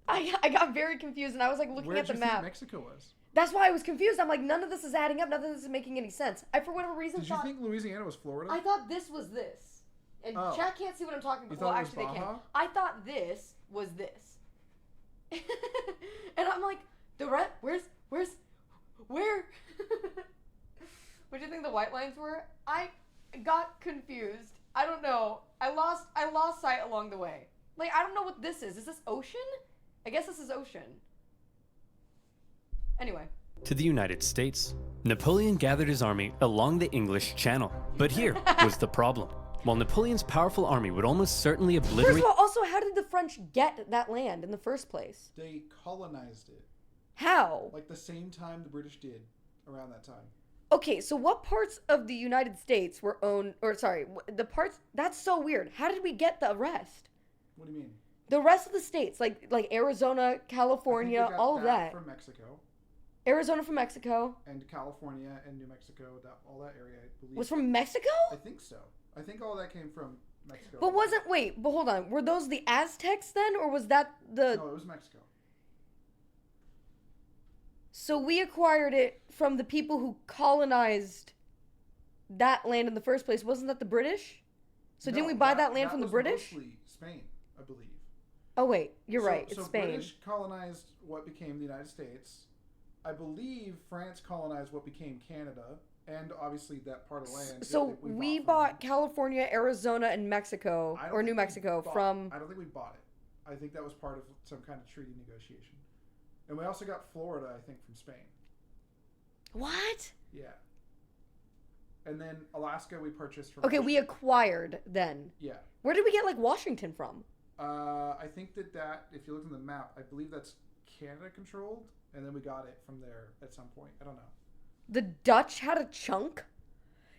I got very confused, and I was like looking Where at did the you think map. Mexico was? That's why I was confused. I'm like, none of this is adding up. None of this is making any sense. I, for whatever reason, Did you thought think Louisiana was Florida? I thought this was this. And Oh. chat can't see what I'm talking You about. Well, thought it was actually, they can. Baja? I thought this was this. And I'm like, where? What do you think the white lines were? I got confused. I don't know. I lost sight along the way. Like, I don't know what this is. Is this ocean? I guess this is ocean. Anyway. To the United States. Napoleon gathered his army along the English Channel. But here was the problem. While Napoleon's powerful army would almost certainly First obliterate... of all, also, how did the French get that land in the first place? They colonized it. How? Like the same time the British did around that time. Okay, so what parts of the United States were owned, or sorry, the parts, that's so weird. How did we get the rest? What do you mean? The rest of the states, like Arizona, I think California, we got all of that. from Mexico. Arizona from Mexico. And California and New Mexico, all that area, I believe. Was from Mexico? I think so. I think all that came from Mexico. But hold on, were those the Aztecs then, or was that the... No, it was Mexico. So we acquired it from the people who colonized that land in the first place. Wasn't that the British? So didn't we buy that land from the was British? Mostly Spain, I believe. Oh wait, you're right. It's so Spain. British colonized what became the United States. I believe France colonized what became Canada, and obviously that part of land. So we bought California, Arizona, and Mexico, or New Mexico from... I don't think we bought it. I think that was part of some kind of treaty negotiation. And we also got Florida, I think, from Spain. What? Yeah. And then Alaska we purchased from... Okay, we acquired then. Yeah. Where did we get, like, Washington from? I think that, if you look at the map, I believe that's Canada controlled, and then we got it from there at some point. I don't know. The Dutch had a chunk?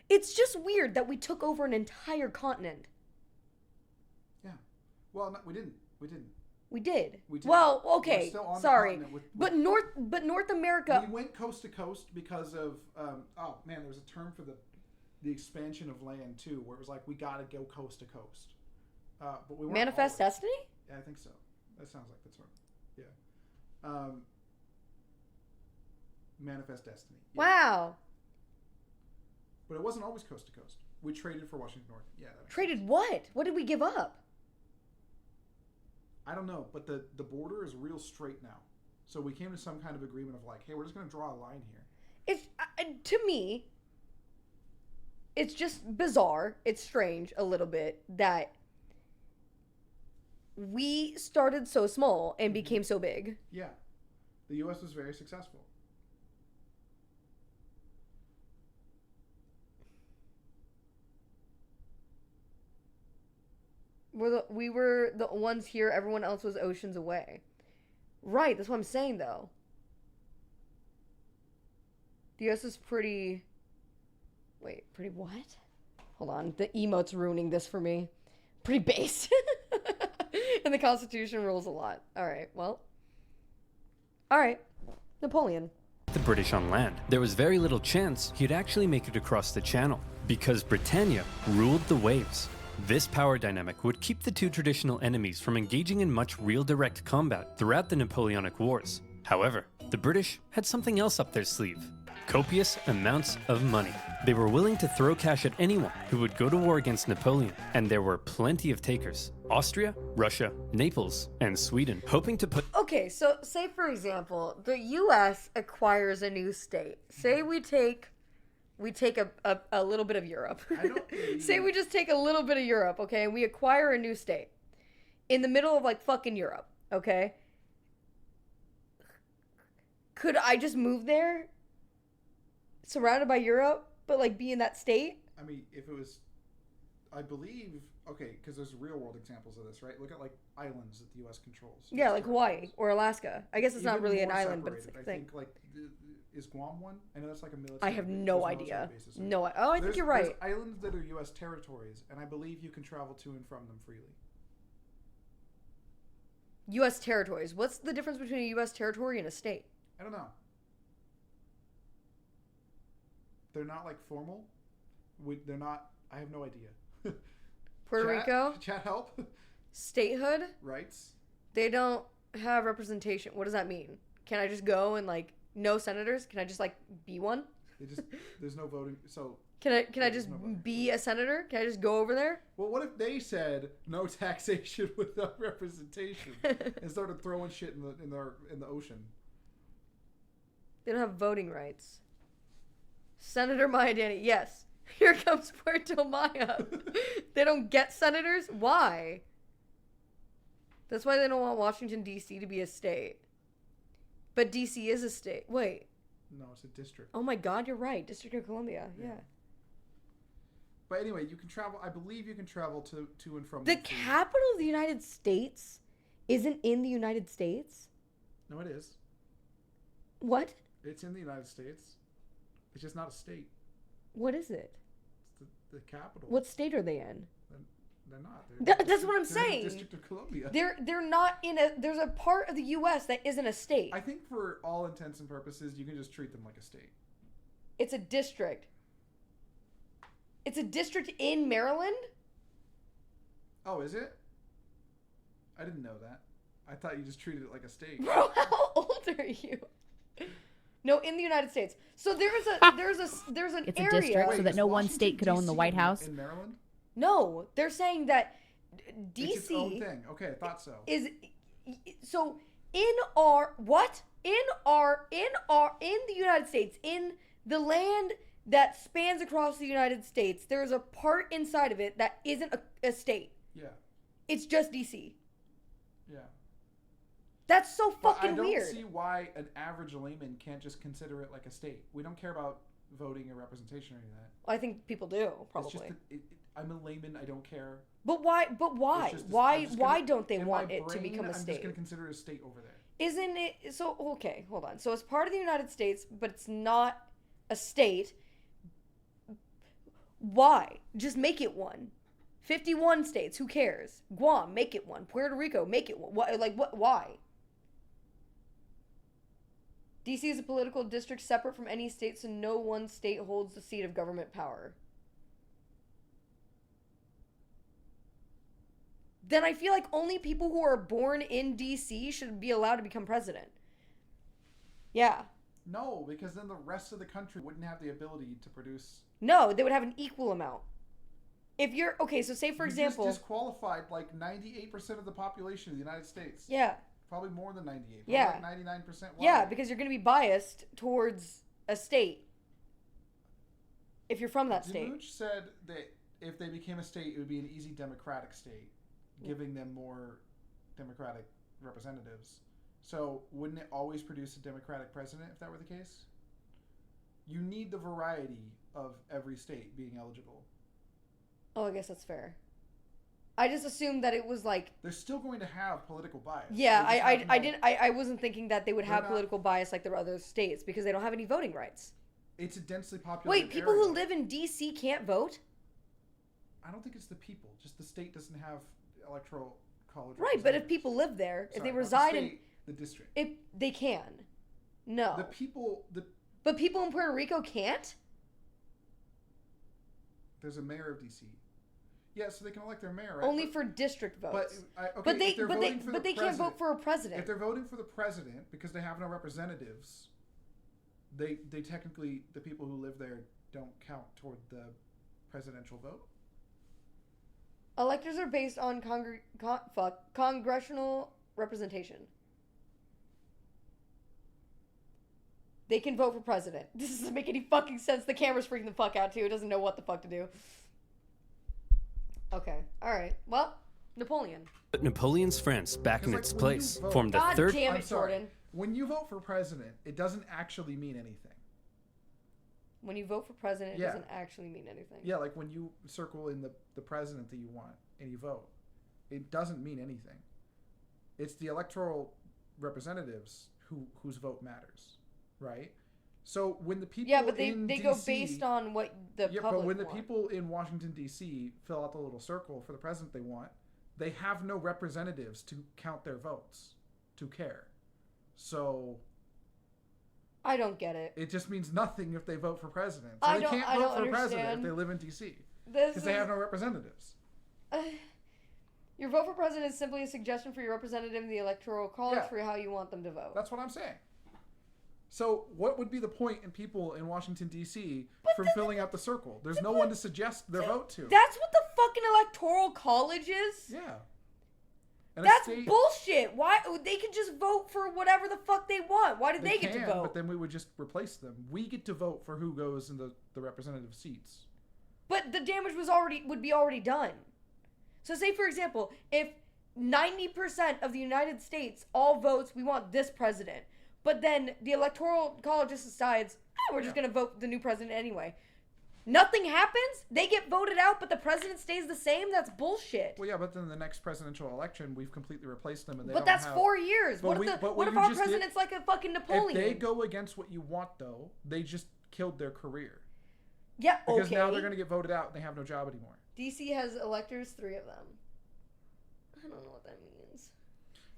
It's just weird that we took over an entire continent. Yeah. Well, no, we didn't. We didn't. We did. We did. Well, We're okay, still on the sorry. continent But North America... We went coast to coast because of... oh, man, there was a term for the expansion of land, too, where it was like, we got to go coast to coast. But we weren't Manifest always. Destiny? Yeah, I think so. That sounds like the term. Yeah. Manifest Destiny. Yeah. Wow. But it wasn't always coast to coast. We traded for Washington North. Yeah. Traded what? What did we give up? I don't know, but the border is real straight now. So we came to some kind of agreement of like, hey, we're just going to draw a line here. It's to me, just bizarre. It's strange a little bit that we started so small and became so big. Yeah. The U.S. was very successful. We were the ones here. Everyone else was oceans away. Right. That's what I'm saying, though. The U.S. is pretty... Wait, pretty what? Hold on. The emote's ruining this for me. Pretty base. And the Constitution rules a lot. All right, well. All right. Napoleon. The British on land, there was very little chance he'd actually make it across the channel, because Britannia ruled the waves. This power dynamic would keep the two traditional enemies from engaging in much real direct combat throughout the Napoleonic Wars. However, the British had something else up their sleeve. Copious amounts of money. They were willing to throw cash at anyone who would go to war against Napoleon, and there were plenty of takers. Austria, Russia, Naples, and Sweden, hoping to put... Okay, so say for example, the U.S. acquires a new state. Say we take a little bit of Europe. Say we just take a little bit of Europe, okay? We acquire a new state in the middle of like fucking Europe, okay? Could I just move there, surrounded by Europe, but like be in that state? I mean, if it was, I believe, okay, because there's real world examples of this, right? Look at like islands that the U.S. controls. Yeah, like Hawaii or Alaska. I guess it's not really an island, but it's like a I thing. think like is Guam one? I know that's like a military. I have no idea. No, I think you're right. There's islands that are U.S. territories, and I believe you can travel to and from them freely. U.S. territories. What's the difference between a U.S. territory and a state? I don't know. They're not like formal. They're not. I have no idea. Puerto Rico. Chat help. Statehood. Rights. They don't have representation. What does that mean? Can I just go and like no senators? Can I just like be one? There's no voting. So can I just be a senator? Can I just go over there? Well, what if they said no taxation without representation and started throwing shit in the ocean? They don't have voting rights. Senator Maya Danny, yes. Here comes Puerto Maya. They don't get senators? Why? That's why they don't want Washington, D.C. to be a state. But D.C. is a state. Wait. No, it's a district. Oh my God, you're right. District of Columbia. Yeah. But anyway, you can travel. I believe you can travel to and from. The capital of the United States isn't in the United States? No, it is. What? It's in the United States. It's just not a state. What is it? It's the capital. What state are they in? They're not. That's what I'm saying. District of Columbia. They're not in a. There's a part of the U.S. that isn't a state. I think for all intents and purposes, you can just treat them like a state. It's a district. It's a district in Maryland? Oh, is it? I didn't know that. I thought you just treated it like a state. Bro, how old are you? No, in the United States. So there's an It's area. a district so that no one state could own the White House. In Maryland? No, they're saying that DC It's its own thing. Okay, I thought so. Is so in the United States, in the land that spans across the United States, there's a part inside of it that isn't a state. Yeah. It's just DC. Yeah. That's so fucking weird. weird. I don't see why an average layman can't just consider it like a state. We don't care about voting or representation or any of that. Well, I think people do, probably. It's just I'm a layman. I don't care. But why? Why don't they want it to become a I'm state? just going to consider it a state over there. Isn't it? So, okay, hold on. So it's part of the United States, but it's not a state. Why? Just make it one. 51 states, who cares? Guam, make it one. Puerto Rico, make it one. Why? DC is a political district separate from any state, so no one state holds the seat of government power. Then I feel like only people who are born in DC should be allowed to become president. Yeah. No, because then the rest of the country wouldn't have the ability to produce. No, they would have an equal amount. If you're okay, so say for example, just disqualified like 98% of the population of the United States. Yeah. Probably more than 98. Yeah. Like 99%. Yeah, because you're going to be biased towards a state. if you're from that state. DeMooch said that if they became a state, it would be an easy democratic state, giving them more democratic representatives. So wouldn't it always produce a democratic president if that were the case? You need the variety of every state being eligible. Oh, I guess that's fair. I just assumed that it was like... They're still going to have political bias. Yeah, I wasn't thinking that they would have political bias like there are other states because they don't have any voting rights. It's a densely populated Wait, people area. who live in D.C. can't vote? I don't think it's the people. Just the state doesn't have electoral college. Right, but if people live there, if they Sorry, not reside the in... state, the district. If they can. No. The people... But people in Puerto Rico can't? There's a mayor of D.C. Yeah, so they can elect their mayor, right? Only for district votes. But they can't vote for a president. If they're voting for the president because they have no representatives, they technically, the people who live there don't count toward the presidential vote. Electors are based on congressional representation. They can vote for president. This doesn't make any fucking sense. The camera's freaking the fuck out too. It doesn't know what the fuck to do. Okay. All right. Well, Napoleon. But Napoleon's France, back in its place, formed the God third. damn it, I'm sorry. Jordan. When you vote for president, it doesn't actually mean anything. When you vote for president, it Yeah. doesn't actually mean anything. Yeah, like when you circle in the president that you want and you vote, it doesn't mean anything. It's the electoral representatives whose vote matters, right? So when the people Yeah, but they in go DC based on what the yeah, public but when the want. people in Washington D.C. fill out the little circle for the president they want, they have no representatives to count their votes, to care. So I don't get it. it just means nothing if they vote for president. So I they don't- can't I vote don't for president if understand. they live in D.C. This because they is- have no representatives. Your vote for president is simply a suggestion for your representative in the electoral college Yeah. for how you want them to vote. That's what I'm saying. So what would be the point in people in Washington, D.C. from filling out the circle? There's no one to suggest their vote to. That's what the fucking electoral college is? Yeah. And a That's state- bullshit. Why? They can just vote for whatever the fuck they want. Why do they get to can, vote? But then we would just replace them. We get to vote for who goes in the representative seats. But the damage would be already done. So say, for example, if 90% of the United States all votes, we want this president. But then the electoral college just decides, we're just going to vote the new president anyway. Nothing happens. They get voted out, but the president stays the same. That's bullshit. Well, yeah, but then the next presidential election, we've completely replaced them, and they But don't that's have... 4 years. But What if you our just did- president's like a fucking Napoleon? If they go against what you want, though, they just killed their career. Yeah, Because okay. now they're going to get voted out, and they have no job anymore. DC has electors, 3 of them. I don't know what that means.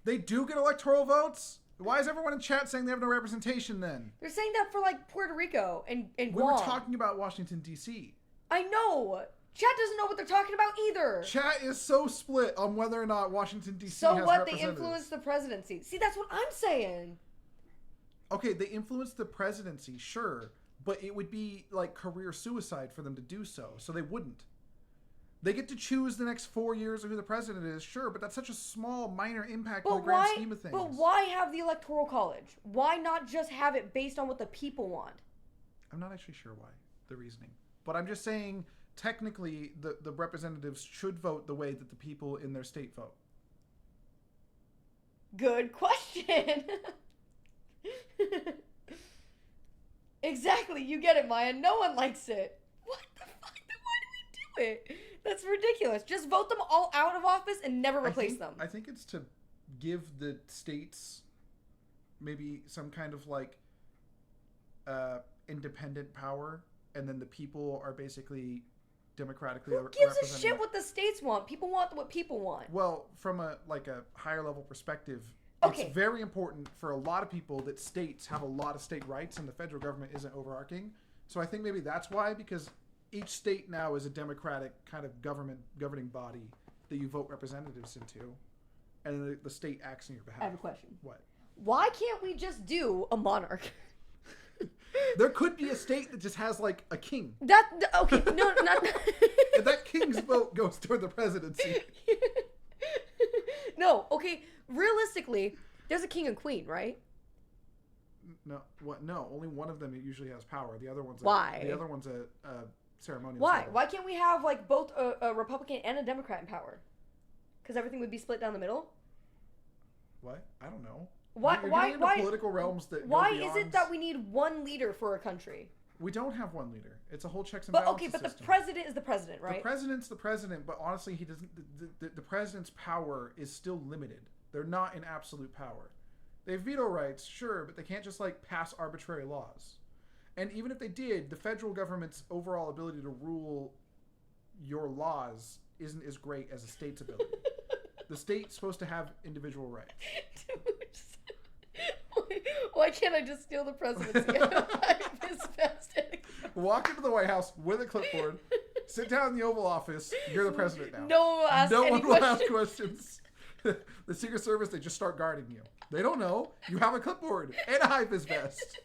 They do get electoral votes? Why is everyone in chat saying they have no representation then? They're saying that for like Puerto Rico and We Guam. were talking about Washington, D.C. I know. Chat doesn't know what they're talking about either. Chat is so split on whether or not Washington, D.C. So has what? They representatives. influence the presidency. See, that's what I'm saying. Okay, they influence the presidency, sure, but it would be like career suicide for them to do so, so they wouldn't. They get to choose the next 4 years of who the president is, sure, but that's such a small, minor impact in the grand scheme of things. But why have the electoral college? Why not just have it based on what the people want? I'm not actually sure why, the reasoning. But I'm just saying, technically, the representatives should vote the way that the people in their state vote. Good question. Exactly, you get it, Maya. No one likes it. What the fuck? Then why do we do it? That's ridiculous. Just vote them all out of office and never replace them. I think it's to give the states maybe some kind of like independent power, and then the people are basically democratically Who gives a represented. shit what the states want? People want what people want. Well, from a higher level perspective, Okay. it's very important for a lot of people that states have a lot of state rights and the federal government isn't overarching. So I think maybe that's why, because each state now is a democratic kind of governing body that you vote representatives into, and the state acts on your behalf. I have a question. What? Why can't we just do a monarch? There could be a state that just has like a king. Okay, no, not. And that king's vote goes toward the presidency. No, okay. Realistically, there's a king and queen, right? No, what? No, only one of them usually has power. The other one's Why? The other one's a ceremonial. Why? setting. Why can't we have like both a Republican and a Democrat in power? Because everything would be split down the middle. What? I don't know. Why? You're Why? getting into Why? political realms that. Why go is beyond... it that we need one leader for a country? We don't have one leader. It's a whole checks and But balances okay, but system. the president is the president, right? The president's the president, but honestly, he doesn't. The president's power is still limited. They're not in absolute power. They have veto rights, sure, but they can't just like pass arbitrary laws. And even if they did, the federal government's overall ability to rule your laws isn't as great as the state's ability. The state's supposed to have individual rights. Why can't I just steal the presidency out of his vest? Walk into the White House with a clipboard, sit down in the Oval Office. You're the president now. No one will ask No any one will ask questions. questions. The Secret Service, they just start guarding you. They don't know. You have a clipboard and a high-vis vest.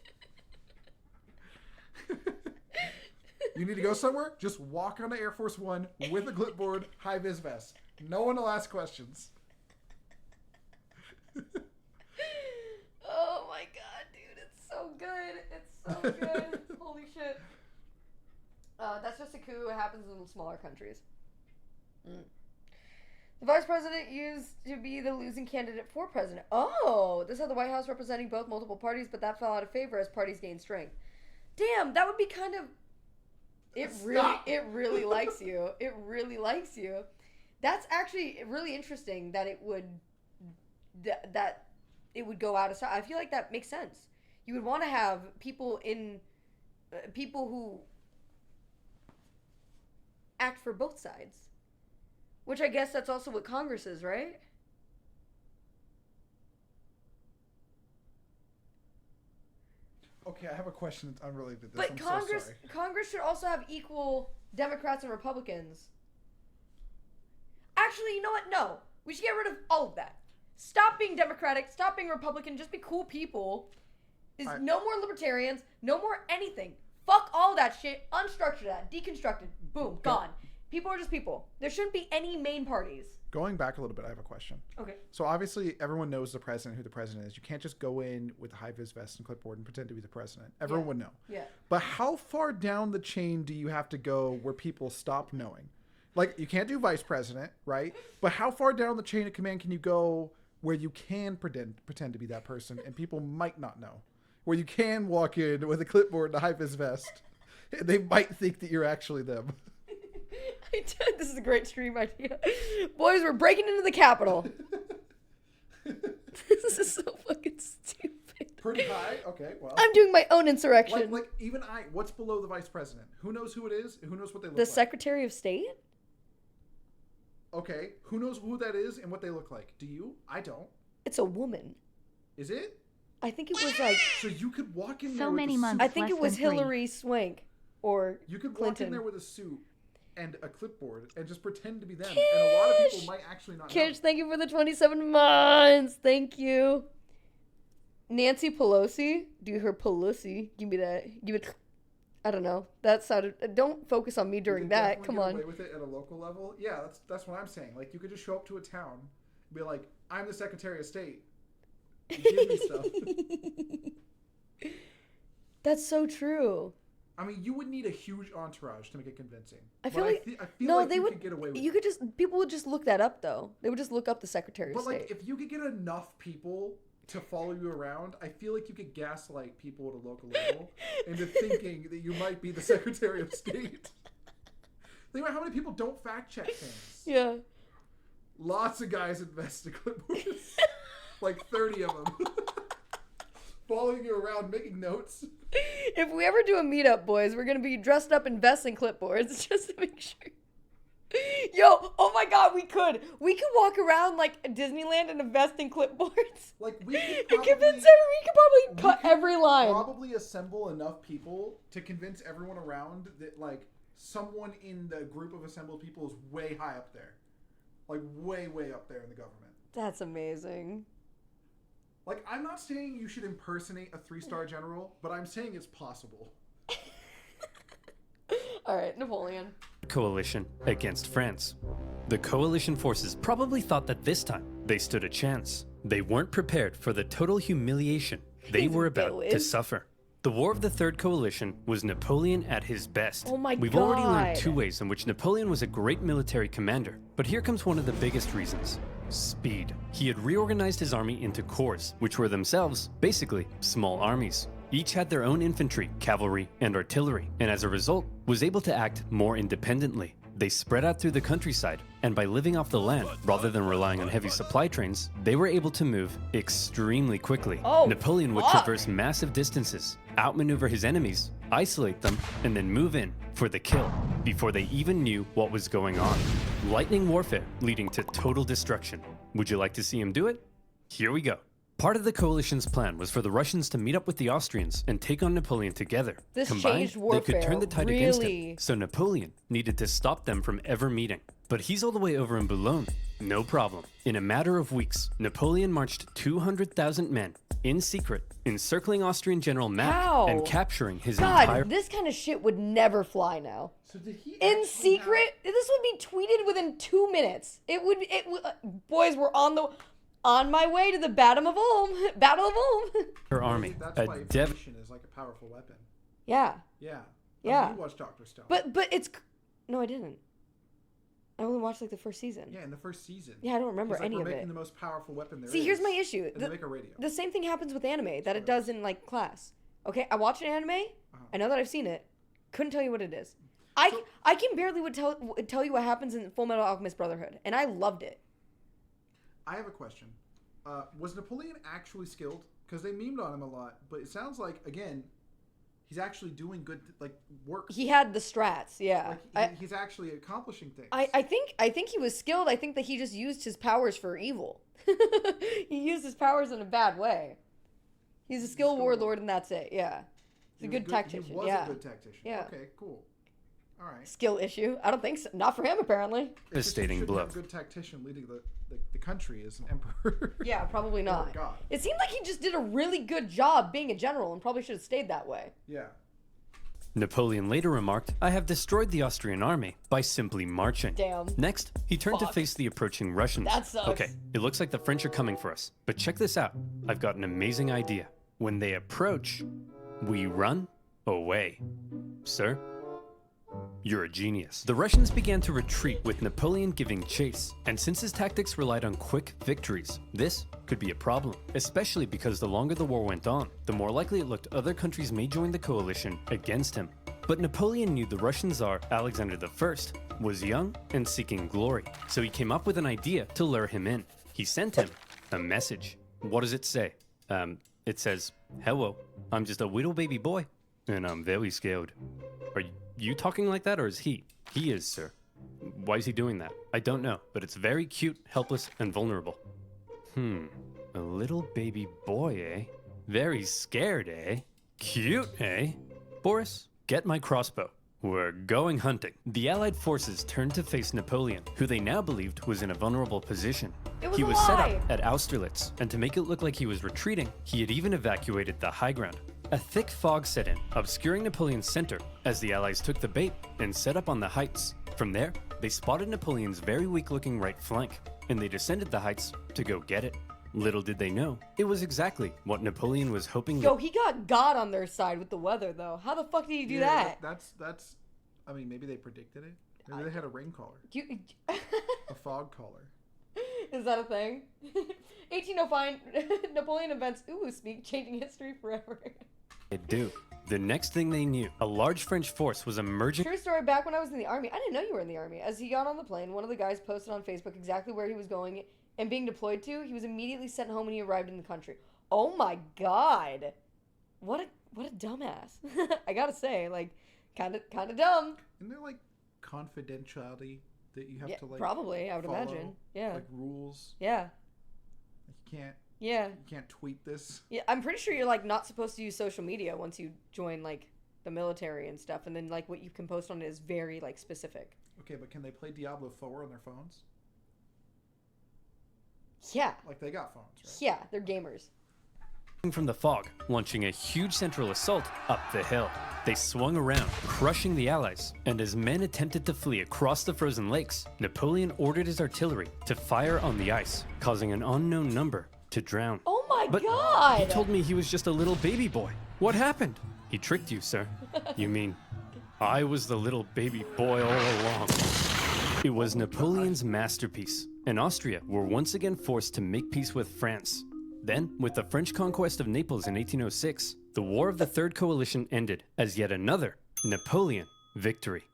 You need to go somewhere? Just walk onto Air Force One with a clipboard, high-vis vest. No one will ask questions. Oh my god, dude, it's so good. It's so good. Holy shit. That's just a coup. It happens in smaller countries. The vice president used to be the losing candidate for president. Oh, this had the White House representing both multiple parties, but that fell out of favor as parties gained strength. Damn, that would be kind of... It really likes you. It really likes you. That's actually really interesting that it would... that it would go out of style. I feel like that makes sense. You would want to have people who act for both sides. Which I guess that's also what Congress is, right? Okay, I have a question that's unrelated to this. But I'm so sorry. Congress should also have equal Democrats and Republicans. Actually, you know what? No. We should get rid of all of that. Stop being Democratic. Stop being Republican. Just be cool people. No more libertarians. No more anything. Fuck all that shit. Unstructure that. Deconstructed. Boom. Gone. People are just people. There shouldn't be any main parties. Going back a little bit, I have a question. Okay. So obviously, everyone knows the president, who the president is. You can't just go in with a high-vis vest and clipboard and pretend to be the president. Everyone would know. Yeah. But how far down the chain do you have to go where people stop knowing? Like, you can't do vice president, right? But how far down the chain of command can you go where you can pretend to be that person and people might not know? Where you can walk in with a clipboard and a high-vis vest. They might think that you're actually them. This is a great stream idea. Boys, we're breaking into the Capitol. This is so fucking stupid. Pretty high? Okay, well. I'm doing my own insurrection. Like even what's below the vice president? Who knows who it is? Who knows what they look The like? Secretary of State? Okay, who knows who that is and what they look like? Do you? I don't. It's a woman. Is it? I think it was like... So you could walk in there So with many a suit. months. I think it was less than 3. Hillary Swank or You could walk Clinton. in there with a suit and a clipboard and just pretend to be them. And a lot of people might actually not know. Kish, thank you for the 27 months. Thank you. Nancy Pelosi. Do her Pelosi. Give me that. Give it. I don't know. That sounded... Don't focus on me You during could that. definitely Come get on. away with it at a local level. Yeah, that's what I'm saying. Like, you could just show up to a town and be like, I'm the Secretary of State. Give me stuff. That's so true. I mean, you would need a huge entourage to make it convincing. I feel But like I feel no, like they you would. could get away with You it. could just people would just look that up though. They would just look up the Secretary of But State. like, if you could get enough people to follow you around, I feel like you could gaslight people at a local level into thinking that you might be the Secretary of State. Think about how many people don't fact check things. Yeah. Lots of guys invest in clipboards. Like 30 of them. Following you around, making notes. If we ever do a meetup, boys, we're gonna be dressed up in vests and clipboards just to make sure. Yo, oh my God, we could walk around like Disneyland in a vest and clipboards. Like we could convince we could probably cut every line. Probably assemble enough people to convince everyone around that like someone in the group of assembled people is way high up there, like way up there in the government. That's amazing. Like, I'm not saying you should impersonate a 3-star general, but I'm saying it's possible. All right, Napoleon. Coalition against France. The coalition forces probably thought that this time they stood a chance. They weren't prepared for the total humiliation they were about to suffer. The War of the Third Coalition was Napoleon at his best. Oh my We've already learned God. 2 ways in which Napoleon was a great military commander, but here comes one of the biggest reasons. Speed. He had reorganized his army into corps, which were themselves, basically, small armies. Each had their own infantry, cavalry, and artillery, and as a result, was able to act more independently. They spread out through the countryside, and by living off the land, rather than relying on heavy supply trains, they were able to move extremely quickly. Oh, Napoleon would fuck. traverse massive distances, outmaneuver his enemies, isolate them, and then move in for the kill, before they even knew what was going on. Lightning warfare leading to total destruction. Would you like to see him do it? Here we go. Part of the coalition's plan was for the Russians to meet up with the Austrians and take on Napoleon together. This Combined, changed they could turn warfare, the tide against really. him, so Napoleon needed to stop them from ever meeting. But he's all the way over in Boulogne. No problem. In a matter of weeks, Napoleon marched 200,000 men, in secret, encircling Austrian General Mack How? and capturing his God, entire... this kind of shit would never fly now. So did he In secret, this would be tweeted within 2 minutes. Boys, we're on my way to the Battle of Ulm. Battle of Ulm. Her army. That's A why dev- information is like a powerful weapon. Yeah. Yeah. Yeah. You watched Dr. Stone. But it's no, I didn't. I only watched like the first season. Yeah, in the first season. Yeah, I don't remember He's like, any we're of making it. the most powerful weapon there See, is. here's my issue. And they make a radio. The same thing happens with anime that it does in like class. Okay, I watch an anime. I know that I've seen it. Couldn't tell you what it is. I can barely tell you what happens in Full Metal Alchemist Brotherhood, and I loved it. I have a question. Was Napoleon actually skilled? Because they memed on him a lot, but it sounds like, again, he's actually doing good work. He had the strats, yeah. He's actually accomplishing things. I think he was skilled. I think that he just used his powers for evil. He used his powers in a bad way. He's a skilled warlord, and that's it. Yeah, he's a good tactician. He was yeah, a good tactician. Yeah. Okay, cool. All right. Skill issue? I don't think so. Not for him, apparently. Devastating blow. A good tactician leading the country as an emperor. Yeah, probably not. Oh, God. It seemed like he just did a really good job being a general, and probably should have stayed that way. Yeah. Napoleon later remarked, "I have destroyed the Austrian army by simply marching." Damn. Next, he turned to Fuck. face the approaching Russians. That sucks. Okay, it looks like the French are coming for us. But check this out. I've got an amazing idea. When they approach, we run away. Sir? You're a genius. The Russians began to retreat with Napoleon giving chase, and since his tactics relied on quick victories, this could be a problem, especially because the longer the war went on, the more likely it looked other countries may join the coalition against him. But Napoleon knew the Russian Tsar, Alexander I, was young and seeking glory, so he came up with an idea to lure him in. He sent him a message. What does it say? It says, "Hello, I'm just a little baby boy, and I'm very scared." Are you talking like that, or is he? He is, sir. Why is he doing that? I don't know, but it's very cute, helpless, and vulnerable. A little baby boy, eh? Very scared, eh? Cute, eh? Boris, get my crossbow. We're going hunting. The Allied forces turned to face Napoleon, who they now believed was in a vulnerable position. It was He a was set lie. up at Austerlitz, and to make it look like he was retreating, he had even evacuated the high ground. A thick fog set in, obscuring Napoleon's center, as the Allies took the bait and set up on the heights. From there, they spotted Napoleon's very weak-looking right flank, and they descended the heights to go get it. Little did they know, it was exactly what Napoleon was hoping. Yo, he got God on their side with the weather, though. How the fuck did he do that? That's. I mean, maybe they predicted it. Maybe they had a rain caller. A fog caller. Is that a thing? 1805, Napoleon invents speak, changing history forever. It do. The next thing they knew, a large French force was emerging. True story, back when I was in the army, I didn't know you were in the army. As he got on the plane, one of the guys posted on Facebook exactly where he was going and being deployed to. He was immediately sent home when he arrived in the country. Oh my God. What a dumbass. I gotta say, like, kind of dumb. Isn't there, like, confidentiality that you have to, like, probably, I would follow? imagine. Yeah. Like, rules? Yeah. You can't... Yeah. You can't tweet this? Yeah, I'm pretty sure you're, like, not supposed to use social media once you join, like, the military and stuff. And then, like, what you can post on it is very, like, specific. Okay, but can they play Diablo 4 on their phones? Yeah. Like, they got phones, right? Yeah, they're gamers. From the fog, launching a huge central assault up the hill. They swung around, crushing the Allies, and as men attempted to flee across the frozen lakes, Napoleon ordered his artillery to fire on the ice, causing an unknown number to drown. Oh my But God! he told me he was just a little baby boy. What happened? He tricked you, sir. You mean, I was the little baby boy all along. It was Napoleon's masterpiece, and Austria were once again forced to make peace with France. Then, with the French conquest of Naples in 1806, the War of the Third Coalition ended as yet another Napoleon victory.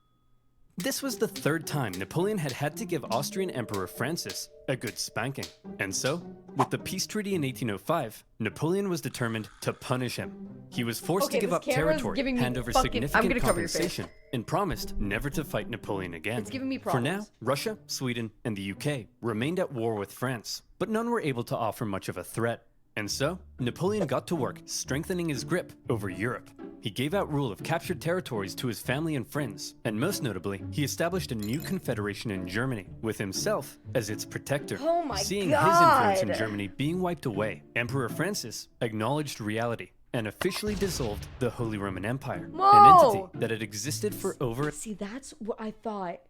This was the third time Napoleon had had to give Austrian Emperor Francis a good spanking. And so, with the peace treaty in 1805, Napoleon was determined to punish him. He was forced to give up territory, hand over significant compensation, and promised never to fight Napoleon again. It's giving me For problems. now, Russia, Sweden, and the UK remained at war with France, but none were able to offer much of a threat. And so, Napoleon got to work strengthening his grip over Europe. He gave out rule of captured territories to his family and friends, and most notably, he established a new confederation in Germany, with himself as its protector. Oh my Seeing God. his influence in Germany being wiped away, Emperor Francis acknowledged reality and officially dissolved the Holy Roman Empire, an Whoa. entity that had existed for over... See, that's what I thought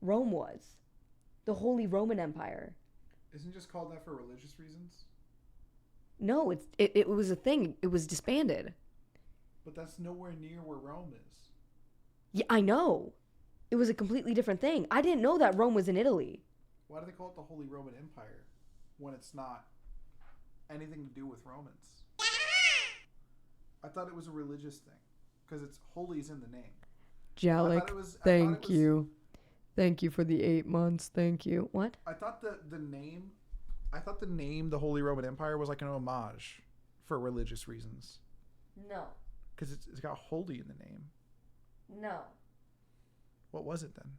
Rome was. The Holy Roman Empire. Isn't it just called that for religious reasons? No, it was a thing. It was disbanded. But that's nowhere near where Rome is. Yeah, I know. It was a completely different thing. I didn't know that Rome was in Italy. Why do they call it the Holy Roman Empire when it's not anything to do with Romans? I thought it was a religious thing because it's holy is in the name. Jalik, thank you. Thank you for the 8 months. Thank you. What? I thought the name the Holy Roman Empire was like an homage for religious reasons. No. Because it's got holy in the name. No. What was it then?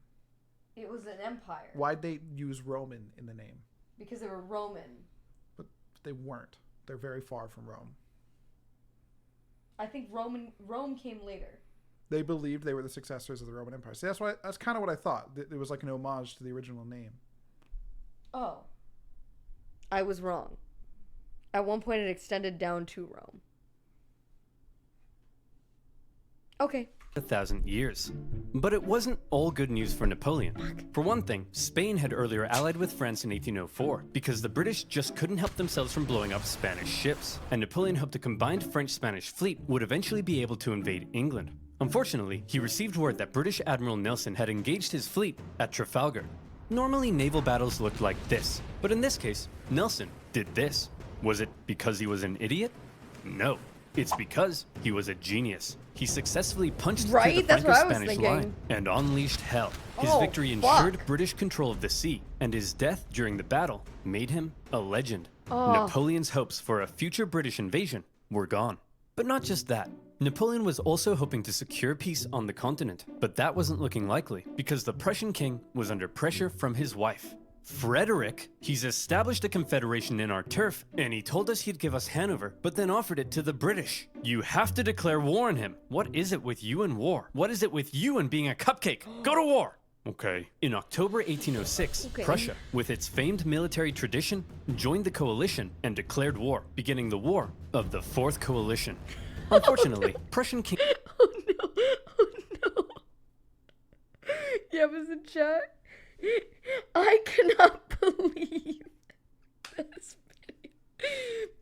It was an empire. Why'd they use Roman in the name? Because they were Roman. But they weren't. They're very far from Rome. I think Rome came later. They believed they were the successors of the Roman Empire. See, that's kind of what I thought. It was like an homage to the original name. Oh. I was wrong. At one point it extended down to Rome. Okay. 1,000 years. But it wasn't all good news for Napoleon. For one thing, Spain had earlier allied with France in 1804 because the British just couldn't help themselves from blowing up Spanish ships, and Napoleon hoped a combined French-Spanish fleet would eventually be able to invade England. Unfortunately, he received word that British Admiral Nelson had engaged his fleet at Trafalgar. Normally, naval battles looked like this, but in this case, Nelson did this. Was it because he was an idiot? No. It's because he was a genius. He successfully punched through the Franco-Spanish line and unleashed hell. His victory ensured British control of the sea, and his death during the battle made him a legend. Napoleon's hopes for a future British invasion were gone. But not just that. Napoleon was also hoping to secure peace on the continent, but that wasn't looking likely because the Prussian king was under pressure from his wife. Frederick, he's established a confederation in our turf, and he told us he'd give us Hanover, but then offered it to the British. You have to declare war on him. What is it with you and war? What is it with you and being a cupcake? Go to war! Okay. In October 1806, Prussia, with its famed military tradition, joined the coalition and declared war, beginning the War of the Fourth Coalition. Unfortunately, Prussian king... Oh no. Yeah, was in chat. I cannot believe this video.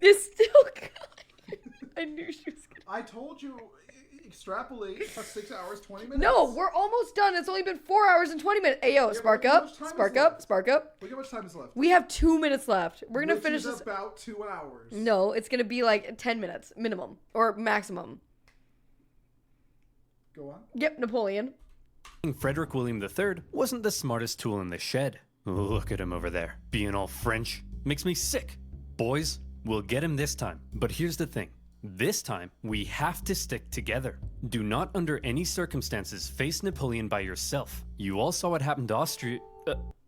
This still got... I knew she was gonna... I told you, extrapolate for 6 hours, 20 minutes. No, we're almost done. It's only been 4 hours and 20 minutes. Hey, yo, spark up, spark up, spark up. Look how much time is left. We have 2 minutes left. We're going to finish Which this. is about 2 hours. No, it's going to be like 10 minutes minimum or maximum. Go on. Yep, Napoleon. Frederick William III wasn't the smartest tool in the shed. Look at him over there, being all French. Makes me sick. Boys, we'll get him this time. But here's the thing. This time, we have to stick together. Do not under any circumstances face Napoleon by yourself. You all saw what happened to Austria.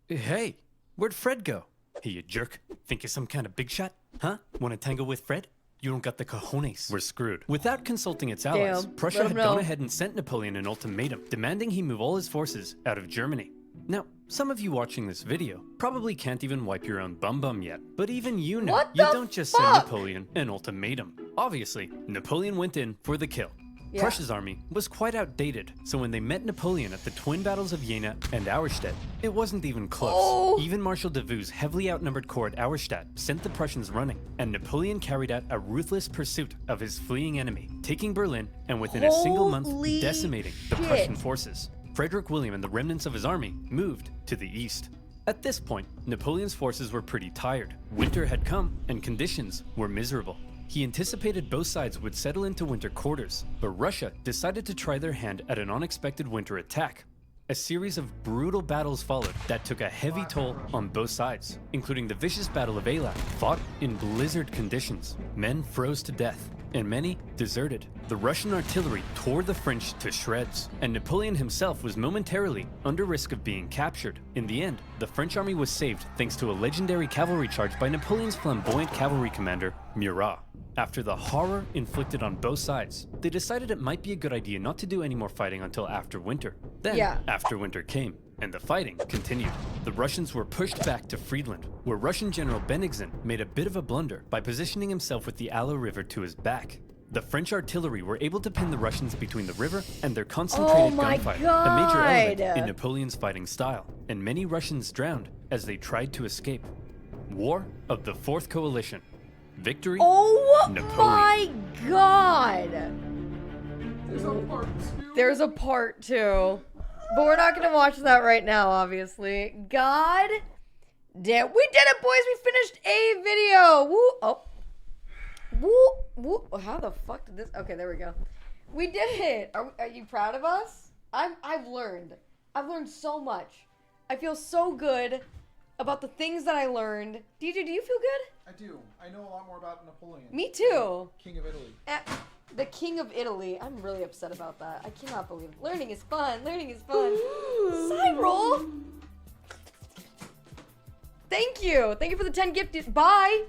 Hey, where'd Fred go? Hey, you jerk. Think you're some kind of big shot? Huh? Wanna tangle with Fred? You don't got the cojones. We're screwed. Without consulting its allies, Prussia had gone ahead and sent Napoleon an ultimatum, demanding he move all his forces out of Germany. Now, some of you watching this video probably can't even wipe your own bum yet, but even you know you don't just send Napoleon an ultimatum. Obviously, Napoleon went in for the kill. Yeah. Prussia's army was quite outdated, so when they met Napoleon at the twin battles of Jena and Auerstedt, it wasn't even close. Oh. Even Marshal Davout's heavily outnumbered corps at Auerstedt sent the Prussians running, and Napoleon carried out a ruthless pursuit of his fleeing enemy, taking Berlin and within a single month Holy decimating the shit. Prussian forces. Frederick William and the remnants of his army moved to the east. At this point, Napoleon's forces were pretty tired. Winter had come, and conditions were miserable. He anticipated both sides would settle into winter quarters, but Russia decided to try their hand at an unexpected winter attack. A series of brutal battles followed that took a heavy toll on both sides, including the vicious Battle of Eylau, fought in blizzard conditions. Men froze to death, and many deserted. The Russian artillery tore the French to shreds, and Napoleon himself was momentarily under risk of being captured. In the end, the French army was saved thanks to a legendary cavalry charge by Napoleon's flamboyant cavalry commander, Murat. After the horror inflicted on both sides, they decided it might be a good idea not to do any more fighting until after winter. Then, after winter came, and the fighting continued. The Russians were pushed back to Friedland, where Russian General Bennigsen made a bit of a blunder by positioning himself with the Aller River to his back. The French artillery were able to pin the Russians between the river and their concentrated gunfight, a major element in Napoleon's fighting style, and many Russians drowned as they tried to escape. War of the Fourth Coalition. Victory, Napoleon. My God! There's a part two. But we're not going to watch that right now, obviously. God damn. We did it, boys! We finished a video! Woo! Oh. Woo! Woo! How the fuck did this... Okay, there we go. We did it! Are you proud of us? I've learned. I've learned so much. I feel so good about the things that I learned. DJ, do you feel good? I do. I know a lot more about Napoleon. Me too. King of Italy. The King of Italy. I'm really upset about that. I cannot believe it. Learning is fun. Learning is fun. Cyril! Thank you. Thank you for the 10 gifted. Bye.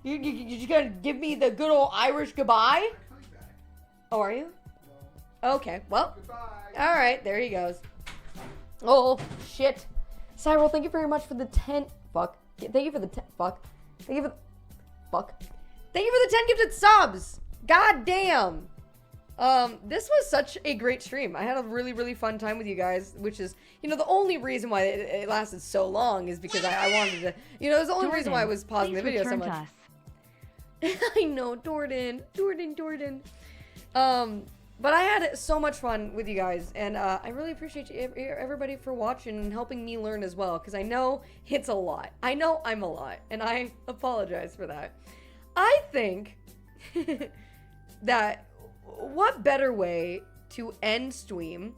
You gonna give me the good old Irish goodbye? Oh, are you? Okay. Well. Goodbye. All right. There he goes. Oh, shit. Cyril, thank you very much for the 10. Fuck. Thank you for the 10. Fuck. Thank you for the. Fuck. Thank you for the 10 gifted subs. God damn. This was such a great stream. I had a really, really fun time with you guys, which is, you know, the only reason why it lasted so long is because I wanted to, you know, it was the only reason why I was pausing the video so much. I know, Jordan. But I had so much fun with you guys, and I really appreciate everybody for watching and helping me learn as well, because I know it's a lot. I know I'm a lot, and I apologize for that. I think that what better way to end stream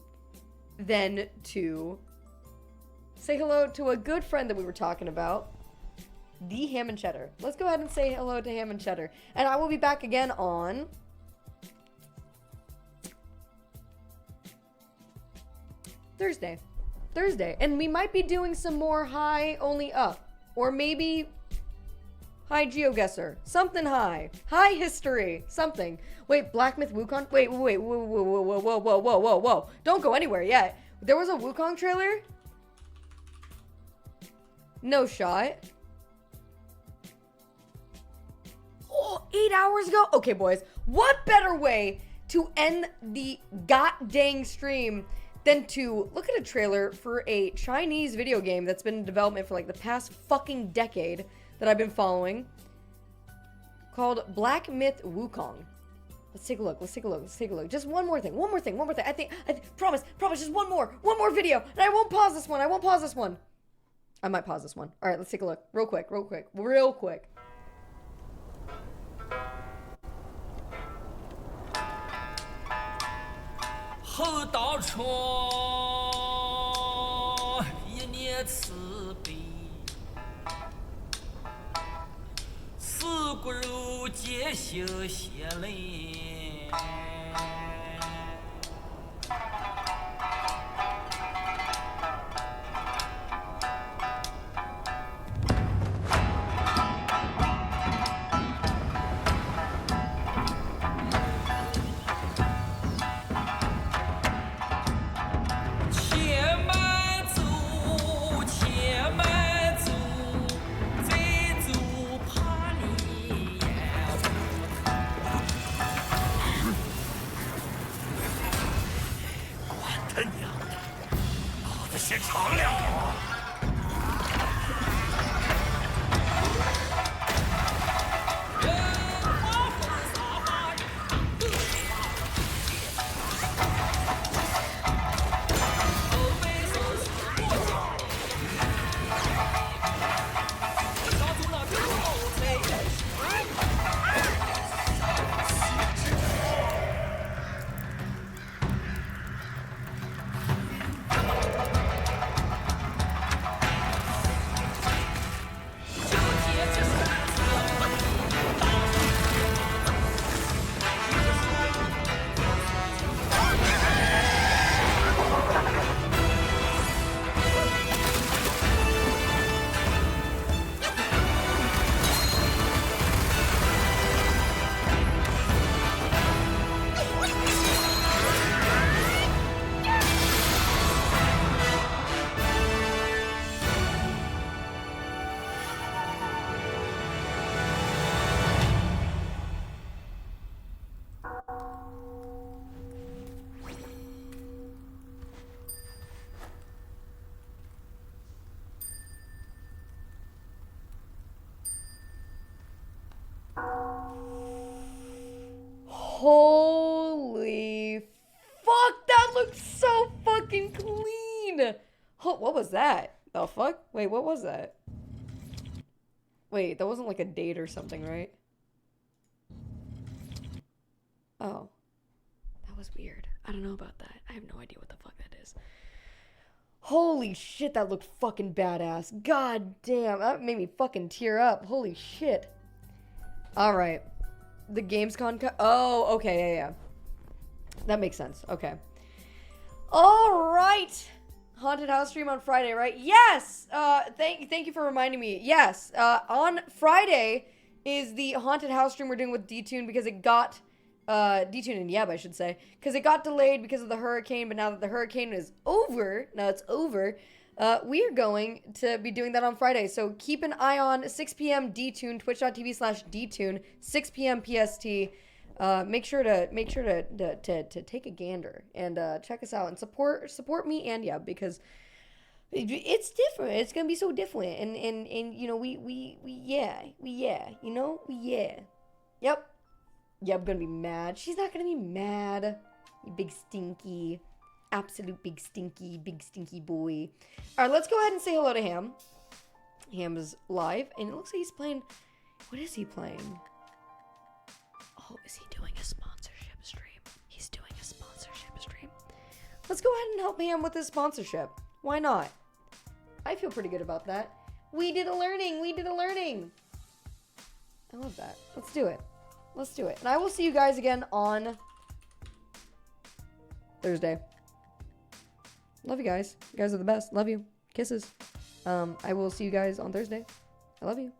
than to say hello to a good friend that we were talking about, the Ham and Cheddar. Let's go ahead and say hello to Ham and Cheddar. And I will be back again on Thursday. And we might be doing some more high only up. Or maybe high GeoGuessr. Something high. High history. Something. Wait, Black Myth Wukong? Wait. Whoa. Don't go anywhere yet. There was a Wukong trailer? No shot. Oh, 8 hours ago? Okay, boys. What better way to end the god-dang stream than to look at a trailer for a Chinese video game that's been in development for like the past fucking decade that I've been following, called Black Myth Wukong. Let's take a look. Just one more thing. I think, promise, just one more video, and I won't pause this one. I might pause this one. All right, let's take a look. Real quick.后道车一念慈悲，四骨肉皆行血泪。尝了。Holy fuck, that looks so fucking clean. Oh, what was that? The fuck? Wait, what was that? Wait, that wasn't like a date or something, right? Oh. That was weird. I don't know about that. I have no idea what the fuck that is. Holy shit, that looked fucking badass. God damn, that made me fucking tear up. Holy shit. Alright. The Gamescom oh, okay, yeah. That makes sense. Okay. Alright. Haunted house stream on Friday, right? Yes! Thank you for reminding me. Yes, on Friday is the haunted house stream we're doing with D-Tune because it got... D-Tune and Yeb, I should say. Because it got delayed because of the hurricane, but now that the hurricane is over, we are going to be doing that on Friday. So keep an eye on 6 p.m. D-Tune, twitch.tv/D-Tune, 6 p.m. PST. Make sure to take a gander and check us out and support me and Yeb because it's different. It's gonna be so different, and you know we Yep. Yeb gonna be mad. She's not gonna be mad. You big stinky. Absolute big stinky boy. Alright, let's go ahead and say hello to Ham. Ham is live, and it looks like he's playing... What is he playing? Oh, is he doing a sponsorship stream? He's doing a sponsorship stream. Let's go ahead and help Ham with his sponsorship. Why not? I feel pretty good about that. We did a learning! I love that. Let's do it. And I will see you guys again on Thursday. Love you guys. You guys are the best. Love you. Kisses. I will see you guys on Thursday. I love you.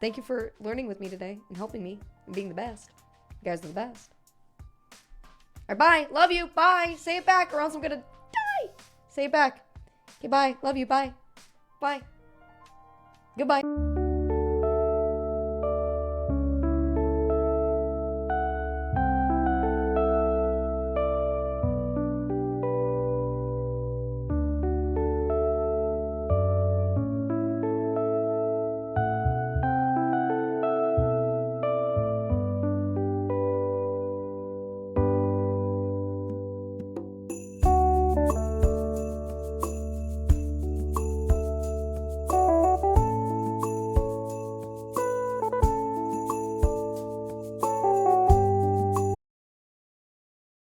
Thank you for learning with me today and helping me and being the best. You guys are the best. Alright, bye. Love you. Bye. Say it back or else I'm gonna die. Say it back. Okay, bye. Love you. Bye. Bye. Goodbye.